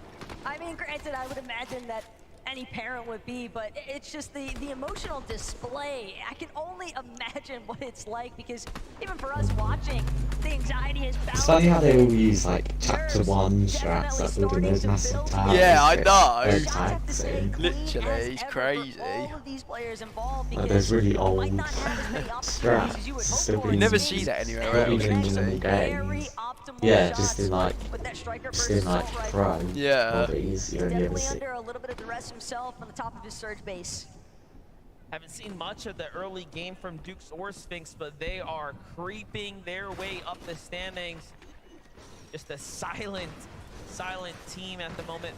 S9: I mean, granted, I would imagine that any parent would be, but it's just the emotional display. I can only imagine what it's like because even for us watching, the anxiety is balanced.
S10: It's funny how they all use like chapter 1 strats that building those massive towers.
S1: Yeah, I know.
S10: Taxing.
S1: Literally, it's crazy.
S10: There's really old strats still being
S1: You never
S10: used.
S1: see that anywhere
S10: Probably
S1: else.
S10: in normal games. Yeah, just in like pro hobbies, you only ever see.
S9: Under a little bit of duress himself on the top of his surge base.
S8: Haven't seen much of the early game from Dukes or Sphinx, but they are creeping their way up the standings. Just a silent team at the moment.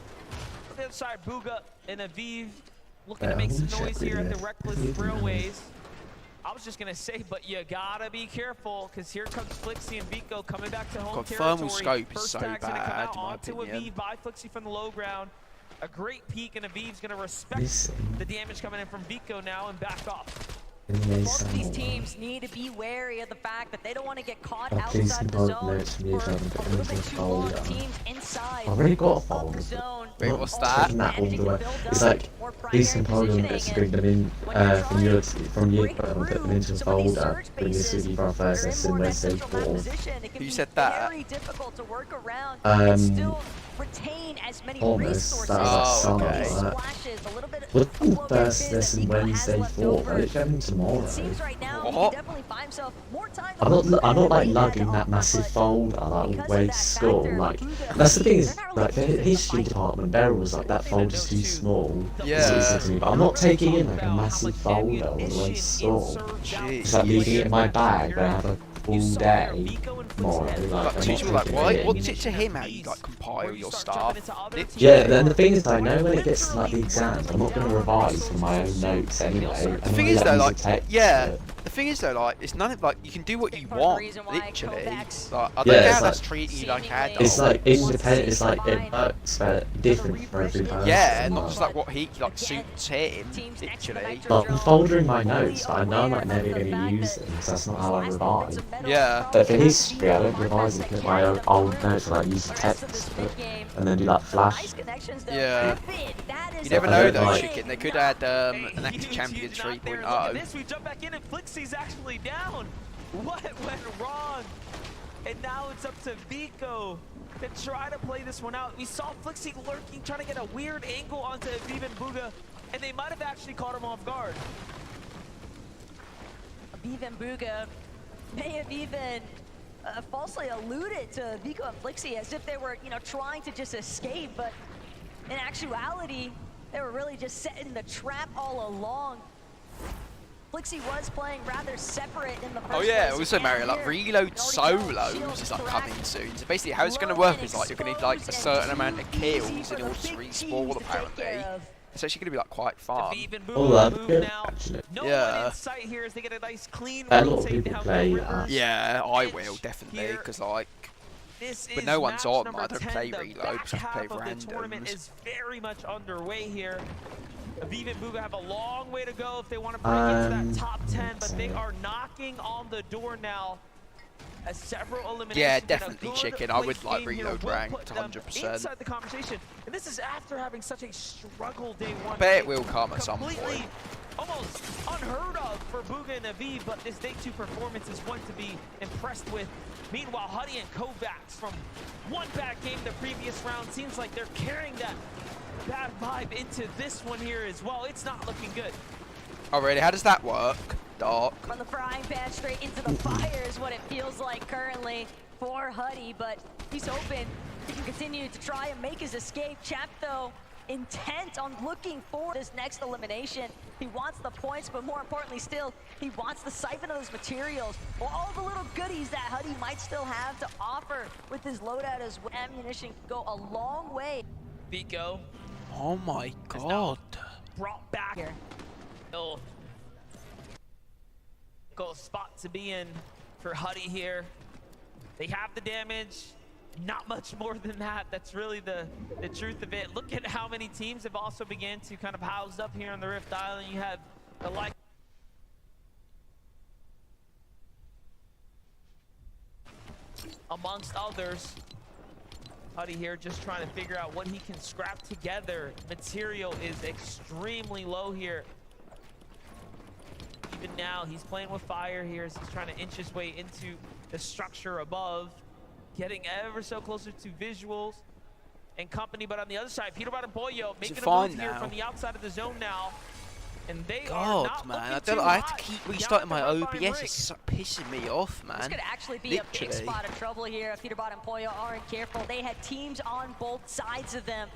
S8: On the other side, Booga and Aviv looking to make some noise here at the Reckless Railways. I was just gonna say, but you gotta be careful, because here comes Flixie and Vico coming back to home territory.
S1: Thermal scope is
S8: First
S1: so
S8: tag's gonna come
S1: bad,
S8: out
S1: in my
S8: onto
S1: opinion.
S8: Aviv by Flixie from the low ground. A great peek, and Aviv's gonna respect the damage coming in from Vico now and back off.
S9: Both of these teams need to be wary of the fact that they don't want to get caught outside the zone for a little bit too long. Teams inside
S10: I've already got a
S9: of
S10: folder.
S9: the zone.
S1: Wait, what's that?
S10: That all the way. It's like these components bring them in from your put them into a folder, bring the city for first, and then they save for.
S1: Who said that?
S9: Very difficult to work around. retain as many
S10: Almost.
S9: resources.
S10: That was like
S1: okay.
S9: Splashes, a little bit
S10: What first lesson Wednesday for? But it's coming tomorrow.
S9: it seems right now he
S1: What?
S9: can definitely find himself more time.
S10: I'm not like lugging that massive folder like all the way to school. Like that's the thing is like the history department, Beryl was like that folder's too small. That's what he said to me. But I'm not taking in like a massive folder all the way to school. It's like leaving it in my bag when I have a full day tomorrow.
S1: Like, teacher was like, why? What's it to him how you like compile your stuff?
S10: Yeah, then the thing is, I know when it gets to like the exams, I'm not going to revise from my own notes anyway.
S1: The thing is though, like, yeah. The thing is though, like, it's none of like you can do what you want, literally. Like, I don't know how that's treating you like adults.
S10: It's like independent. It's like it works different for every person.
S1: Yeah, not just like what he like suits him, literally.
S10: Like I'm foldering my notes, but I know I'm like never going to use them, so that's not how I revise.
S1: Yeah.
S10: But for history, I don't revise and put my old notes, like use the textbook and then do that flash.
S1: Yeah. You never know though, chicken. They could add an active champion 3.0.
S2: This we jump back in and Flixie's actually down. What went wrong? And now it's up to Vico to try to play this one out. We saw Flixie lurking, trying to get a weird angle onto Aviv and Bugha, and they might have actually caught him off guard.
S9: Aviv and Bugha may have even falsely alluded to Vico and Flixie as if they were, you know, trying to just escape, but in actuality, they were really just setting the trap all along. Flixie was playing rather separate in the first
S1: Oh yeah,
S9: place.
S1: also Mario, like reload solos is like coming soon. So basically how it's going to work is like you're going to need like a certain amount of kills in order to respawn apparently. It's actually going to be like quite fun.
S10: Oh, that'd be good, actually.
S1: Yeah.
S10: A lot of people play
S1: Yeah, I will definitely because like, but no one's on. I don't play reload because I play randoms.
S2: Is very much underway here. Aviv and Bugha have a long way to go if they want to break into that top 10, but they are knocking on the door now. As several eliminations.
S1: Yeah, definitely chicken. I would like reload ranked 100%.
S2: Inside the conversation, and this is after having such a struggle day one.
S1: I bet it will come at some point.
S2: Almost unheard of for Bugha and Aviv, but this day 2 performance is one to be impressed with. Meanwhile, Huddy and Kovacs from one bad game the previous round seems like they're carrying that bad vibe into this one here as well. It's not looking good.
S1: Oh really? How does that work? Dark.
S9: From the frying pan straight into the fire is what it feels like currently for Huddy, but he's hoping he can continue to try and make his escape. Chap, though, intent on looking for this next elimination. He wants the points, but more importantly still, he wants the siphon of those materials, or all the little goodies that Huddy might still have to offer with his loadout as well. Ammunition can go a long way.
S2: Vico.
S1: Oh my god.
S2: Brought back here. Oh. Go spot to be in for Huddy here. They have the damage. Not much more than that. That's really the truth of it. Look at how many teams have also began to kind of housed up here on the Rift Island. You have the like amongst others. Huddy here just trying to figure out what he can scrap together. Material is extremely low here. Even now, he's playing with fire here as he's trying to inch his way into the structure above, getting ever so closer to visuals and company. But on the other side, Peterbot and Boyo making a move here from the outside of the zone now. And they are not
S1: man,
S2: I
S1: have to keep restarting my OBS. It's pissing me off, man.
S9: This could actually be a big spot of trouble here if Peterbot and Boyo aren't careful. They had teams on both sides of them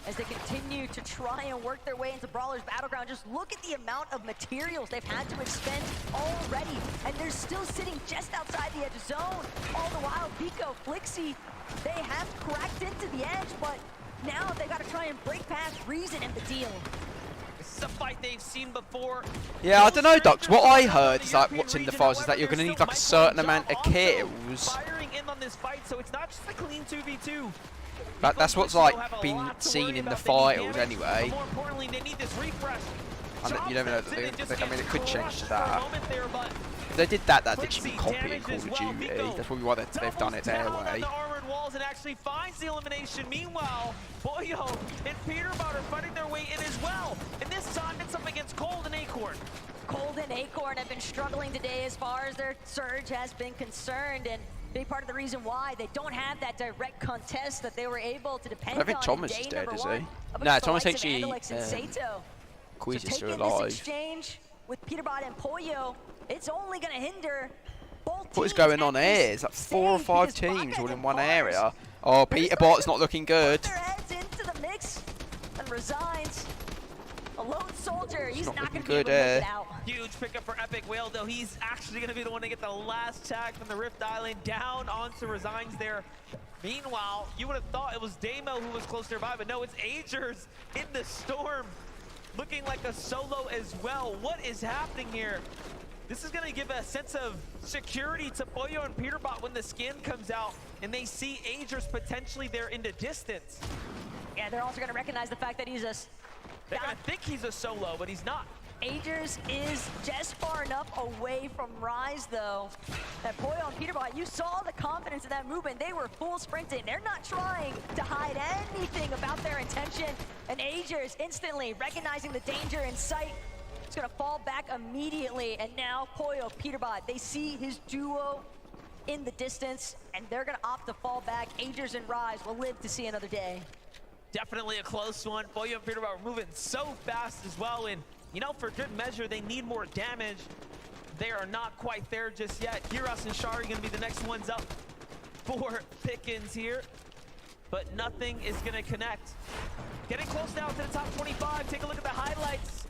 S9: as they continue to try and work their way into Brawler's Battleground. Just look at the amount of materials they've had to expend already, and they're still sitting just outside the edge zone. All the while, Vico, Flixie, they have cracked into the edge, but now they got to try and break past Reason and the deal.
S2: This is a fight they've seen before.
S1: Yeah, I don't know, Docs. What I heard is like what's in the files is that you're going to need like a certain amount of kills.
S2: Firing in on this fight, so it's not just a clean 2v2.
S1: That's what's like been seen in the files anyway.
S2: More importantly, they need this refresh.
S1: And you never know. I mean, it could change to that. If they did that, that did be copying Call of Duty. That's probably why they've done it their way.
S2: The armored walls and actually finds the elimination. Meanwhile, Boyo and Peterbot are fighting their way in as well. And this time it's up against Cold and Acorn.
S9: Cold and Acorn have been struggling today as far as their surge has been concerned, and Big part of the reason why they don't have that direct contest that they were able to depend
S1: I don't think
S9: on
S1: Thomas
S9: in
S1: is
S9: day
S1: dead,
S9: number
S1: is
S9: one.
S1: he?
S9: Up
S1: No,
S9: against the
S1: Thomas
S9: likes of
S1: actually.
S9: Andalix and Sato.
S1: Queez
S9: So
S1: is still
S9: taking
S1: alive.
S9: this exchange with Peterbot and Pollo, it's only going to hinder both
S1: What is
S9: teams
S1: going
S9: at
S1: on
S9: this
S1: here? It's like 4 or 5
S9: stage
S1: teams
S9: because
S1: all in
S9: Baka
S1: one
S9: and
S1: area. Oh, Peterbot's not looking good.
S9: their heads into the mix and resigns. A lone soldier, he's not going to be able to make it out.
S8: Huge pickup for Epic Whale, though. He's actually going to be the one to get the last tag from the Rift Island down onto Resigns there. Meanwhile, you would have thought it was Damo who was close nearby, but no, it's Agers in the storm, looking like a solo as well. What is happening here? This is going to give a sense of security to Pollo and Peterbot when the scan comes out and they see Agers potentially there in the distance.
S9: Yeah, they're also going to recognize the fact that he's a...
S8: They're going to think he's a solo, but he's not.
S9: Agers is just far enough away from Rise, though, that Pollo and Peterbot, you saw the confidence in that movement. They were full sprinting. They're not trying to hide anything about their intention. And Agers instantly recognizing the danger in sight. It's going to fall back immediately. And now Pollo, Peterbot, they see his duo in the distance, and they're going to opt to fall back. Agers and Rise will live to see another day.
S8: Definitely a close one. Pollo and Peterbot are moving so fast as well, and you know, for good measure, they need more damage. They are not quite there just yet. Giras and Shari gonna be the next ones up for Pickens here, but nothing is gonna connect. Getting close now to the top 25. Take a look at the highlights.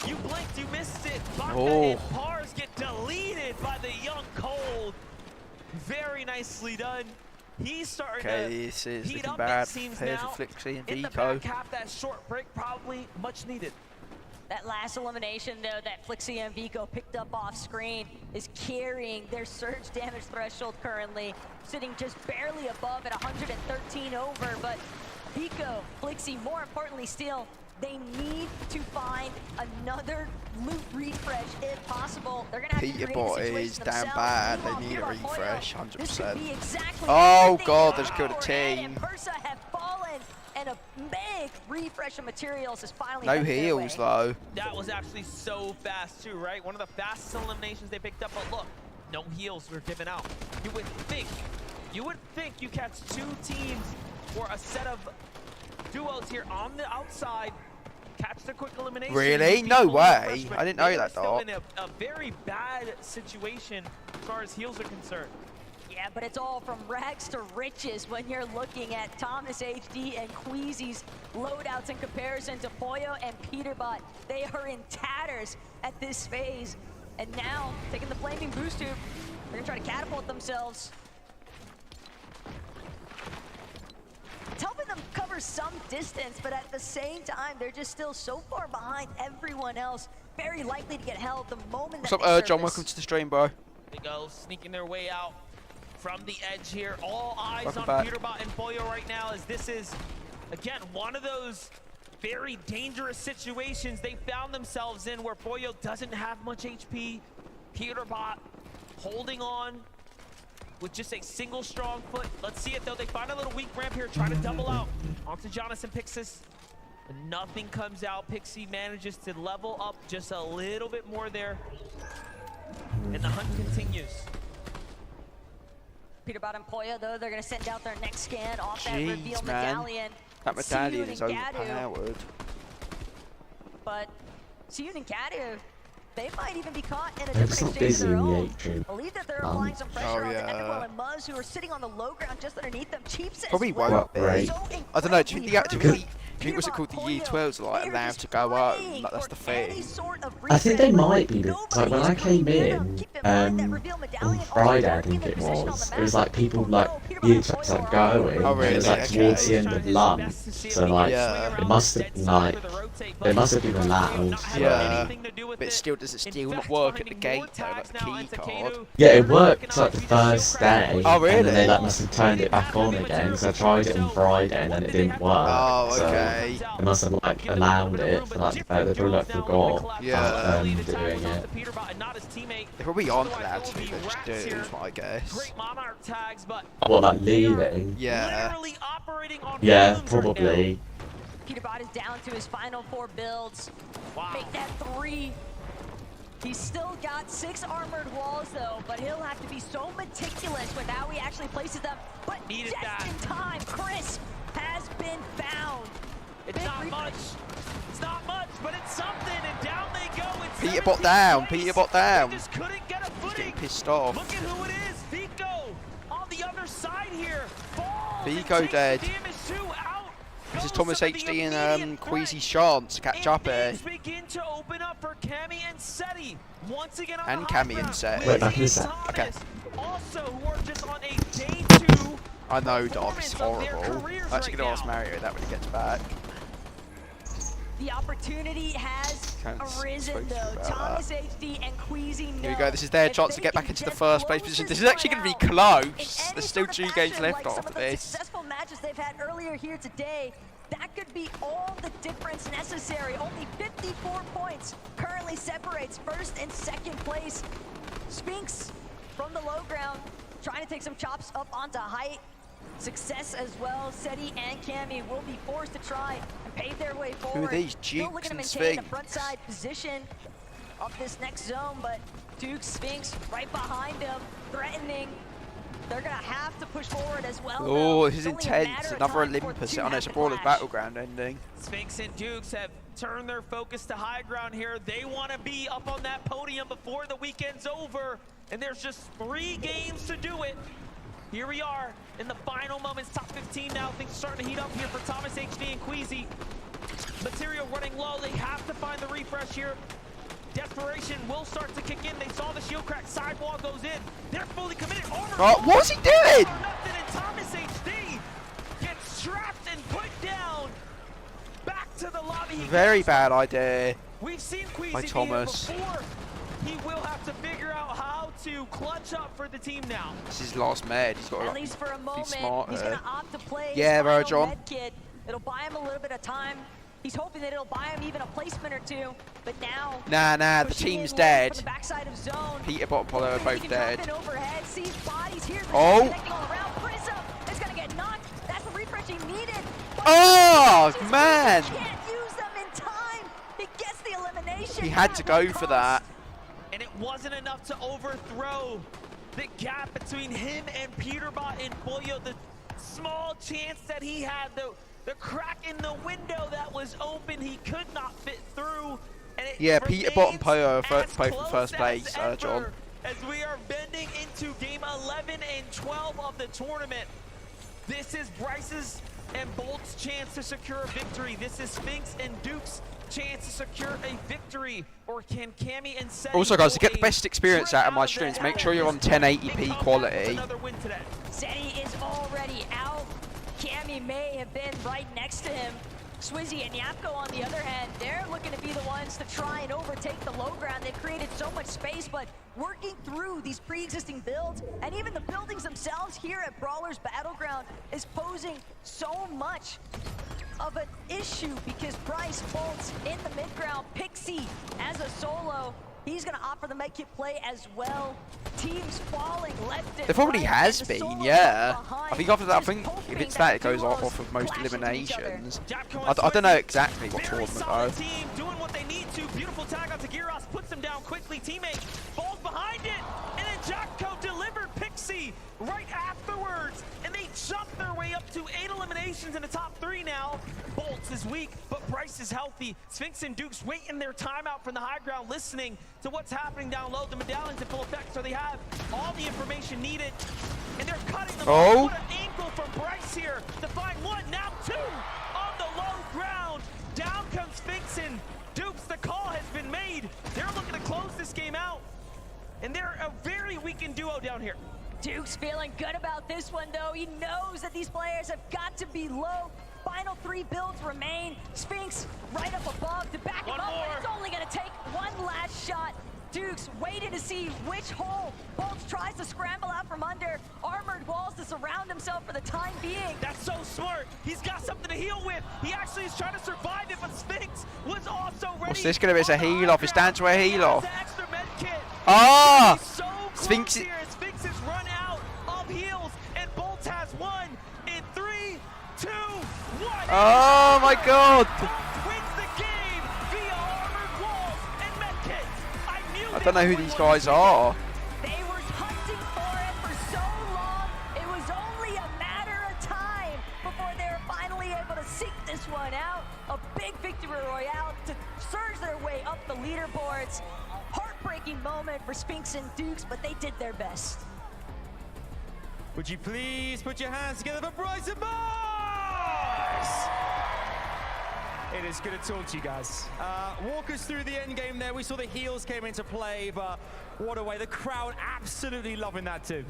S8: You blinked, you missed it. Baka and Pars get deleted by the young Cold. Very nicely done. He's starting to
S1: this is
S8: heat
S1: looking
S8: up,
S1: bad
S8: it seems
S1: for
S8: now.
S1: Flixie and
S8: In the
S1: Vico.
S8: back half, that short break probably much needed.
S9: That last elimination, though, that Flixie and Vico picked up off screen is carrying their surge damage threshold currently, sitting just barely above at 113 over. But Vico, Flixie, more importantly still, they need to find another loot refresh if possible. They're going to have to create a
S1: Peterbot
S9: situation
S1: is damn
S9: themselves.
S1: bad. They
S9: Meanwhile,
S1: need a
S9: Peterbot Pollo,
S1: refresh,
S9: this could be
S1: 100%.
S9: exactly
S1: Oh
S9: everything
S1: god,
S9: they're
S1: they just killed a
S9: looking for, and
S1: team.
S9: Persa have fallen, and a big refresh of materials is finally
S1: No
S9: headed their way.
S1: heals though.
S8: That was actually so fast too, right? One of the fastest eliminations they picked up, but look, no heals were given out. You would think you catch 2 teams or a set of duos here on the outside, catch the quick elimination.
S1: Really? No way. I didn't know that,
S8: Still
S1: dog.
S8: in a very bad situation as far as heals are concerned.
S9: Yeah, but it's all from rags to riches when you're looking at Thomas HD and Queasy's loadouts in comparison to Pollo and Peterbot. They are in tatters at this phase. And now, taking the flaming boost tube, they're gonna try to catapult themselves. It's helping them cover some distance, but at the same time, they're just still so far behind everyone else. Very likely to get held the moment
S1: What's
S9: that
S1: up,
S9: they
S1: John?
S9: surface.
S1: Welcome to the stream, bro.
S8: They go sneaking their way out from the edge here. All eyes
S1: Welcome
S8: on
S1: back.
S8: Peterbot and Pollo right now, as this is, again, one of those very dangerous situations they found themselves in where Pollo doesn't have much HP. Peterbot holding on with just a single strong foot. Let's see it though. They find a little weak ramp here, try to double out onto Jonathan Pixis. But nothing comes out. Pixie manages to level up just a little bit more there. And the hunt continues.
S9: Peterbot and Pollo, though, they're going to send out their next scan off that reveal
S1: Jeez, man.
S9: medallion.
S1: That medallion is
S9: Siyun and Gadu.
S1: overpowered.
S9: But Siyun and Gadu, they might even be caught in a
S10: They're
S9: different
S10: just
S9: exchange of their
S10: busy in the
S9: own.
S10: atrium.
S9: Believe that they're applying some pressure on the Netherwell and Muzz, who are sitting on the low ground just underneath them. Cheap says
S1: Probably
S9: well.
S1: won't be.
S10: Right.
S1: I don't know. Do you think the actual what's it called? The Year 12s are like allowed to go up. Like that's the thing.
S10: I think they might be, but like when I came in on Friday, I think it was like people like year 12s like going,
S1: Oh,
S10: and it was
S1: really?
S10: like towards
S1: Okay.
S10: the end of lunch, so like it must have been like they must have been allowed.
S1: Yeah. But still, does it still not work at the gate though? Like the key card.
S10: Yeah, it worked like the first day,
S1: Oh, really?
S10: and then they like must have turned it back on again because I tried it on Friday and then it didn't work.
S1: Oh,
S10: So
S1: okay.
S10: they must have like allowed it, for, like they probably like forgot about doing it.
S1: They probably aren't allowed to, they just do, is what I guess.
S8: Great Monarch tags, but
S10: What, like leaving?
S1: Yeah.
S8: literally operating on
S10: Yeah,
S8: fumes right now.
S10: probably.
S9: Peterbot is down to his final 4 builds.
S8: Wow.
S9: Make that 3. He's still got 6 armored walls, though, but he'll have to be so meticulous with how he actually places them. But
S8: Needed
S9: just
S8: that.
S9: in time, Chris has been found.
S8: It's not much. It's not much, but it's something, and down they go. It's
S1: Peterbot down. Peterbot down.
S8: Just couldn't get a
S1: He's
S8: footing.
S1: getting pissed off.
S8: Look at who it is. Vico on the other side here. Falls
S1: Vico
S8: and takes
S1: dead.
S8: the damage too. Out
S1: This is
S8: goes
S1: Thomas
S8: some of the
S1: HD and
S8: immediate
S1: Queasy's
S8: threat.
S1: chance to catch up here.
S8: Things begin to open up for Cammy and Seti. Once again on
S1: And
S8: the high
S1: Cammy and
S8: ground.
S1: Seti.
S10: Wait, back in a sec.
S8: Thomas,
S1: Okay.
S8: also who are just on a day 2.
S1: I know, Doc, it's
S8: performance of their
S1: horrible.
S8: careers
S1: I'm actually
S8: right
S1: going to ask
S8: now.
S1: Mario that when he gets back.
S9: The opportunity has arisen, though. Thomas HD and Queasy know.
S1: Here we go, this is their chance to get back into the first place position. This is actually going to be close. There's still 2 games left after this.
S9: Successful matches they've had earlier here today, that could be all the difference necessary. Only 54 points currently separates first and second place. Sphinx from the low ground, trying to take some chops up onto height. Success as well. Seti and Cammy will be forced to try and pave their way forward.
S1: these
S9: Still
S1: Dukes
S9: looking to
S1: and
S9: maintain a
S1: Sphinx?
S9: front side position of this next zone, but Duke, Sphinx right behind them, threatening. They're gonna have to push forward as well.
S1: Oh, this is
S9: It's only a
S1: intense.
S9: matter of
S1: Another
S9: time before
S1: Olympus.
S9: two
S1: Oh no,
S9: have
S1: it's a
S9: to
S1: Brawler's
S9: clash.
S1: Battleground ending.
S8: Sphinx and Dukes have turned their focus to high ground here. They want to be up on that podium before the weekend's over, and there's just 3 games to do it. Here we are in the final moments, top 15 now. Things are starting to heat up here for Thomas HD and Queasy. Material running low. They have to find the refresh here. Desperation will start to kick in. They saw the shield crack. Sidewall goes in. They're fully committed.
S1: Oh, what's he doing?
S8: Nothing, and Thomas HD gets trapped and put down. Back to the lobby. He
S1: Very
S8: goes.
S1: bad idea
S8: We've seen Queasy
S1: by
S8: be here
S1: Thomas.
S8: before. He will have to figure out how to clutch up for the team now.
S1: This is his last med. He's got to
S9: At least for a
S1: be
S9: moment,
S1: smart
S9: he's
S1: here.
S9: gonna opt to play
S1: Yeah,
S9: his
S1: bro,
S9: final
S1: John.
S9: med kit. It'll buy him a little bit of time. He's hoping that it'll buy him even a placement or 2. But now,
S1: Nah, the
S9: pushing
S1: team's
S9: in low
S1: dead.
S9: from the backside of zone.
S1: Peterbot and Polo are
S9: Hoping he
S1: both
S9: can drop
S1: dead.
S9: in overhead, sees bodies here.
S1: Oh.
S9: Connecting all around. Prism is gonna get knocked. That's the refresh he needed. But
S1: Oh,
S9: he
S1: man.
S9: can't use them in time. He gets the elimination.
S1: He had
S9: at
S1: to go
S9: what
S1: for
S9: cost?
S1: that.
S8: And it wasn't enough to overthrow the gap between him and Peterbot and Boyo. The small chance that he had, the crack in the window that was open, he could not fit through. And it
S1: Yeah, Peterbot and Poyo are
S8: as
S1: both in
S8: close
S1: first
S8: as
S1: place,
S8: ever
S1: John.
S8: As we are bending into game 11 and 12 of the tournament. This is Bryce's and Bolt's chance to secure a victory. This is Sphinx and Duke's chance to secure a victory. Or can Cammy and Seti
S1: Also, guys, to
S8: go
S1: get the
S8: a
S1: best experience
S8: trip
S1: out of my
S8: the
S1: streams,
S8: hat?
S1: make sure you're on 1080p quality.
S8: Another win today.
S9: Seti is already out. Cammy may have been right next to him. Swizzy and Yapko, on the other hand, they're looking to be the ones to try and overtake the low ground. They've created so much space, but working through these pre-existing builds, and even the buildings themselves here at Brawler's Battleground is posing so much of an issue because Bryce Bolt's in the mid-ground. Pixie as a solo. He's going to opt for the medkit play as well. Teams falling left and
S1: There probably
S9: right,
S1: has
S9: and the
S1: been,
S9: solo
S1: yeah.
S9: behind
S1: I think after that, I
S9: just
S1: think if
S9: hoping
S1: it's that, it
S9: that
S1: goes
S9: duos
S1: off of most
S9: clash into each other.
S1: eliminations. I don't know exactly what
S8: Very
S1: tournament
S8: solid
S1: though.
S8: team doing what they need to. Beautiful tag onto Gyros, puts him down quickly. Teammate falls behind it, and then Jackco delivered Pixie right afterwards, and they jump their way up to 8 eliminations in the top 3 now. Bolts is weak, but Bryce is healthy. Sphinx and Dukes waiting their time out from the high ground, listening to what's happening down low. The medallions in full effect, so they have all the information needed, and they're cutting them off. What an angle from Bryce here to find 1, now 2 on the low ground. Down comes Sphinx and Dukes. The call has been made. They're looking to close this game out, and they're a very weakened duo down here.
S9: Duke's feeling good about this one, though. He knows that these players have got to be low. Final 3 builds remain. Sphinx right up above to back him up, but it's only going to take one last shot. Dukes waiting to see which hole Bolts tries to scramble out from under. Armored walls to surround himself for the time being.
S8: That's so smart. He's got something to heal with. He actually is trying to survive it, but Sphinx was also ready.
S1: What's this going to be? It's a heal off. It's down to a heal off.
S8: Extra med kit.
S1: Ah!
S8: So
S1: Sphinx.
S8: here. Sphinx has run out of heals, and Bolts has 1 in 3, 2, 1.
S1: Oh my god!
S8: Wins the game via armored walls and med kits. I knew
S1: Don't know who these guys are.
S9: They were hunting for it for so long. It was only a matter of time before they were finally able to seek this one out. A big victory royale to surge their way up the leaderboards. Heartbreaking moment for Spinks and Dukes, but they did their best.
S5: Would you please put your hands together for Bryson Bars? It is good to talk to you guys. Walk us through the end game there. We saw the heels came into play, but what a way. The crowd absolutely loving that too.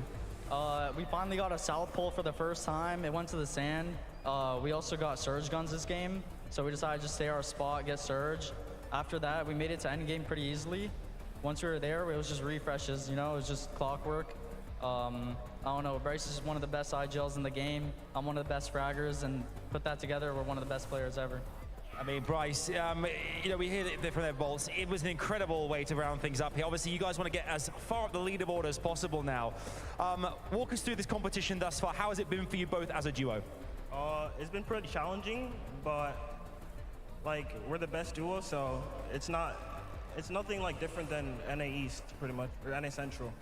S13: We finally got a south pole for the first time. It went to the sand. We also got surge guns this game, so we decided to just stay our spot, get surge. After that, we made it to end game pretty easily. Once we were there, it was just refreshes, you know, it was just clockwork. I don't know, Bryce is one of the best IGLs in the game. I'm one of the best fraggers, and put that together, we're one of the best players ever.
S5: I mean, Bryce, you know, we hear it from their bolts. It was an incredible way to round things up here. Obviously, you guys want to get as far up the leaderboard as possible now. Walk us through this competition thus far. How has it been for you both as a duo?
S15: It's been pretty challenging, but like we're the best duo, so it's nothing like different than NA East, pretty much, or NA Central.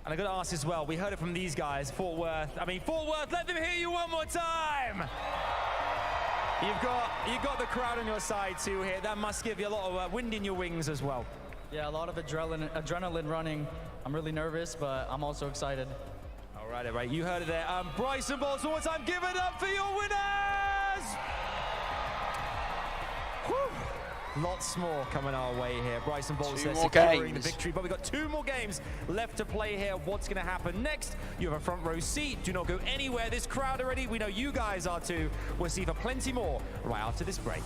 S5: And I got to ask as well, we heard it from these guys, Fort Worth. I mean, Fort Worth, let them hear you one more time. You've got the crowd on your side too here. That must give you a lot of wind in your wings as well.
S13: Yeah, a lot of adrenaline running. I'm really nervous, but I'm also excited.
S5: All right, you heard it there. Bryson Balls, one more time, give it up for your winners! Whew. Lots more coming our way here. Bryson Balls there securing the victory, but we've got 2 more games left to play here. What's going to happen next? You have a front row seat. Do not go anywhere. This crowd already, we know you guys are too. We'll see for plenty more right after this break.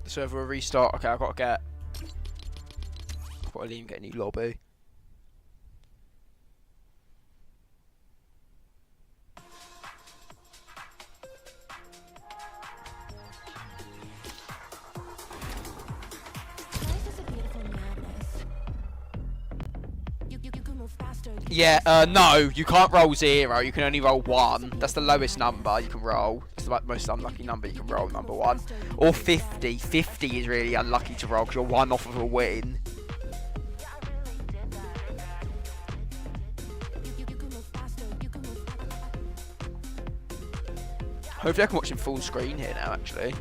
S1: Server will restart. Okay, I've got to leave and get a new lobby. Yeah, no, you can't roll 0. You can only roll 1. That's the lowest number you can roll. It's the most unlucky number you can roll, number 1. Or 50. 50 is really unlucky to roll because you're 1 off of a win. Hopefully I can watch in full screen here now, actually.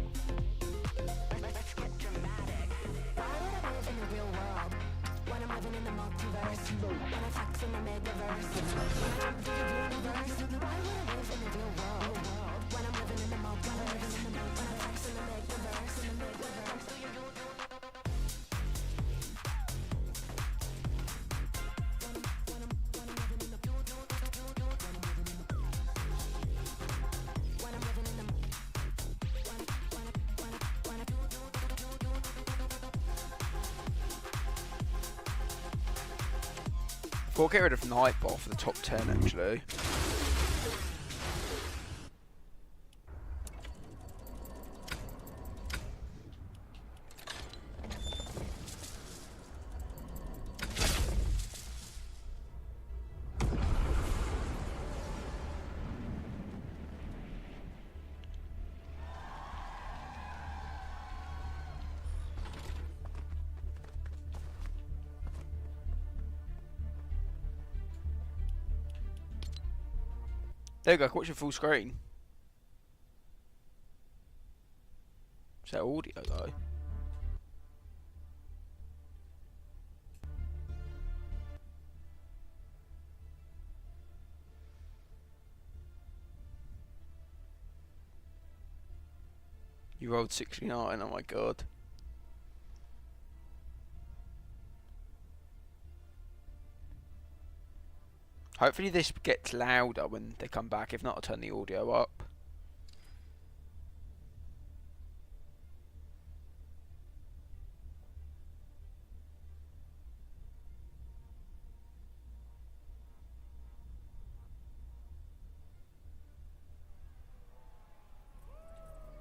S1: We'll get rid of Nightbot for the top 10 actually. There you go, watch your full screen. Is that audio though? You rolled 69, oh my god. Hopefully this gets louder when they come back. If not, I'll turn the audio up.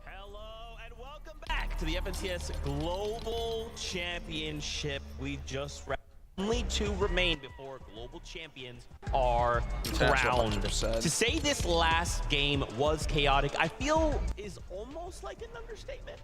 S2: Hello and welcome back
S8: to the FNCS Global Championship. We just only 2 remain before global champions are crowned. To say this last game was chaotic, I feel is almost like an understatement.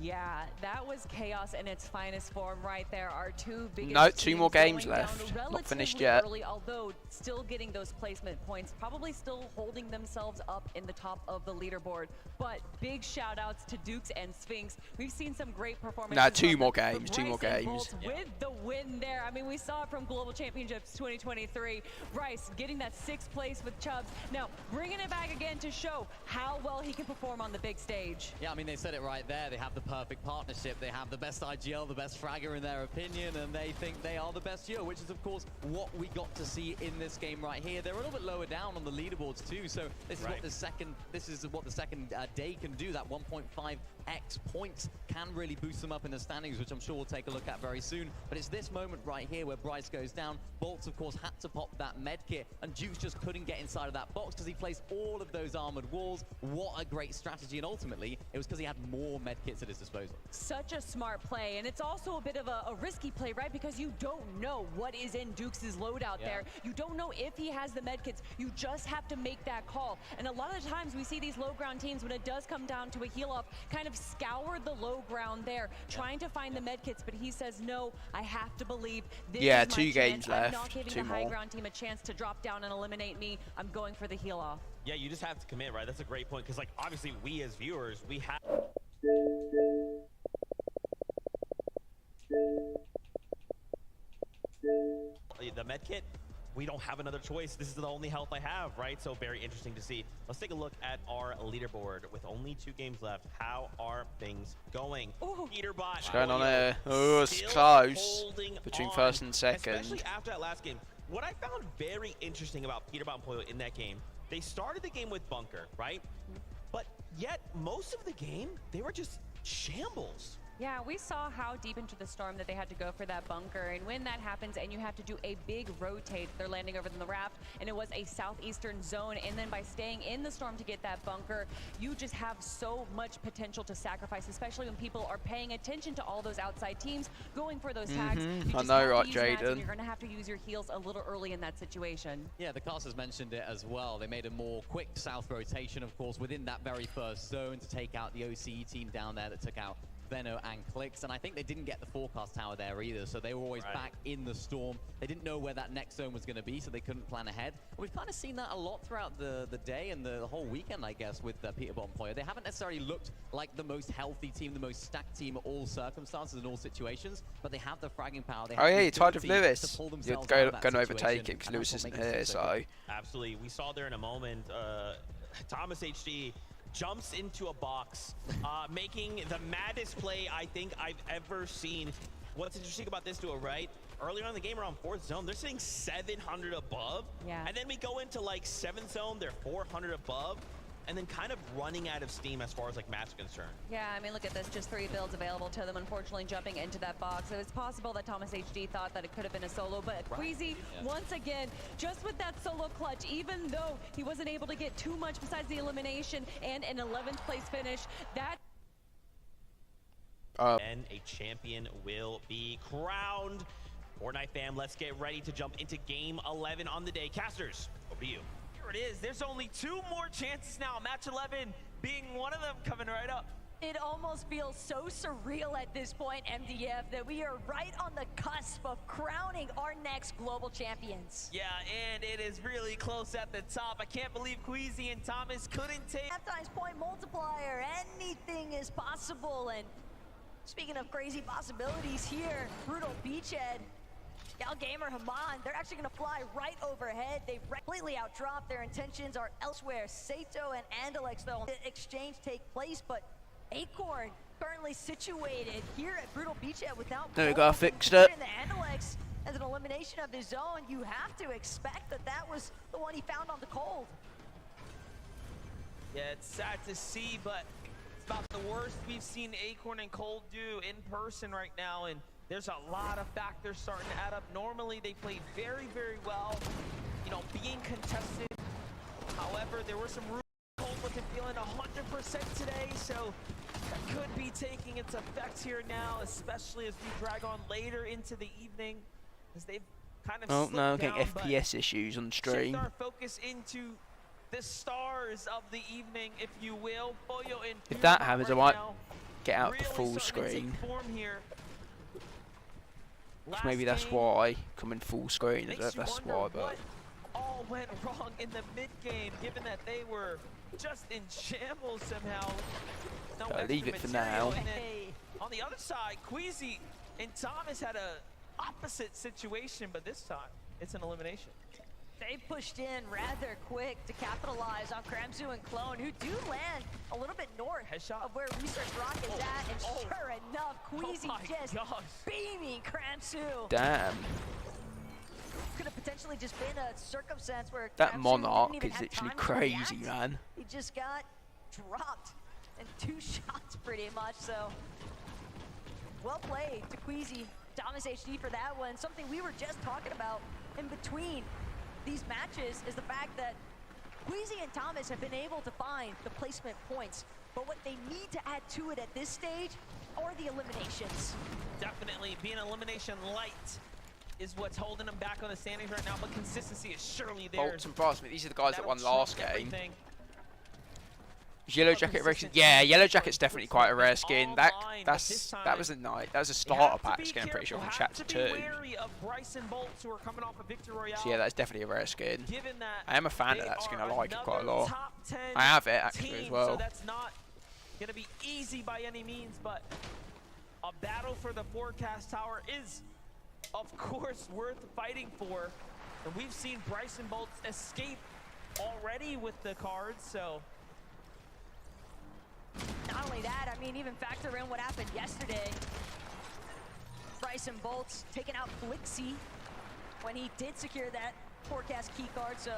S6: Yeah, that was chaos in its finest form right there. Our 2 biggest
S1: No, 2 more
S6: teams
S1: games
S6: going
S1: left.
S6: down
S1: Not finished
S6: relatively
S1: yet.
S6: early, although still getting those placement points, probably still holding themselves up in the top of the leaderboard. But big shout outs to Dukes and Sphinx. We've seen some great performances.
S1: Nah, 2 more
S6: from
S1: games, 2 more
S6: Bryce and
S1: games.
S6: Bolt with the win there. I mean, we saw it from Global Championships 2023. Bryce getting that 6th place with Chubbs. Now, bringing it back again to show how well he can perform on the big stage.
S7: Yeah, I mean, they said it right there. They have the perfect partnership. They have the best IGL, the best fragger in their opinion, and they think they are the best duo, which is, of course, what we got to see in this game right here. They're a little bit lower down on the leaderboards, too, so this is what the second day can do. That 1.5x points can really boost them up in the standings, which I'm sure we'll take a look at very soon. But it's this moment right here where Bryce goes down. Bolts, of course, had to pop that med kit, and Dukes just couldn't get inside of that box because he placed all of those armored walls. What a great strategy, and ultimately, it was because he had more med kits at his disposal.
S6: Such a smart play, and it's also a bit of a risky play, right? Because you don't know what is in Dukes' loadout there. You don't know if he has the medkits. You just have to make that call. And a lot of the times we see these low ground teams, when it does come down to a heal off, kind of scour the low ground there, trying to find the medkits. But he says, no, I have to believe this is my
S1: 2 games
S6: chance.
S1: left.
S6: I'm not giving
S1: 2
S6: the high
S1: more.
S6: ground team a chance to drop down and eliminate me. I'm going for the heal off.
S2: Yeah, you just have to commit, right? That's a great point, because like obviously we as viewers, we have the med kit. We don't have another choice. This is the only health I have, right? So very interesting to see. Let's take a look at our leaderboard with only 2 games left. How are things going? Peterbot.
S1: What's going on there? Oh, it's close between first and second.
S2: Especially after that last game. What I found very interesting about Peterbot and Pollo in that game, they started the game with bunker, right? But yet most of the game, they were just shambles.
S6: Yeah, we saw how deep into the storm that they had to go for that bunker, and when that happens and you have to do a big rotate, they're landing over the raft, and it was a southeastern zone, and then by staying in the storm to get that bunker, you just have so much potential to sacrifice, especially when people are paying attention to all those outside teams going for those tags. You
S1: I
S6: just
S1: know,
S6: have to
S1: right,
S6: use mats, and
S1: Jaden?
S6: you're going to have to use your heals a little early in that situation.
S7: Yeah, the casters mentioned it as well. They made a more quick south rotation, of course, within that very first zone to take out the OCE team down there that took out Venno and Clicks, and I think they didn't get the forecast tower there either, so they were always back in the storm. They didn't know where that next zone was going to be, so they couldn't plan ahead. And we've kind of seen that a lot throughout the day and the whole weekend, I guess, with Peterbot and Pollo. They haven't necessarily looked like the most healthy team, the most stacked team at all circumstances and all situations, but they have the fragging power. They have
S1: Yeah,
S7: the
S1: you're tied with
S7: ability
S1: Lewis.
S7: to pull
S1: You're
S7: themselves
S1: going
S7: out of that
S1: to overtake
S7: situation,
S1: him because
S7: and
S1: Lewis
S7: that's what
S1: isn't
S7: makes it
S1: here,
S7: so
S1: so...
S7: good.
S2: Absolutely. We saw there in a moment, Thomas HD jumps into a box, making the maddest play I think I've ever seen. What's interesting about this duo, right? Earlier on in the game around 4th zone, they're sitting 700 above.
S6: Yeah.
S2: And then we go into like 7th zone, they're 400 above. And then kind of running out of steam as far as like match concerned.
S6: Yeah, I mean, look at this, just 3 builds available to them, unfortunately jumping into that box. So it's possible that Thomas HD thought that it could have been a solo, but Queasy, once again, just with that solo clutch, even though he wasn't able to get too much besides the elimination and an 11th place finish, that...
S2: And a champion will be crowned. Fortnite fam, let's get ready to jump into game 11 on the day. Casters, over to you.
S8: Here it is. There's only 2 more chances now. Match 11 being one of them coming right up.
S9: It almost feels so surreal at this point, MDF, that we are right on the cusp of crowning our next global champions.
S8: Yeah, and it is really close at the top. I can't believe Queasy and Thomas couldn't take...
S9: Halftime's point multiplier, anything is possible. And speaking of crazy possibilities here, Brutal Beachhead, Gal Gamer, Haman, they're actually going to fly right overhead. They've completely outdropped. Their intentions are elsewhere. Sato and Andalex, though, the exchange take place, but Acorn currently situated here at Brutal Beachhead without...
S1: There we go, I fixed it.
S9: The Andalex as an elimination of his own. You have to expect that that was the one he found on the cold.
S8: Yeah, it's sad to see, but it's about the worst we've seen Acorn and Cold do in person right now, and there's a lot of factors starting to add up. Normally, they play very, very well, you know, being contested. However, there were some rumors Cold wasn't feeling 100% today, so that could be taking its effect here now, especially as we drag on later into the evening, as they've kind of
S1: Oh no,
S8: slipped
S1: getting
S8: down,
S1: FPS issues on
S8: shift
S1: stream.
S8: our focus into the stars of the evening, if you will. Boyo and
S1: If that
S8: Pierbot
S1: happens, I
S8: right
S1: might
S8: now
S1: get out the
S8: really
S1: full
S8: starting to take
S1: screen.
S8: form here.
S1: So maybe that's why coming full screen. I don't know if that's why, but
S8: All went wrong in the mid game, given that they were just in shambles somehow. No
S1: Gotta leave
S8: extra
S1: it for
S8: material.
S1: now.
S8: And then on the other side, Queasy and Thomas had a opposite situation, but this time it's an elimination.
S9: They pushed in rather quick to capitalize on Kramzu and Clone, who do land a little bit north of where Research Rock is at, and sure enough, Queasy just beaming Kramzu.
S1: damn.
S9: Could have potentially just been a circumstance where
S1: That
S9: Kramzu
S1: Monarch
S9: didn't even
S1: is
S9: have
S1: literally
S9: time to
S1: crazy,
S9: react.
S1: man.
S9: He just got dropped in 2 shots pretty much, so well played to Queasy, Thomas HD for that one. Something we were just talking about in between these matches is the fact that Queasy and Thomas have been able to find the placement points, but what they need to add to it at this stage are the eliminations.
S8: Definitely being elimination light is what's holding them back on the standings right now, but consistency is surely there.
S1: Bolts and Brosman, these are the guys that won last game.
S8: Everything.
S1: Is Yellow Jacket racing? Yeah, Yellow Jacket's definitely quite a rare skin. That was a that was a starter pack skin, I'm pretty sure, from Chapter 2. So yeah, that's definitely a rare skin. I am a fan of that skin. I like it quite a lot. I have it actually as well.
S8: So that's not gonna be easy by any means, but a battle for the forecast tower is, of course, worth fighting for. And we've seen Bryson Bolts escape already with the cards, so.
S9: Not only that, I mean, even factor in what happened yesterday. Bryson Bolts taking out Flixie when he did secure that forecast key card, so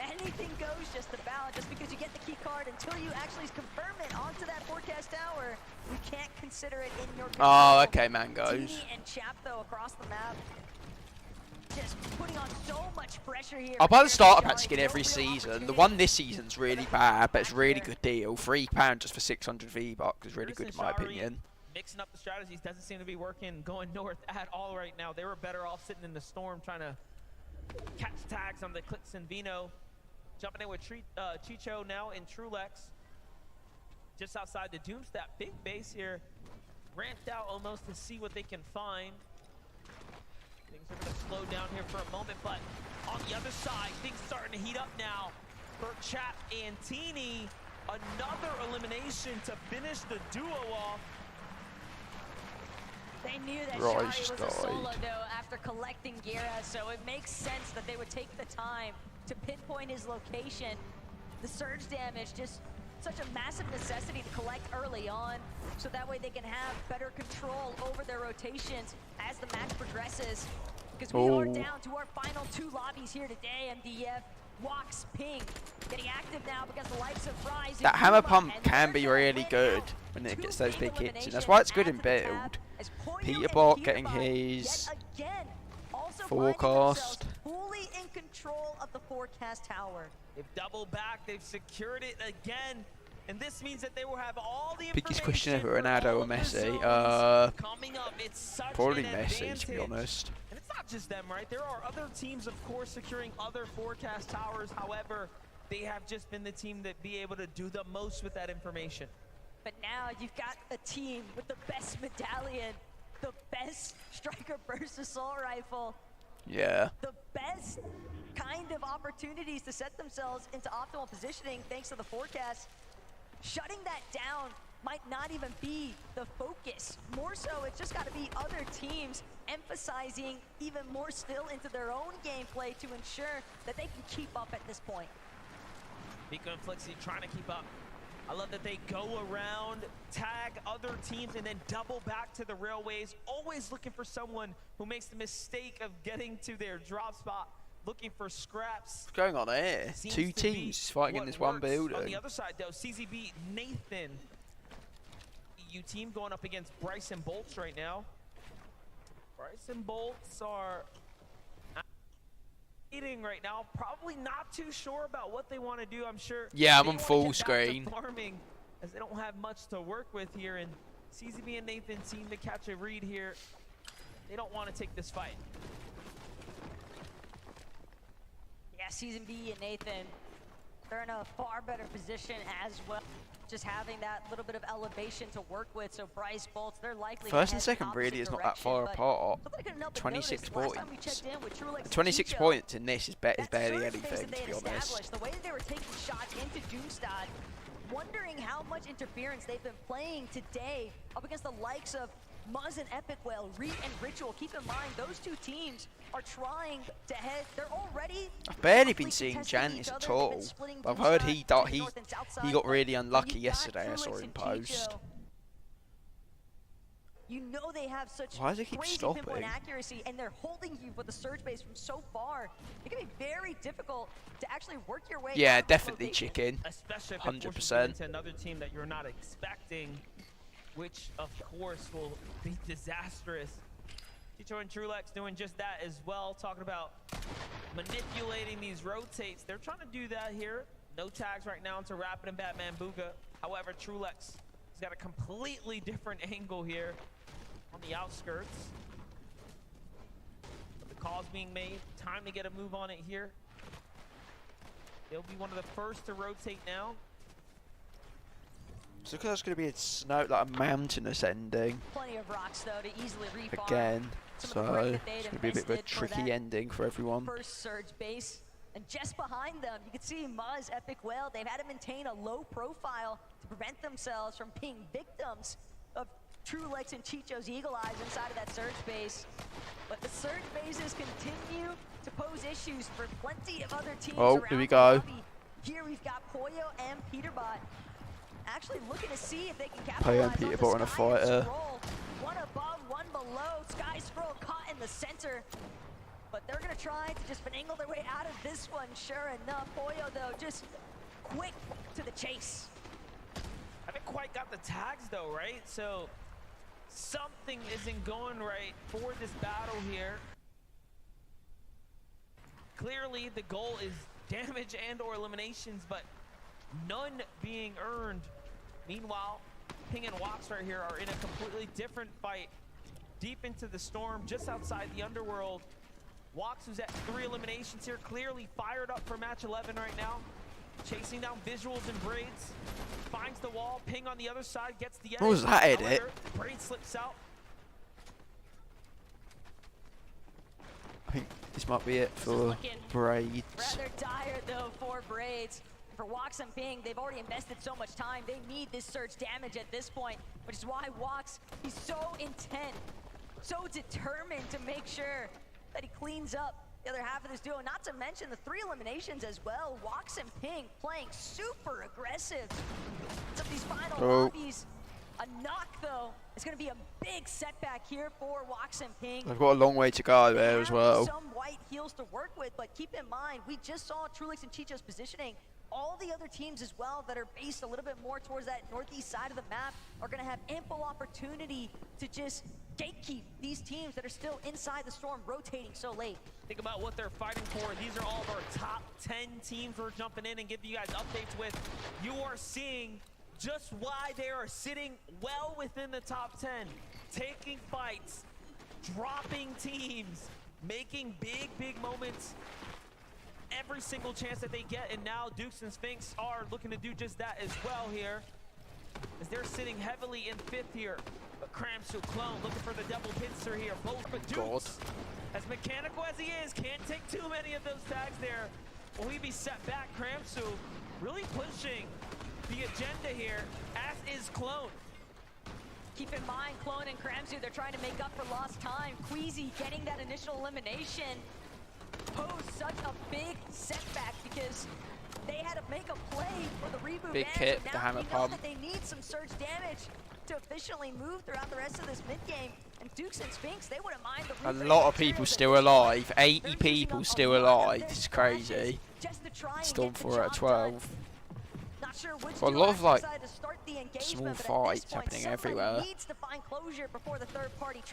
S9: anything goes just about. Just because you get the key card, until you actually confirm it onto that forecast tower, you can't consider it in your control.
S1: Oh, okay, Mangoes.
S9: Teeny and Chap, though, across the map, just putting on so much pressure here.
S1: I'll buy the starter pack skin every season. The one this season's really bad, but it's a really good deal. £3 just for 600 V-Bucks is really good in my opinion.
S8: Mixing up the strategies doesn't seem to be working going north at all right now. They were better off sitting in the storm trying to catch tags on the Clix and Vino. Jumping in with Chicho now in Trulex. Just outside the Doomstat. Big base here. Ramped out almost to see what they can find. Things are going to slow down here for a moment, but on the other side, things starting to heat up now for Chap and Teeny. Another elimination to finish the duo off.
S9: They knew that
S1: Right,
S9: Shari was a solo, though, after collecting Gira, so it makes sense that they would take the time to pinpoint his location. The surge damage, just such a massive necessity to collect early on, so that way they can have better control over their rotations as the match progresses. Because we are down to our final 2 lobbies here today, MDF. Walks Ping getting active now because the likes of Rise.
S1: That hammer pump can be really good when it gets those big hits, and that's why it's good in build. Peterbot getting his forecast.
S9: Fully in control of the forecast tower.
S8: They've doubled back, they've secured it again, and this means that they will have all the
S1: Biggest question ever, Ronaldo or Messi? Probably Messi, to be honest.
S8: And it's not just them, right? There are other teams, of course, securing other forecast towers. However, they have just been the team that be able to do the most with that information.
S9: But now you've got a team with the best medallion, the best striker burst assault rifle.
S1: Yeah.
S9: The best kind of opportunities to set themselves into optimal positioning thanks to the forecast. Shutting that down might not even be the focus. More so, it's just got to be other teams emphasizing even more still into their own gameplay to ensure that they can keep up at this point.
S8: Nico and Flixie trying to keep up. I love that they go around, tag other teams, and then double back to the railways, always looking for someone who makes the mistake of getting to their drop spot, looking for scraps.
S1: What's going on here? 2 teams fighting in this one building.
S8: On the other side, though, CZB, Nathan, EU team going up against Bryson Bolts right now. Bryson Bolts are right now, probably not too sure about what they want to do. I'm sure.
S1: Yeah, I'm on full screen.
S8: Farming as they don't have much to work with here, and CZB and Nathan seem to catch a read here. They don't want to take this fight.
S9: Yeah, Season B and Nathan, they're in a far better position as well. Just having that little bit of elevation to work with. So Bryce Bolts, they're likely
S1: First and second really is not that far apart. 26 points. 26 points in this is barely anything, to be honest.
S9: The way that they were taking shots into Doomstad, wondering how much interference they've been playing today up against the likes of Muzz and Epic Whale, Reet and Ritual. Keep in mind, those two teams are trying to head. They're already.
S1: I've barely been seeing Jantis at all. But I've heard he got really unlucky yesterday. I saw him post.
S9: You know they have such
S1: Why does it keep
S9: crazy
S1: stopping?
S9: pinpoint accuracy, and they're holding you with the surge base from so far. It can be very difficult to actually work your way.
S1: Yeah,
S9: out of
S1: definitely
S9: rotation.
S1: chicken.
S8: Especially if it forces you
S1: 100%.
S8: into another team that you're not expecting, which of course will be disastrous. Chicho and Trulex doing just that as well, talking about manipulating these rotates. They're trying to do that here. No tags right now into Rapid and Batman Booga. However, Trulex has got a completely different angle here on the outskirts. But the call's being made. Time to get a move on it here. They'll be one of the first to rotate now.
S1: So that's going to be a snow, like a mountainous ending.
S9: Plenty of rocks though to easily refarm.
S1: Again, so it's going to be a bit of a tricky ending for everyone.
S9: First surge base, and just behind them, you can see Muzz, Epic Whale. They've had to maintain a low profile to prevent themselves from being victims of Trulex and Chicho's Eagle Eyes inside of that surge base. But the surge bases continue to pose issues for plenty of other teams.
S1: Oh, here we go.
S9: Here we've got Poyo and Peterbot actually looking to see if they can
S1: Poyo
S9: capitalize
S1: and
S9: on the
S1: Peterbot on a
S9: Sky
S1: fighter.
S9: Scroll. One above, one below. Sky Scroll caught in the center. But they're going to try to just finagle their way out of this one, sure enough. Poyo, though, just quick to the chase.
S8: Haven't quite got the tags, though, right? So something isn't going right for this battle here. Clearly, the goal is damage and or eliminations, but none being earned. Meanwhile, Ping and Wox right here are in a completely different fight. Deep into the storm, just outside the underworld. Wox, who's at 3 eliminations here, clearly fired up for match 11 right now. Chasing down visuals and Braids. Finds the wall, Ping on the other side, gets the edge.
S1: What was that edit?
S8: However, Braid slips out.
S1: I think this might be it for Braids.
S9: Rather dire, though, for Braids. For Wox and Ping, they've already invested so much time. They need this surge damage at this point, which is why Wox, he's so intent, so determined to make sure that he cleans up the other half of this duo. Not to mention the 3 eliminations as well. Wox and Ping playing super aggressive. Some of these final lobbies. A knock, though, is going to be a big setback here for Wox and Ping.
S1: They've got a long way to go there as well.
S9: Some white heals to work with, but keep in mind, we just saw Trulex and Chicho's positioning. All the other teams as well that are based a little bit more towards that northeast side of the map are going to have ample opportunity to just gatekeep these teams that are still inside the storm, rotating so late.
S8: Think about what they're fighting for. These are all of our top 10 teams we're jumping in and giving you guys updates with. You are seeing just why they are sitting well within the top 10. Taking fights, dropping teams, making big moments every single chance that they get, and now Dukes and Sphinx are looking to do just that as well here, as they're sitting heavily in 5th here. But Cramsu Clone looking for the double pincer here. Both but Dukes, as mechanical as he is, can't take too many of those tags there. Will he be set back? Cramsu really pushing the agenda here, as is Clone.
S9: Keep in mind, Clone and Cramsu, they're trying to make up for lost time. Queasy getting that initial elimination posed such a big setback because they had to make a play for the reboot.
S1: Big hit, the hammer pump.
S9: That they need some surge damage to efficiently move throughout the rest of this mid game. And Dukes and Sphinx, they wouldn't mind the
S1: A lot of people still alive. 80 people still alive. This is crazy. Storm 4 out of 12. Got a lot of like small fights happening everywhere.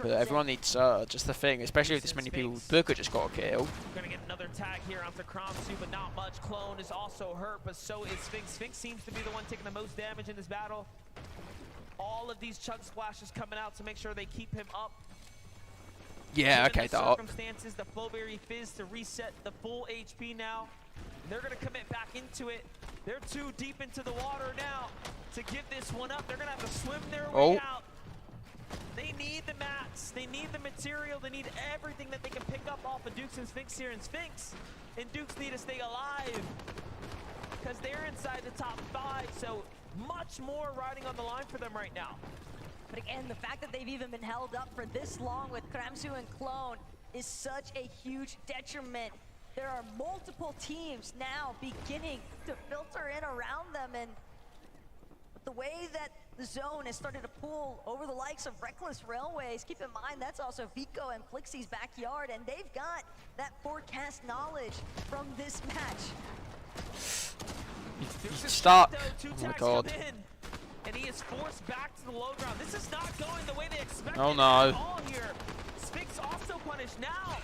S1: But everyone needs Surge. That's the thing, especially with this many people. Booker just got a kill.
S8: Gonna get another tag here onto Kromsu, but not much. Clone is also hurt, but so is Sphinx. Sphinx seems to be the one taking the most damage in this battle. All of these chug splashes coming out to make sure they keep him up.
S1: Yeah,
S8: Given
S1: okay,
S8: the
S1: Dark.
S8: circumstances, the Flowberry Fizz to reset the full HP now. They're gonna commit back into it. They're too deep into the water now to give this one up. They're gonna have to swim their way out. They need the mats, they need the material, they need everything that they can pick up off of Dukes and Sphinx here. And Sphinx and Dukes need to stay alive because they're inside the top 5, so much more riding on the line for them right now.
S9: But again, the fact that they've even been held up for this long with Kromsu and Clone is such a huge detriment. There are multiple teams now beginning to filter in around them, and the way that the zone has started to pull over the likes of Reckless Railways, keep in mind that's also Vico and Flixie's backyard, and they've got that forecast knowledge from this match.
S1: He's stuck. Oh my god.
S8: And he is forced back to the low ground. This is not going the way they expected
S1: Oh no.
S8: at all here. Sphinx also punished now.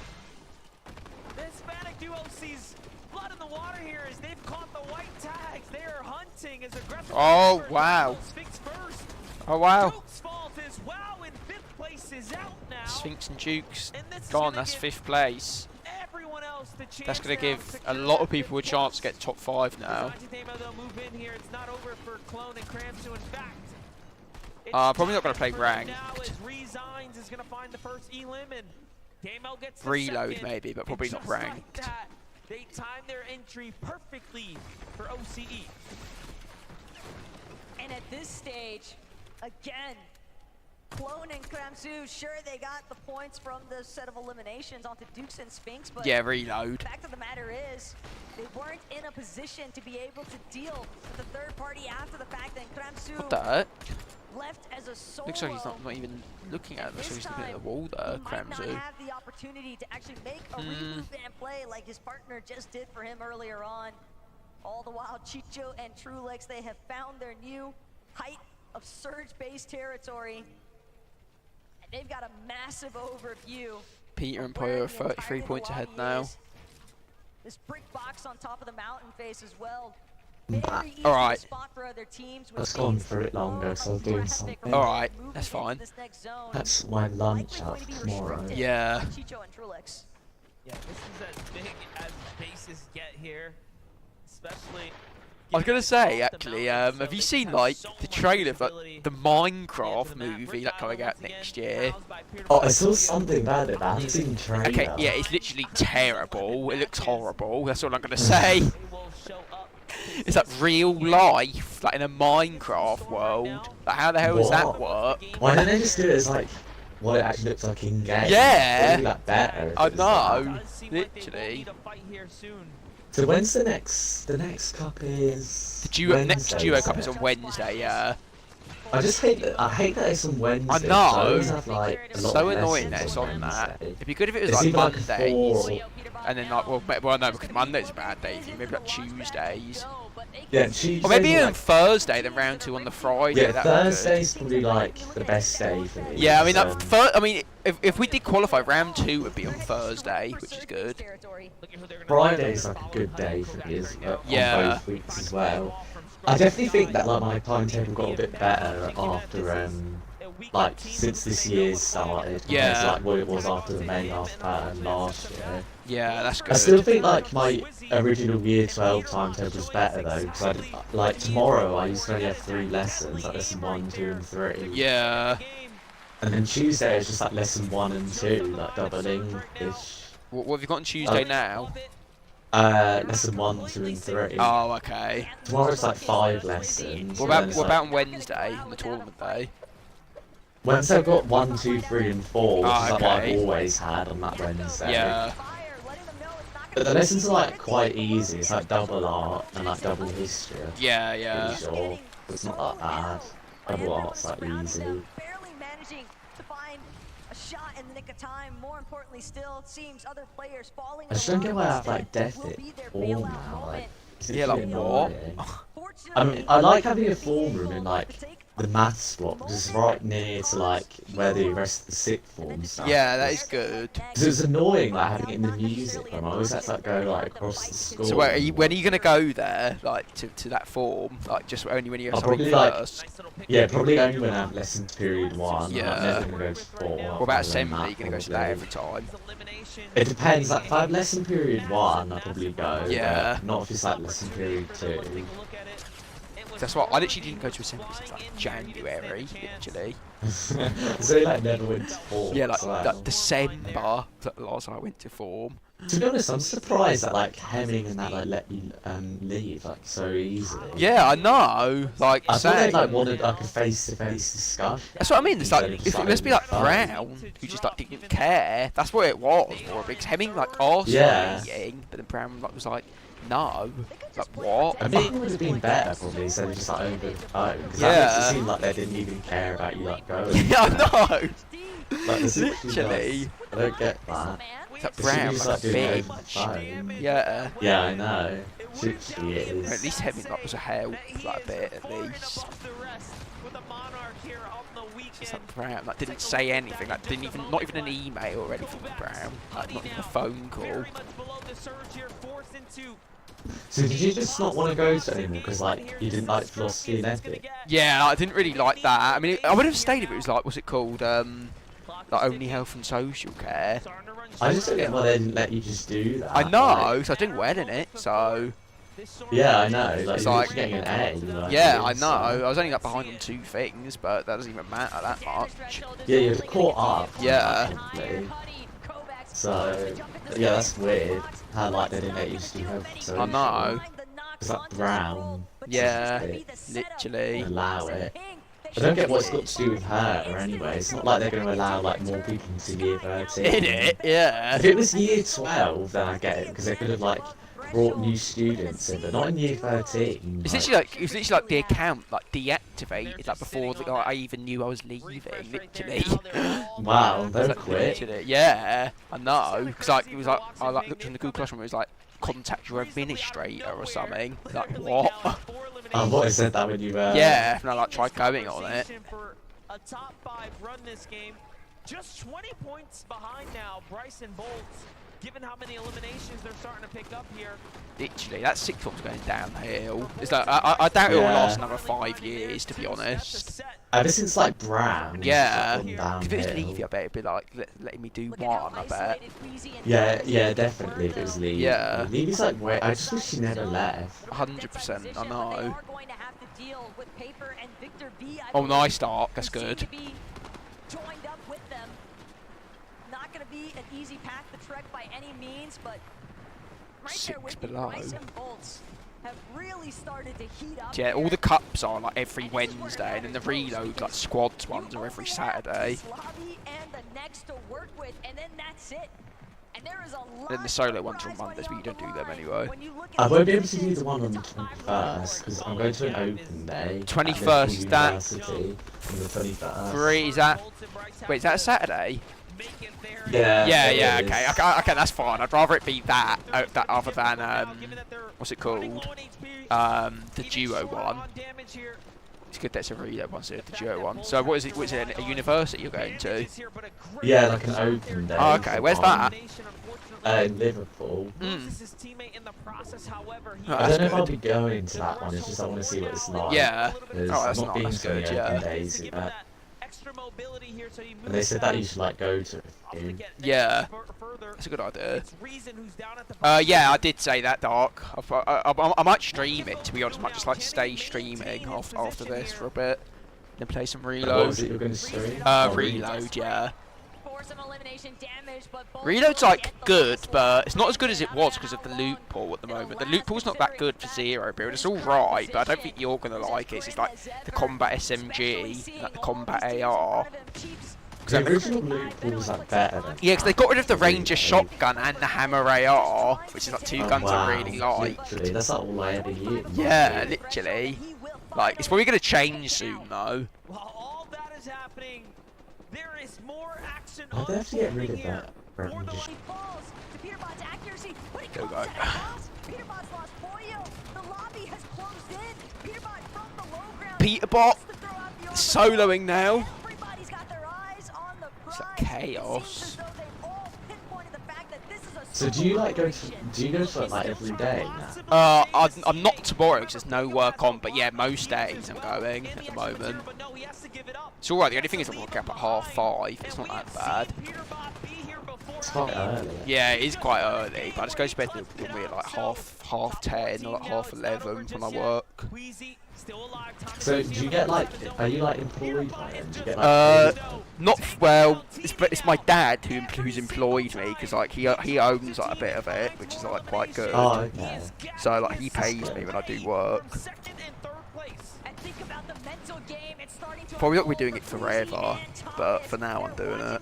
S8: The Hispanic duo sees blood in the water here as they've caught the white tags. They are hunting as aggressively.
S1: Oh wow.
S8: Sphinx first.
S1: Oh wow.
S8: Duke's fault is wow, in 5th place is out now.
S1: Sphinx and Dukes gone. That's 5th place.
S8: Everyone else the chance.
S1: That's going to give a lot of people a chance to get top 5 now.
S8: They'll move in here. It's not over for Clone and Kromsu. In fact,
S1: Probably not going to play ranked.
S8: now as Resigns is going to find the first elim, and Damel gets the
S1: Reload
S8: second.
S1: maybe, but probably
S8: And
S1: not
S8: just like
S1: ranked.
S8: that, they time their entry perfectly for OCE.
S9: And at this stage, again, Clone and Kromsu, sure they got the points from the set of eliminations onto Dukes and Sphinx, but
S1: Yeah, reload.
S9: the fact of the matter is, they weren't in a position to be able to deal with the third party after the fact that Kromsu
S1: What the heck?
S9: left as a solo.
S1: Looks like he's not even looking at it. Looks like he's looking at the wall there,
S9: Might not
S1: Kromsu.
S9: have the opportunity to actually make a reboot and play like his partner just did for him earlier on. All the while, Chicho and Trulex, they have found their new height of Surge-based territory. And they've got a massive overview.
S1: Peter and
S9: where
S1: Poyo are
S9: the
S1: 33
S9: entire
S1: points ahead
S9: Milwaukee
S1: now.
S9: is. This brick box on top of the mountain face as well.
S1: Alright.
S9: Spot for other teams
S10: Let's go on for it longer because I was doing something.
S1: Alright, that's fine.
S10: That's my lunch up tomorrow.
S1: Yeah.
S9: Chicho and Trulex.
S8: Yeah, this is as big as bases get here, especially.
S1: I was gonna say actually, have you seen like the trailer for the Minecraft movie that coming out next year?
S10: Oh, I saw something about it, but I haven't seen the trailer.
S1: Okay, yeah, it's literally terrible. It looks horrible. That's all I'm gonna say. It's like real life, like in a Minecraft world. Like, how the hell does that work?
S10: Why don't they just do it as like what it actually looks like in game?
S1: Yeah.
S10: It'd be like better. if
S1: I
S10: it was like
S1: know.
S10: that.
S1: Literally.
S10: So when's the next cup is?
S1: The next
S10: Wednesday,
S1: duo
S10: is
S1: cup
S10: it?
S1: is on Wednesday. Yeah.
S10: I just hate that. I hate that it's on Wednesday.
S1: I
S10: 'cause
S1: know.
S10: always have, like, a lot
S1: So
S10: of
S1: annoying
S10: lessons
S1: that it's on that.
S10: Wednesday.
S1: It'd be good if it was
S10: It's
S1: like
S10: either like
S1: Mondays,
S10: 4
S1: and then like well no, because Monday's a bad day for you. Maybe like Tuesdays.
S10: Yeah, Tuesday.
S1: Or maybe even
S10: like,
S1: Thursday, then round 2 on the Friday.
S10: yeah,
S1: That would be good.
S10: Thursday's probably like the best day for me.
S1: Yeah, I mean,
S10: because,
S1: I mean, if we did qualify, round 2 would be on Thursday, which is good.
S10: Friday's like a good day for me, isn't it?
S1: Yeah.
S10: On both weeks as well. I definitely think that like my timetable got a bit better after like since this year's started. compared
S1: Yeah.
S10: to, like what it was after the main half pattern last year.
S1: Yeah, that's good.
S10: I still think like my original year 12 timetable was better though, because like tomorrow I used to only have 3 lessons, like lesson 1, 2 and 3.
S1: Yeah.
S10: And then Tuesday is just like lesson 1 and 2, like doubling-ish.
S1: What have you got on Tuesday now?
S10: Lesson 1, 2 and 3.
S1: Oh, okay.
S10: Tomorrow's like 5 lessons.
S1: What about on Wednesday, on the tournament day?
S10: Wednesday I've got 1, 2, 3 and 4, which
S1: Oh,
S10: is like what I've
S1: okay.
S10: always had on that Wednesday.
S1: Yeah.
S10: But the lessons are like quite easy, it's like double art and like double history.
S1: Yeah, yeah.
S10: Pretty sure. It's not that bad. Double art's like easy.
S9: Barely managing to find a shot in the nick of time. More importantly still, it seems other players falling.
S10: I just don't get why I have like Death It all now. Like,
S1: Yeah, like what?
S10: I mean, I like having a form room in like the maths block because it's right near to like where the rest of the sixth form stuff.
S1: Yeah, that is good.
S10: Because it was annoying like having it in the music room. I always had to like go like across the school.
S1: So when are you gonna go there, like to that form, like just only when you have
S10: I'll
S1: something
S10: probably
S1: first?
S10: yeah, probably only when I have lessons period 1.
S1: Yeah.
S10: I'm never gonna go to 4.
S1: What about assembly? Are you gonna go to that every time?
S10: It depends. Like if I have lesson period 1, I'll probably go.
S1: Yeah.
S10: But not if it's like lesson period 2.
S1: That's what I literally didn't go to assembly since like January, literally.
S10: So like never went to form.
S1: Yeah, like,
S10: as well.
S1: like December. The last time I went to form.
S10: To be honest, I'm surprised that like Hemming and that like let you leave like so easily.
S1: Yeah, I know. Like,
S10: I thought they
S1: same.
S10: like wanted like a face-to-face discussion.
S1: That's what I mean. It's like
S10: Instead of
S1: if
S10: just,
S1: it must be like
S10: phone.
S1: Brown who just like didn't care. That's what it was. More because Hemming like asked
S10: Yeah.
S1: for a meeting, but then Brown like was like, no. Like what?
S10: I mean, it would have been better probably instead of just like over the phone. Because
S1: Yeah.
S10: that makes it seem like they didn't even care about you like going.
S1: Yeah, I know.
S10: Like,
S1: Literally.
S10: I don't get that.
S1: It's like
S10: It should
S1: Brown,
S10: be just,
S1: like a
S10: doing it over the
S1: bitch.
S10: phone.
S1: Yeah.
S10: Yeah, I know. Literally it
S1: Or
S10: is.
S1: at least Hemming like was a help, like a bit at least. It's like Brown like didn't say anything, like didn't even not even an email or anything from Brown, like not even a phone call.
S10: So did you just not want to go to it anymore because like you didn't like philosophy and ethics?
S1: Yeah, I didn't really like that. I mean, I would have stayed if it was like, what's it called? Like only health and social care.
S10: I just don't get why they didn't let you just do that.
S1: I know, so I didn't well in it, so.
S10: Yeah, I know. Like,
S1: It's
S10: you're
S1: like,
S10: just getting an A. Like,
S1: yeah, I
S10: it's,
S1: know. I was only like behind on 2 things, but that doesn't even matter that much.
S10: Yeah, you're caught up.
S1: Yeah.
S10: Technically. So, yeah, that's weird. How like they didn't let you just do health and social.
S1: I know.
S10: It's like Brown.
S1: Yeah,
S10: It's
S1: literally.
S10: allow it. I don't get what it's got to do with her anyway. It's not like they're going to allow like more people into year 13.
S1: In it, yeah.
S10: If it was year 12, then I get it because they could have like brought new students in, but not in year 13.
S1: It's literally like the account like deactivated like before like, I even knew I was leaving. Literally.
S10: Wow, they were
S1: Like,
S10: quick.
S1: literally, yeah, I know. Because like it was like I like looked in the Google Classroom. It was like contact your administrator or something. Like what?
S10: Oh, what, I said that when you were...
S1: Yeah, and I like tried going on it.
S8: A top 5 run this game. Just 20 points behind now, Bryson Bolts. Given how many eliminations they're starting to pick up here.
S1: Literally, that sixth form's going downhill. It's like I doubt it will
S10: Yeah.
S1: last another 5 years, to be honest.
S10: Ever since like Brown.
S1: Yeah,
S10: it's, like,
S1: if it was
S10: downhill.
S1: Levy, I bet it'd be like letting me do one. I bet.
S10: Yeah, yeah, definitely. If it was Levy.
S1: Yeah.
S10: Levy's like, wait, I just wish she never left.
S1: 100%, I know. Oh, nice start. That's good.
S9: Joined up with them. Not going to be an easy path to trek by any means, but right there
S1: 6
S9: with
S1: below.
S9: Bryce and Bolts have really started to heat up.
S1: Yeah, all the cups are like every Wednesday, and then the reload like squads ones are every Saturday.
S9: Lobby and the next to work with, and then that's it. And there is a lot
S1: Then the solo ones are on Mondays, but you don't do them anyway.
S10: I won't be able to do the one on the 21st because I'm going to an open day.
S1: 21st, is that-
S10: University on the 21st.
S1: Is that? Wait, is that a Saturday?
S10: Yeah.
S1: Yeah,
S10: it
S1: yeah,
S10: is.
S1: okay, that's fine. I'd rather it be that, that other than what's it called? The duo one. It's good that's a reload one, so the duo one. So what is it? What's it? A university you're going to?
S10: Yeah, like an open day.
S1: Oh, okay, where's that?
S10: In Liverpool. I don't know if I'll be going to that one. It's just I want to see what it's like.
S1: Yeah.
S10: Because
S1: Oh, that's
S10: I've not
S1: not
S10: been
S1: that's
S10: to any
S1: good.
S10: open
S1: Yeah.
S10: days yet. And they said that you should like go to a few.
S1: Yeah. That's a good idea. Yeah, I did say that, Dark. I might stream it, to be honest. I might just like stay streaming after this for a bit. Then play some reload.
S10: What was it you were going to stream?
S1: Reload, yeah. Reload's like good, but it's not as good as it was because of the loot pool at the moment. The loot pool's not that good for zero build. It's alright, but I don't think you're gonna like it. It's like the combat SMG, like the combat AR.
S10: The original loot pool was like better than
S1: Yeah, because they got rid of the Ranger shotgun and the hammer AR, which is like 2 guns I really like.
S10: Literally, that's like all I ever used.
S1: Yeah, literally. Like, it's probably gonna change soon though.
S10: I'd have to get rid of that. Ranger
S1: Go.
S9: Peterbot's lost Pollo. The lobby has closed in. Peterbot from the low ground.
S1: Peterbot soloing now.
S9: Everybody's got their eyes on the
S1: It's like chaos.
S10: So do you like go to it like every day now?
S1: I'm not tomorrow because there's no work on, but yeah, most days I'm going at the moment. It's alright, the only thing is I work up at 5:30, it's not that bad.
S10: It's quite early.
S1: Yeah, it is quite early, but I just go to bed normally at like half 10 or like half 11 when I work.
S10: So do you get like, are you like employed by them? Do you get like
S1: not well. It's my dad who's employed me because like he owns like a bit of it, which is like quite good.
S10: Oh, okay.
S1: So like he pays me when I do work. Probably not gonna be doing it forever, but for now I'm doing it.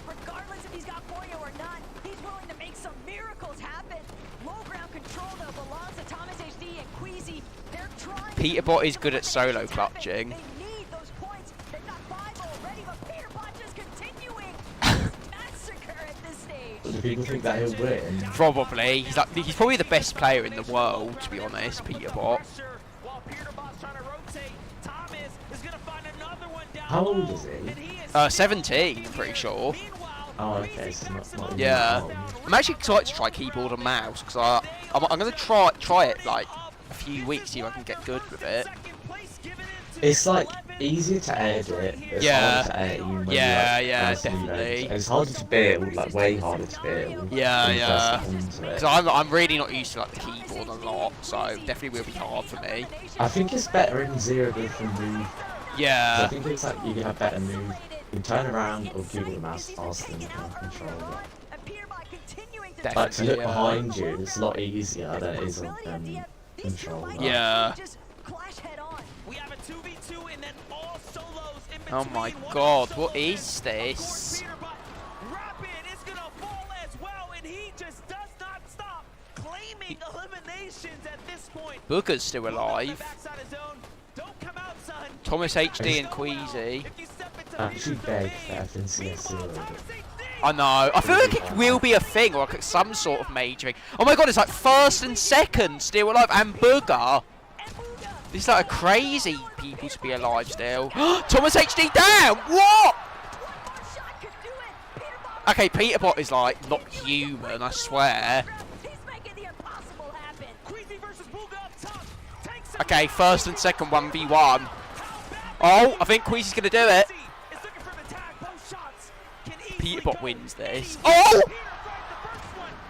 S9: Regardless if he's got Pollo or not, he's willing to make some miracles happen. Low ground control though belongs to Thomas HD and Queasy. They're trying.
S1: Peterbot is good at solo clutching.
S9: They need those points. They've got 5 already, but Peterbot just continuing his massacre at this stage.
S10: Do people think that he'll win?
S1: Probably. He's probably the best player in the world, to be honest, Peterbot.
S10: How old is he?
S1: 17, I'm pretty sure.
S10: Oh, okay, so not
S1: yeah. I'm actually excited to try keyboard and mouse because I'm gonna try it like a few weeks, see if I can get good with it.
S10: It's like easier to edit. It's harder to aim. When
S1: Yeah,
S10: like,
S1: definitely.
S10: It's harder to build, like way harder to build.
S1: Yeah. Because I'm really not used to like the keyboard a lot, so it definitely will be hard for me.
S10: I think it's better in zero different move.
S1: Yeah.
S10: I think it's like you can have better move. You can turn around or keyboard and mouse faster than you can control it.
S1: Definitely,
S10: like to look behind you, it's a lot easier than it is on controller.
S1: Yeah. Oh my god, what is this? Booker's still alive. Thomas HD and Queasy.
S10: Actually beg for FNCS0.
S1: I know. I feel like it will be a thing, or like some sort of major thing. Oh my god, it's like first and second still alive, and Booger. This is like crazy people to be alive still. Thomas HD down! What? Okay, Peterbot is like not human, I swear. Okay, first and second 1v1. Oh, I think Queasy's gonna do it. Peterbot wins this. Oh!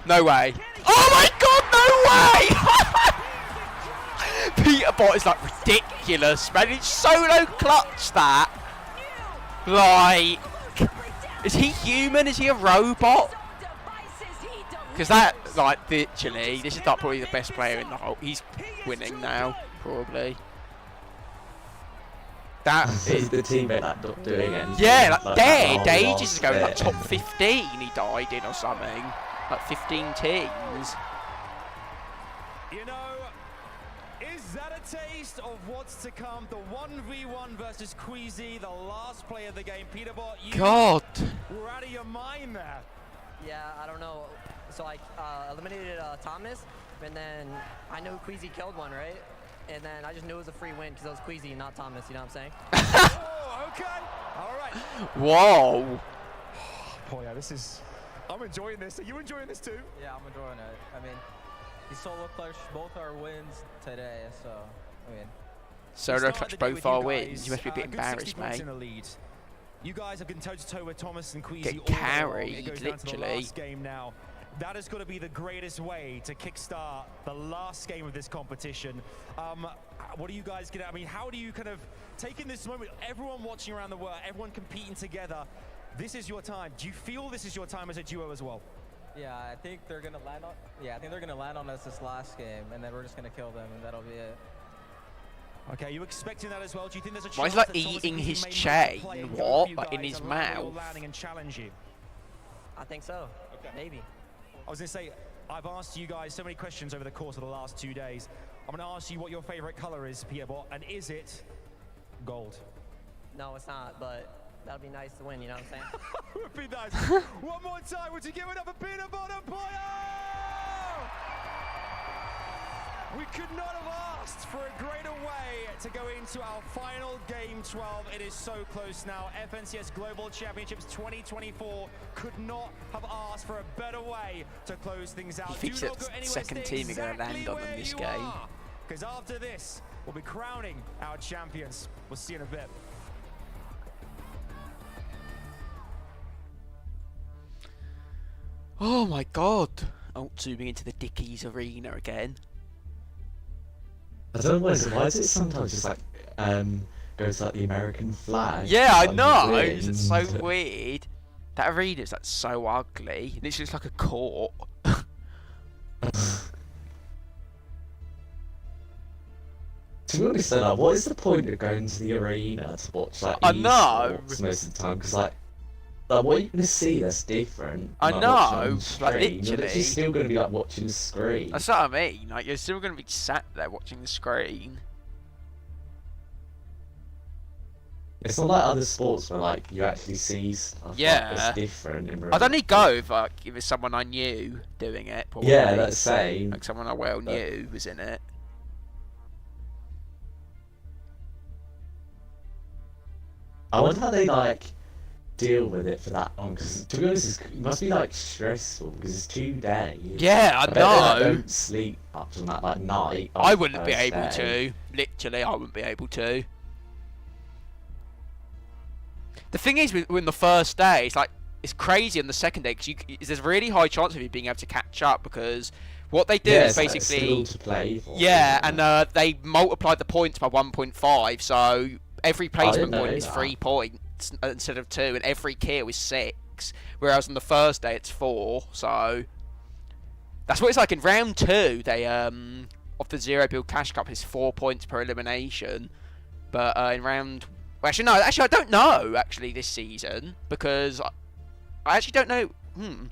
S1: No way. Oh my god, no way! Peterbot is like ridiculous, man. He's solo clutch that. Like, is he human? Is he a robot? Because that, like, literally, this is like probably the best player in the whole. He's winning now, probably. That is
S10: the teammate like not doing anything.
S1: Yeah, like dead
S10: oh,
S1: ages ago, like top 15 he died in or something. Like 15 teams.
S5: You know, is that a taste of what's to come? The 1v1 versus Queasy, the last player of the game. Peterbot, you
S1: God.
S5: were out of your mind there.
S16: Yeah, I don't know. So I eliminated Thomas, and then I know Queasy killed one, right? And then I just knew it was a free win because it was Queasy, not Thomas, you know what I'm saying?
S5: Oh, okay. All right.
S1: Whoa.
S5: Boy, yeah, this is... I'm enjoying this. Are you enjoying this too?
S19: Yeah, I'm enjoying it. I mean, the solo clutch, both our wins today, so, I mean...
S1: Solo clutch both our wins. You must be a bit embarrassed, mate.
S5: You guys have been toe-to-toe with Thomas and Queasy.
S1: Get carried,
S5: It goes down to the
S1: literally.
S5: last game now. That has got to be the greatest way to kickstart the last game of this competition. What do you guys get? I mean, how do you kind of take in this moment? Everyone watching around the world, everyone competing together. This is your time. Do you feel this is your time as a duo as well?
S19: Yeah, I think they're gonna land on. Yeah, I think they're gonna land on us this last game, and then we're just gonna kill them, and that'll be it.
S5: Okay, you expecting that as well? Do you think there's a chance?
S1: Why is he like
S5: that Thomas
S1: eating
S5: and
S1: his
S5: Queasy may
S1: chain?
S5: play and go
S1: What?
S5: for you
S1: Like in
S5: guys
S1: his
S5: around
S1: mouth?
S5: landing and challenge you?
S16: I think so. Okay. Maybe.
S5: I was going to say, I've asked you guys so many questions over the course of the last 2 days. I'm going to ask you what your favorite color is, Peterbot, and is it gold?
S16: No, it's not, but that'd be nice to win, you know what I'm saying?
S5: It would be nice. One more time, would you give it up for Peterbot and Pollo? We could not have asked for a greater way to go into our final Game 12. It is so close now. FNCS Global Championships 2024 could not have asked for a better way to close things out.
S1: You think that second team are going to land on them this game?
S5: Because after this, we'll be crowning our champions. We'll see you in a bit.
S1: Oh my god. Oh, zooming into the Dickies Arena again.
S10: I don't know why is it sometimes just like goes like the American flag.
S1: Yeah, I know. It's so weird. That arena's like so ugly. It looks like a court.
S10: To be honest, though, like, what is the point of going to the arena to watch like
S1: I know.
S10: esports most of the time? Because like what are you going to see that's different?
S1: I
S10: like,
S1: know. Like
S10: You're
S1: literally
S10: still going to be like watching the screen.
S1: That's what I mean. Like you're still going to be sat there watching the screen.
S10: It's not like other sports where like you actually see stuff that's different in real
S1: I'd only go if it's someone I knew doing it. Probably.
S10: Yeah, that's same.
S1: Like someone I well knew was in it.
S10: I wonder how they like deal with it for that long. Because to be honest, it must be like stressful because it's 2 days.
S1: Yeah, I know.
S10: I don't sleep much on that like night.
S1: I wouldn't be able to. Literally, I wouldn't be able to. The thing is, with the first day, it's crazy on the second day because there's a really high chance of you being able to catch up because what they do is basically
S10: to play for,
S1: and they multiply the points by 1.5, so every placement point is 3 points instead of 2, and every kill is 6. Whereas on the first day it's 4, so that's what it's like in round 2. They of the 0 build cash cup is 4 points per elimination, but in round. Well, actually, I don't know, actually, this season, because I actually don't know. I'm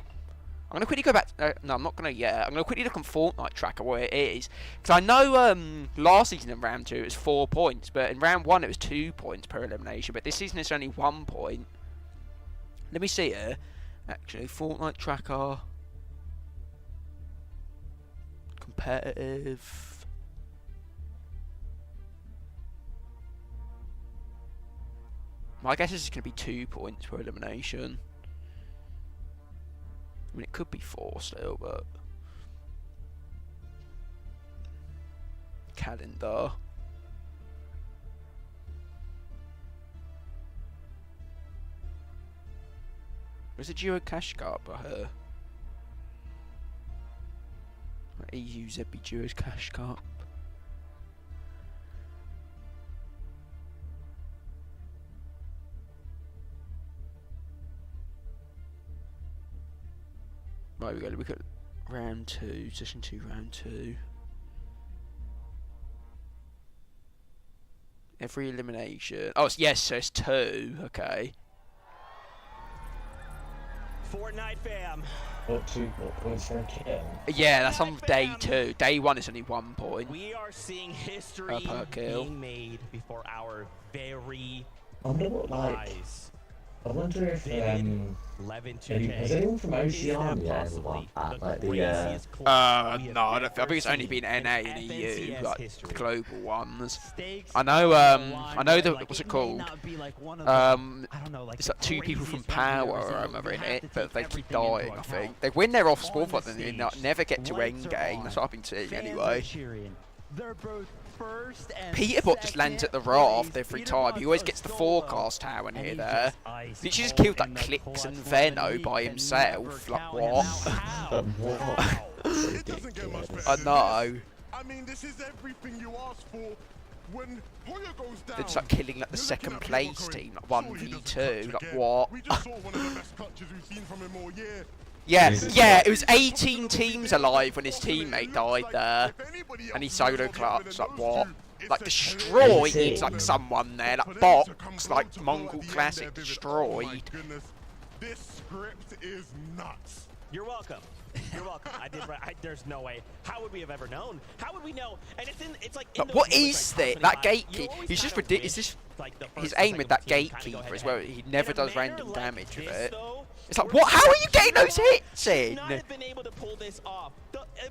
S1: going to quickly go back. No, I'm not going to yet. I'm going to quickly look on Fortnite tracker where it is. Because I know last season in round 2 it was 4 points, but in round 1 it was 2 points per elimination. But this season it's only 1 point. Let me see here. Actually, Fortnite tracker. Competitive. My guess is it's going to be 2 points per elimination. I mean, it could be 4 still, but... Calendar. Where's the Duo Cash Cup by her? EU ZB Duo's Cash Cup. Right, we got to look at round 2, session 2, round 2. Every elimination. Oh, yes, so it's 2. Okay.
S5: Fortnite fam.
S10: What 2 points for a kill?
S1: Yeah, that's on day 2. Day 1 is only 1 point.
S2: We are seeing history
S1: per kill.
S2: being made before our very
S10: I wonder what
S2: eyes.
S10: I wonder if maybe, has anyone from OCR yet ever won that? Like the
S1: no, I don't. I think it's only been NA and EU, like the global ones. I know. I know the what's it called? It's like 2 people from Power are in it, but they keep dying. I think they win their off spawn, but then they never get to end game. That's what I've been seeing anyway. Peterbot just lands at the raft every time. He always gets the forecast tower near there. He just killed like Clicks and Veno by himself. Like what? I know.
S4: I mean, this is everything you asked for. When Hoya goes down,
S1: they're just like killing like the second place team, like 1v2. Like what?
S4: We just saw one of the best clutches we've seen from him all year.
S1: Yeah, it was 18 teams alive when his teammate died there, and he solo clutched. Like what? Like destroyed like someone there, like box, like Mongol Classic destroyed.
S4: This script is nuts.
S2: You're welcome. You're welcome. There's no way. How would we have ever known? How would we know? And it's like.
S1: But what is that? That gatekeeper? He's just ridiculous. His aim with that gatekeeper as well. He never does random damage with it. It's like, what? How are you getting those hits in?
S8: Not have been able to pull this off.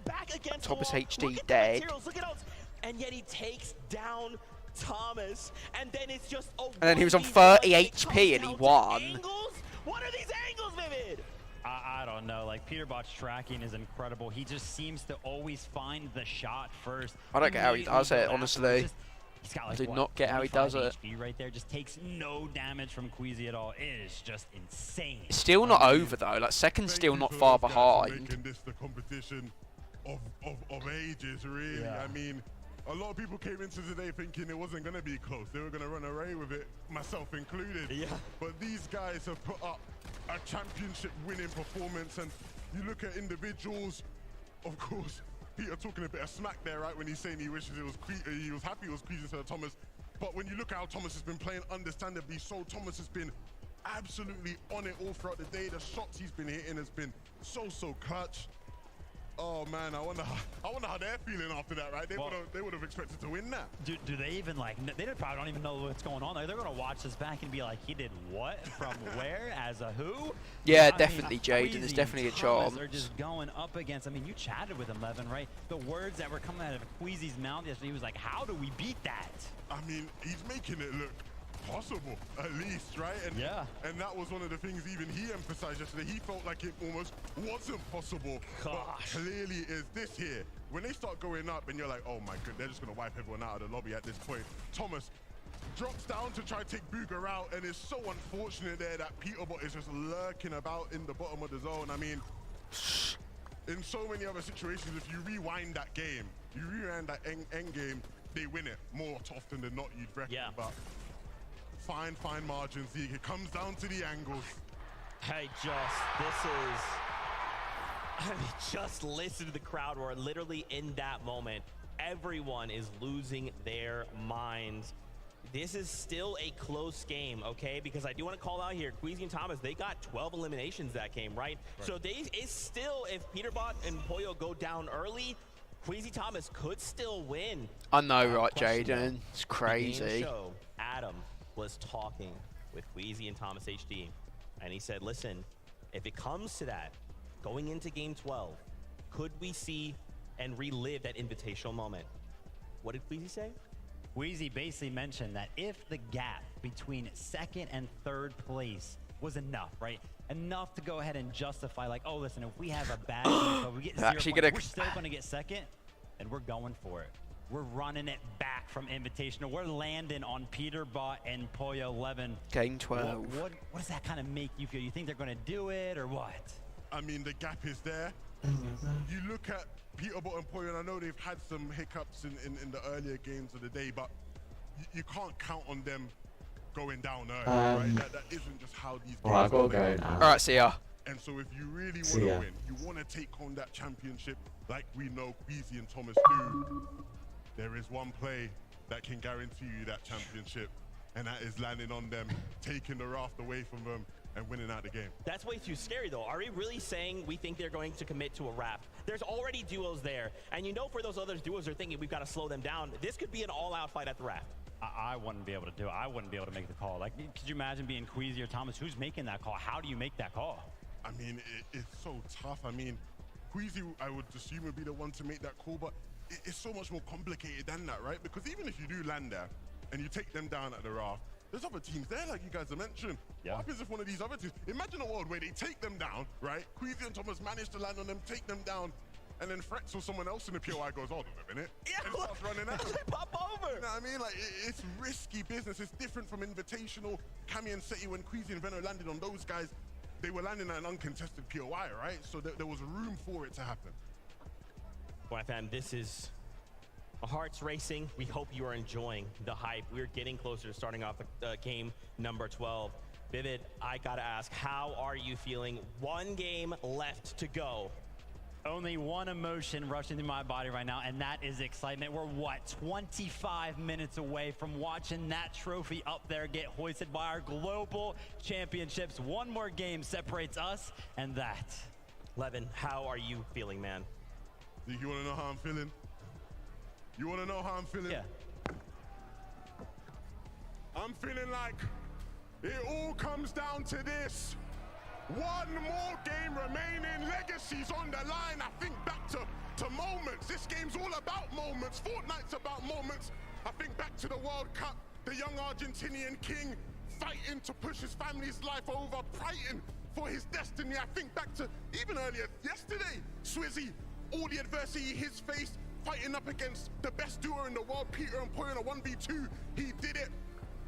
S8: Back against
S1: Thomas
S8: the wall.
S1: HD
S8: Look at
S1: dead.
S8: The materials. Look at those. And yet he takes down Thomas, and then it's just a
S1: And then he was on
S8: 1v1.
S1: 30 HP and he won.
S8: Angles? What are these angles, Vivid?
S3: I don't know. Like, Peterbot's tracking is incredible. He just seems to always find the shot first.
S1: I don't get how he does it, honestly.
S3: He's got, like,
S1: I do
S3: what,
S1: not get how he does it.
S3: HP right there, just takes no damage from Queasy at all. It is just insane.
S1: It's still not over though. Like, second's still not far behind.
S4: Making this the competition of ages, really.
S1: Yeah.
S4: I mean, a lot of people came into today thinking it wasn't going to be close. They were going to run away with it, myself included.
S8: Yeah.
S4: But these guys have put up a championship-winning performance, and you look at individuals. Of course, Peter talking a bit of smack there, right? When he's saying he wishes he was happy it was Queasy instead of Thomas. But when you look at how Thomas has been playing, understandably so, Thomas has been absolutely on it all throughout the day. The shots he's been hitting has been so clutch. Oh man, I wonder how they're feeling after that, right? They would have expected to win that.
S3: Do they even, like, they probably don't even know what's going on. Like, they're gonna watch this back and be like, he did what from where as a who?
S1: Yeah,
S3: I
S1: definitely,
S3: mean,
S1: Jaden.
S3: Queasy
S1: There's definitely a
S3: and Thomas
S1: chance.
S3: are just going up against. I mean, you chatted with him, Levin, right? The words that were coming out of Queasy's mouth yesterday, he was like, "How do we beat that?"
S4: I mean, he's making it look possible, at least, right? And
S3: yeah.
S4: And that was one of the things even he emphasized yesterday. He felt like it almost wasn't possible. But clearly is this here. When they start going up and you're like, oh my god, they're just gonna wipe everyone out of the lobby at this point. Thomas drops down to try to take Booger out, and it's so unfortunate there that Peterbot is just lurking about in the bottom of the zone. I mean, in so many other situations, if you rewind that game, you rewind that end game, they win it more often than not, you'd reckon.
S3: Yeah.
S4: But fine margins. It comes down to the angles.
S8: Hey, just listen to the crowd roar. Literally in that moment, everyone is losing their minds. This is still a close game, okay? Because I do want to call out here, Queasy and Thomas, they got 12 eliminations that game, right? So it's still, if Peterbot and Pollo go down early, Queasy Thomas could still win.
S1: I know, right, Jaden? It's crazy.
S8: Show, Adam was talking with Queasy and Thomas HD, and he said, listen, if it comes to that, going into game 12, could we see and relive that invitational moment? What did Queasy say?
S3: Queasy basically mentioned that if the gap between second and third place was enough, right? Enough to go ahead and justify, like, oh, listen, if we have a bad game, but we get 0 points, we're still going to get second, and we're going for it. We're running it back from Invitational. We're landing on Peterbot and Pollo 11.
S1: Game 12.
S3: What does that kind of make you feel? You think they're going to do it or what?
S4: I mean, the gap is there. You look at Peterbot and Pollo, and I know they've had some hiccups in the earlier games of the day, but you can't count on them going down early, right? That isn't just how these games
S10: I've got to go now.
S1: Alright, see ya.
S4: And so if you really want to win, you want to take home that championship like we know Queasy and Thomas do, there is one play that can guarantee you that championship, and that is landing on them, taking the raft away from them, and winning out the game.
S8: That's way too scary, though. Are we really saying we think they're going to commit to a raft? There's already duos there, and you know for those other duos are thinking we've got to slow them down. This could be an all-out fight at the raft.
S3: I wouldn't be able to do it. I wouldn't be able to make the call. Like, could you imagine being Queasy or Thomas? Who's making that call? How do you make that call?
S4: I mean, it's so tough. I mean, Queasy, I would assume, would be the one to make that call, but it's so much more complicated than that, right? Because even if you do land there and you take them down at the raft, there's other teams there, like you guys have mentioned.
S3: Yeah.
S4: What happens if one of these other teams, imagine a world where they take them down, right? Queasy and Thomas manage to land on them, take them down, and then Fretz or someone else in the POI goes, hold on a minute, and starts running out.
S8: They pop over.
S4: You know what I mean? Like, it's risky business. It's different from Invitational. Cami and Seti, when Queasy and Veno landed on those guys, they were landing at an uncontested POI, right? So there was room for it to happen.
S8: Boy, fam, this is hearts racing. We hope you are enjoying the hype. We're getting closer to starting off the game number 12. Vivid, I gotta ask, how are you feeling? One game left to go.
S3: Only one emotion rushing through my body right now, and that is excitement. We're, what, 25 minutes away from watching that trophy up there get hoisted by our global championships. One more game separates us and that.
S8: Levin, how are you feeling, man?
S4: You want to know how I'm feeling? You want to know how I'm feeling?
S3: Yeah.
S4: I'm feeling like it all comes down to this. One more game remaining. Legacy's on the line. I think back to moments. This game's all about moments. Fortnite's about moments. I think back to the World Cup. The young Argentinian king fighting to push his family's life over, fighting for his destiny. I think back to even earlier yesterday, Swizzy, all the adversity he's faced, fighting up against the best duo in the world, Peter and Poyo in a 1v2. He did it.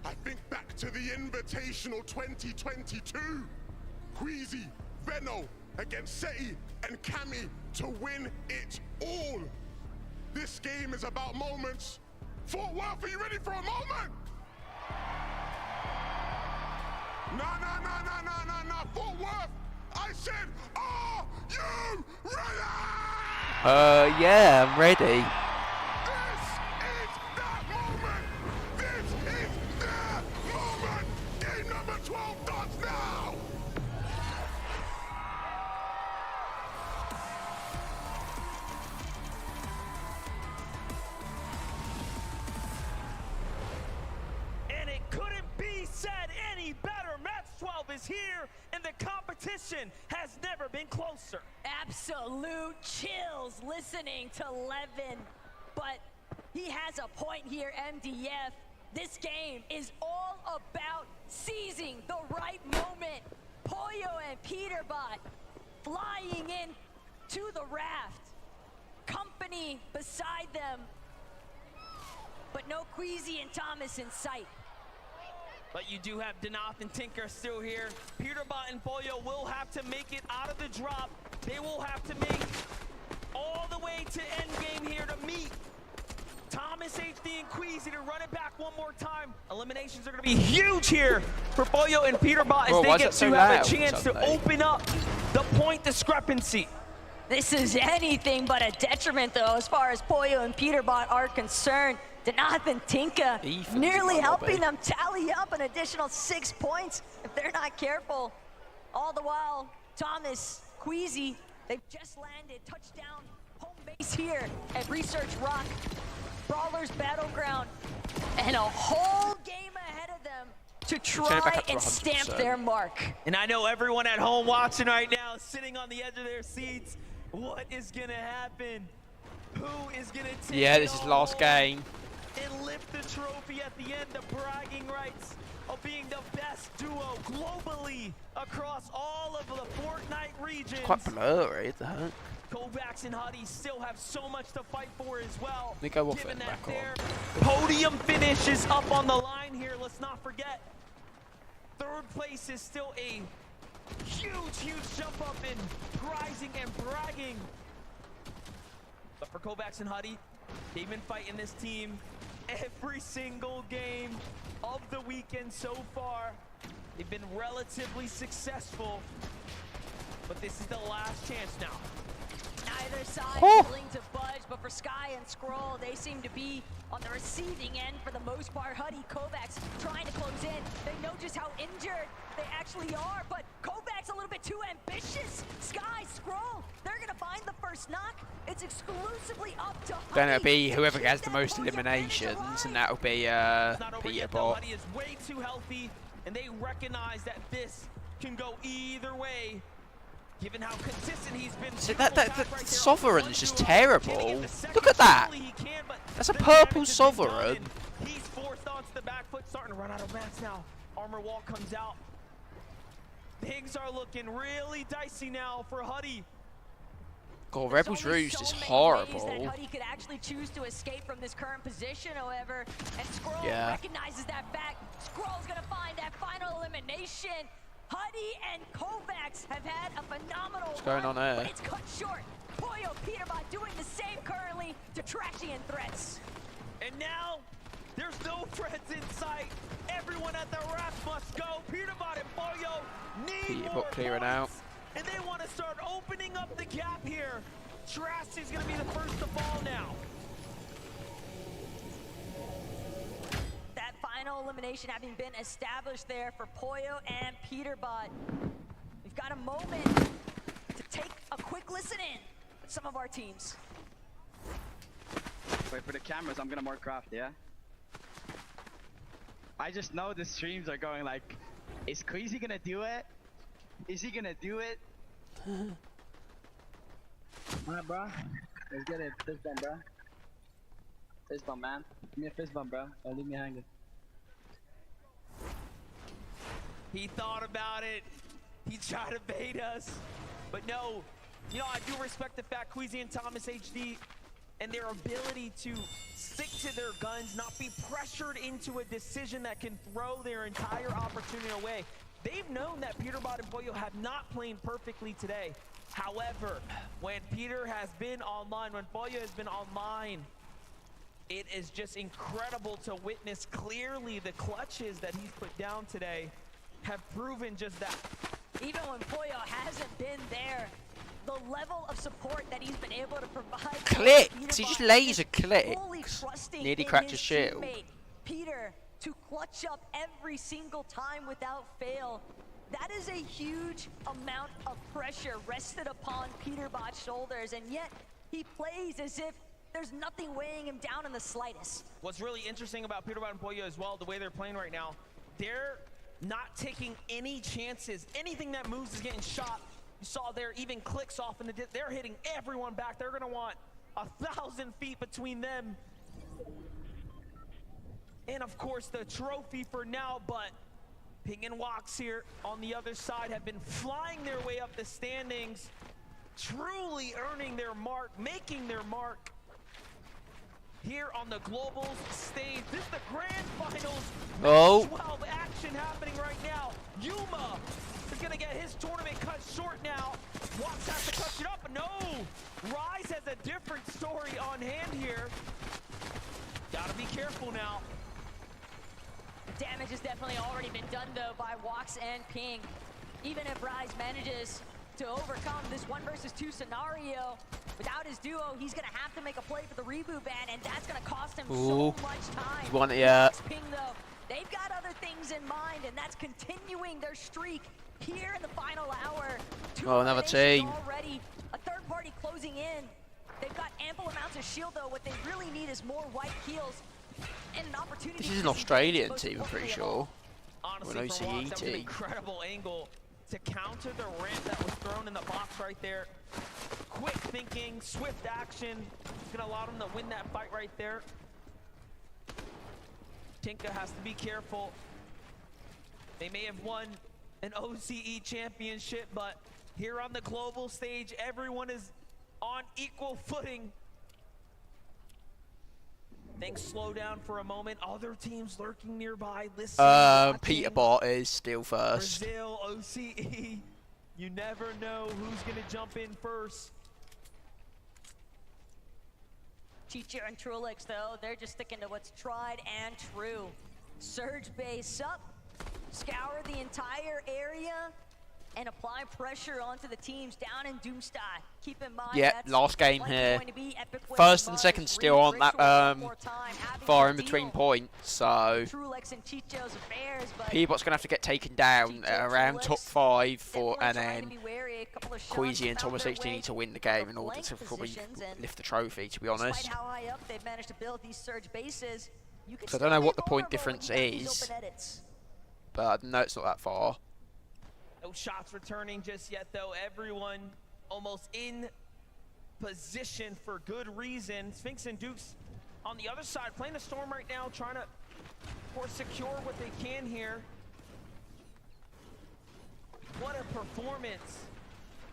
S4: I think back to the Invitational 2022. Queasy, Reno against Seti and Cammy to win it all. This game is about moments. Fort Worth, are you ready for a moment? Nah. Fort Worth, I said, are you ready?
S1: Yeah, I'm ready.
S4: This is that moment. This is the moment. Game number 12 starts now.
S8: And it couldn't be said any better. Match 12 is here, and the competition has never been closer.
S9: Absolute chills listening to Levin. But he has a point here, MDF. This game is all about seizing the right moment. Poyo and Peterbot flying in to the raft. Company beside them. But no Queasy and Thomas in sight.
S8: But you do have Danath and Tinker still here. Peterbot and Poyo will have to make it out of the drop. They will have to make all the way to endgame here to meet Thomas, HD, and Queasy to run it back one more time. Eliminations are going to be huge here for Poyo and Peterbot as they get to have a chance to open up the point discrepancy.
S9: This is anything but a detriment, though, as far as Poyo and Peterbot are concerned. Danath and Tinka nearly helping them tally up an additional 6 points if they're not careful. All the while, Thomas, Queasy, they've just landed touchdown home base here at Research Rock, Brawlers Battleground, and a whole game ahead of them to try and stamp their mark.
S8: And I know everyone at home watching right now is sitting on the edge of their seats. What is going to happen? Who is going to take
S1: this is last game.
S8: and lift the trophy at the end, the bragging rights of being the best duo globally across all of the Fortnite regions.
S1: Quite blurry, that.
S8: Kovacs and Huddy still have so much to fight for as well.
S1: Let me go off
S8: Given
S1: it
S8: that
S1: back
S8: their
S1: on.
S8: podium finish is up on the line here. Let's not forget, third place is still a huge jump up in prizing and bragging. But for Kovacs and Huddy, they've been fighting this team every single game of the weekend so far. They've been relatively successful, but this is the last chance now.
S9: Neither side willing to budge, but for Sky and Scroll, they seem to be on the receiving end for the most part. Huddy, Kovacs trying to close in. They know just how injured they actually are, but Kovacs a little bit too ambitious. Sky, Scroll, they're gonna find the first knock. It's exclusively up to Huddy.
S1: Then it'll be whoever has the most eliminations, and that'll be Peterbot.
S8: Huddy is way too healthy, and they recognize that this can go either way. Given how consistent he's been.
S1: See, that Sovereign's just terrible. Look at that. That's a purple Sovereign.
S8: He's forced onto the back foot, starting to run out of mats now. Armor wall comes out. Things are looking really dicey now for Huddy.
S1: God, Rebels Roost is horrible.
S9: That Huddy could actually choose to escape from this current position, however, and Scroll recognizes that fact. Scroll's gonna find that final elimination. Huddy and Kovacs have had a phenomenal
S1: What's going on there?
S9: But it's cut short. Poyo, Peterbot doing the same currently, detracting and threats.
S8: And now, there's no threats in sight. Everyone at the raft must go. Peterbot and Poyo need more
S1: clearing out.
S8: And they want to start opening up the gap here. Trash is going to be the first to fall now.
S9: That final elimination having been established there for Poyo and Peterbot. We've got a moment to take a quick listen in with some of our teams.
S14: Wait for the cameras, I'm gonna more craft, yeah? I just know the streams are going like, is Queasy gonna do it? Is he gonna do it? Alright, bro. Let's get it. Fist bump, bro. Fist bump, man. Give me a fist bump, bro. Don't leave me hanging.
S8: He thought about it. He tried to bait us. But no, you know, I do respect the fact Queasy and Thomas HD and their ability to stick to their guns, not be pressured into a decision that can throw their entire opportunity away. They've known that Peterbot and Pollo have not played perfectly today. However, when Peter has been online, when Pollo has been online, it is just incredible to witness clearly the clutches that he's put down today have proven just that.
S9: Even when Pollo hasn't been there, the level of support that he's been able to provide.
S1: Clicks! He just laser
S9: Fully
S1: clicks.
S9: trusting
S1: Nearly
S9: in
S1: cracked
S9: his
S1: his shield.
S9: teammate, Peter, to clutch up every single time without fail. That is a huge amount of pressure rested upon Peterbot's shoulders, and yet he plays as if there's nothing weighing him down in the slightest.
S8: What's really interesting about Peterbot and Pollo as well, the way they're playing right now, they're not taking any chances. Anything that moves is getting shot. You saw there, even clicks off in the they're hitting everyone back. They're gonna want 1,000 feet between them. And of course the trophy for now, but Ping and Wax here on the other side have been flying their way up the standings, truly earning their mark, making their mark here on the Globals stage. This is the grand finals.
S1: Oh.
S8: 12 action happening right now. Yuma is gonna get his tournament cut short now. Wax has to touch it up. No, Rise has a different story on hand here. Gotta be careful now.
S9: Damage has definitely already been done though by Wax and Ping. Even if Rise manages to overcome this 1 versus 2 scenario, without his duo, he's gonna have to make a play for the reboot ban, and that's gonna cost him so much time.
S1: He's won it yet.
S9: Ping though, they've got other things in mind, and that's continuing their streak here in the final hour.
S1: Oh, another team.
S9: Already, a third party closing in. They've got ample amounts of shield though. What they really need is more white heals and an opportunity.
S1: This is an Australian team, I'm pretty sure.
S8: Honestly,
S1: Or an
S8: for
S1: OCE
S8: Wax, that was an
S1: team.
S8: incredible angle to counter the ramp that was thrown in the box right there. Quick thinking, swift action. It's gonna allow them to win that fight right there. Tinka has to be careful. They may have won an OCE championship, but here on the global stage, everyone is on equal footing. Things slow down for a moment. Other teams lurking nearby. Listen.
S1: Peterbot is still first.
S8: Brazil, OCE. You never know who's going to jump in first.
S9: Chicho and Trulix, though, they're just sticking to what's tried and true. Surge base up, scour the entire area, and apply pressure onto the teams down in Doomsday. Keep in mind,
S1: Yeah,
S9: that's
S1: last game here.
S9: going to be epic win
S1: First and
S9: Mars,
S1: second still on that far in between points, so
S9: Trulix and Chicho's affairs, but
S1: Peterbot's gonna have to get taken down at around top 5 for, and then Queasy and Thomas HD need to win the game in order to probably lift the trophy, to be honest.
S9: despite how high up they've managed to build these surge bases, you can
S1: So I
S9: still
S1: don't know
S9: be
S1: what the point
S9: vulnerable when
S1: difference
S9: you have these
S1: is,
S9: open edits.
S1: but I know it's not that far.
S8: No shots returning just yet, though. Everyone almost in position for good reason. Sphinx and Dukes on the other side, playing the Storm right now, trying to, of course, secure what they can here. What a performance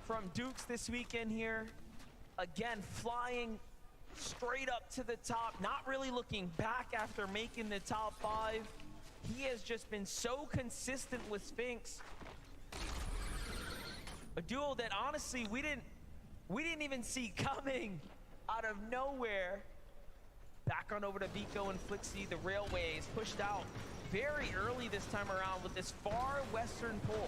S8: from Dukes this weekend here. Again, flying straight up to the top, not really looking back after making the top 5. He has just been so consistent with Sphinx. A duo that honestly we didn't even see coming out of nowhere. Back on over to Vico and Flixie. The Railways pushed out very early this time around with this far western pull.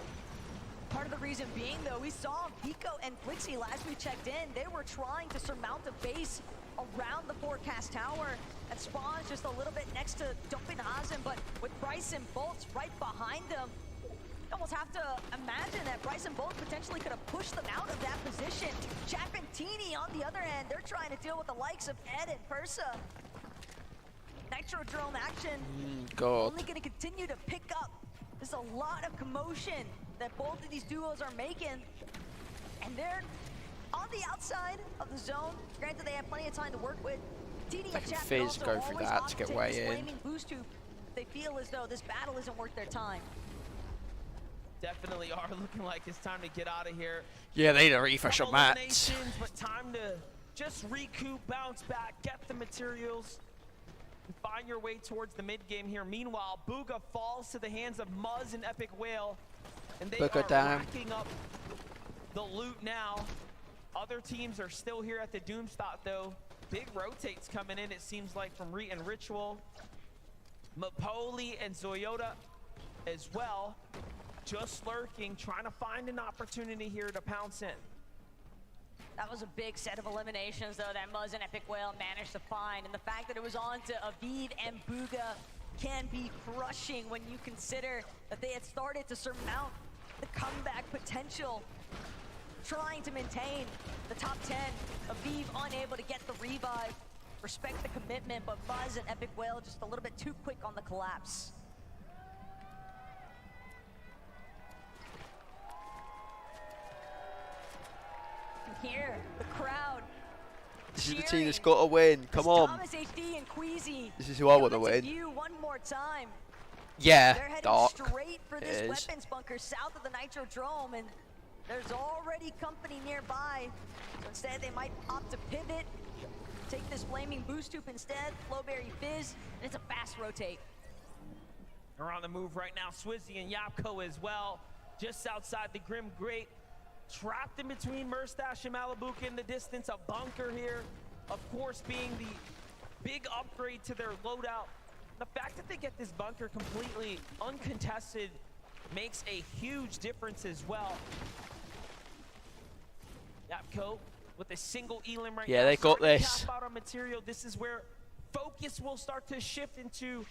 S9: Part of the reason being, though, we saw Vico and Flixie last we checked in. They were trying to surmount the base around the forecast tower that spawns just a little bit next to Dumpin Hazen, but with Bryson Bolts right behind them, you almost have to imagine that Bryson Bolts potentially could have pushed them out of that position. Chapentini on the other end, they're trying to deal with the likes of Ed and Persa. Nitro drone action
S1: God.
S9: only going to continue to pick up. There's a lot of commotion that both of these duos are making. And they're on the outside of the zone. Granted, they have plenty of time to work with. TD and Chat
S1: Fizz
S9: also
S1: go through
S9: always
S1: that
S9: opt
S1: to get
S9: take
S1: way
S9: this
S1: in.
S9: flaming boost tube. They feel as though this battle isn't worth their time.
S8: Definitely are looking like it's time to get out of here.
S1: Yeah, they need a refresh on that.
S8: Eliminations, but time to just recoup, bounce back, get the materials, and find your way towards the mid game here. Meanwhile, Booga falls to the hands of Muzz and Epic Whale, and they
S1: Booga
S8: are
S1: down.
S8: racking up the loot now. Other teams are still here at the Doom spot though. Big rotates coming in, it seems like, from Reet and Ritual. Mapoli and Zoyota as well. Just lurking, trying to find an opportunity here to pounce in.
S9: That was a big set of eliminations, though, that Muzz and Epic Whale managed to find. And the fact that it was on to Aviv and Booga can be crushing when you consider that they had started to surmount the comeback potential, trying to maintain the top 10. Aviv unable to get the revive. Respect the commitment, but Muzz and Epic Whale just a little bit too quick on the collapse. Here, the crowd.
S1: This is the team that's got to win. Come on.
S9: Thomas HD and Queasy.
S1: This is who I want to win.
S9: One more time.
S1: Yeah,
S9: They're heading
S1: Dark.
S9: straight for this
S1: It is.
S9: weapons bunker south of the Nitrodrome, and there's already company nearby. So instead, they might opt to pivot, take this flaming boost tube instead, Flowberry Fizz, and it's a fast rotate.
S8: They're on the move right now. Swizzy and Yapko as well, just outside the Grim Grate. Trapped in between Murstache and Malibuka in the distance. A bunker here, of course, being the big upgrade to their loadout. The fact that they get this bunker completely uncontested makes a huge difference as well. Yapko with a single elim right now.
S1: Yeah, they got
S8: starting to
S1: this.
S8: tap out on material. This is where focus will start to shift into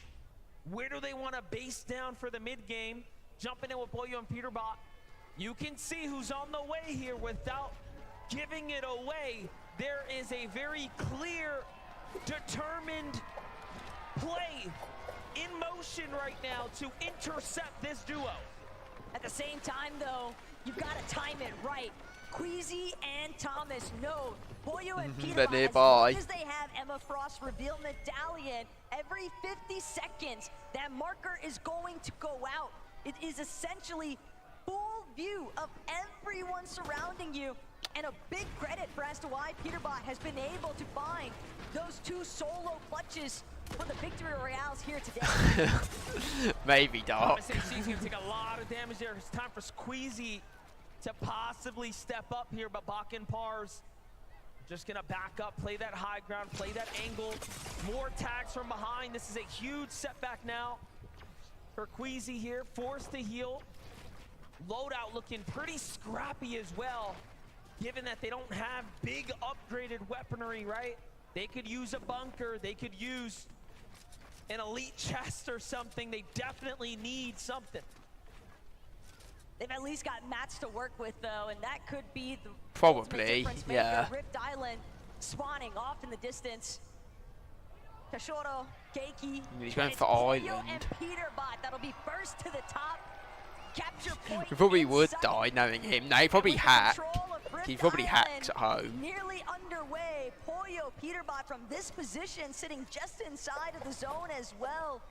S8: where do they want to base down for the mid game. Jumping in with Boyo and Peterbot. You can see who's on the way here without giving it away. There is a very clear, determined play in motion right now to intercept this duo.
S9: At the same time, though, you've got to time it right. Queasy and Thomas know Boyo and Peter,
S1: They're
S9: as
S1: nearby.
S9: long as they have Emma Frost reveal Medallion, every 50 seconds, that marker is going to go out. It is essentially full view of everyone surrounding you, and a big credit for as to why Peterbot has been able to find those two solo clutches for the victory royales here today.
S1: Maybe, Dark.
S8: Thomas HC's gonna take a lot of damage there. It's time for Squeezy to possibly step up here, but Bakken Pars just gonna back up, play that high ground, play that angle. More tags from behind. This is a huge setback now for Queasy here, forced to heal. Loadout looking pretty scrappy as well, given that they don't have big upgraded weaponry, right? They could use a bunker, they could use an elite chest or something. They definitely need something.
S9: They've at least got mats to work with, though, and that could be the
S1: Probably,
S9: ultimate difference maker.
S1: yeah.
S9: Rift Island spawning off in the distance. Kashoro, Keiki,
S1: He's going
S9: and
S1: for
S9: it's Boyo
S1: Island.
S9: and Peterbot that'll be first to the top. Capture point.
S1: He probably would
S9: inside.
S1: die knowing him. No, he probably hacks. He probably hacks at home.
S9: Nearly underway. Boyo, Peterbot from this position, sitting just inside of the zone as well.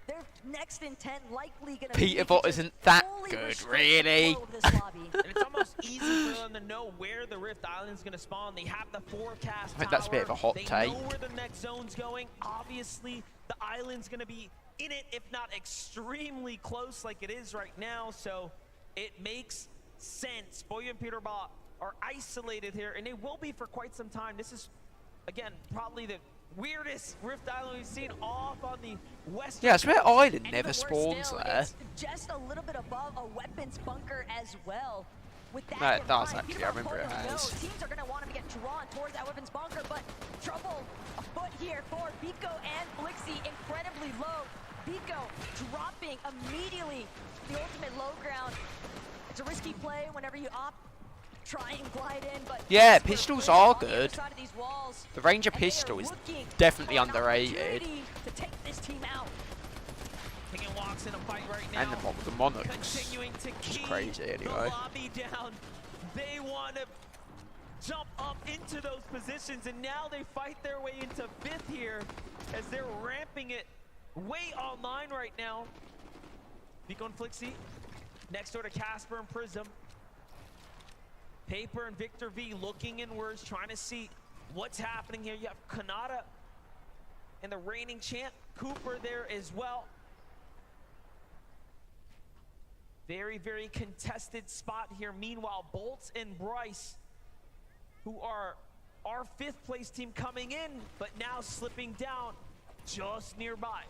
S9: Their next intent likely going to be
S1: Peterbot isn't that
S9: fully
S1: good,
S9: restrict
S1: really.
S9: the flow of this lobby.
S8: And it's almost easy for them to know where the Rift Island is going to spawn. They have the forecast
S1: I think that's a bit of a hot
S8: They
S1: take.
S8: know where the next zone's going. Obviously, the island's going to be in it, if not extremely close like it is right now. So it makes sense. Boyo and Peterbot are isolated here, and they will be for quite some time. This is, again, probably the weirdest Rift Island we've seen off on the western.
S1: Yeah, I swear Island
S9: And
S1: never
S9: even worse
S1: spawns
S9: still,
S1: there.
S9: it's just a little bit above a weapons bunker as well. With that
S1: No, it
S9: in
S1: does
S9: mind,
S1: actually, I remember it
S9: Peterbot knows
S1: has.
S9: teams are going to want to get drawn towards that weapons bunker, but trouble afoot here for Biko and Blixie, incredibly low. Biko dropping immediately the ultimate low ground. It's a risky play whenever you opt. Try and glide in, but
S1: Yeah, pistols are
S9: on the other
S1: good.
S9: side of these walls,
S1: The Ranger
S9: and they are
S1: pistol is
S9: looking
S1: definitely
S9: for an
S1: underrated.
S9: opportunity to take this team out.
S8: Taking walks in a fight right now.
S1: And the Monarchs. It's crazy anyway.
S8: They want to jump up into those positions, and now they fight their way into 5th here as they're ramping it way online right now. Vico and Flixie next door to Casper and Prism. Paper and Victor V looking inwards, trying to see what's happening here. You have Kanata and the reigning champ Cooper there as well. Very, very contested spot here. Meanwhile, Bolts and Bryce, who are our 5th place team coming in, but now slipping down just nearby.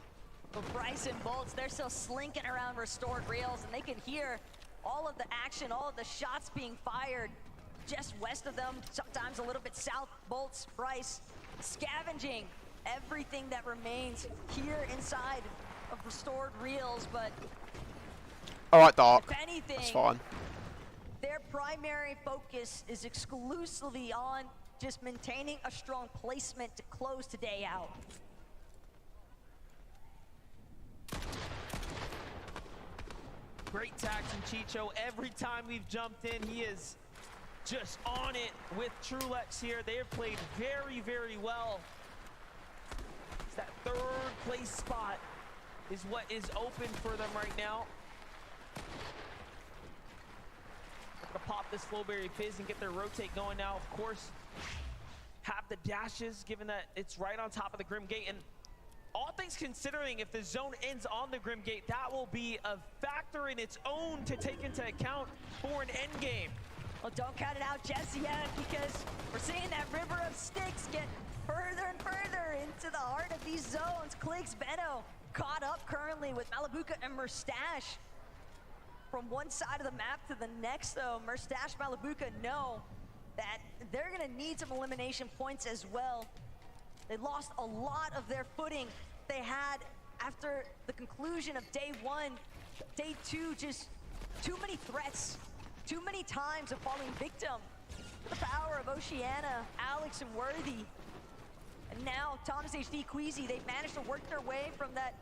S9: But Bryce and Bolts, they're still slinking around restored rails, and they can hear all of the action, all of the shots being fired just west of them, sometimes a little bit south. Bolts, Bryce, scavenging everything that remains here inside of restored reels, but
S1: all right, Dark.
S9: if anything,
S1: that's fine.
S9: Their primary focus is exclusively on just maintaining a strong placement to close today out.
S8: Great tags from Chicho. Every time we've jumped in, he is just on it with Trulex here. They have played very, very well. It's that 3rd place spot is what is open for them right now. They're gonna pop this Flowberry Fizz and get their rotate going now. Of course, have the dashes, given that it's right on top of the Grim Gate. And all things considering, if the zone ends on the Grim Gate, that will be a factor in its own to take into account for an end game.
S9: Well, don't count it out just yet, because we're seeing that river of sticks get further and further into the heart of these zones. Clicks Benno caught up currently with Malabuka and Murstache. From one side of the map to the next, though, Murstache, Malabuka know that they're gonna need some elimination points as well. They lost a lot of their footing they had after the conclusion of day 1. Day 2, just too many threats, too many times of falling victim to the power of Oceana, Alex, and Worthy. And now Thomas HD, Queasy, they've managed to work their way from that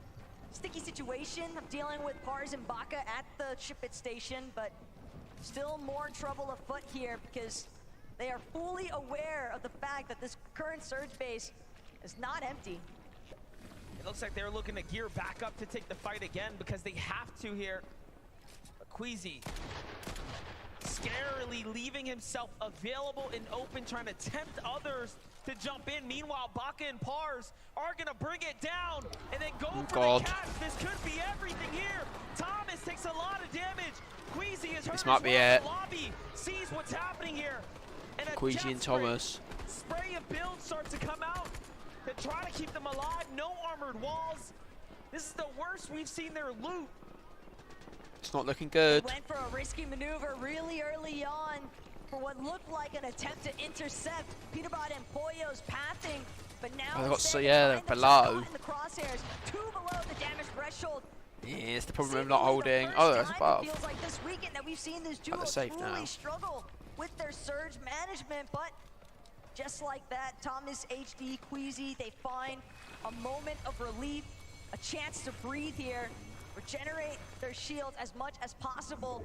S9: sticky situation of dealing with Pars and Baka at the ship-it station, but still more trouble afoot here because they are fully aware of the fact that this current Surge base is not empty.
S8: It looks like they're looking to gear back up to take the fight again because they have to here. But Queasy scarily leaving himself available and open, trying to tempt others to jump in. Meanwhile, Baka and Pars are gonna bring it down and then go for the catch. This could be everything here. Thomas takes a lot of damage. Queasy is hurt.
S1: This might be it.
S8: Lobby sees what's happening here. And
S1: Queasy and Thomas.
S8: Spray of builds starts to come out to try to keep them alive. No armored walls. This is the worst we've seen their loot.
S1: It's not looking good.
S9: They went for a risky maneuver really early on for what looked like an attempt to intercept Peterbot and Pollo's pathing, but now
S1: Oh, they're below.
S9: in the crosshairs, 2 below the damage threshold.
S1: Yeah, it's the problem of not holding. Oh, that's above.
S9: It feels like this weekend that we've seen this duo
S1: safe
S9: truly
S1: now.
S9: struggle with their surge management, but just like that, Thomas, HD, Queasy, they find a moment of relief, a chance to breathe here, regenerate their shields as much as possible.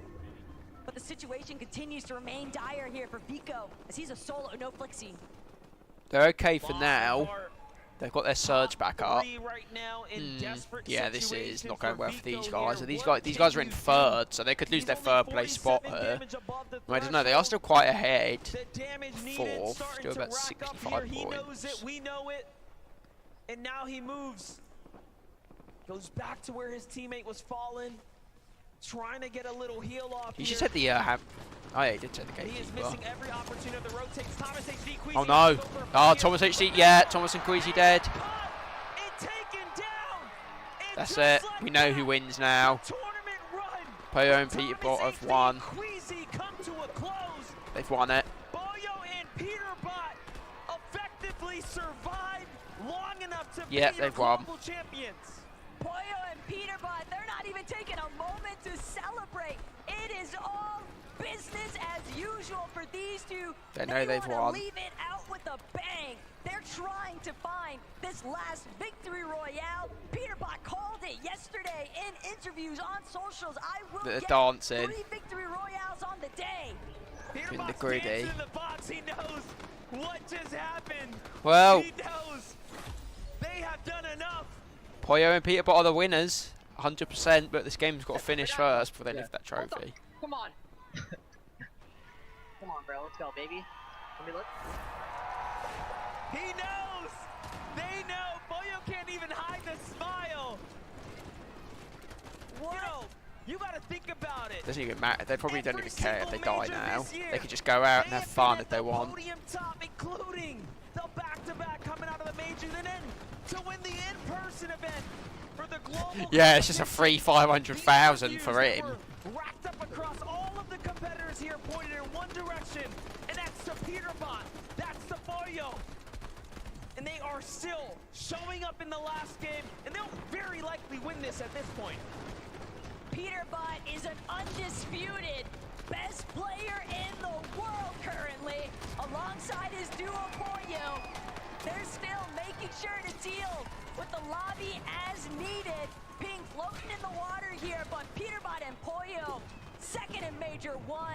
S9: But the situation continues to remain dire here for Vico, as he's a solo, no Flixie.
S1: They're okay for now. They've got their surge back up. Yeah, this is not going well for these guys. So these guys are in 3rd, so they could lose their 3rd place spot here. I don't know. They are still quite ahead. 4th, still about 65
S8: He knows
S1: points.
S8: it. We know it. And now he moves. Goes back to where his teammate was fallen. Trying to get a little heal off.
S1: He just had the oh yeah, he did take the
S8: He is
S1: gatekeeper.
S8: missing every opportunity of the rotate. Thomas HD, Queasy.
S1: Oh no! Oh, Thomas HD. Yeah, Thomas and Queasy dead. That's it. We know who wins now. Pollo and Peterbot have won.
S8: Queasy come to a close.
S1: They've won it.
S8: Pollo and Peterbot effectively survived long enough to be
S1: they've won.
S8: global champions.
S9: Pollo and Peterbot, they're not even taking a moment to celebrate. It is all business as usual for these two.
S1: They know they've
S9: wanna
S1: won.
S9: Leave it out with a bang. They're trying to find this last victory royale. Peterbot called it yesterday in interviews on socials. I will
S1: They're
S9: get
S1: dancing.
S9: 3 victory royales on the day.
S1: In the gritty.
S8: In the box, he knows what just happened.
S1: Well,
S8: He knows they have done enough.
S1: Poyo and Peterbot are the winners, 100%. But this game's got to finish first before they lift that trophy.
S14: Come on. Come on, bro. Let's go, baby. Let me look.
S8: He knows. They know. Poyo can't even hide the smile.
S9: What?
S8: Yo, you got to think about it.
S1: Doesn't even matter. They probably don't even care if they die now. They could just go out and have fun if they want.
S8: Podium top, including the back-to-back coming out of the majors, and then to win the in-person event for the global.
S1: Yeah, it's just a free 500,000 for him.
S8: Racked up across all of the competitors here, pointed in one direction, and that's to Peterbot. That's to Poyo. And they are still showing up in the last game, and they'll very likely win this at this point.
S9: Peterbot is an undisputed best player in the world currently, alongside his duo Poyo. They're still making sure to deal with the lobby as needed. Being floating in the water here, but Peterbot and Poyo, second in Major 1.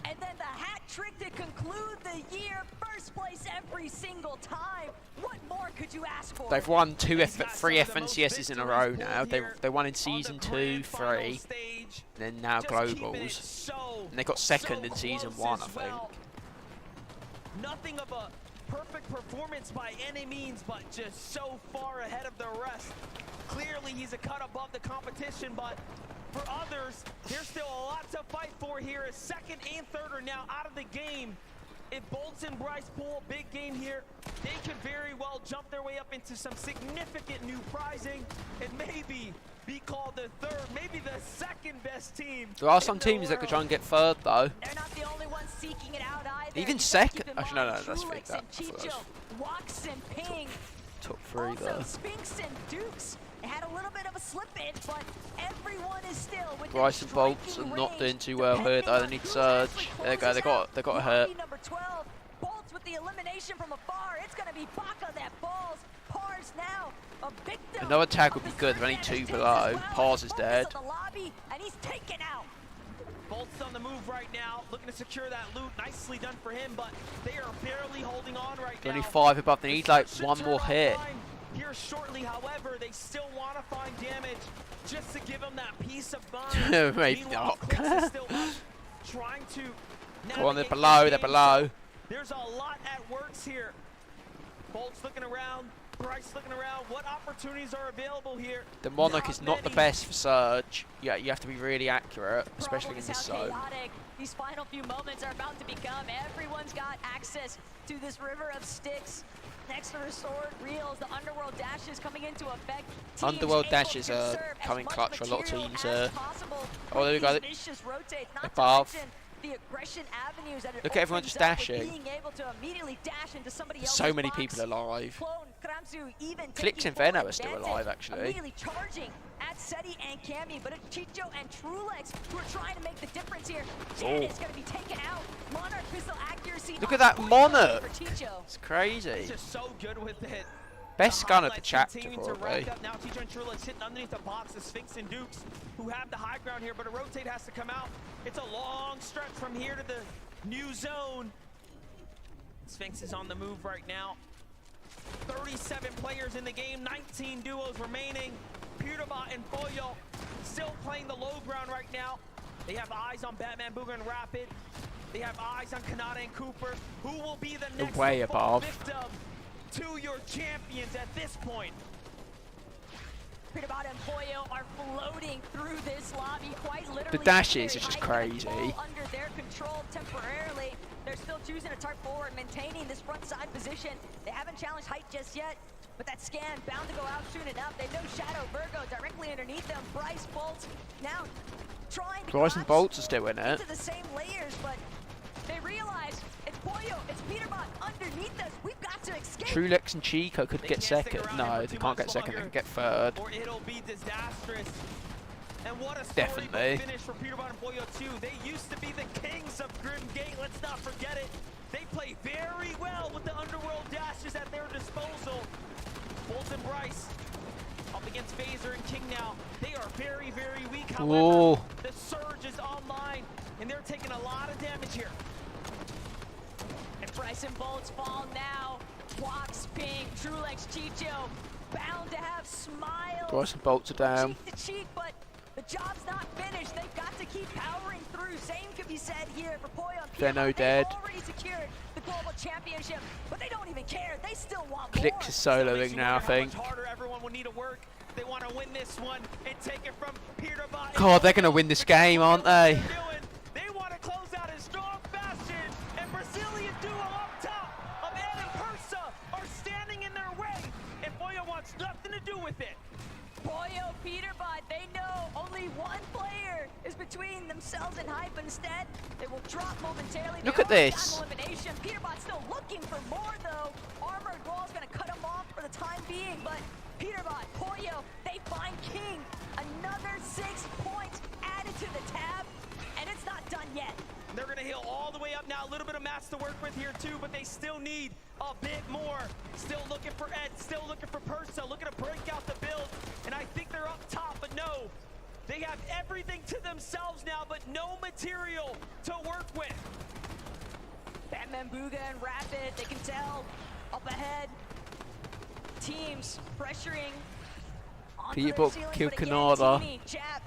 S9: And then the hat trick to conclude the year, first place every single time. What more could you ask for?
S1: They've won three FNCSs in a row now. They won in season 2, 3, and then now globals. And they got second in season 1, I think.
S8: Nothing of a perfect performance by any means, but just so far ahead of the rest. Clearly, he's a cut above the competition, but for others, there's still a lot to fight for here as second and third are now out of the game. If Bolts and Bryce pull a big game here, they could very well jump their way up into some significant new prizing and maybe be called the third, maybe the second best team.
S1: There are some teams that could try and get third, though.
S9: They're not the only ones seeking it out either.
S1: Even second. Actually, no, that's fake.
S9: Wax and Ping.
S1: Top 3
S9: Also,
S1: there.
S9: Spinks and Dukes had a little bit of a slip in, but everyone is still with
S1: Bryce and Bolts are not doing too well here, though. They need Surge. There they go. They got a hurt.
S9: Number 12, Bolts with the elimination from afar. It's going to be Baka that falls. Pars now a victim.
S1: Another tag would be good. They're only 2 below. Pars is dead.
S9: The lobby, and he's taken out.
S8: Bolt's on the move right now, looking to secure that loot. Nicely done for him, but they are barely holding on right now.
S1: Only 5 above. They need like one more hit.
S8: Here shortly, however, they still want to find damage just to give them that peace of mind.
S1: Maybe not.
S8: Trying to
S1: Go on, they're below. They're below.
S8: There's a lot at works here. Bolt's looking around. Bryce looking around. What opportunities are available here?
S1: The Monarch is not the best for Surge. Yeah, you have to be really accurate, especially in this zone.
S9: These final few moments are about to become. Everyone's got access to this river of sticks. Next to restored reels, the Underworld dashes coming into effect.
S1: Underworld dashes are coming clutch for a lot of teams. Oh, there we go. Above.
S9: The aggression avenues that
S1: Look at everyone just dashing.
S9: being able to immediately dash into somebody else's
S1: So many
S9: box.
S1: people alive.
S9: Clone, Kramzu, even
S1: Clix and Venom are still alive, actually.
S9: Immediately charging at Seti and Cammy, but it's Chicho and Trulex who are trying to make the difference here. Janet's going to be taken out. Monarch pistol accuracy.
S1: Look at that Monarch.
S9: For Chicho.
S1: It's crazy.
S8: He's just so good with it.
S1: Best gun of the chapter,
S8: To
S1: probably.
S8: rack up. Now Chicho and Trulex sitting underneath the box. The Sphinx and Dukes who have the high ground here, but a rotate has to come out. It's a long stretch from here to the new zone. Sphinx is on the move right now. 37 players in the game, 19 duos remaining. Peterbot and Poyo still playing the low ground right now. They have eyes on Batman, Booger, and Rapid. They have eyes on Kanata and Cooper. Who will be the next
S1: way above.
S8: victim to your champions at this point?
S9: Peterbot and Poyo are floating through this lobby quite literally.
S1: The dashes are just crazy.
S9: Under their control temporarily. They're still choosing to tart forward, maintaining this front side position. They haven't challenged height just yet, but that scan bound to go out soon enough. They know Shadow Virgo directly underneath them. Bryce Bolts now trying to
S1: Bryce and Bolts are still in it.
S9: into the same layers, but they realize it's Poyo, it's Peterbot underneath us. We've got to escape.
S1: Trulex and Chico could get second. No, they can't get second. They can get third.
S8: Or it'll be disastrous. And what a story
S1: Definitely.
S8: finish for Peterbot and Poyo too. They used to be the kings of Grim Gate. Let's not forget it. They play very well with the underworld dashes at their disposal. Bolt and Bryce up against Phaser and King now. They are very, very weak. However, the Surge is online, and they're taking a lot of damage here.
S6: And Bryce and Bolts fall now. Walks, Ping, Trulex, Chicho, bound to have smiles.
S1: Bryce and Bolts are down.
S6: Cheek to cheek, but the job's not finished. They've got to keep powering through. Same could be said here for Poyo and Pierre.
S1: Venno dead.
S6: They've already secured the global championship, but they don't even care. They still want
S1: Click
S6: more.
S1: is soloing now, I think.
S8: Harder everyone will need to work. They want to win this one and take it from Peterbot.
S1: God, they're going to win this game, aren't they?
S8: They want to close out in strong fashion, and Brazilian duo up top of Ed and Persa are standing in their way, and Poyo wants nothing to do with it.
S6: Poyo, Peterbot, they know only one player is between themselves and Hype. Instead, they will drop momentarily.
S1: Look at this.
S6: Elimination. Peterbot's still looking for more, though. Armored Wall's going to cut him off for the time being, but Peterbot, Poyo, they find King. Another 6 points added to the tab, and it's not done yet.
S8: They're going to heal all the way up now. A little bit of mats to work with here, too, but they still need a bit more. Still looking for Ed, still looking for Persa, looking to break out the build, and I think they're up top, but no. They have everything to themselves now, but no material to work with.
S6: Batman, Booga, and Rapid, they can tell. Up ahead, teams pressuring onto their
S1: Peterbot
S6: ceilings,
S1: killed
S6: but again,
S1: Canada.
S6: Teeny, Jap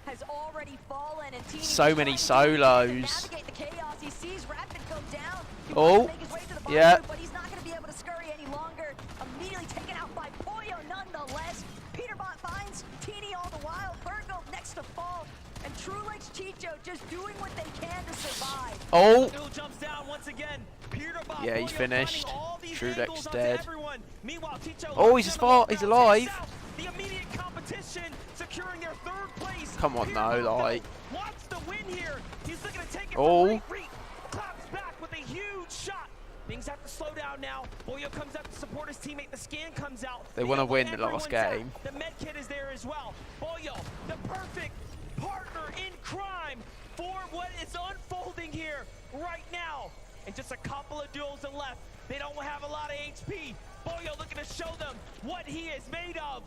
S6: has already fallen, and Teeny
S1: So many
S6: trying to
S1: solos.
S6: navigate the chaos. He sees Rapid go down. He
S1: Oh,
S6: wants to make his way to the bottom,
S1: yeah.
S6: but he's not going to be able to scurry any longer. Immediately taken out by Poyo nonetheless. Peterbot finds Teeny all the while. Virgo next to fall. And Trulex Chicho just doing what they can to survive.
S1: Oh.
S8: Still jumps down once again. Peterbot,
S1: Yeah, he's
S8: Poyo
S1: finished.
S8: finding all these
S1: Trulex
S8: angles onto
S1: dead.
S8: everyone. Meanwhile, Chicho
S1: Oh, he's he's alive.
S8: the immediate competition, securing their 3rd place.
S1: Come on now, like.
S8: Wants to win here. He's looking to take it
S1: Oh.
S8: from Reek. Claps back with a huge shot. Things have to slow down now. Boyo comes up to support his teammate. The scan comes out.
S1: They want to win the last game.
S8: The med kit is there as well. Boyo, the perfect partner in crime for what is unfolding here right now. And just a couple of duels left. They don't have a lot of HP. Boyo looking to show them what he is made of.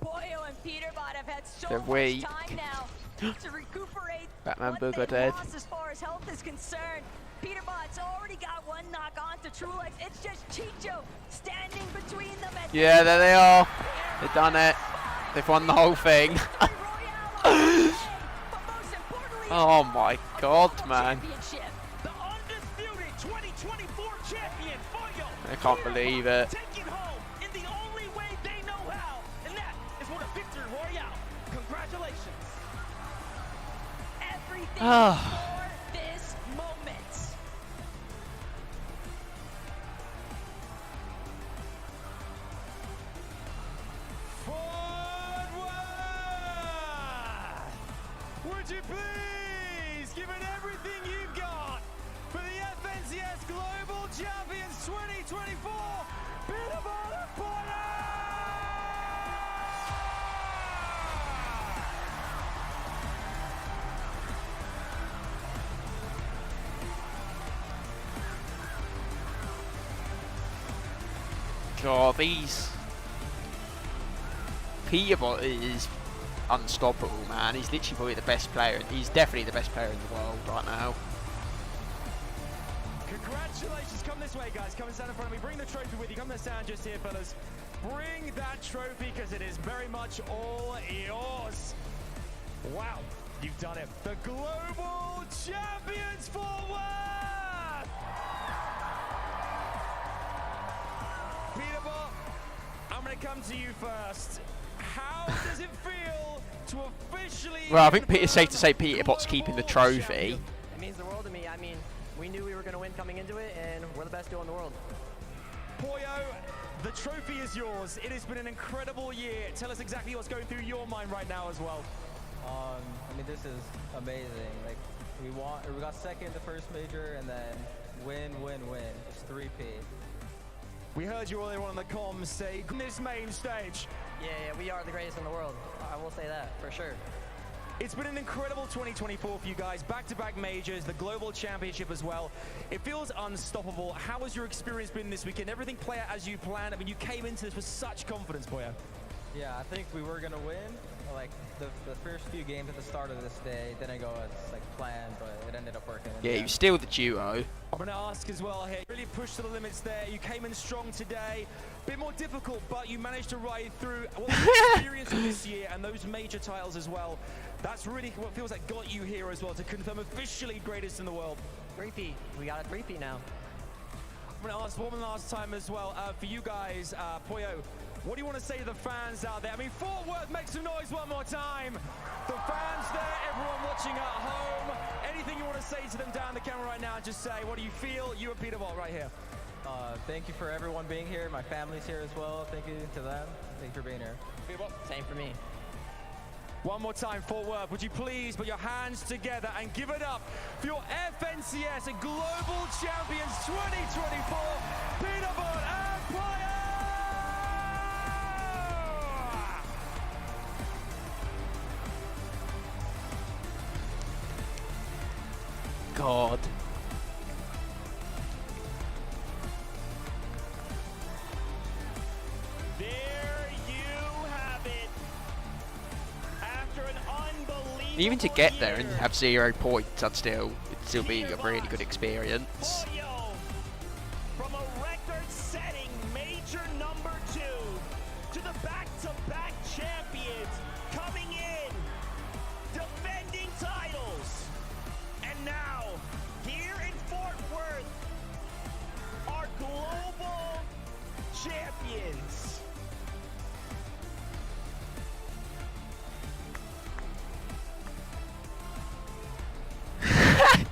S6: Poyo and Peterbot have had so
S1: They're
S6: much
S1: weak.
S6: time now to recuperate
S1: Batman
S6: what
S1: Booga
S6: they've
S1: dead.
S6: lost as far as health is concerned. Peterbot's already got one knock on to Trulex. It's just Chicho standing between them. And
S1: Yeah, there they are. They've done it. They've won the whole thing. Oh my god, man.
S8: The undisputed 2024 champion, Boyo.
S1: I can't believe it.
S8: Take it home in the only way they know how, and that is with a victory royale. Congratulations.
S6: Everything
S1: Ah.
S6: for this moment.
S17: Would you please give it everything you've got for the FNCS Global Champions 2024, Peterbot and Poyo!
S1: God, these Peterbot is unstoppable, man. He's literally probably the best player. He's definitely the best player in the world right now.
S17: Congratulations, come this way guys, come and stand in front of me, bring the trophy with you, come and stand just here fellas. Bring that trophy because it is very much all yours. Wow, you've done it. The Global Champions Fort Worth! Peterbot, I'm going to come to you first. How does it feel to officially...
S1: Well, I think it's safe to say Peterbot's keeping the trophy.
S16: It means the world to me. I mean, we knew we were going to win coming into it, and we're the best duo in the world.
S17: Poyo, the trophy is yours. It has been an incredible year. Tell us exactly what's going through your mind right now as well.
S19: I mean, this is amazing. Like, we got second the first major, and then win. It's 3P.
S17: We heard you earlier on the comms say this main stage.
S16: Yeah, we are the greatest in the world. I will say that, for sure.
S17: It's been an incredible 2024 for you guys. Back-to-back majors, the global championship as well. It feels unstoppable. How has your experience been this weekend? Everything play out as you planned? I mean, you came into this with such confidence, Boya.
S18: Yeah, I think we were gonna win. Like the first few games at the start of this day didn't go as like planned, but it ended up working.
S1: Yeah, he was still the duo.
S17: I'm going to ask as well here, really pushed to the limits there. You came in strong today. Bit more difficult, but you managed to ride through what the experience of this year and those major titles as well. That's really what feels like got you here as well to confirm officially greatest in the world.
S16: 3P. We got a 3P now.
S17: I'm going to ask one last time as well for you guys, Poyo. What do you want to say to the fans out there? I mean, Fort Worth, make some noise one more time. The fans there, everyone watching at home. Anything you want to say to them down the camera right now, just say, what do you feel? You and Peter Bolt right here.
S18: Thank you for everyone being here. My family's here as well. Thank you to them. Thank you for being here.
S17: Peter Bolt.
S16: Same for me.
S17: One more time, Fort Worth. Would you please put your hands together and give it up for your FNCS Global Champions 2024, Peter Bolt and Poyo!
S1: God.
S17: There you have it. After an unbelievable
S1: Even to get there and have 0 points, it'd still be a really good experience.
S17: From a record-setting major number 2 to the back-to-back champions coming in, defending titles. And now, here in Fort Worth, our global champions.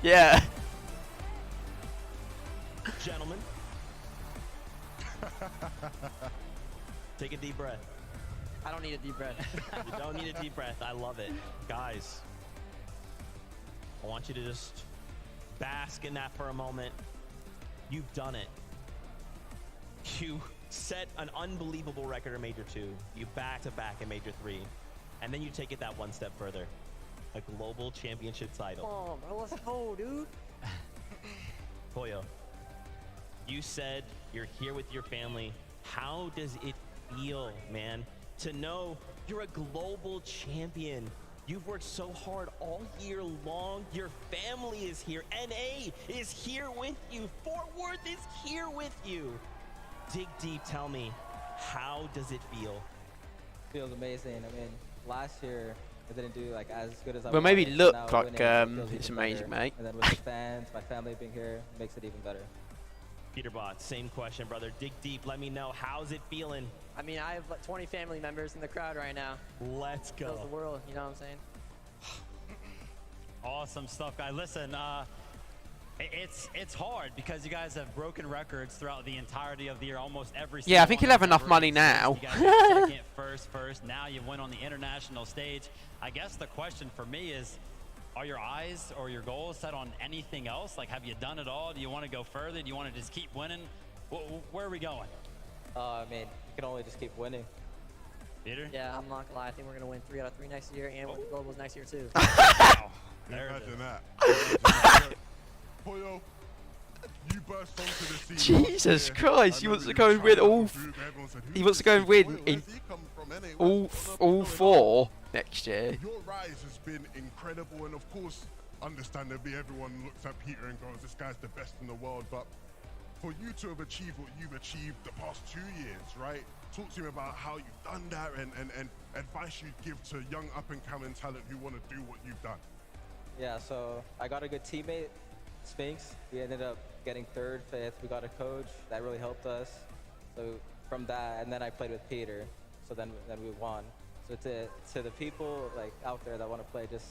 S1: Yeah.
S2: Gentlemen, take a deep breath.
S16: I don't need a deep breath.
S2: You don't need a deep breath. I love it. Guys, I want you to just bask in that for a moment. You've done it. You set an unbelievable record in Major 2. You back-to-back in Major 3. And then you take it that one step further. A global championship title.
S16: Oh, bro, let's go, dude.
S2: Poyo, you said you're here with your family. How does it feel, man, to know you're a global champion? You've worked so hard all year long. Your family is here. NA is here with you. Fort Worth is here with you. Dig deep, tell me, how does it feel?
S18: Feels amazing. I mean, last year I didn't do like as good as I
S1: Well, maybe
S18: wanted,
S1: look
S18: now
S1: like
S18: winning feels
S1: it's
S18: even
S1: amazing,
S18: better.
S1: mate.
S18: And then with the fans, my family being here makes it even better.
S2: Peter Bot, same question, brother. Dig deep. Let me know. How's it feeling?
S16: I mean, I have like 20 family members in the crowd right now.
S2: Let's go.
S16: Feels the world, you know what I'm saying?
S3: Awesome stuff, guys. Listen, it's hard because you guys have broken records throughout the entirety of the year, almost every
S1: Yeah, I
S3: single
S1: think
S3: one
S1: he'll have
S3: of
S1: enough
S3: them.
S1: money now.
S3: You guys got second, first. Now you win on the international stage. I guess the question for me is, are your eyes or your goals set on anything else? Like, have you done it all? Do you want to go further? Do you want to just keep winning? Where are we going?
S18: I mean, you can only just keep winning.
S3: Peter?
S16: Yeah, I'm not gonna lie. I think we're gonna win 3 out of 3 next year, and win the globals next year too.
S4: Imagine that. Poyo, you burst onto the scene.
S1: Jesus Christ, he wants to go and win all. He wants to go and win in all 4 next year.
S4: Your rise has been incredible, and of course, understandably, everyone looks at Peter and goes, "This guy's the best in the world." But for you to have achieved what you've achieved the past 2 years, right? Talk to me about how you've done that and advice you'd give to young up-and-coming talent who want to do what you've done.
S18: Yeah, so I got a good teammate, Sphinx. We ended up getting 3rd, 5th. We got a coach that really helped us. So from that, and then I played with Peter. So then we won. So to the people like out there that want to play, just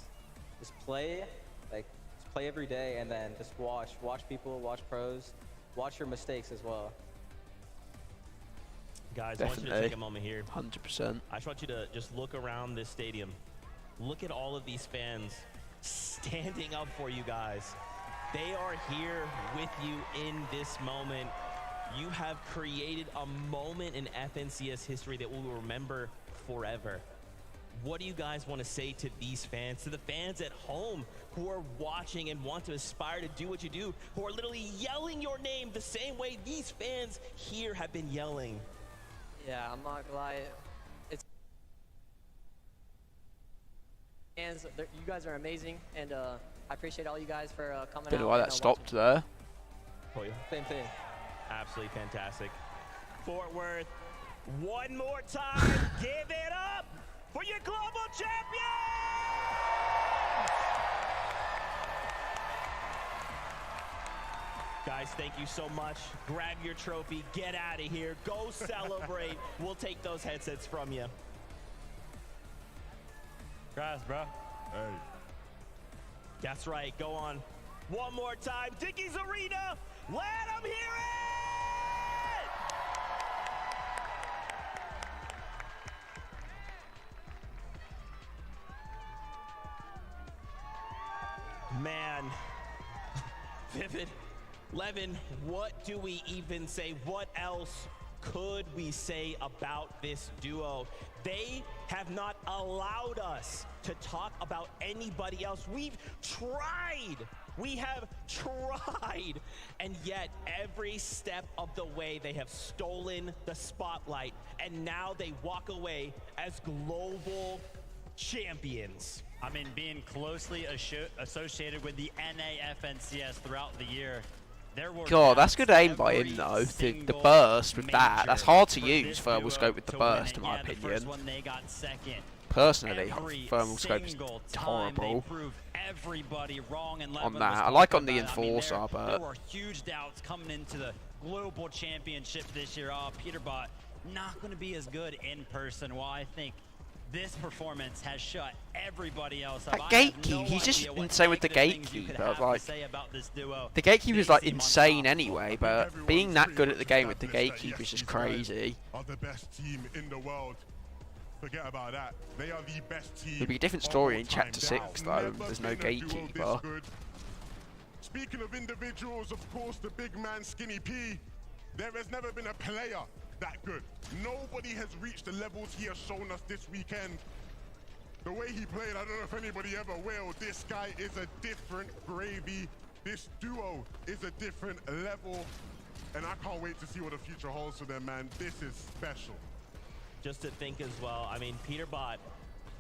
S18: play, like just play every day, and then just watch people, watch pros, watch your mistakes as well.
S2: Guys, I want you to take a moment here.
S1: 100%.
S2: I just want you to just look around this stadium. Look at all of these fans standing up for you guys. They are here with you in this moment. You have created a moment in FNCS history that we will remember forever. what do you guys want to say to these fans, to the fans at home who are watching and want to aspire to do what you do, who are literally yelling your name the same way these fans here have been yelling?
S16: Yeah, I'm not gonna lie. It's fans. You guys are amazing, and I appreciate all you guys for coming out.
S1: Don't know why that stopped there.
S2: Same thing. Absolutely fantastic. Fort Worth, one more time, give it up for your global champion! Guys, thank you so much. Grab your trophy, get out of here, go celebrate. We'll take those headsets from you.
S11: Congrats, bro.
S4: Hey.
S2: That's right, go on. One more time, Dickies Arena, let them hear it! Man, Vivid, Levin, what do we even say? What else could we say about this duo? They have not allowed us to talk about anybody else. We've tried. We have tried. And yet, every step of the way, they have stolen the spotlight. And now they walk away as global champions.
S3: I mean, being closely associated with the NAFNCS throughout the year, there were
S1: God, that's good aim by him though. The burst with that. That's hard to use thermal scope with the burst, in my opinion. Personally, thermal scope's horrible on that. I like on the Enforcer, but
S3: there were huge doubts coming into the global championship this year. Peterbot not going to be as good in person. Well, I think this performance has shut everybody else up.
S1: That gatekeep, he's just insane with the gatekeep. Like, the gatekeep is like insane anyway, but being that good at the game with the gatekeep is just crazy.
S4: Are the best team in the world. Forget about that. They are the best team.
S1: It'll be a different story in Chapter 6 though. There's no gatekeeper.
S4: Speaking of individuals, of course, the big man Skinny P. There has never been a player that good. Nobody has reached the levels he has shown us this weekend. The way he played, I don't know if anybody ever will. This guy is a different gravy. This duo is a different level. And I can't wait to see what the future holds for them, man. This is special.
S2: Just to think as well, I mean, Peterbot,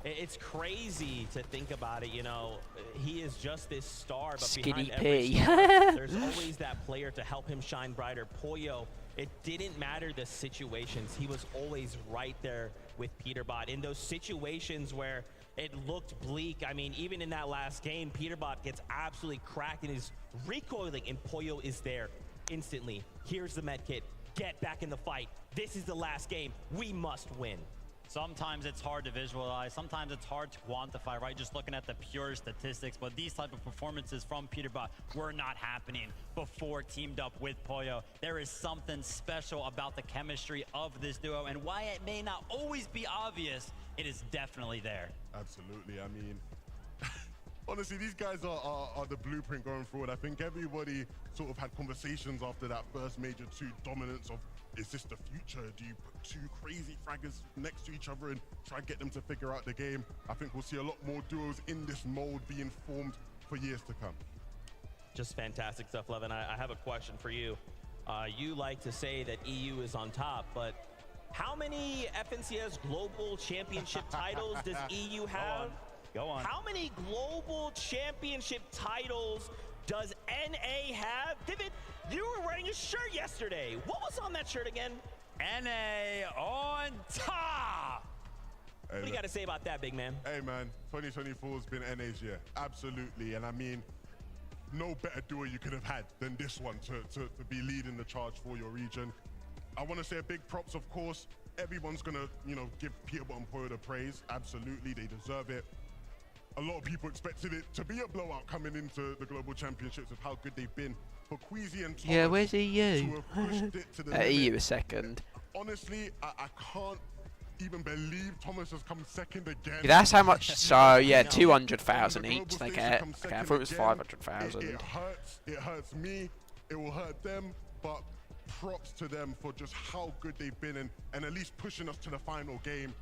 S2: it's crazy to think about it, you know. He is just this star, but
S1: Skinny
S2: behind every
S1: P.
S2: star, there's always that player to help him shine brighter. Pollo, it didn't matter the situations. He was always right there with Peterbot. In those situations where it looked bleak, I mean, even in that last game, Peterbot gets absolutely cracked and is recoiling, and Pollo is there instantly. Here's the med kit. Get back in the fight. This is the last game. We must win.
S3: Sometimes it's hard to visualize. Sometimes it's hard to quantify, right? Just looking at the pure statistics. But these type of performances from Peterbot were not happening before teamed up with Pollo. There is something special about the chemistry of this duo. And while it may not always be obvious, it is definitely there.
S4: Absolutely. I mean, honestly, these guys are the blueprint going forward. I think everybody sort of had conversations after that first Major 2 dominance of, is this the future? Do you put two crazy fraggers next to each other and try and get them to figure out the game? I think we'll see a lot more duos in this mold being formed for years to come.
S2: Just fantastic stuff, Levin. I have a question for you. You like to say that EU is on top, but how many FNCS Global Championship titles does EU have?
S3: Go on.
S2: How many global championship titles does NA have? David, you were wearing a shirt yesterday. What was on that shirt again?
S3: NA on top.
S4: Hey,
S2: What do you got to say about that, big man?
S4: Hey, man, 2024 has been NA's year. Absolutely. And I mean, no better duo you could have had than this one to be leading the charge for your region. I want to say a big props, of course. Everyone's going to, you know, give Peterbot and Pollo the praise. Absolutely. They deserve it. A lot of people expected it to be a blowout coming into the Global Championships with how good they've been. For Queasy and Thomas,
S1: yeah, where's
S4: to
S1: EU?
S4: have pushed it to the
S1: EU is second.
S4: Honestly, I can't even believe Thomas has come second again.
S1: Yeah, that's how much. So yeah, 200,000 each they get. Okay, I thought it was 500,000.
S4: It hurts. It hurts me. It will hurt them. But props to them for just how good they've been and at least pushing us to the final game.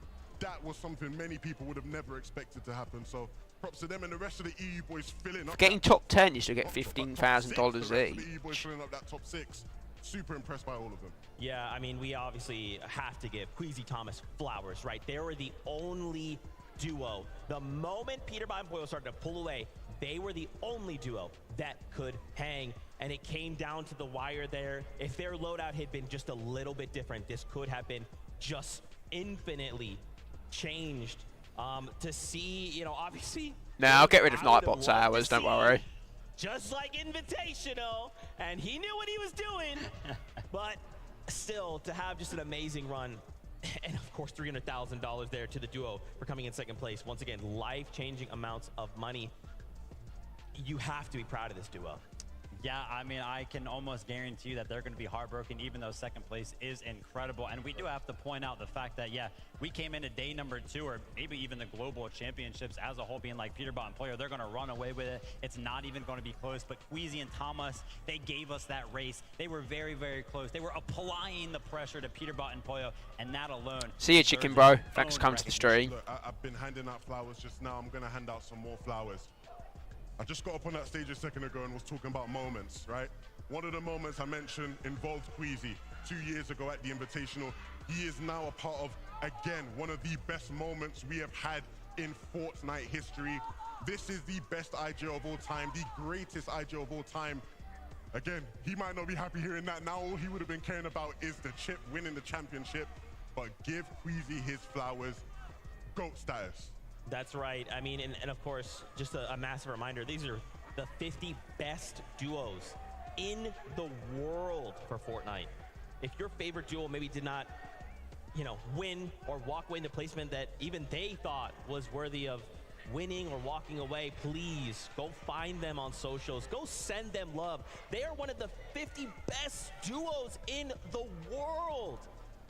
S4: that was something many people would have never expected to happen. So props to them and the rest of the EU boys filling up.
S1: Getting top 10, you should get $15,000
S4: each. The EU
S1: each.
S4: boys filling up that top 6. Super impressed by all of them.
S2: Yeah, I mean, we obviously have to give Queasy Thomas flowers, right? They were the only duo. The moment Peter and Boyle started to pull away, they were the only duo that could hang. And it came down to the wire there. If their loadout had been just a little bit different, this could have been just infinitely changed. To see, you know, obviously.
S1: Now I'll get rid of Nightbot's hours, don't worry.
S2: Just like Invitational, and he knew what he was doing, but still, to have just an amazing run, and of course $300,000 there to the duo for coming in second place. Once again, life-changing amounts of money. You have to be proud of this duo.
S3: Yeah, I mean, I can almost guarantee you that they're going to be heartbroken, even though second place is incredible. And we do have to point out the fact that, yeah, we came into day number 2, or maybe even the global championships as a whole, being like Peterbot and Pollo, they're going to run away with it. It's not even going to be close. But Queasy and Thomas, they gave us that race. They were very, very close. They were applying the pressure to Peterbot and Pollo, and that alone.
S1: See you, Chicken Bro. Thanks for coming to the stream.
S4: Look, I've been handing out flowers just now. I'm going to hand out some more flowers. I just got up on that stage a second ago and was talking about moments, right? One of the moments I mentioned involved Queasy 2 years ago at the Invitational. He is now a part of, again, one of the best moments we have had in Fortnite history. This is the best IGL of all time, the greatest IGL of all time. Again, he might not be happy hearing that. Now all he would have been caring about is the chip, winning the championship. But give Queasy his flowers. GOAT status.
S2: That's right. I mean, and of course, just a massive reminder, these are the 50 best duos in the world for Fortnite. If your favorite duo maybe did not, you know, win or walk away in the placement that even they thought was worthy of winning or walking away, please go find them on socials. Go send them love. They are one of the 50 best duos in the world.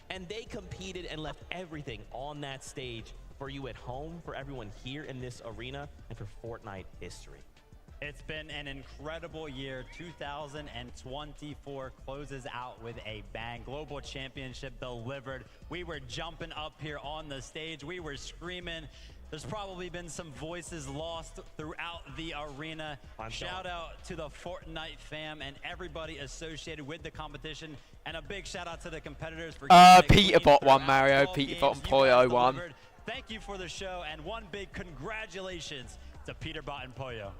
S2: And they competed and left everything on that stage for you at home, for everyone here in this arena, and for Fortnite history.
S3: It's been an incredible year. 2024 closes out with a bang. Global Championship delivered. We were jumping up here on the stage. We were screaming. There's probably been some voices lost throughout the arena. Shout out to the Fortnite fam and everybody associated with the competition. And a big shout out to the competitors for
S1: Peterbot won, Mario. Peterbot and Pollo won.
S3: Thank you for the show, and one big congratulations to Peterbot and Pollo.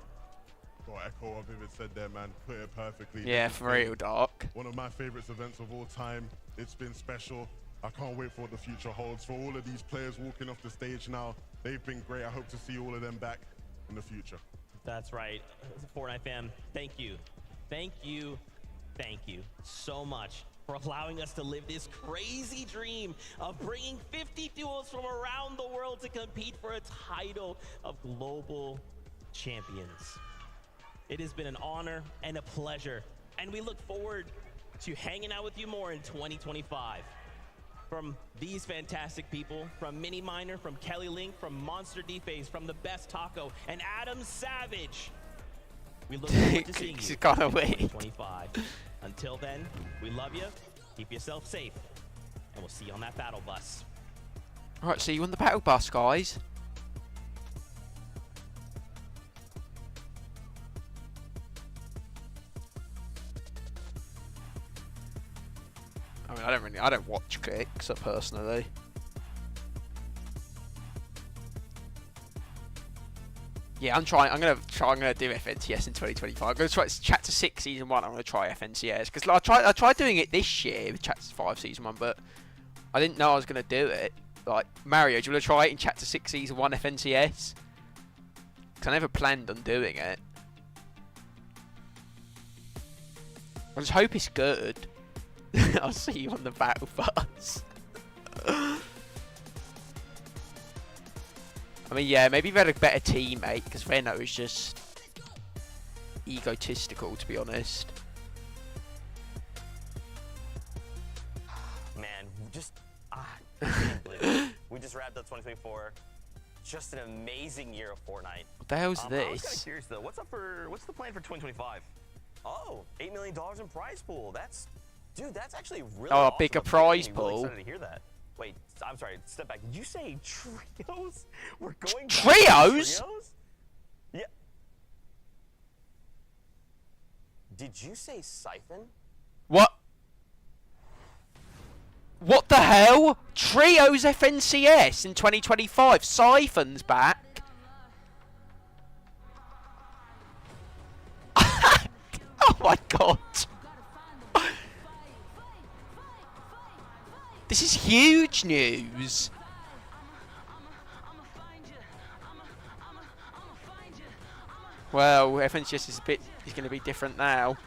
S4: Got to echo what Vivid said there, man. Put it perfectly.
S1: Yeah, for real, Doc.
S4: One of my favorite events of all time. It's been special. I can't wait for what the future holds. For all of these players walking off the stage now, they've been great. I hope to see all of them back in the future.
S2: That's right. Fortnite fam, thank you. Thank you. Thank you so much for allowing us to live this crazy dream of bringing 50 duos from around the world to compete for a title of global champions. It has been an honor and a pleasure, and we look forward to hanging out with you more in 2025. From these fantastic people, from Mini Miner, from Kelly Link, from Monster D-Phase, from The Best Taco, and Adam Savage, we look forward to seeing you in 2025. Until then, we love you, keep yourself safe, and we'll see you on that battle bus.
S1: Alright, see you on the battle bus, guys. I mean, I don't watch clicks personally. Yeah, I'm gonna do FNCS in 2025. I'm gonna try Chapter 6 Season 1. I'm gonna try FNCS because I tried doing it this year with Chapter 5 Season 1, but I didn't know I was gonna do it. Like, Mario, do you wanna try it in Chapter 6 Season 1 FNCS? Because I never planned on doing it. I just hope it's good. I'll see you on the battle bus. I mean, yeah, maybe we had a better teammate, because Reno is just egotistical, to be honest.
S20: Man, just I can't believe it. We just wrapped up 2024. Just an amazing year of Fortnite.
S1: What the hell's
S20: I was
S1: this?
S20: kind of curious though. What's the plan for 2025? Oh, $8 million in prize pool. That's actually really awesome.
S1: A bigger prize
S20: I'm
S1: pool.
S20: really excited to hear that. Wait, I'm sorry. Step back. Did you say trios? We're going back to
S1: Trios?
S20: trios? Yeah. Did you say Siphon?
S1: What? What the hell? Trios FNCS in 2025. Siphon's back. Oh my god. This is huge news. Well, FNCS is going to be different now.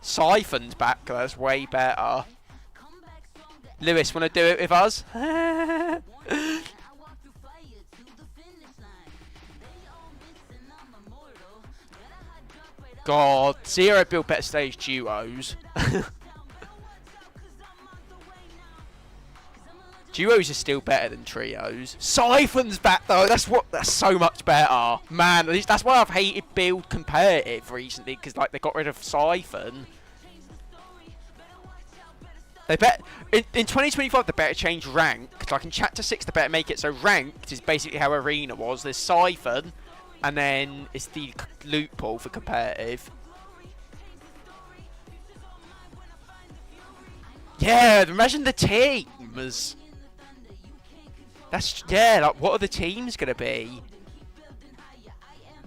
S1: Siphon's back, that's way better. Lewis, want to do it with us? God, Zero built better stage duos. Duos are still better than trios. Siphon's back though. That's so much better, man. That's why I've hated build competitive recently, because like they got rid of Siphon. They in 2025 they better change ranked. Like in Chapter 6 they better make it so ranked is basically how Arena was. There's Siphon, and then it's the loot pool for competitive. Yeah, imagine the teams. Yeah, like what are the teams gonna be?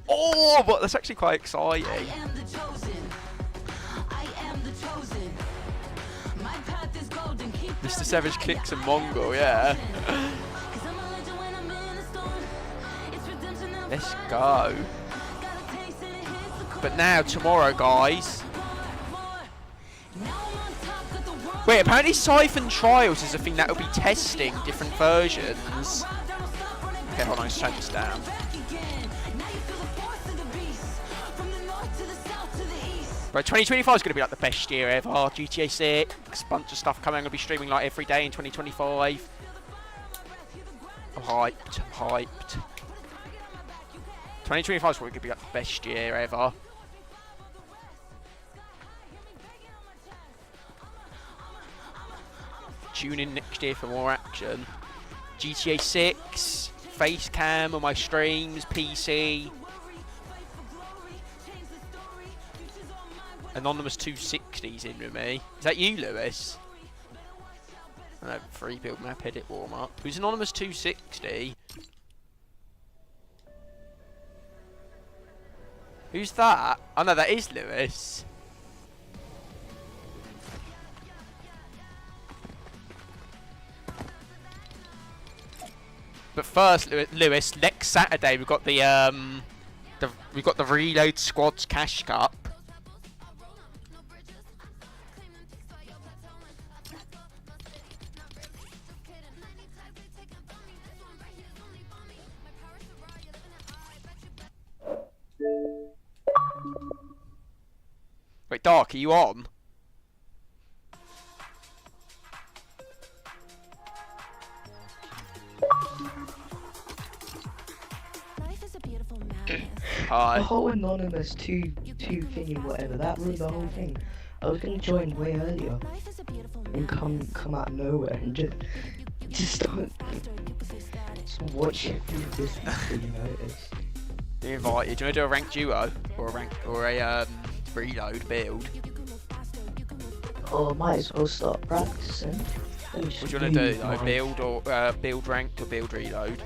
S1: Oh, but that's actually quite exciting. Mr. Savage kicks and Mongol, yeah. Let's go. But now, tomorrow, guys. Wait, apparently Siphon Trials is a thing that will be testing different versions. Okay, hold on, let's turn this down. Right, 2025 is going to be like the best year ever. GTA 6, bunch of stuff coming. I'm going to be streaming like every day in 2025. I'm hyped, I'm hyped. 2025 is probably going to be like the best year ever. Tune in next year for more action. GTA 6, face cam on my streams, PC. Anonymous 260's in with me. Is that you, Lewis? I know, free build map edit warm up. Who's Anonymous 260? Who's that? Oh no, that is Lewis. But first, Lewis, next Saturday we've got the Reload Squads Cash Cup. Wait, Dark, are you on?
S12: Hi. The whole Anonymous 2 thingy, whatever, that ruined the whole thing. I was gonna join way earlier and come out of nowhere and just start watching this before you notice.
S1: You invite you. Do you want to do a ranked duo or a reload build?
S12: Oh, might as well start practicing.
S1: What do you want to do? Like build or build ranked or build reload?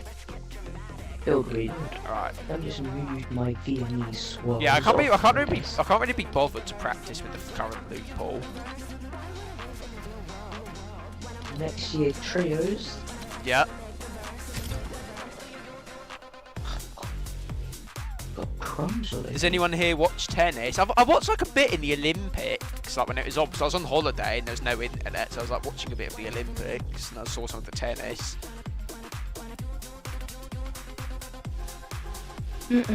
S12: Build reload.
S1: Alright.
S12: Let me just move my Viennese swirls.
S1: Yeah, I can't really be bothered to practice with the current loot pool.
S12: Next year trios.
S1: Yep. Does anyone here watch tennis? I watched like a bit in the Olympics, like when it was on, because I was on holiday and there was no internet, so I was like watching a bit of the Olympics and I saw some of the tennis.
S12: The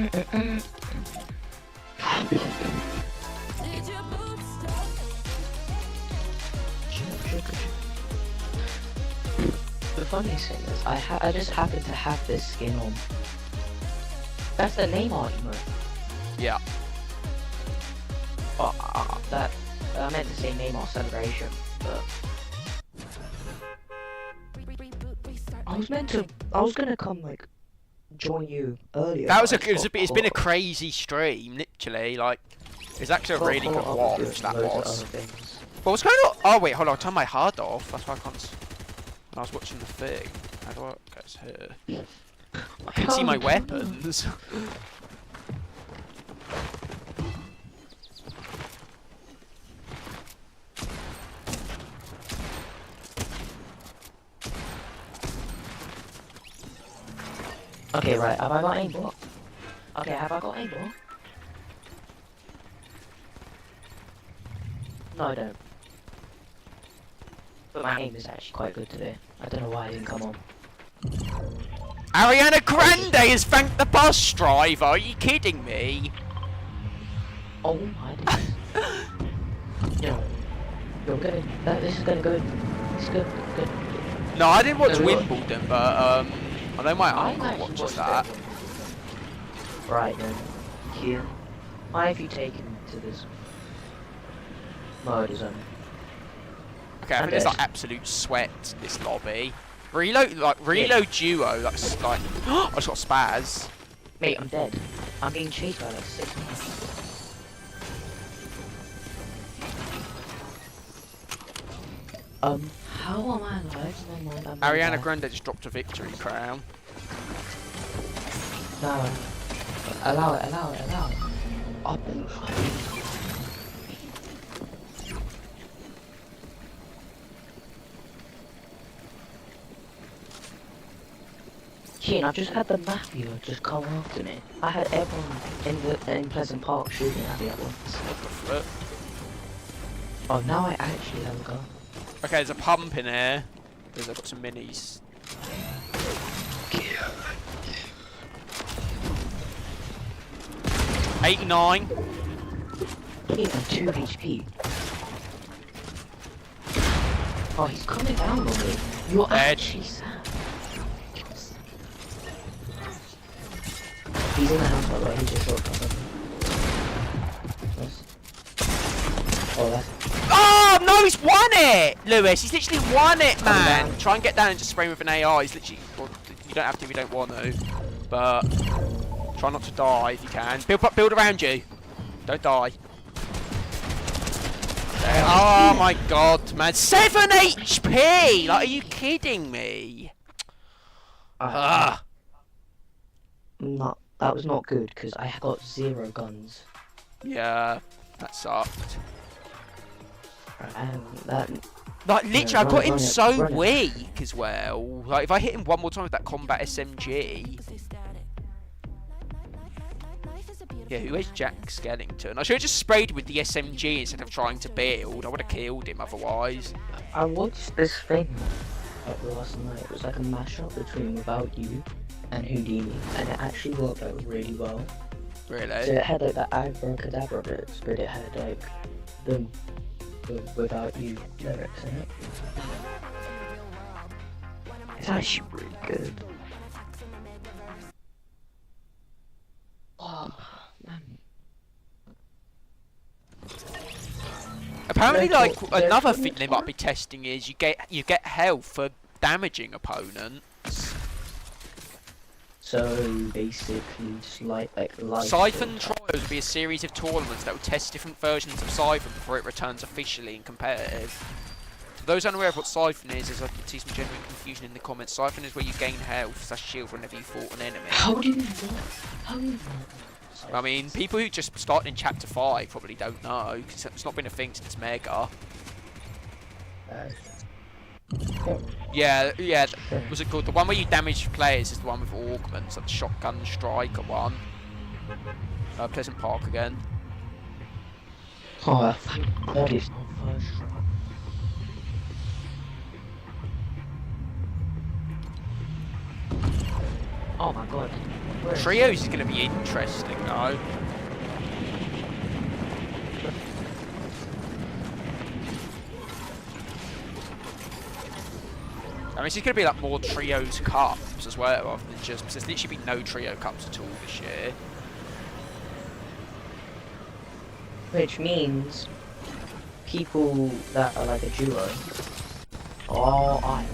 S12: funniest thing is, I just happen to have this skin on. That's the name argument.
S1: Yeah.
S12: Oh, that I meant to say name or celebration, but I was gonna come like join you earlier.
S1: That was
S12: but I just got
S1: it's been a
S12: caught up.
S1: crazy stream, literally. Like, it's actually a
S12: Got
S1: really good
S12: caught up with
S1: watch. That
S12: loads of
S1: was.
S12: other things.
S1: What was going on? Oh wait, hold on. I turned my HUD off. That's why I can't. When I was watching the thing. How do I go here? I can see my weapons.
S12: Okay, right. Have I got aimbot? Okay, have I got aimbot? No, I don't. But my aim is actually quite good today. I don't know why I didn't come on.
S1: Ariana Grande has thanked the bus driver. Are you kidding me?
S12: Oh my goodness. You're good. This is gonna go. It's good. Good.
S1: No, I didn't watch
S12: No,
S1: Wimbledon, but I know my
S12: I
S1: uncle
S12: actually
S1: watches
S12: watched
S1: that.
S12: Right then. Here. Why have you taken me to this murder zone?
S1: Okay, I think there's like absolute sweat in this lobby. Reload duo, that's like I just got spaz.
S12: Mate, I'm dead. I'm being chased by like 6 men. How am I alive?
S1: Ariana Grande just dropped a victory crown.
S12: No. Allow it. Up. Keen, I've just had the mafia just come after me. I had everyone in Pleasant Park shooting at me at once.
S1: What the flip?
S12: Oh, now I actually have a gun.
S1: Okay, there's a pump in here. I've got some minis. 89.
S12: Even 2 HP. Oh, he's coming down on me. You're actually sad. He's in the house, by the way. He just shot cover. Nice. Oh, that's...
S1: Oh no, he's won it, Lewis. He's literally won it, man. Try and get down and just spray him with an AR. He's literally. Well, you don't have to if you don't want to, but try not to die if you can. Build around you. Don't die. Oh my god, man. 7 HP! Like, are you kidding me?
S12: Not. That was not good because I got 0 guns.
S1: Yeah, that sucked.
S12: That.
S1: Like, literally, I got him
S12: run
S1: so
S12: it.
S1: weak as well. Like, if I hit him one more time with that combat SMG. Yeah, who is Jack Skellington? I should have just sprayed with the SMG instead of trying to build. I would have killed him otherwise.
S12: I watched this thing last night. It was like a mashup between Without You and Houdini, and it actually worked out really well.
S1: Really?
S12: So it had like the abracadabra bits, but it had like the Without You lyrics in it. It's actually really good. Oh, man.
S1: Apparently, like, another thing they might be testing is you get health for damaging opponents.
S12: So basically, just like life.
S1: Siphon Trials will be a series of tournaments that will test different versions of Siphon before it returns officially in competitive. For those unaware of what Siphon is, as I can see some genuine confusion in the comments, Siphon is where you gain health / shield whenever you fought an enemy.
S12: How do you know? How do you know?
S1: I mean, people who just started in Chapter 5 probably don't know, because it's not been a thing since Mega. Yeah, what's it called? The one where you damage players is the one with augments, like the shotgun striker one. Pleasant Park again.
S12: Oh, thank God it's not first. Oh my God.
S1: Trios is going to be interesting, though. I mean, it's going to be like more Trios Cups as well, rather than just, because there's literally been no Trio Cups at all this year.
S12: Which means people that are like a duo. Oh,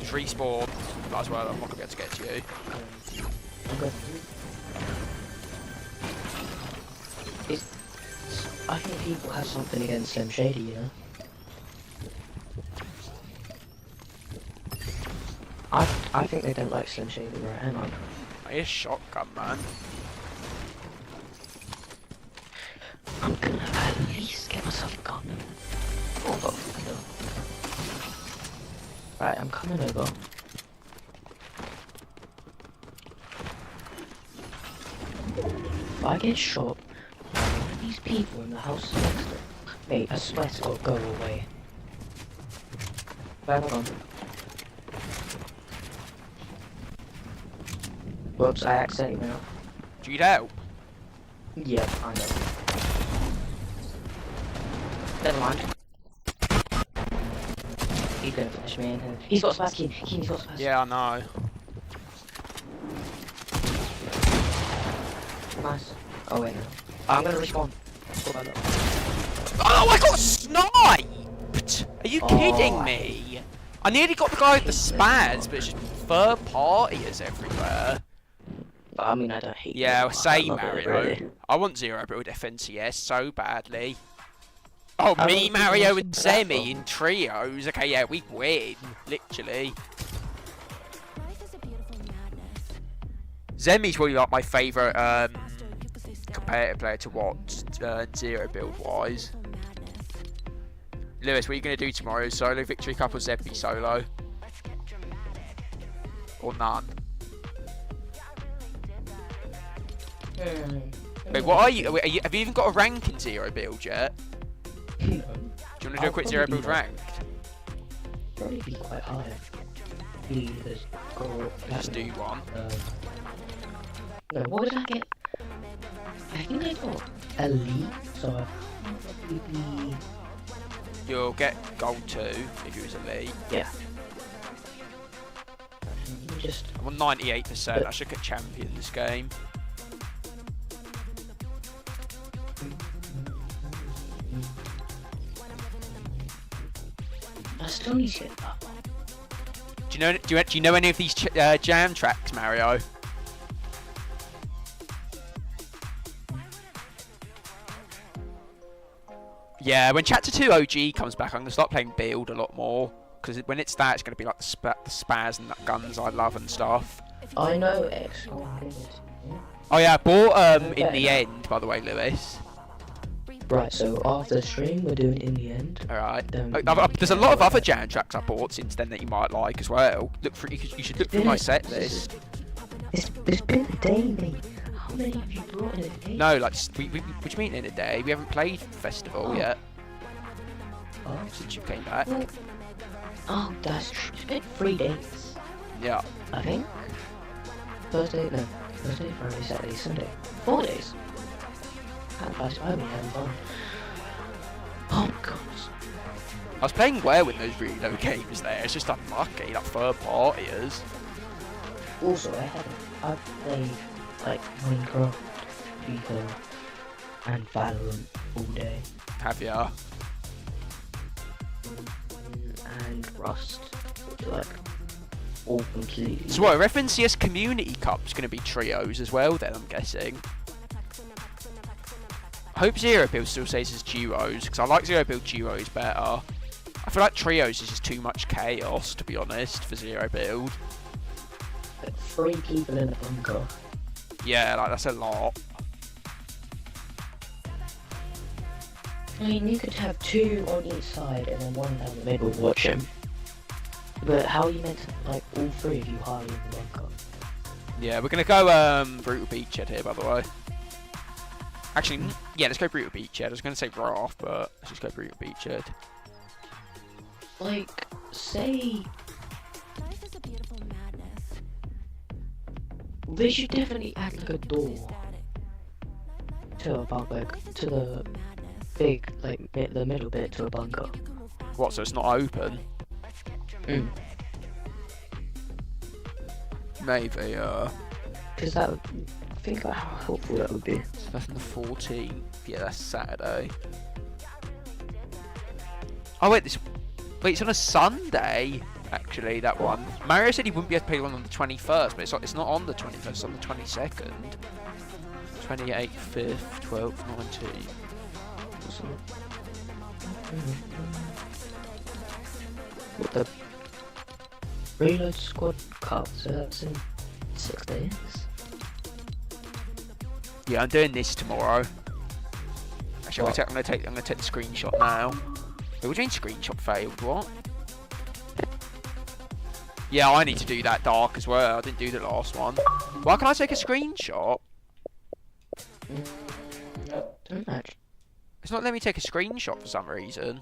S1: Just respawn. Might as well. I'm not gonna be able to get to you.
S12: Okay. I think people have something against Slim Shady, you know? I think they don't like Slim Shady, right? Hang on.
S1: Nice shotgun, man.
S12: I'm gonna at least get myself a gun. Oh, right, I'm coming over. If I get shot by one of these people in the house next to, mate, I swear to God, go away. Hold on. Whoops, I accidentally went up.
S1: Do you need help?
S12: Yeah, I know. Never mind. He's gonna finish me in here. He's got spaz, Keen. He's got spaz.
S1: Yeah, I know.
S12: Nice. Oh wait, no. I'm gonna respawn.
S1: Oh, I got sniped! Are you kidding me? I nearly got the guy with the spaz, but it's just third partiers everywhere.
S12: But I mean, I don't hate
S1: Yeah,
S12: it.
S1: same,
S12: I love it,
S1: Mario.
S12: really.
S1: I want zero build FNCS so badly. Oh,
S12: How
S1: me,
S12: long
S1: Mario,
S12: have you
S1: and
S12: been for that
S1: Zemi in trios. Okay, yeah, we win. Literally. Zemi's probably like my favourite competitive player to watch, zero build wise. Lewis, what are you going to do tomorrow? Solo victory cup or Zemi solo? Or none? Wait, what are you? Have you even got a rank in zero build yet? Do you want to do a quick zero build ranked?
S12: Probably be quite high.
S1: Just do one.
S12: No, what did I get? I think I got elite, so I'll probably be...
S1: You'll get gold 2 if you was elite.
S12: Yeah.
S1: I'm on 98%. I should get champion this game.
S12: I still need to get that.
S1: Do you know any of these jam tracks, Mario? Yeah, when Chapter 2 OG comes back, I'm going to start playing Build a lot more. Because when it's that, it's going to be like the spaz and the guns I love and stuff.
S12: I know X.
S1: Oh yeah, I bought in the end, by the way, Lewis.
S12: Right, so after the stream, we're doing in the end.
S1: Alright. There's a lot of other jam tracks I bought since then that you might like as well. Look for you should look through my set list.
S12: It's been a day, mate. How many have you brought in a day?
S1: No, like what do you mean in a day? We haven't played Festival yet.
S12: Oh.
S1: Since you came back.
S12: Oh, that's true. It's been 3 days.
S1: Yeah.
S12: I think. Thursday, Friday, Saturday, Sunday. 4 days. Can't pass by me, having fun. Oh my god.
S1: I was playing well with those really low games there. It's just unlucky, like third partiers.
S12: Also, I've played like Minecraft, FIFA, and Valorant all day.
S1: Have ya?
S12: And Rust, like all completely.
S1: So what? FNCS Community Cup's going to be trios as well then, I'm guessing. I hope Zero Build still says it's duos, because I like Zero Build duos better. I feel like trios is just too much chaos, to be honest, for Zero Build.
S12: 3 people in a bunker.
S1: Yeah, like that's a lot.
S12: I mean, you could have 2 on each side and then 1 down the middle watch him. But how are you meant to, like, all 3 of you hide in the bunker?
S1: Yeah, we're going to go Brutal Beachhead here, by the way. Actually, yeah, let's go Brutal Beachhead. I was going to say Wrath, but let's just go Brutal Beachhead.
S12: Like, say... They should definitely add like a door to a bunker, to the big, like, the middle bit to a bunker.
S1: What, so it's not open? Maybe,
S12: Because that would, think about how helpful that would be.
S1: So that's on the 14th. Yeah, that's Saturday. Oh wait, it's on a Sunday. Actually, that one. Mario said he wouldn't be able to play one on the 21st, but it's not on the 21st, it's on the 22nd. 28th, 5th, 12th, 19th.
S12: What the Reload Squad Cup, so that's in 6 days.
S1: Yeah, I'm doing this tomorrow. Actually, I'm gonna take the screenshot now. Wait, what do you mean screenshot failed? What? Yeah, I need to do that dark as well. I didn't do the last one. Why can't I take a screenshot?
S12: Don't actually.
S1: It's not letting me take a screenshot for some reason.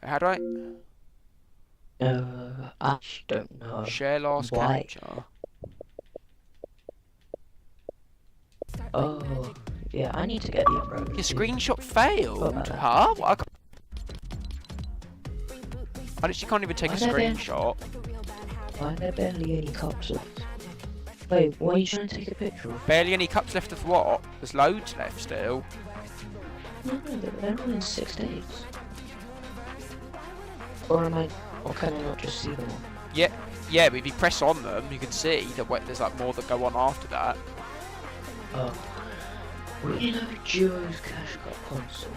S1: How do I?
S12: I actually don't know.
S1: Share last capture.
S12: Oh, yeah, I need to get the umbrella.
S1: Your screenshot failed? Huh? What? I literally can't even take a screenshot.
S12: Why are there barely any cups left? Wait, what are you trying to take a picture of?
S1: Barely any cups left of what? There's loads left still.
S12: No, they're all in 6 days. Or can I not just see them all?
S1: Yeah, but if you press on them, you can see that there's like more that go on after that.
S12: Oh. Well, you know, Duo's Cash Cup console.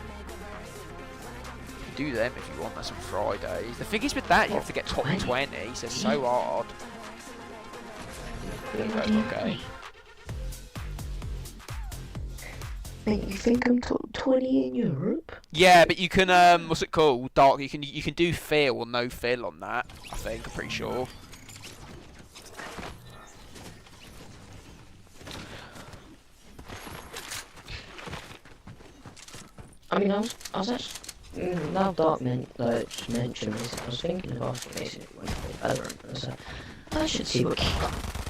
S1: You can do them if you want, that's on Fridays. The thing is with that, you have to get top 20, so it's so hard. Okay.
S12: Mate, you think I'm top 20 in Europe?
S1: Yeah, but you can, what's it called? Dark, you can do fill or no fill on that, I think, I'm pretty sure.
S12: I mean, I was actually, now Dark just mentioned this, I was thinking of asking basically when I play Valorant, and I was like, I should see what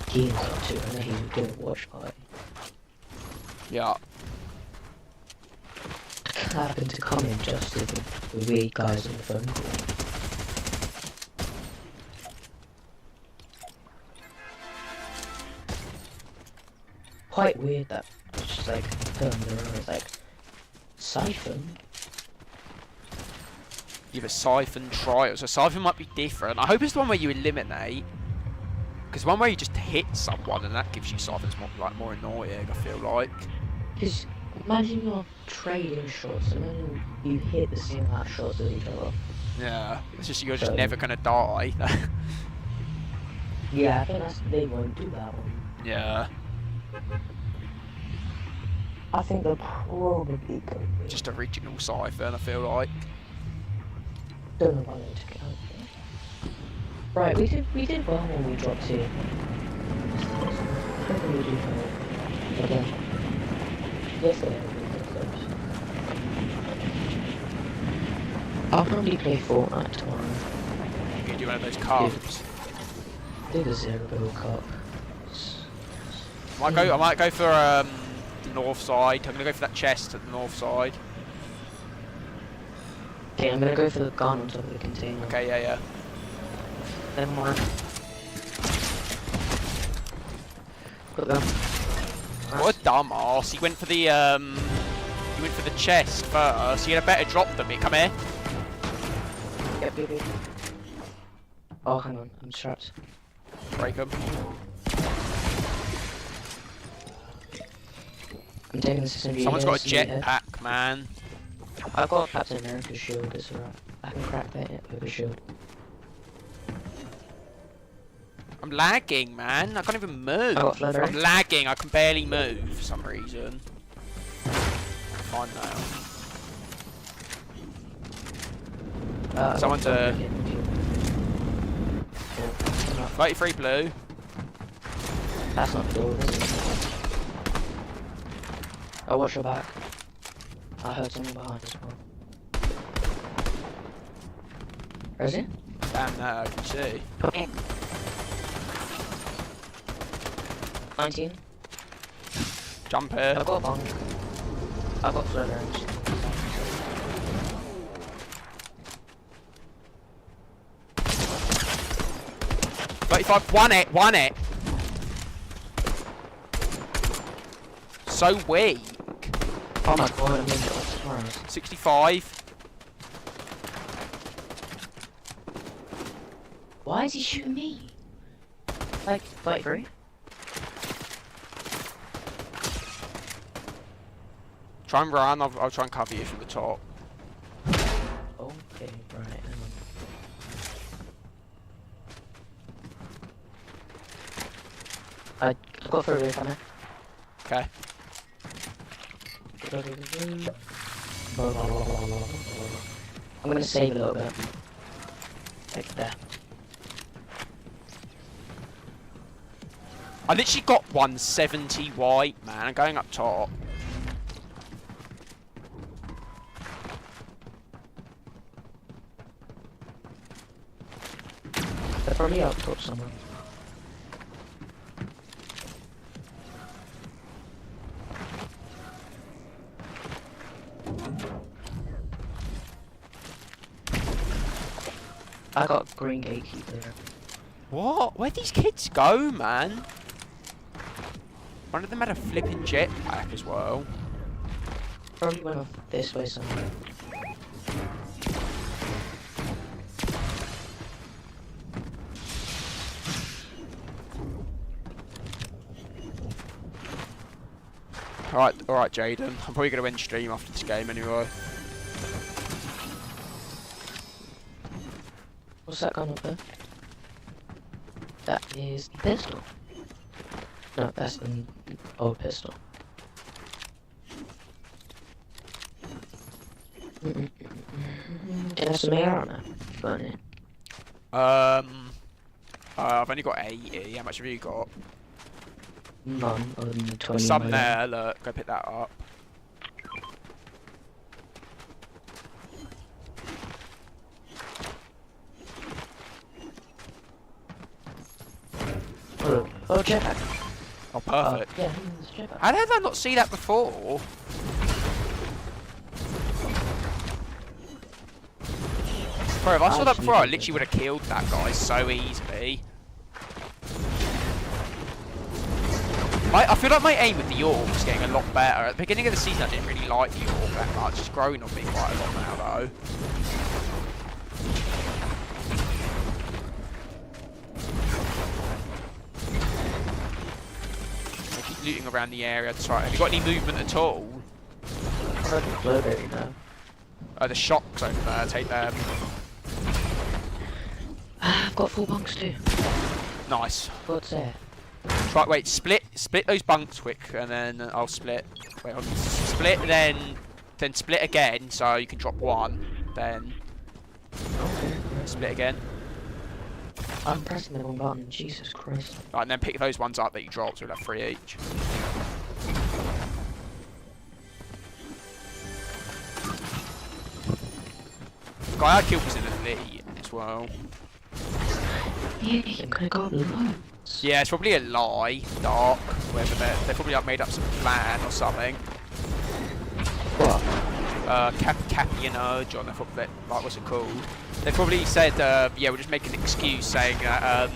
S12: Keen's up to, and then he was doing a watch party.
S1: Yeah.
S12: I happened to come in just as the weird guys on the phone call. Quite weird that it's just like turned around, it's like Siphon?
S1: You have a Siphon trial, so Siphon might be different. I hope it's the one where you eliminate. Because one where you just hit someone and that gives you Siphon's more annoying, I feel like.
S12: Because imagine you're trading shots, imagine you hit the same amount of shots as each other.
S1: Yeah, it's just you're just never gonna die.
S12: Yeah, I think they won't do that one.
S1: Yeah.
S12: I think they'll probably go with
S1: just original Siphon, I feel like.
S12: Don't know why they took it out. Right, we did well when we dropped here. Hopefully we do well. Again. Yesterday I'll probably play Fortnite tomorrow.
S1: You can do one of those cups.
S12: Do the Zero Bill Cup.
S1: I might go for the north side. I'm gonna go for that chest at the north side.
S12: Okay, I'm gonna go for the gun on top of the container.
S1: Okay, yeah.
S12: Then more. Got them.
S1: What a dumbass! He went for the chest first. You had a better drop than me. Come here.
S12: Yep. Oh, hang on, I'm strapped.
S1: Break him.
S12: I'm taking this SMG.
S1: Someone's got a jetpack, man.
S12: I've got Captain America's shield, it's alright. I can crack that with a shield.
S1: I'm lagging, man. I can't even move. I'm lagging. I can barely move for some reason. Fine now. Someone's 33 blue.
S12: That's not cool, is it? Oh, watch your back. I heard someone behind as well. Where is he?
S1: Damn, no, I can see.
S12: Okay. 19.
S1: Jump here.
S12: I've got a bomb. I've got flow range.
S1: Won it. So weak.
S12: Oh my god, I'm in 65.
S1: 65.
S12: Why is he shooting me? Like, 33?
S1: Try and run, I'll try and cover you from the top.
S12: Okay, right, hang on. I got for a roof on it.
S1: Okay.
S12: I'm gonna save a little bit. Like there.
S1: I literally got 170 white, man. I'm going up top.
S12: They're probably up top somewhere. I got green gatekeeper there.
S1: What? Where'd these kids go, man? One of them had a flipping jetpack as well.
S12: Probably went off this way somewhere.
S1: Alright, Jaden. I'm probably going to end stream after this game anyway.
S12: What's that gun up there? That is the pistol. No, that's an old pistol. Can I have some AR on that? Got it.
S1: I've only got 80. How much have you got?
S12: None other than 20.
S1: There's some there, look, go pick that up.
S12: Oh, jetpack.
S1: Oh, perfect.
S12: Yeah, there's a jetpack.
S1: How did I not see that before? Bro, if I saw that before, I literally would have killed that guy so easily. I feel like my aim with the York is getting a lot better. At the beginning of the season, I didn't really like the York that much. It's growing on me quite a lot now, though. I keep looting around the area to try. Have you got any movement at all? The shocks over there. Take them.
S12: I've got 4 bunks too.
S1: Nice.
S12: What's there?
S1: Right, wait, split those bunks quick, and then I'll split. Wait, hold on. Split, then split again, so you can drop 1. Then split again.
S12: I'm pressing the wrong button. Jesus Christ.
S1: Right, and then pick those ones up that you dropped, so we'll have 3 each. The guy I killed was in elite as well.
S12: Yeah, I'm gonna go low.
S1: Yeah, it's probably a lie, Dark. Whether they're probably like made up some plan or something.
S12: What?
S1: Cappy and Urgon, like what's it called? They probably said, yeah, we'll just make an excuse saying that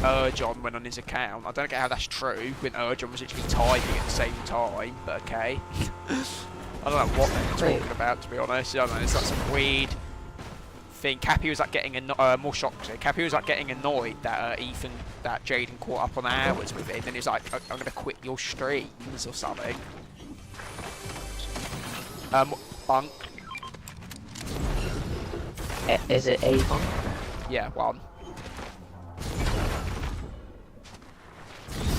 S1: Urgon went on his account. I don't get how that's true when Urgon was literally typing at the same time, but okay. I don't know what they're talking about, to be honest. I don't know, it's like some weird thing. Cappy was like getting more shocked. Cappy was like getting annoyed that that Jaden caught up on hours with him, and he's like, I'm gonna quit your streams or something. Bunk.
S12: Is it a bunk?
S1: Yeah, 1.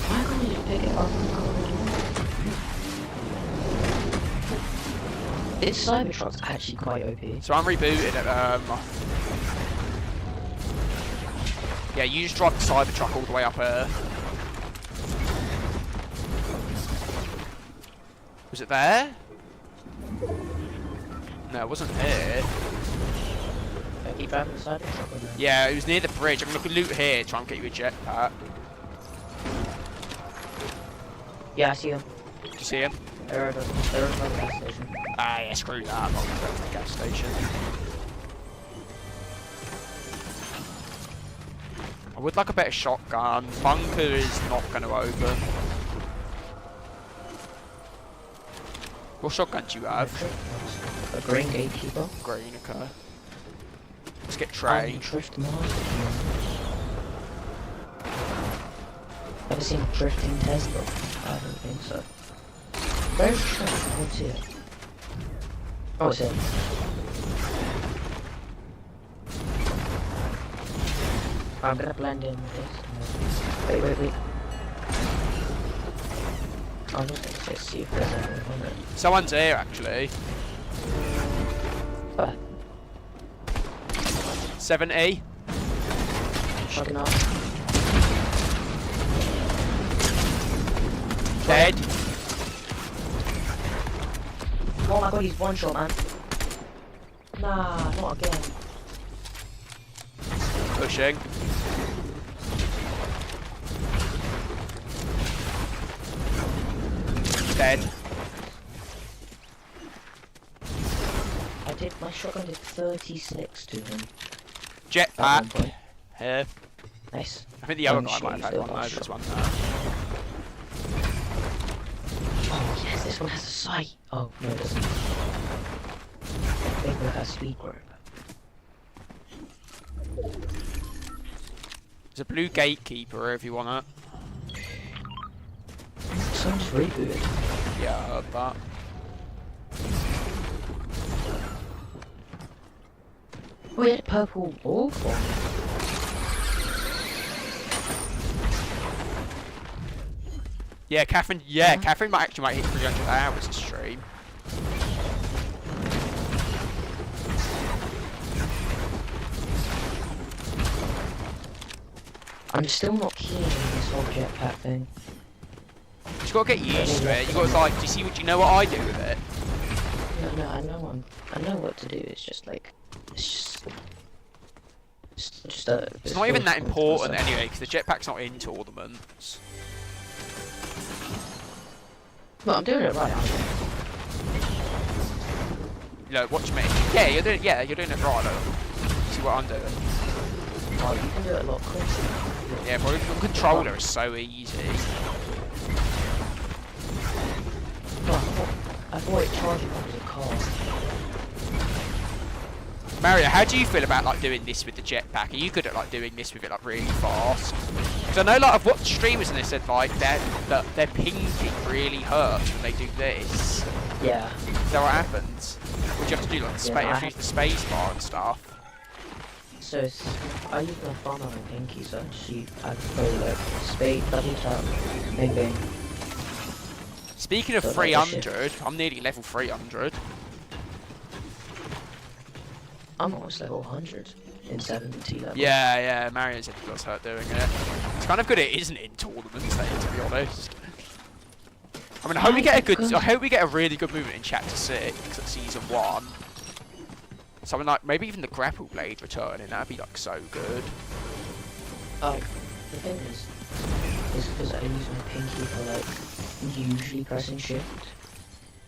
S12: Why can't you pick it up? This Cybertruck's actually quite OP.
S1: So I'm rebooted it. Yeah, you just drive the Cybertruck all the way up here. Was it there? No, it wasn't here.
S12: Keep having the Cybertruck.
S1: Yeah, it was near the bridge. I'm gonna loot here, try and get you a jetpack.
S12: Yeah, I see him.
S1: Do you see him?
S12: They're over by the gas station.
S1: Ah, yeah, screw that. I'm not going to go to the gas station. I would like a better shotgun. Bunker is not going to open. What shotgun do you have?
S12: A green gatekeeper.
S1: Green, okay. Let's get trained.
S12: Drift master. Ever seen a drifting Tesla? I don't think so. Very strange. What's here? Oh, it's here. I'm gonna blend in with this. Wait. I'm just gonna say see if there's anyone on it.
S1: Someone's here actually.
S12: Where?
S1: 70.
S12: Shocking up.
S1: Dead.
S12: Oh my god, he's one shot, man. Nah, not again.
S1: Pushing. Dead.
S12: My shotgun did 36 to him.
S1: Jetpack. Here.
S12: Nice.
S1: I think the other guy might have had one though, this one.
S12: Oh yes, this one has a sight. Oh, no it doesn't. Big one has speed group.
S1: There's a blue gatekeeper if you want it.
S12: Sounds rebooted.
S1: Yeah, I heard that.
S12: Weird purple ball form.
S1: Yeah, Catherine. Yeah, Catherine might hit 300 hours a stream.
S12: I'm still not keen on this whole jetpack thing.
S1: You just gotta get used to it. You gotta like, do you know what I do with it?
S12: No, I know what to do. It's just like, it's
S1: not even that important anyway, because the jetpack's not in tournaments.
S12: Well, I'm doing it right.
S1: Look, watch me. Yeah, you're doing it right. Look. See what I'm doing.
S12: Oh, you can do it a lot quicker.
S1: Yeah, bro, the controller is so easy.
S12: I thought it charged me as a car.
S1: Mario, how do you feel about like doing this with the jetpack? Are you good at like doing this with it like really fast? Because I know like I've watched streamers and they said like their pinging really hurts when they do this.
S12: Yeah.
S1: Is that what happens? Would you have to do like the space, use the space bar and stuff?
S12: So I use my thumb on my pinky, so I go like spade, double tap, bang bang.
S1: Speaking of 300, I'm nearly level 300.
S12: I'm almost level 100 in 70 level.
S1: Yeah, Mario said he got hurt doing it. It's kind of good it isn't in tournaments, though, to be honest. I mean, I hope we get a really good movement in Chapter 6 at Season 1. Something like, maybe even the grapple blade returning, that'd be like so good.
S12: Oh, the thing is because I use my pinky for like usually pressing shift.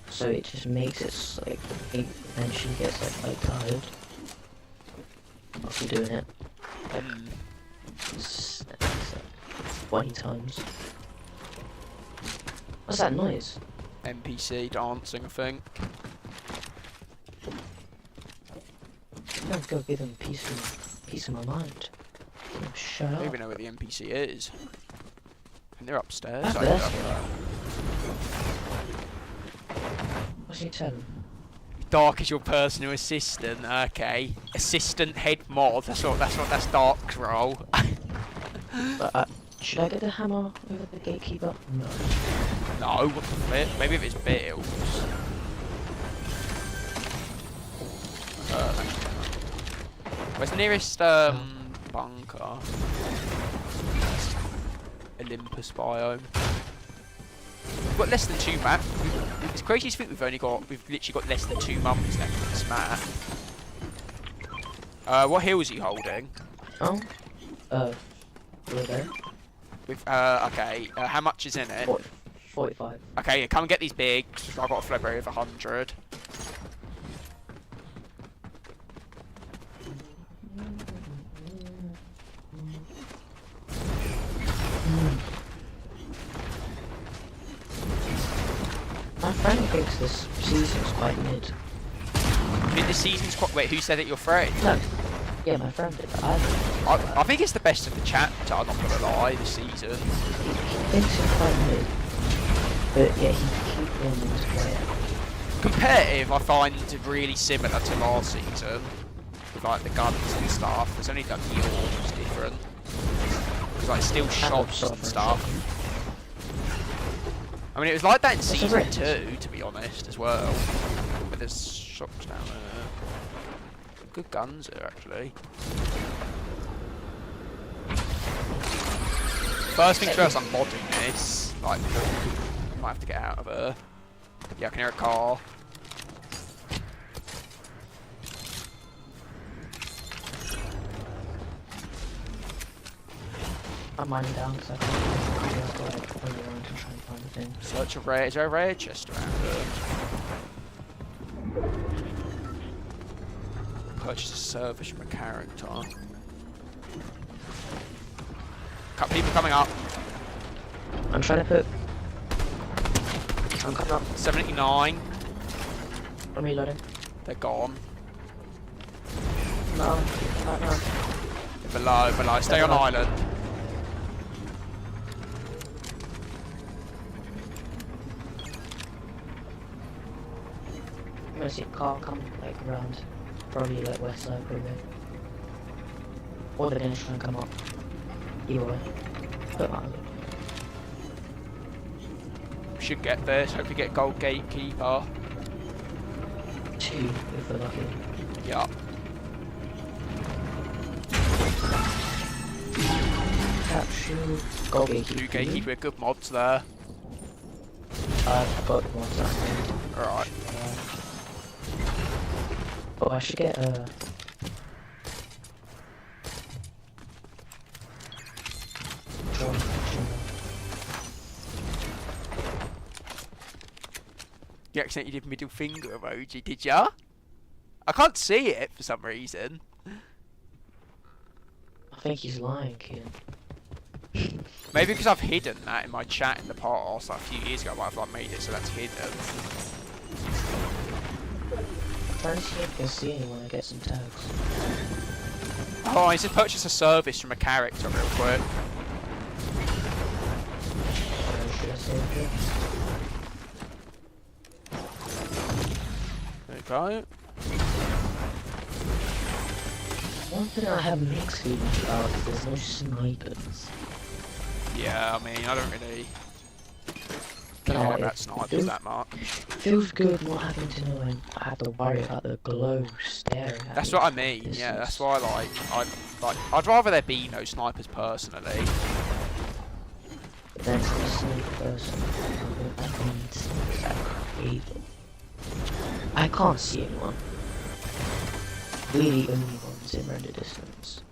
S12: So it just makes it like, it eventually gets like tired after doing it. Like, it's like 20 times. What's that noise?
S1: NPC dancing, I think.
S12: I'm gonna go give them peace of my mind. Shut up.
S1: I don't even know where the NPC is. And they're upstairs.
S12: What's he telling?
S1: Dark is your personal assistant. Okay, assistant head mod. That's Dark's role.
S12: Should I get the hammer over the gatekeeper? No.
S1: No, what the flip? Maybe if it's bills. Where's the nearest bunker? Olympus biome. We've got less than 2 maps. It's crazy to think we've literally got less than 2 months left on this map. What hills are you holding?
S12: There.
S1: With okay. How much is in it?
S12: 45.
S1: Okay, yeah, come and get these bigs. I've got a flipper over 100.
S12: My friend thinks this season's quite mid.
S1: I think this season's quite... Wait, who said that you're afraid?
S12: No. Yeah, my friend did that.
S1: I think it's the best in the chapter, I'm not gonna lie, this season.
S12: Thinks it's quite mid. But yeah, he keeps winning to play it.
S1: Competitive, I find really similar to last season. With like the guns and stuff. There's only like the orbs different. There's like still shots and stuff. I mean, it was like that in season 2, to be honest, as well. But there's shots down there. Good guns here, actually. First things first, I'm modding this. Like, might have to get out of her. Yeah, I can hear a car.
S12: I'm mining down because I can't go like all around to try and find the thing.
S1: Search a rare. Is there a rare chest around here? Purchase a service from a character. People coming up.
S12: I'm trying to put. I'm coming up.
S1: 79.
S12: I'm reloading.
S1: They're gone.
S12: No, no.
S1: Below. Stay on island.
S12: I'm gonna see a car come like around, probably like west side, probably. Or they're gonna try and come up. Either way. Don't matter.
S1: Should get this. Hope you get gold gatekeeper.
S12: 2 if we're lucky.
S1: Yeah.
S12: Capsule. Gold gatekeeper.
S1: 2 gatekeeper. Good mods there.
S12: I've got the ones that I made.
S1: Alright.
S12: Oh, I should get
S1: You accidentally did middle finger emoji, did ya? I can't see it for some reason.
S12: I think he's lying, kid.
S1: Maybe because I've hidden that in my chat in the past, like a few years ago, I've like made it so that's hidden.
S12: I'm trying to see if I can see anyone and get some tags.
S1: Oh, I just purchase a service from a character real quick.
S12: Should I save it?
S1: There you go.
S12: One thing I have mixed feelings about is there's no snipers.
S1: Yeah, I mean, I don't really care about snipers that much.
S12: It feels good not having to know and I have to worry about the glow staring at
S1: That's
S12: me
S1: what I
S12: from
S1: mean,
S12: distance.
S1: yeah, that's why I'd rather there be no snipers personally.
S12: But then for a sniper person, I need snipers that create them. I can't see anyone. We're the only ones in render distance.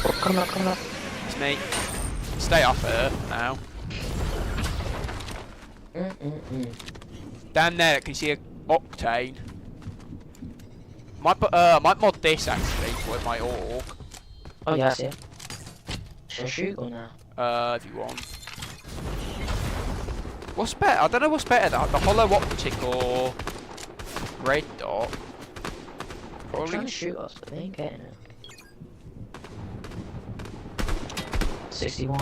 S12: Oh, come up.
S1: It's me. Stay up here now. Down there, can you see a octane? Might mod this actually with my orc.
S12: Oh yeah, I see it. Should I shoot or now?
S1: If you want. What's better? I don't know what's better, the hollow optic or red dot.
S12: They're trying to shoot us, but they ain't getting it. 61.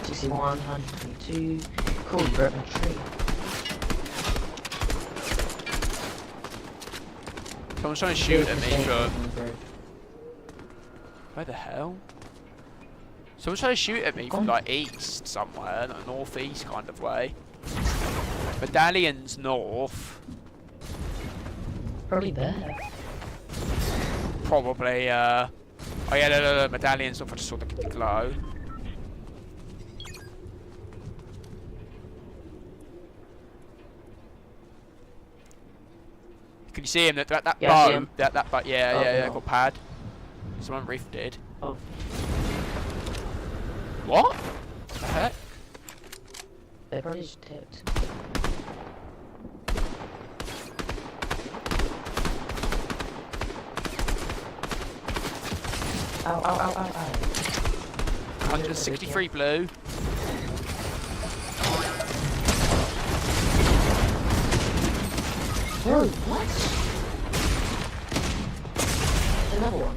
S12: 61, 122. Cool, you broke my tree.
S1: Someone's trying to shoot at me, but... Where the hell? Someone's trying to shoot at me from like east somewhere, like northeast kind of way. Medallion's north.
S12: Probably there.
S1: Probably, oh yeah, no, Medallion's north, I just saw the glow. Can you see him? That
S12: Yeah, I see
S1: bow,
S12: him.
S1: that bow, yeah,
S12: Oh,
S1: yeah,
S12: no.
S1: got pad. Someone rifted.
S12: Oh.
S1: What? The heck?
S12: They probably just tipped. Ow.
S1: 163 blue.
S12: Bro, what? Another one.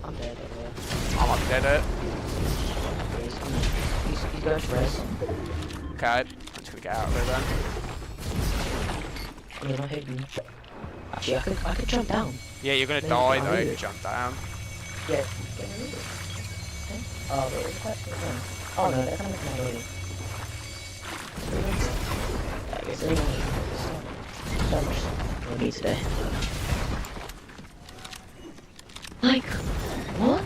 S12: I'm dead over there.
S1: I'm up dead.
S12: He's going to res.
S1: Okay, I'm just gonna get out of there then.
S12: You're not hitting. Actually, I could jump down.
S1: Yeah, you're gonna
S12: Maybe
S1: die
S12: I'll
S1: though
S12: leave
S1: if you
S12: it.
S1: jump down.
S12: Yeah, get a little. Okay. Oh, but it's quite good. Oh no, they're coming from already. I guess anyone so much for me today. Like, what?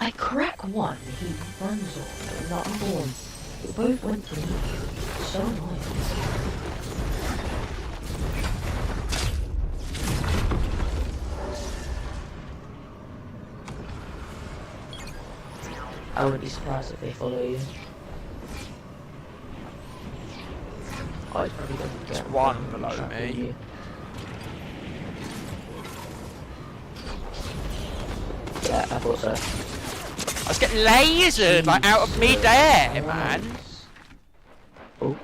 S12: I crack one, he runs off, and not one. We both went to me. So annoying. I would be surprised if they follow you. Oh, it's probably going to
S1: There's
S12: get
S1: one below me.
S12: you. Yeah, I thought so.
S1: I was getting lasered like out of mid-air, man.
S12: Oh.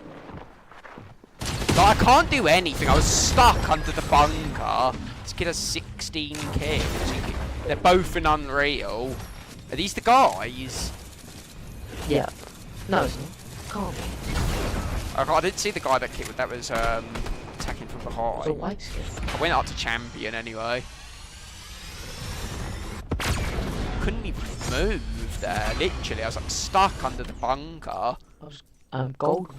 S1: Like, I can't do anything. I was stuck under the bunker. This kid has 16 kills. They're both in Unreal. Are these the guys?
S12: Yeah. No, it's not. Can't be.
S1: I didn't see the guy that killed. That was attacking from behind.
S12: It's a white skin.
S1: I went up to champion anyway. Couldn't even move there. Literally, I was like stuck under the bunker.
S12: I was gold.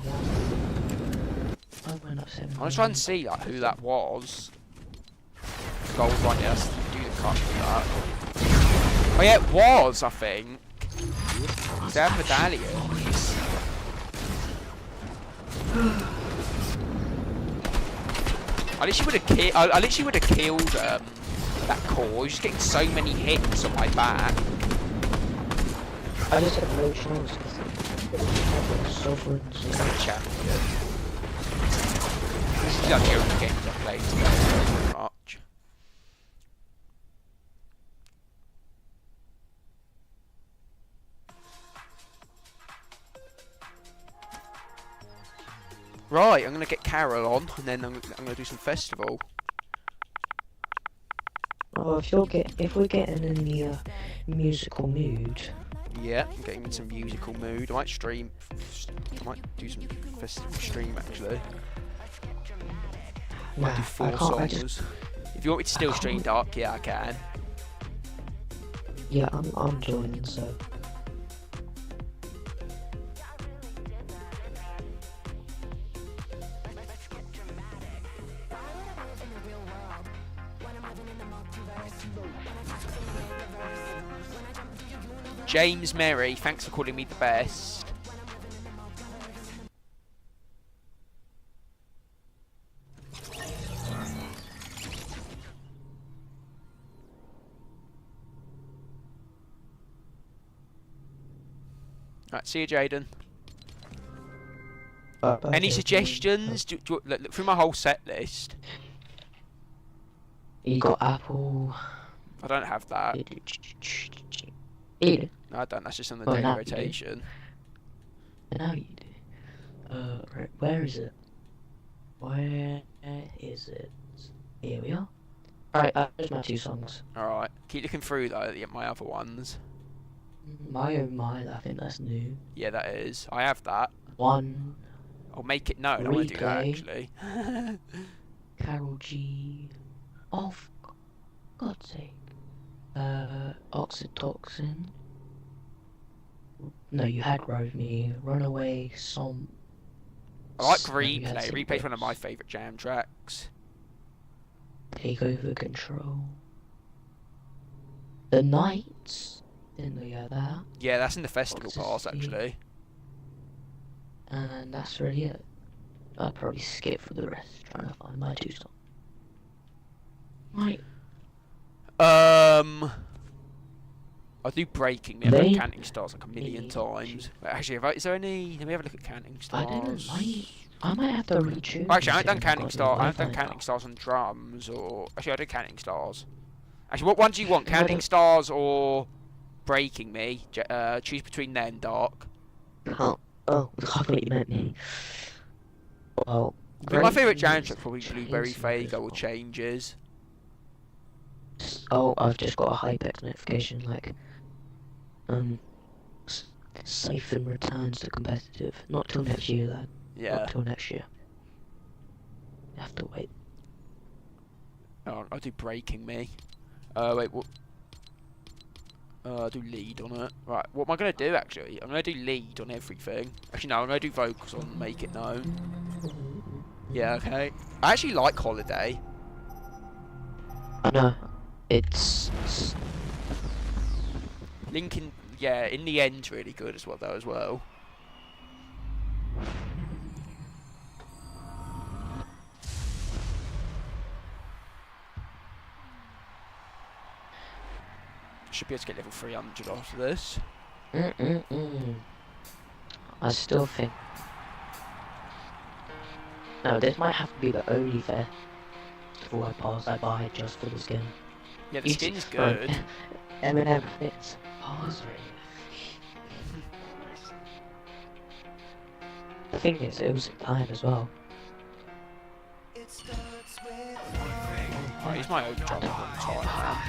S12: I went up 7.
S1: I was trying to see like who that was. Gold one, yes. Do the cut with that. Oh yeah, it was, I think. They have medallions. I literally would have killed that core. He was just getting so many hits on my back.
S12: I just had no chance because sovereigns.
S1: Champion. This is like the only games I've played today, pretty much. Right, I'm gonna get Carol on, and then I'm gonna do some festival.
S12: Oh, if we're getting in the musical mood.
S1: Yeah, I'm getting in some musical mood. I might stream. I might do some festival stream actually. Might do 4 songs. If you want me to still stream Dark, yeah, I can.
S12: Yeah, I'm joining, so.
S1: James Merry, thanks for calling me the best. Right, see you, Jaden. Any suggestions? Look through my whole set list.
S12: You got Apple.
S1: I don't have that.
S12: Eden.
S1: No, I don't. That's just on the daily rotation.
S12: Now you do. Right, where is it? Where is it? Here we are. Alright, there's my 2 songs.
S1: Alright, keep looking through though, my other ones.
S12: My oh my, I think that's new.
S1: Yeah, that is. I have that.
S12: 1.
S1: I'll make it known. I want to do that actually.
S12: Carol G. Oh, for God's sake. Oxytocin. No, you had Rove Me. Runaway, Som.
S1: I like Replay. Replay's one of my favourite jam tracks.
S12: Take over control. The Nights. Didn't know you had that.
S1: Yeah, that's in the festival pass actually.
S12: And that's really it. I'd probably skip for the rest, trying to find my 2 songs. Right.
S1: I do Breaking Me. I've done Counting Stars like a million times. But actually, is there any? Let me have a look at Counting Stars.
S12: I don't know. I might have to reach.
S1: Actually, I haven't done Counting Stars. I haven't done Counting Stars on drums, or actually, I did Counting Stars. Actually, what one do you want? Counting Stars or Breaking Me? Choose between then, Dark.
S12: Oh, I thought you meant me. Well,
S1: I think my favourite
S12: Grayson
S1: challenge is probably
S12: is
S1: Blueberry Fago or
S12: invisible.
S1: Changes.
S12: Oh, I've just got a Hypex notification, like, Siphon returns to competitive. Not till next year, though.
S1: Yeah.
S12: Not till next year. You have to wait.
S1: Oh, I'll do Breaking Me. Wait, what? I'll do lead on it. Right, what am I going to do, actually? I'm going to do lead on everything. Actually, no, I'm going to do vocals on Make It Known. Yeah, okay. I actually like Holiday.
S12: I know. It's...
S1: Lincoln, yeah, in the end, really good as well, though, as well. Should be able to get level 300 after this.
S12: I still think... No, this might have to be the only festival I buy just for the skin.
S1: Yeah, the skin's good.
S12: Eminem fits. Pause really. The thing is, it was in time as well.
S1: Right, he's my own drummer all the time, man.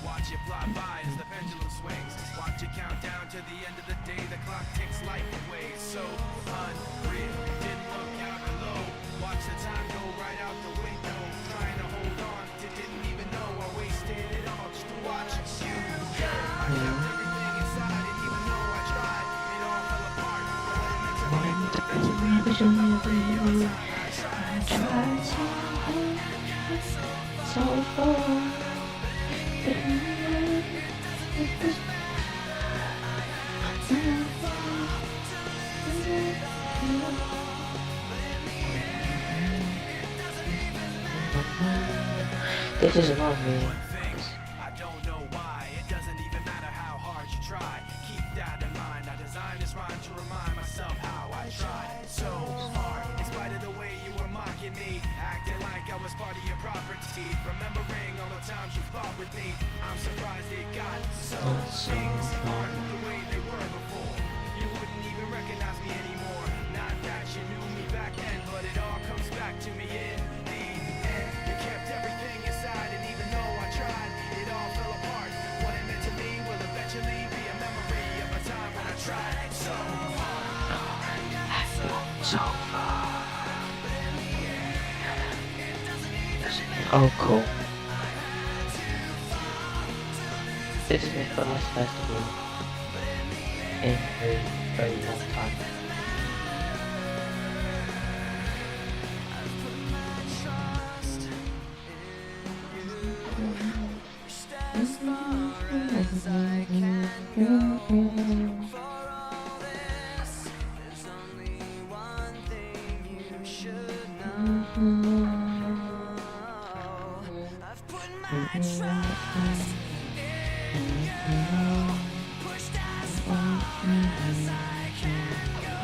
S21: Watch it fly by as the pendulum swings. Watch it count down to the end of the day. The clock takes life away. So unreal. Didn't look out below. Watch the time go right out the window. Trying to hold on to didn't even know I wasted it all just to watch you go. I kept everything inside, and even though I tried, it all fell apart. Eventually, I tried
S12: so far. This isn't on me.
S21: I don't know why. It doesn't even matter how hard you try. Keep that in mind. I designed this rhyme to remind myself how I tried so hard. In spite of the way you were mocking me, acting like I was part of your property. Remembering all the times you fought with me. I'm surprised it got so things aren't the way they were before. You wouldn't even recognize me anymore. Not that you knew me back then, but it all comes back to me in the end. You kept everything inside, and even though I tried, it all fell apart. What it meant to me will eventually be a memory of a time when I tried so hard.
S12: So far. Oh, cool. This is my first festival in a very long time.
S21: As far as I can go. For all this, there's only one thing you should know. I've put my trust in you. Pushed as far as I can go.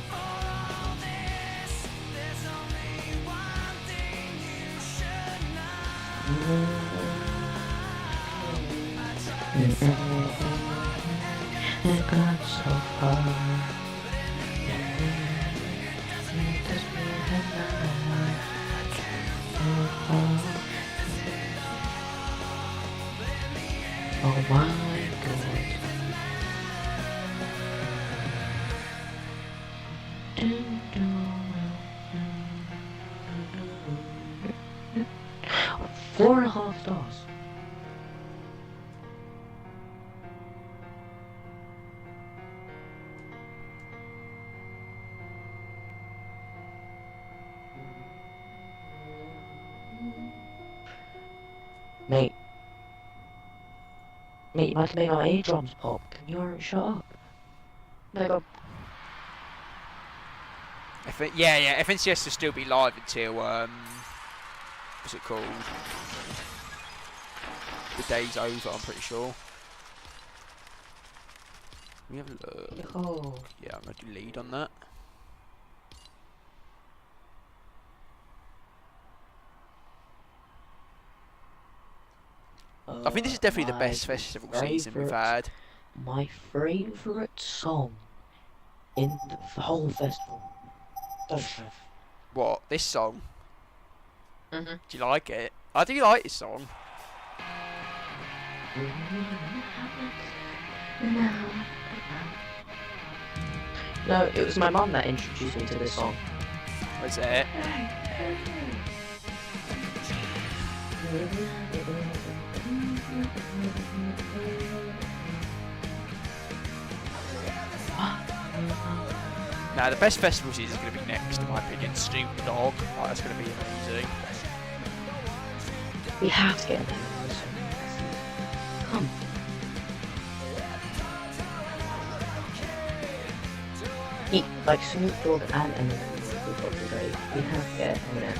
S21: For all this, there's only one thing you should know.
S12: I got so far. Oh my god. 4.5 stars. Mate, you might have made our eardrums pop. Can you already shut up? Mega.
S1: Yeah, FNCS will still be live until, what's it called? The day's over, I'm pretty sure. Let me have a look.
S12: Oh.
S1: Yeah, I'm going to do lead on that. I think this is definitely the best festival season we've had.
S12: My favourite song in the whole festival.
S1: What? This song?
S12: Mhm.
S1: Do you like it? I do like this song.
S12: No, it was my mum that introduced me to this song.
S1: Was it? Now the best festival season is going to be next, in my opinion. Snoop Dogg. Oh, that's going to be amazing.
S12: We have to get him. Come. Like Snoop Dogg and Eminem would probably be great. We have to get Eminem.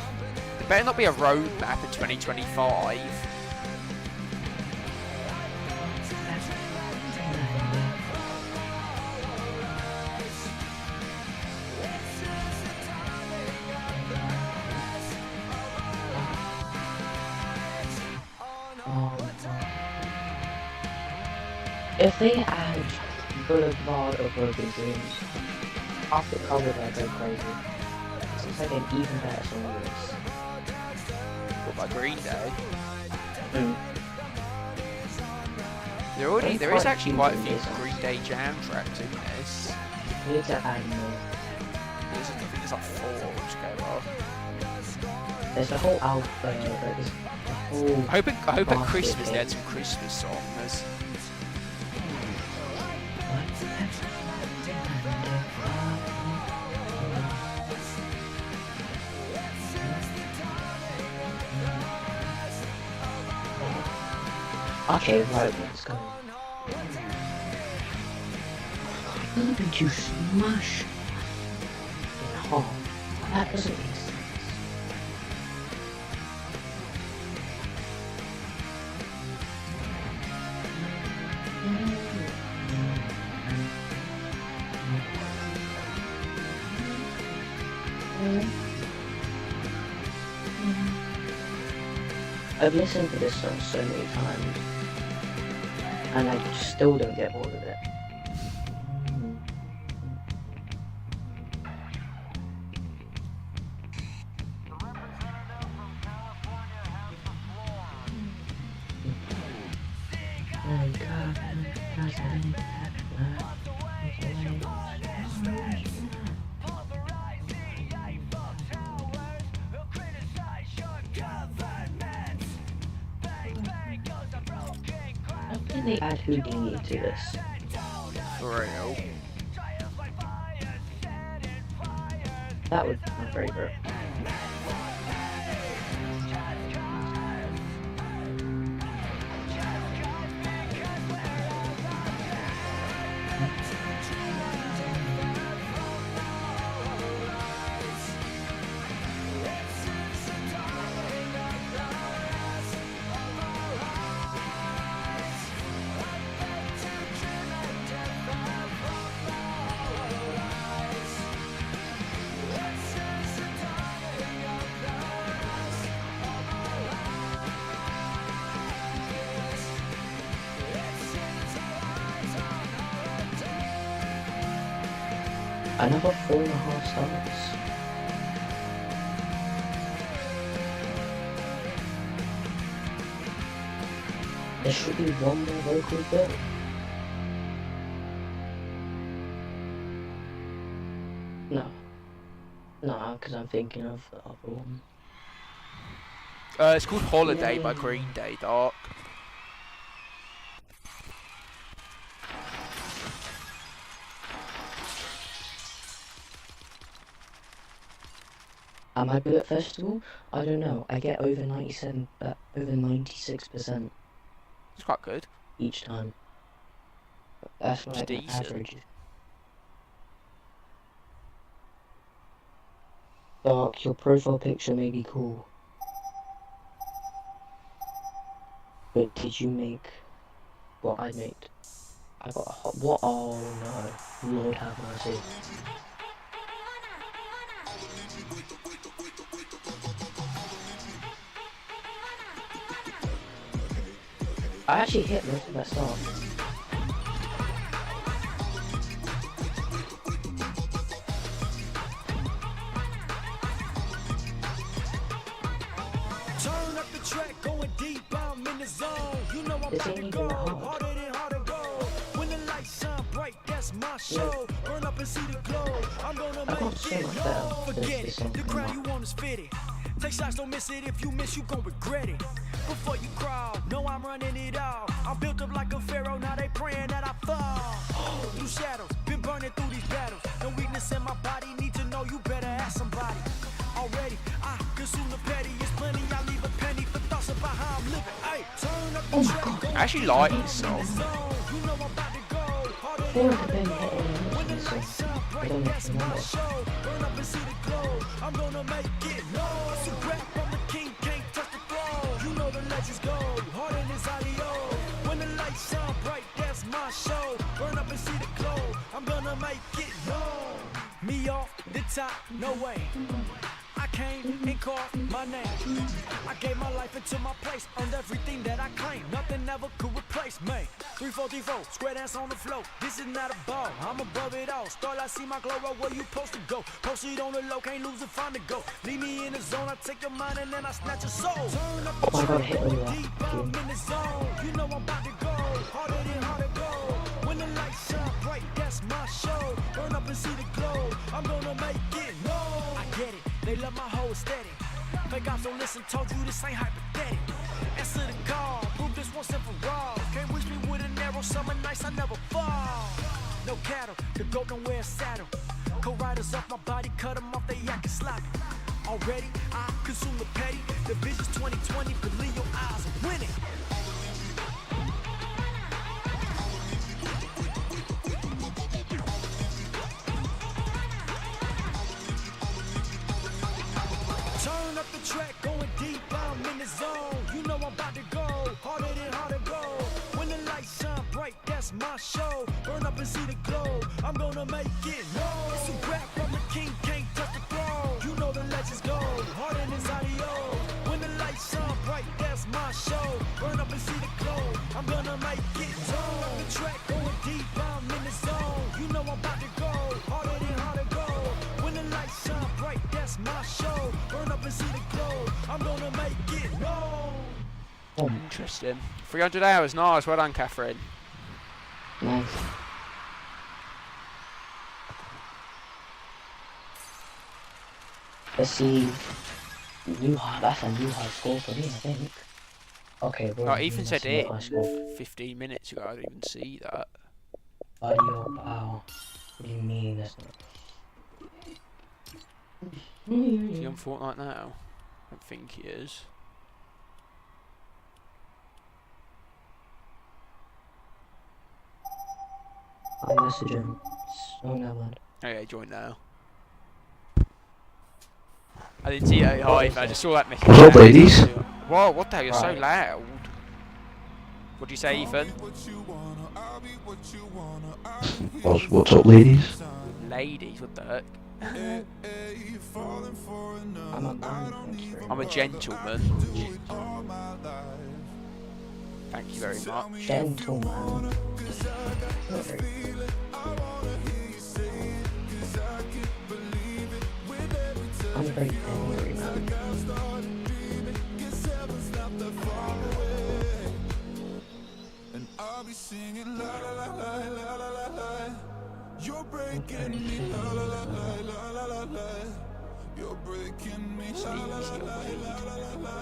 S1: There better not be a roadmap in 2025.
S12: If they add Boulevard of Broken Dreams, off the cover that go crazy. This is like an even better song than this.
S1: What about Green Day?
S12: Mm.
S1: There is actually quite a few Green Day jam tracks in this.
S12: We need to add more.
S1: I think there's like 4 altogether.
S12: There's the whole album, there's the whole...
S1: I hope at Christmas they had some Christmas songs.
S12: Okay, right, let's go. Even to smash in half. That doesn't make sense. I've listened to this song so many times, and I still don't get bored of it. They add Houdini to this.
S1: For real.
S12: That would be my favorite. Another 4.5 stars. There should be one more local bit. No. No, because I'm thinking of the other one.
S1: It's called Holiday by Green Day, Dark.
S12: Am I good at festival? I don't know. I get over 96%.
S1: It's quite good.
S12: Each time. That's like an
S1: decent.
S12: average. Dark, your profile picture may be cool. But did you make what I made? I got a hot... What? Oh no. Lord have mercy. I actually hit most of that stuff.
S21: Turn up the track, going deep, I'm in the zone. You know I'm
S12: This
S21: about
S12: ain't
S21: to
S12: even
S21: go
S12: hard.
S21: harder than hard to go. When the lights shine bright, that's my show. Burn up and see the glow. I'm gonna
S12: I got
S21: make
S12: so
S21: it.
S12: much
S21: No,
S12: better.
S21: forget
S12: This
S21: it. The
S12: song
S21: crown
S12: came
S21: you want is fitted. Take shots, don't miss it. If you miss, you gon' regret it. Before you crawl, know I'm running it all. I'm built up like a pharaoh, now they praying that I fall. Through shadows, been burning through these battles. No weakness in my body, need to know you better ask somebody. Already, I consume the petty, it's plenty. I leave a penny for thoughts about how I'm living. Ay, turn up the track.
S1: I actually like this song.
S21: You know I'm about to go harder
S12: Before
S21: than
S12: I could barely hit anyone else, so I don't
S21: that's
S12: even
S21: my
S12: remember.
S21: show. Burn up and see the glow. I'm gonna make it. No, so rap from the king, can't touch the throne. You know the legends go harder than Zalio. When the lights shine bright, that's my show. Burn up and see the glow. I'm gonna make it. No, me off the top, no way. I came and called my name. I gave my life into my place, earned everything that I claimed. Nothing ever could replace me. 3-4-3-4, square dance on the floor. This is not a ball, I'm above it all. Start, I see my glow up where you supposed to go. Post it on the low, can't lose it, find the go. Leave me in the zone, I take your mind and then I snatch your soul. Turn up the
S12: Oh my god, I hit
S21: track,
S12: really well.
S21: deep, I'm in the zone. You know I'm about to go harder than hard to go. When the lights shine bright, that's my show. Burn up and see the glow. I'm gonna make it. No, I get it. They love my whole aesthetic. Fake ops don't listen, told you this ain't hypothetical. Answer the call, prove this once and for all. Can't wish me with an arrow, summer nights I never fall. No cattle, the goat don't wear a saddle. Co-riders off my body, cut them off, they acting sloppy. Already, I consume the petty. The vision's 2020, believe your eyes are winning. Turn up the track, going deep, I'm in the zone. You know I'm about to go harder than hard to go. When the lights shine bright, that's my show. Burn up and see the glow. I'm gonna make it. No, it's a rap from the king, can't touch the throne. You know the legends go harder than Zadio. When the lights shine bright, that's my show. Burn up and see the glow. I'm gonna make it. Turn up the track, going deep, I'm in the zone. You know I'm about to go harder than hard to go. When the lights shine bright, that's my show. Burn up and see the glow. I'm gonna make it. No.
S1: Interesting. 300 hours, nice. Well done, Catherine.
S12: Nice. Let's see. That's a new high score for me, I think. Okay, well,
S1: Oh, Ethan said it
S12: high score.
S1: 15 minutes ago. I didn't even see that.
S12: Audio, wow. What do you mean that's not?
S1: Is he on Fortnite now? I don't think he is.
S12: I'll message him. Oh, never mind.
S1: Oh yeah, join now. I didn't see it. Hi, I just saw that message.
S10: What's up, ladies?
S1: Whoa, what the hell? You're so
S12: Right.
S1: loud. What do you say, Ethan?
S10: What's up, ladies?
S1: Ladies, what the heck?
S12: I'm a man.
S1: I'm a gentleman. Thank you very much.
S12: Gentleman. Not very good. I'm a very angry man.
S21: And I'll be singing la la la la la la la la. You're breaking me la la la la la la la. You're breaking me la la la la la la la.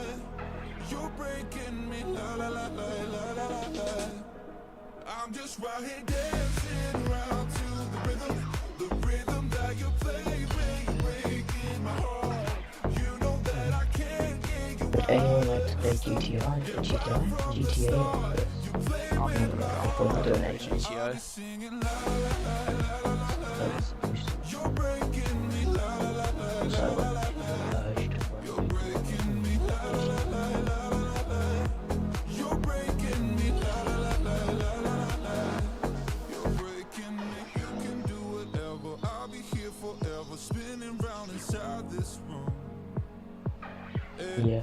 S21: You're breaking me la la la la la la la. I'm just right here dancing around to the rhythm that you play when you're breaking my heart. You know that I can't get you
S12: Would anyone like to play GTA? GTA? I'm probably doing it.
S1: GTO.
S21: You're breaking me la la la la la la. You're breaking me la la la la la la. You're breaking me la la la la la la. You're breaking me. You can do whatever. I'll be here forever, spinning round inside this room.
S12: Yeah.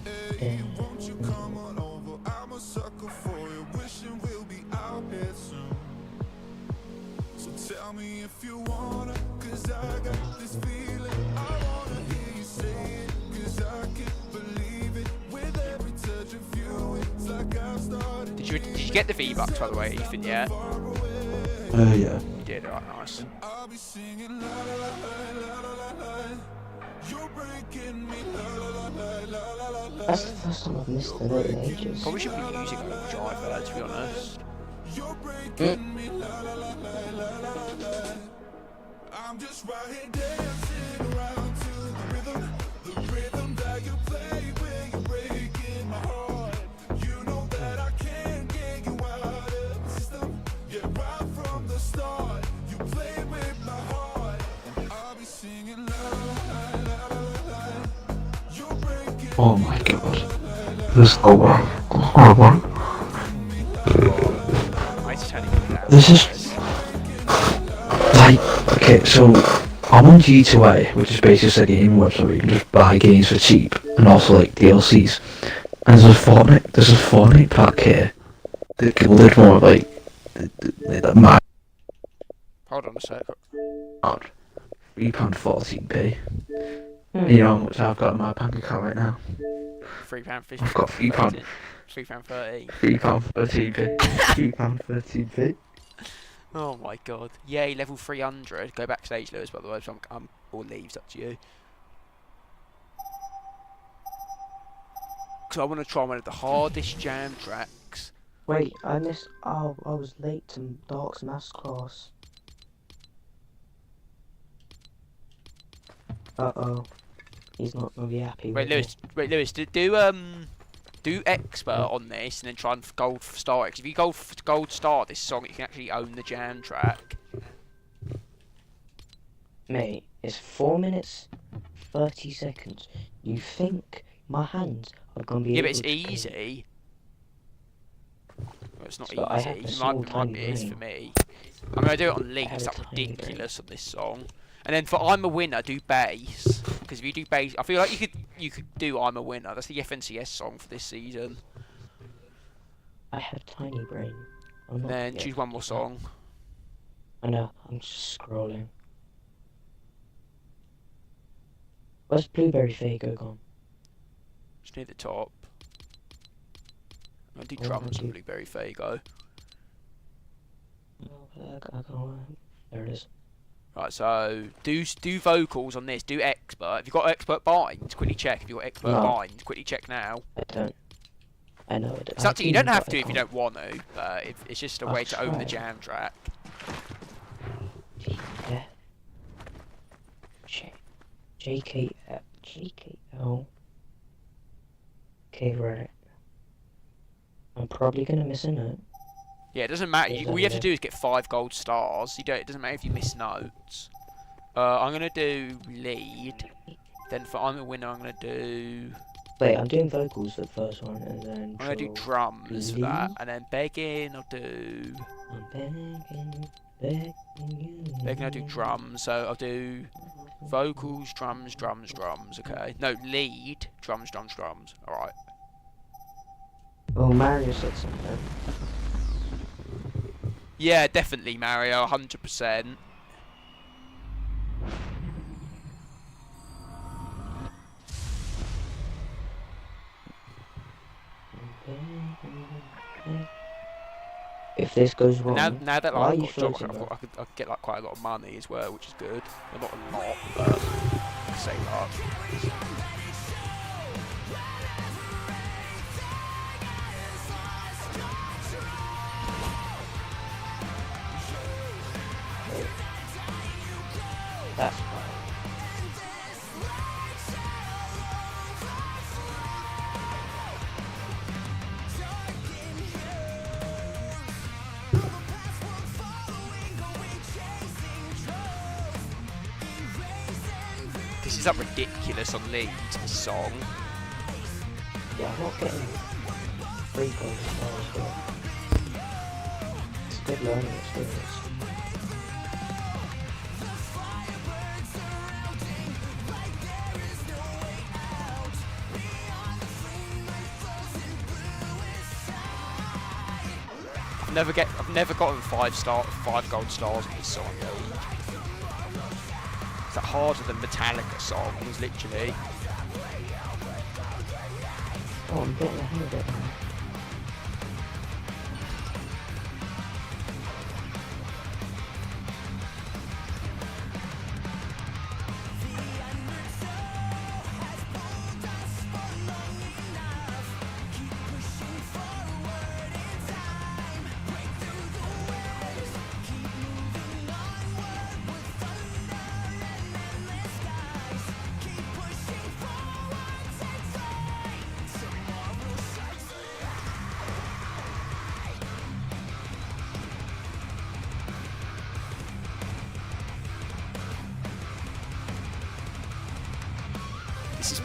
S21: Won't you come on over? I'm a sucker for you. Wish me if you wanna, 'cause I got this feeling. I wanna hear you say it, 'cause I can't believe it. With every touch of you, it's like I've started.
S1: Did you get the V-Bucks, by the way, Ethan, yet?
S10: Yeah.
S1: You did, alright, nice.
S21: I'll be singing la la la la la la la. You're breaking me la la la la la la la.
S12: That's the first time I've missed the note in ages.
S1: Probably should be using Overdrive, to be honest.
S21: You're breaking me la la la la la la. I'm just right here dancing around to the rhythm that you play when you're breaking my heart. You know that I can't get you out of the system. Yeah, right from the start, you play with my heart. I'll be singing la la la la la. You're breaking.
S10: Oh my god. This is so bad. Oh my. This is like, okay, so I'm on G2A, which is basically a game website where you can just buy games for cheap and also like DLCs. And there's a Fortnite pack here. The gilded one of like my
S1: Hold on a sec.
S10: £3.14p. You know how much I've got in my bank account right now?
S1: £3.50.
S10: I've got £3.
S1: £3.30.
S10: £3.13p. £3.13p.
S1: Oh my god. Yay, level 300. Go backstage, Lewis, by the way, so I'm or leaves, up to you. Because I want to try one of the hardest jam tracks.
S12: Wait, I missed. Oh, I was late to Dark's maths class. Uh-oh. He's not gonna be happy with it.
S1: Wait, Lewis, do expert on this and then try and gold star it. 'Cause if you gold star this song, you can actually own the jam track.
S12: Mate, it's 4 minutes 30 seconds. You think my hands are gonna be?
S1: Yeah, but
S12: able
S1: it's
S12: to
S1: easy. Well, it's not
S12: So I have
S1: easy.
S12: a
S1: It
S12: small
S1: might
S12: tiny
S1: be it is
S12: brain.
S1: for me. I'm gonna do it on league.
S12: I have
S1: It's
S12: a
S1: like
S12: tiny
S1: ridiculous on this song. And then for I'm a Winner, do bass. Because if you do bass, I feel like you could do I'm a Winner. That's the FNCS song for this season.
S12: I have a tiny brain. I'm not
S1: Then
S12: gonna
S1: choose one more song.
S12: I know. I'm just scrolling. Where's Blueberry Fago gone?
S1: It's near the top. I'm gonna do
S12: Oh,
S1: drums
S12: thank
S1: on
S12: you.
S1: Blueberry Fago.
S12: There it is.
S1: Right, so do vocals on this. Do expert. If you've got expert binds, quickly check. If you've got expert
S12: No.
S1: binds, quickly check now.
S12: I don't. I know it.
S1: It's up to you. You don't have to if you don't want to, but it's just a way to own the
S12: tried.
S1: jam track.
S12: Yeah. JKL. Okay, right. I'm probably gonna miss a note.
S1: Yeah, it doesn't matter.
S12: Yes,
S1: All you have to
S12: yeah.
S1: do is get 5 gold stars. It doesn't matter if you miss notes. I'm gonna do lead. Then for I'm a Winner, I'm gonna do.
S12: Wait, I'm doing vocals for the first one, and then
S1: I'm gonna do drums for that, and then begging. I'll do.
S12: I'm begging you.
S1: Begging. I'll do drums. So I'll do vocals, drums. Okay. No, lead, drums. All right.
S12: Oh, Mario said something.
S1: Yeah, definitely Mario, 100%.
S12: If this goes wrong,
S1: Now that
S12: why are
S1: I've
S12: you
S1: got a job,
S12: floating,
S1: I could get like quite a lot of money as well, which is good. Well, not a lot, but say that.
S12: That's fine.
S1: This is like ridiculous on lead, this song.
S12: Yeah, I'm not getting free gold stars here. It's a good learning experience.
S1: I've never gotten 5 gold stars in this song. It's that harder than Metallica songs, literally.
S12: Oh, I'm getting the hang of it now.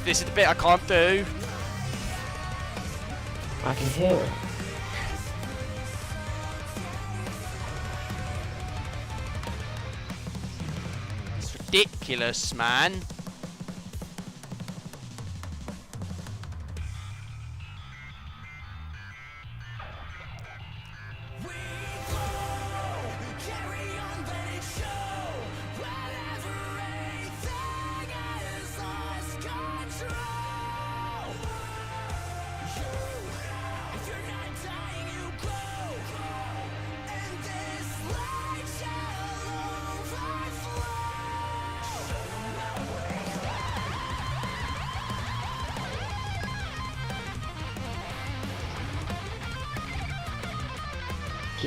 S1: This is the bit I can't do.
S12: I can hear it.
S1: It's ridiculous, man.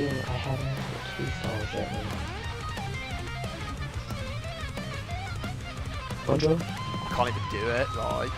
S12: I haven't had 2 stars yet. Bonjour?
S1: I can't even do it, like.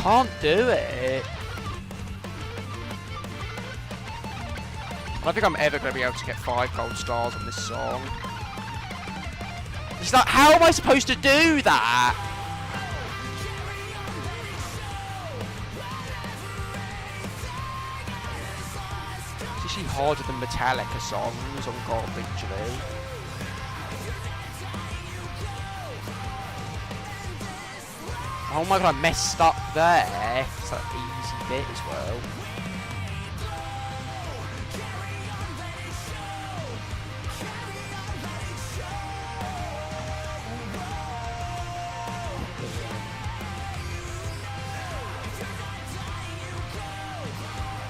S1: Can't do it. I don't think I'm ever going to be able to get 5 gold stars on this song. It's like, how am I supposed to do that? It's actually harder than Metallica songs on God, literally. Oh my god, I messed up there. It's like an easy bit as well.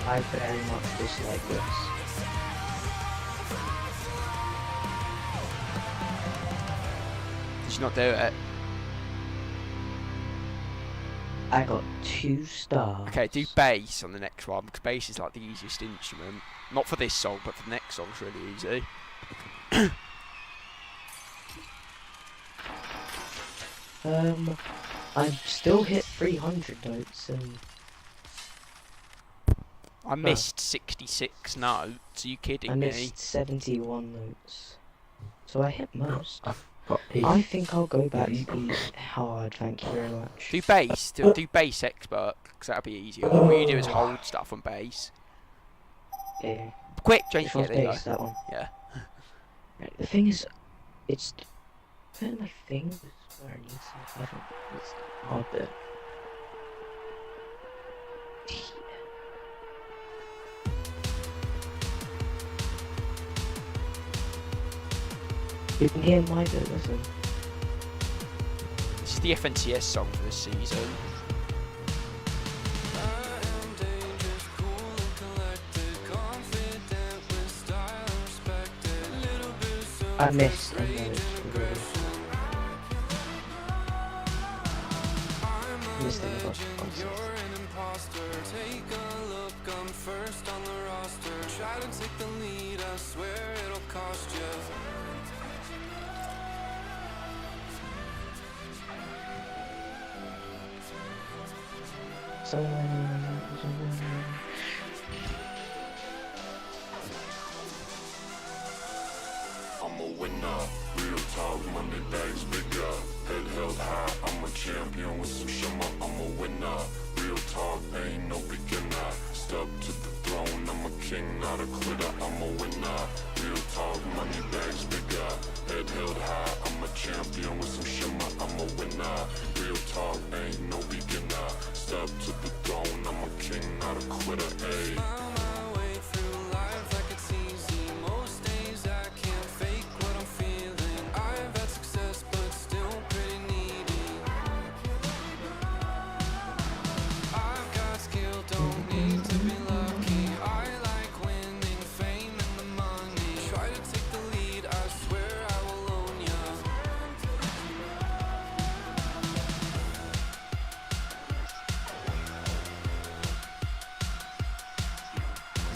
S12: I very much dislike this.
S1: Did you not do it?
S12: I got 2 stars.
S1: Okay, do bass on the next one, because bass is like the easiest instrument. Not for this song, but for the next song, it's really easy.
S12: I've still hit 300 notes and...
S1: I missed 66 notes, are you kidding
S12: I
S1: me?
S12: missed 71 notes. So I hit most. I think I'll go back to be hard, thank you very much.
S1: Do bass, do bass expert, because that'll be easier. What you do is hold stuff on bass.
S12: Yeah.
S1: Quick, change
S12: Which one's
S1: there you
S12: bass,
S1: go.
S12: that one?
S1: Yeah.
S12: Right, the thing is, it's... Putting my fingers where I need to, I don't... It's a hard bit. You can hear my bit, listen.
S1: This is the FNCS song for this season.
S12: I missed a note. Missed a bunch of concepts.
S15: Take a look, I'm first on the roster. Try to take the lead, I swear it'll cost you.
S12: So
S13: I'm a winner, real talk, money bags bigger. Head held high, I'm a champion with some shimmer. I'm a winner, real talk, ain't no beginner. Step to the throne, I'm a king, not a quitter. I'm a winner, real talk, money bags bigger. Head held high, I'm a champion with some shimmer. I'm a winner, real talk, ain't no beginner. Step to the throne, I'm a king, not a quitter. Ayy.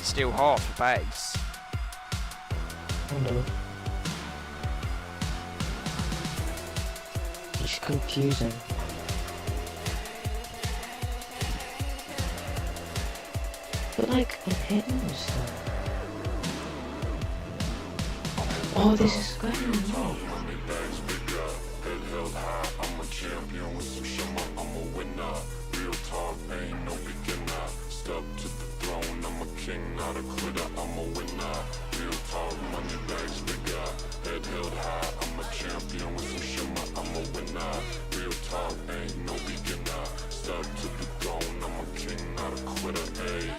S1: Still half the base.
S12: It's confusing. But like, I'm hitting this stuff. Oh, this is going on.
S13: Head held high, I'm a champion with some shimmer. I'm a winner, real talk, ain't no beginner. Step to the throne, I'm a king, not a quitter. I'm a winner, real talk, money bags bigger. Head held high, I'm a champion with some shimmer. I'm a winner, real talk, ain't no beginner. Step to the throne, I'm a king, not a quitter. Ayy.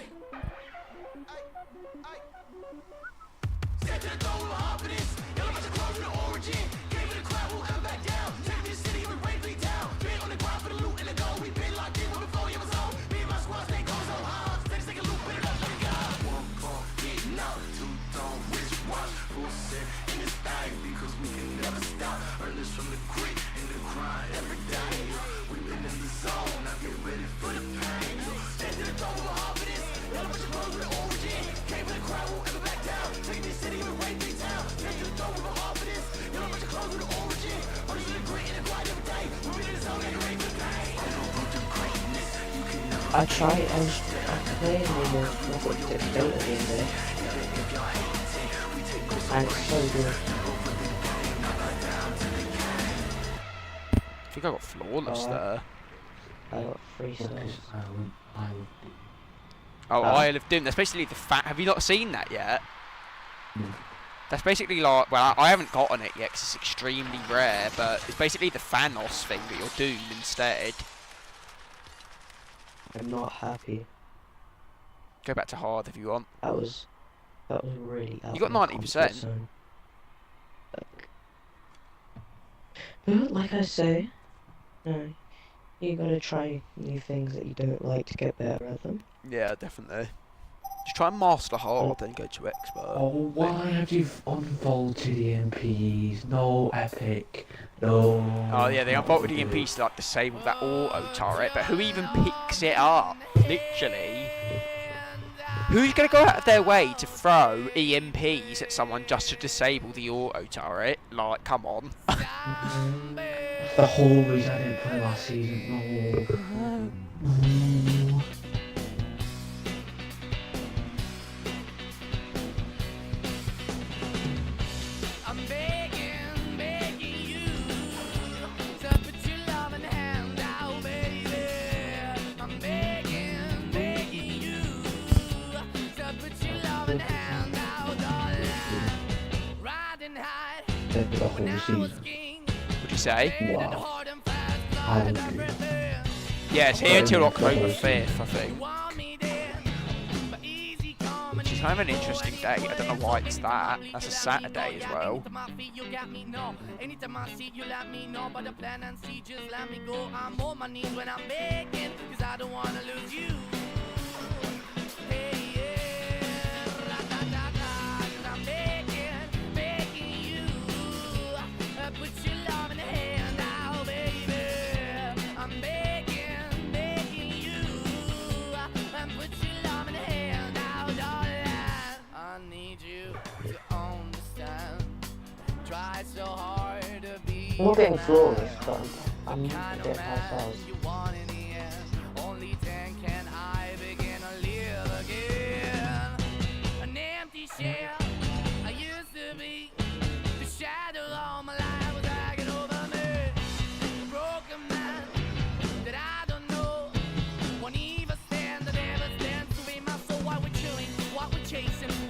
S21: Step to the throne with confidence. Y'all about to close with the origin. Came for the crowd, won't come back down. Take this city, we bravely down. Been on the grind for the loot and the gold. We been locked in way before you was on. Me and my squad stay goes so hard. Steady take a loop, put it up, let it go. One car, getting out. Two tone, wrist watch. Full set in this thing because we can never stop. Earn this from the grit and the grind every day. We been in the zone, now get ready for the pain. Step to the throne with confidence. Y'all about to close with the origin. Came for the crowd, won't ever back down. Take this city, we bravely down. Step to the throne with confidence. Y'all about to close with the origin. Earn this from the grit and the grind every day. We been in the zone, now get ready for the pain.
S12: I play in the Rocket Dota the other day. And it's so good.
S1: I think I got flawless there.
S12: I got 3 stars.
S1: Oh, Isle of Doom. That's basically the Have you not seen that yet? That's basically like, well, I haven't gotten it yet because it's extremely rare, but it's basically the Thanos thing, but you're Doom instead.
S12: I'm not happy.
S1: Go back to hard if you want.
S12: That was really out.
S1: You got 90%.
S12: But like I say, no, you gotta try new things that you don't like to get better at them.
S1: Yeah, definitely. Just try and master hard, then go to expert.
S10: Oh, why have you unvaulted the MPs? No, Epic. No.
S1: Oh yeah, they unvaulted the MPs to like disable that auto turret, but who even picks it up? Literally. Who's going to go out of their way to throw EMPs at someone just to disable the auto turret? Like, come on.
S10: The whole reason I didn't play last season. No.
S21: I'm begging you to put your loving hand out, baby. I'm begging you to put your loving hand out, darling. Riding high when I was king.
S1: What'd you say?
S10: Wow.
S1: Yeah, it's here till October 5th, I think. Which is kind of an interesting day. I don't know why it's that. That's a Saturday as well.
S21: Anytime I see you, let me know. But the plan and see, just let me go. I'm on my knees when I'm begging, cause I don't wanna lose you. Hey, yeah, ra-da-da-da, cause I'm begging you. Put your love in the hand now, baby. I'm begging you. Put your love in the hand now, darling. I need you to understand. Try so hard to be.
S12: I'm not getting flawless, but I'm a bit high stars.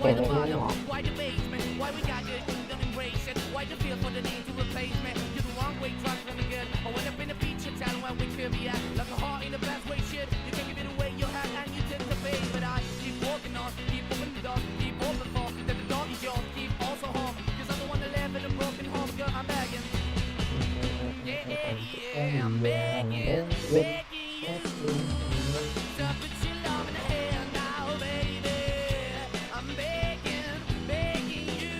S12: Why the bottom?
S21: Why the basement? Why we got good? Don't embrace it. Why the feel for the need to replace me? You're the wrong way, trying to good. I went up in a feature town where we could be at. Like a heart in the best way, shit. You can give it away, you had, and you tend to pay. But I keep walking on, keep moving the dog, keep open for that the dog is yours, keep also home. Cause I'm the one that live in a broken home, girl, I'm begging. Yeah, I'm begging, begging you. So put your love in the hand now, baby. I'm begging, begging you.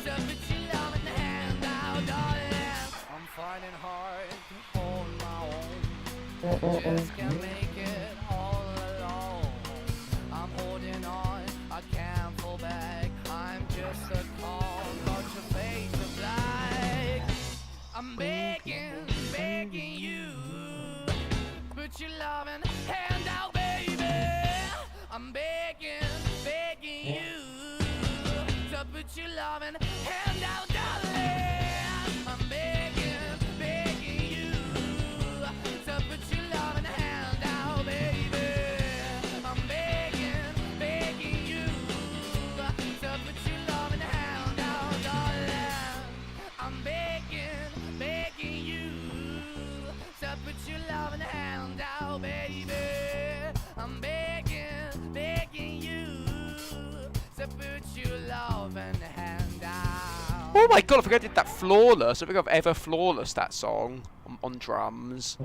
S21: So put your love in the hand now, darling. I'm finding hard to hold my own. Just can't make it all alone. I'm holding on, I can't fall back. I'm just a call, got your face of black. I'm begging, begging you. Put your loving hand out, baby. I'm begging, begging you. So put your loving hand out, darling. I'm begging, begging you. So put your loving hand out, baby. I'm begging, begging you. So put your loving hand out, darling. I'm begging, begging you. So put your loving hand out, baby. I'm begging, begging you. So put your loving hand out.
S1: Oh my god, I forgot I did that flawless. I think I've ever flawless that song on drums.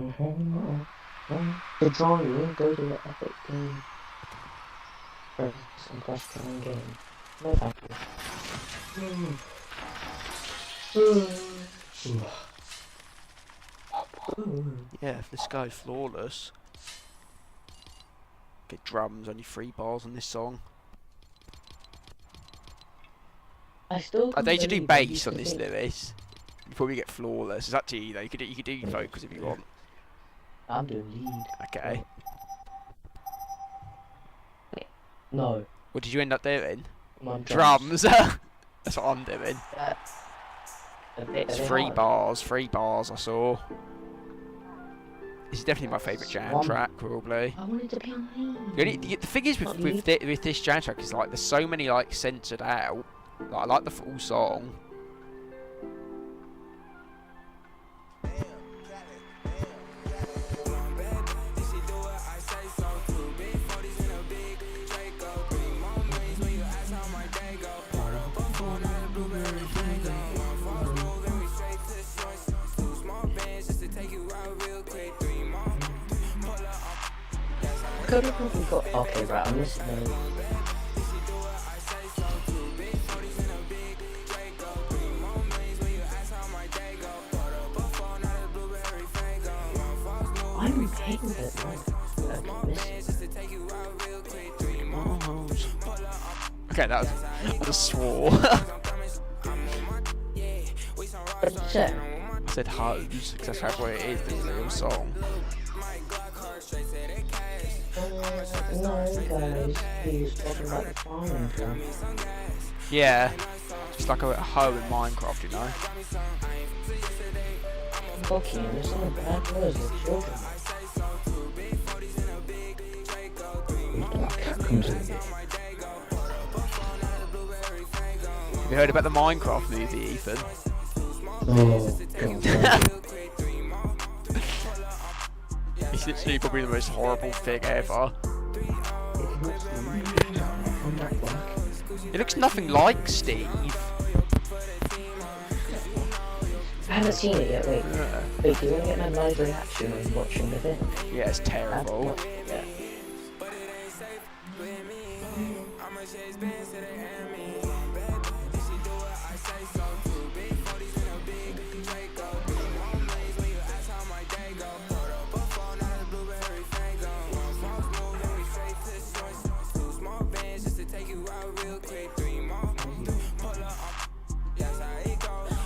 S12: The drawing, go to the epic game. Press and press the game. No thank you.
S1: Yeah, if this guy's flawless. Get drums, only 3 bars on this song. I need to do bass on this lyrics. You probably get flawless. It's up to you though. You could do vocals if you want.
S12: I'm doing lead.
S1: Okay.
S12: No.
S1: What did you end up doing?
S12: I'm on
S1: Drums. That's what I'm doing. It's
S12: they
S1: 3
S12: hard?
S1: bars. 3 bars I saw. This is definitely my favourite jam track, probably.
S12: I wanted to be on lead.
S1: The thing is with this jam track is like there's so many like censored out. Like, I like the full song.
S12: Could have probably got. Okay, right, I'm listening. I'm taking it, man.
S1: Okay, that was. I just swore.
S12: What did you say?
S1: I said hose, because that's what it is, the real song.
S12: No, guys, he's talking about the farming drum.
S1: Yeah, just like a hoe in Minecraft, you know.
S12: Fucking, there's some bad words with children.
S1: Have you heard about the Minecraft movie, Ethan?
S12: Oh, God.
S1: It's literally probably the most horrible thing ever. It looks nothing like Steve.
S12: I haven't seen it yet, wait.
S1: Yeah.
S12: Wait, do you want to get my live reaction when watching the thing?
S1: Yeah, it's terrible.
S12: Yeah.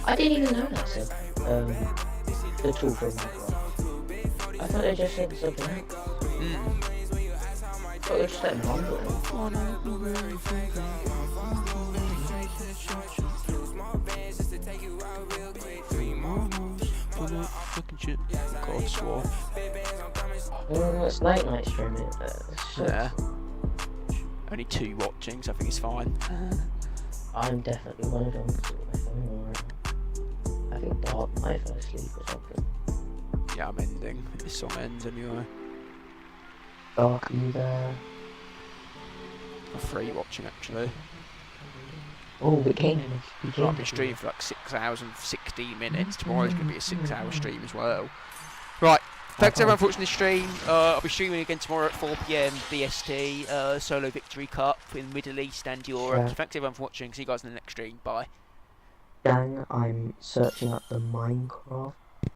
S12: I didn't even know that said the tool for Minecraft. I thought it just said something else. Oh, it's just like mumbling.
S1: Fucking shit. God, swore.
S12: It's night streaming.
S1: Yeah. only 2 watching, so I think it's fine.
S12: I'm definitely one of them. I think Dark my first league or something.
S1: Yeah, I'm ending. This song ends anyway.
S12: Dark, are you there?
S1: I'm 3 watching actually.
S12: Oh, we came.
S1: I've been streaming for like 6 hours and 16 minutes. Tomorrow's going to be a 6-hour stream as well. Right, thanks everyone for watching this stream. I'll be streaming again tomorrow at 4 PM BST, Solo Victory Cup in Middle East and Europe.
S12: Yeah.
S1: So thanks everyone for watching. See you guys in the next stream. Bye.
S12: Gang, I'm searching up the Minecraft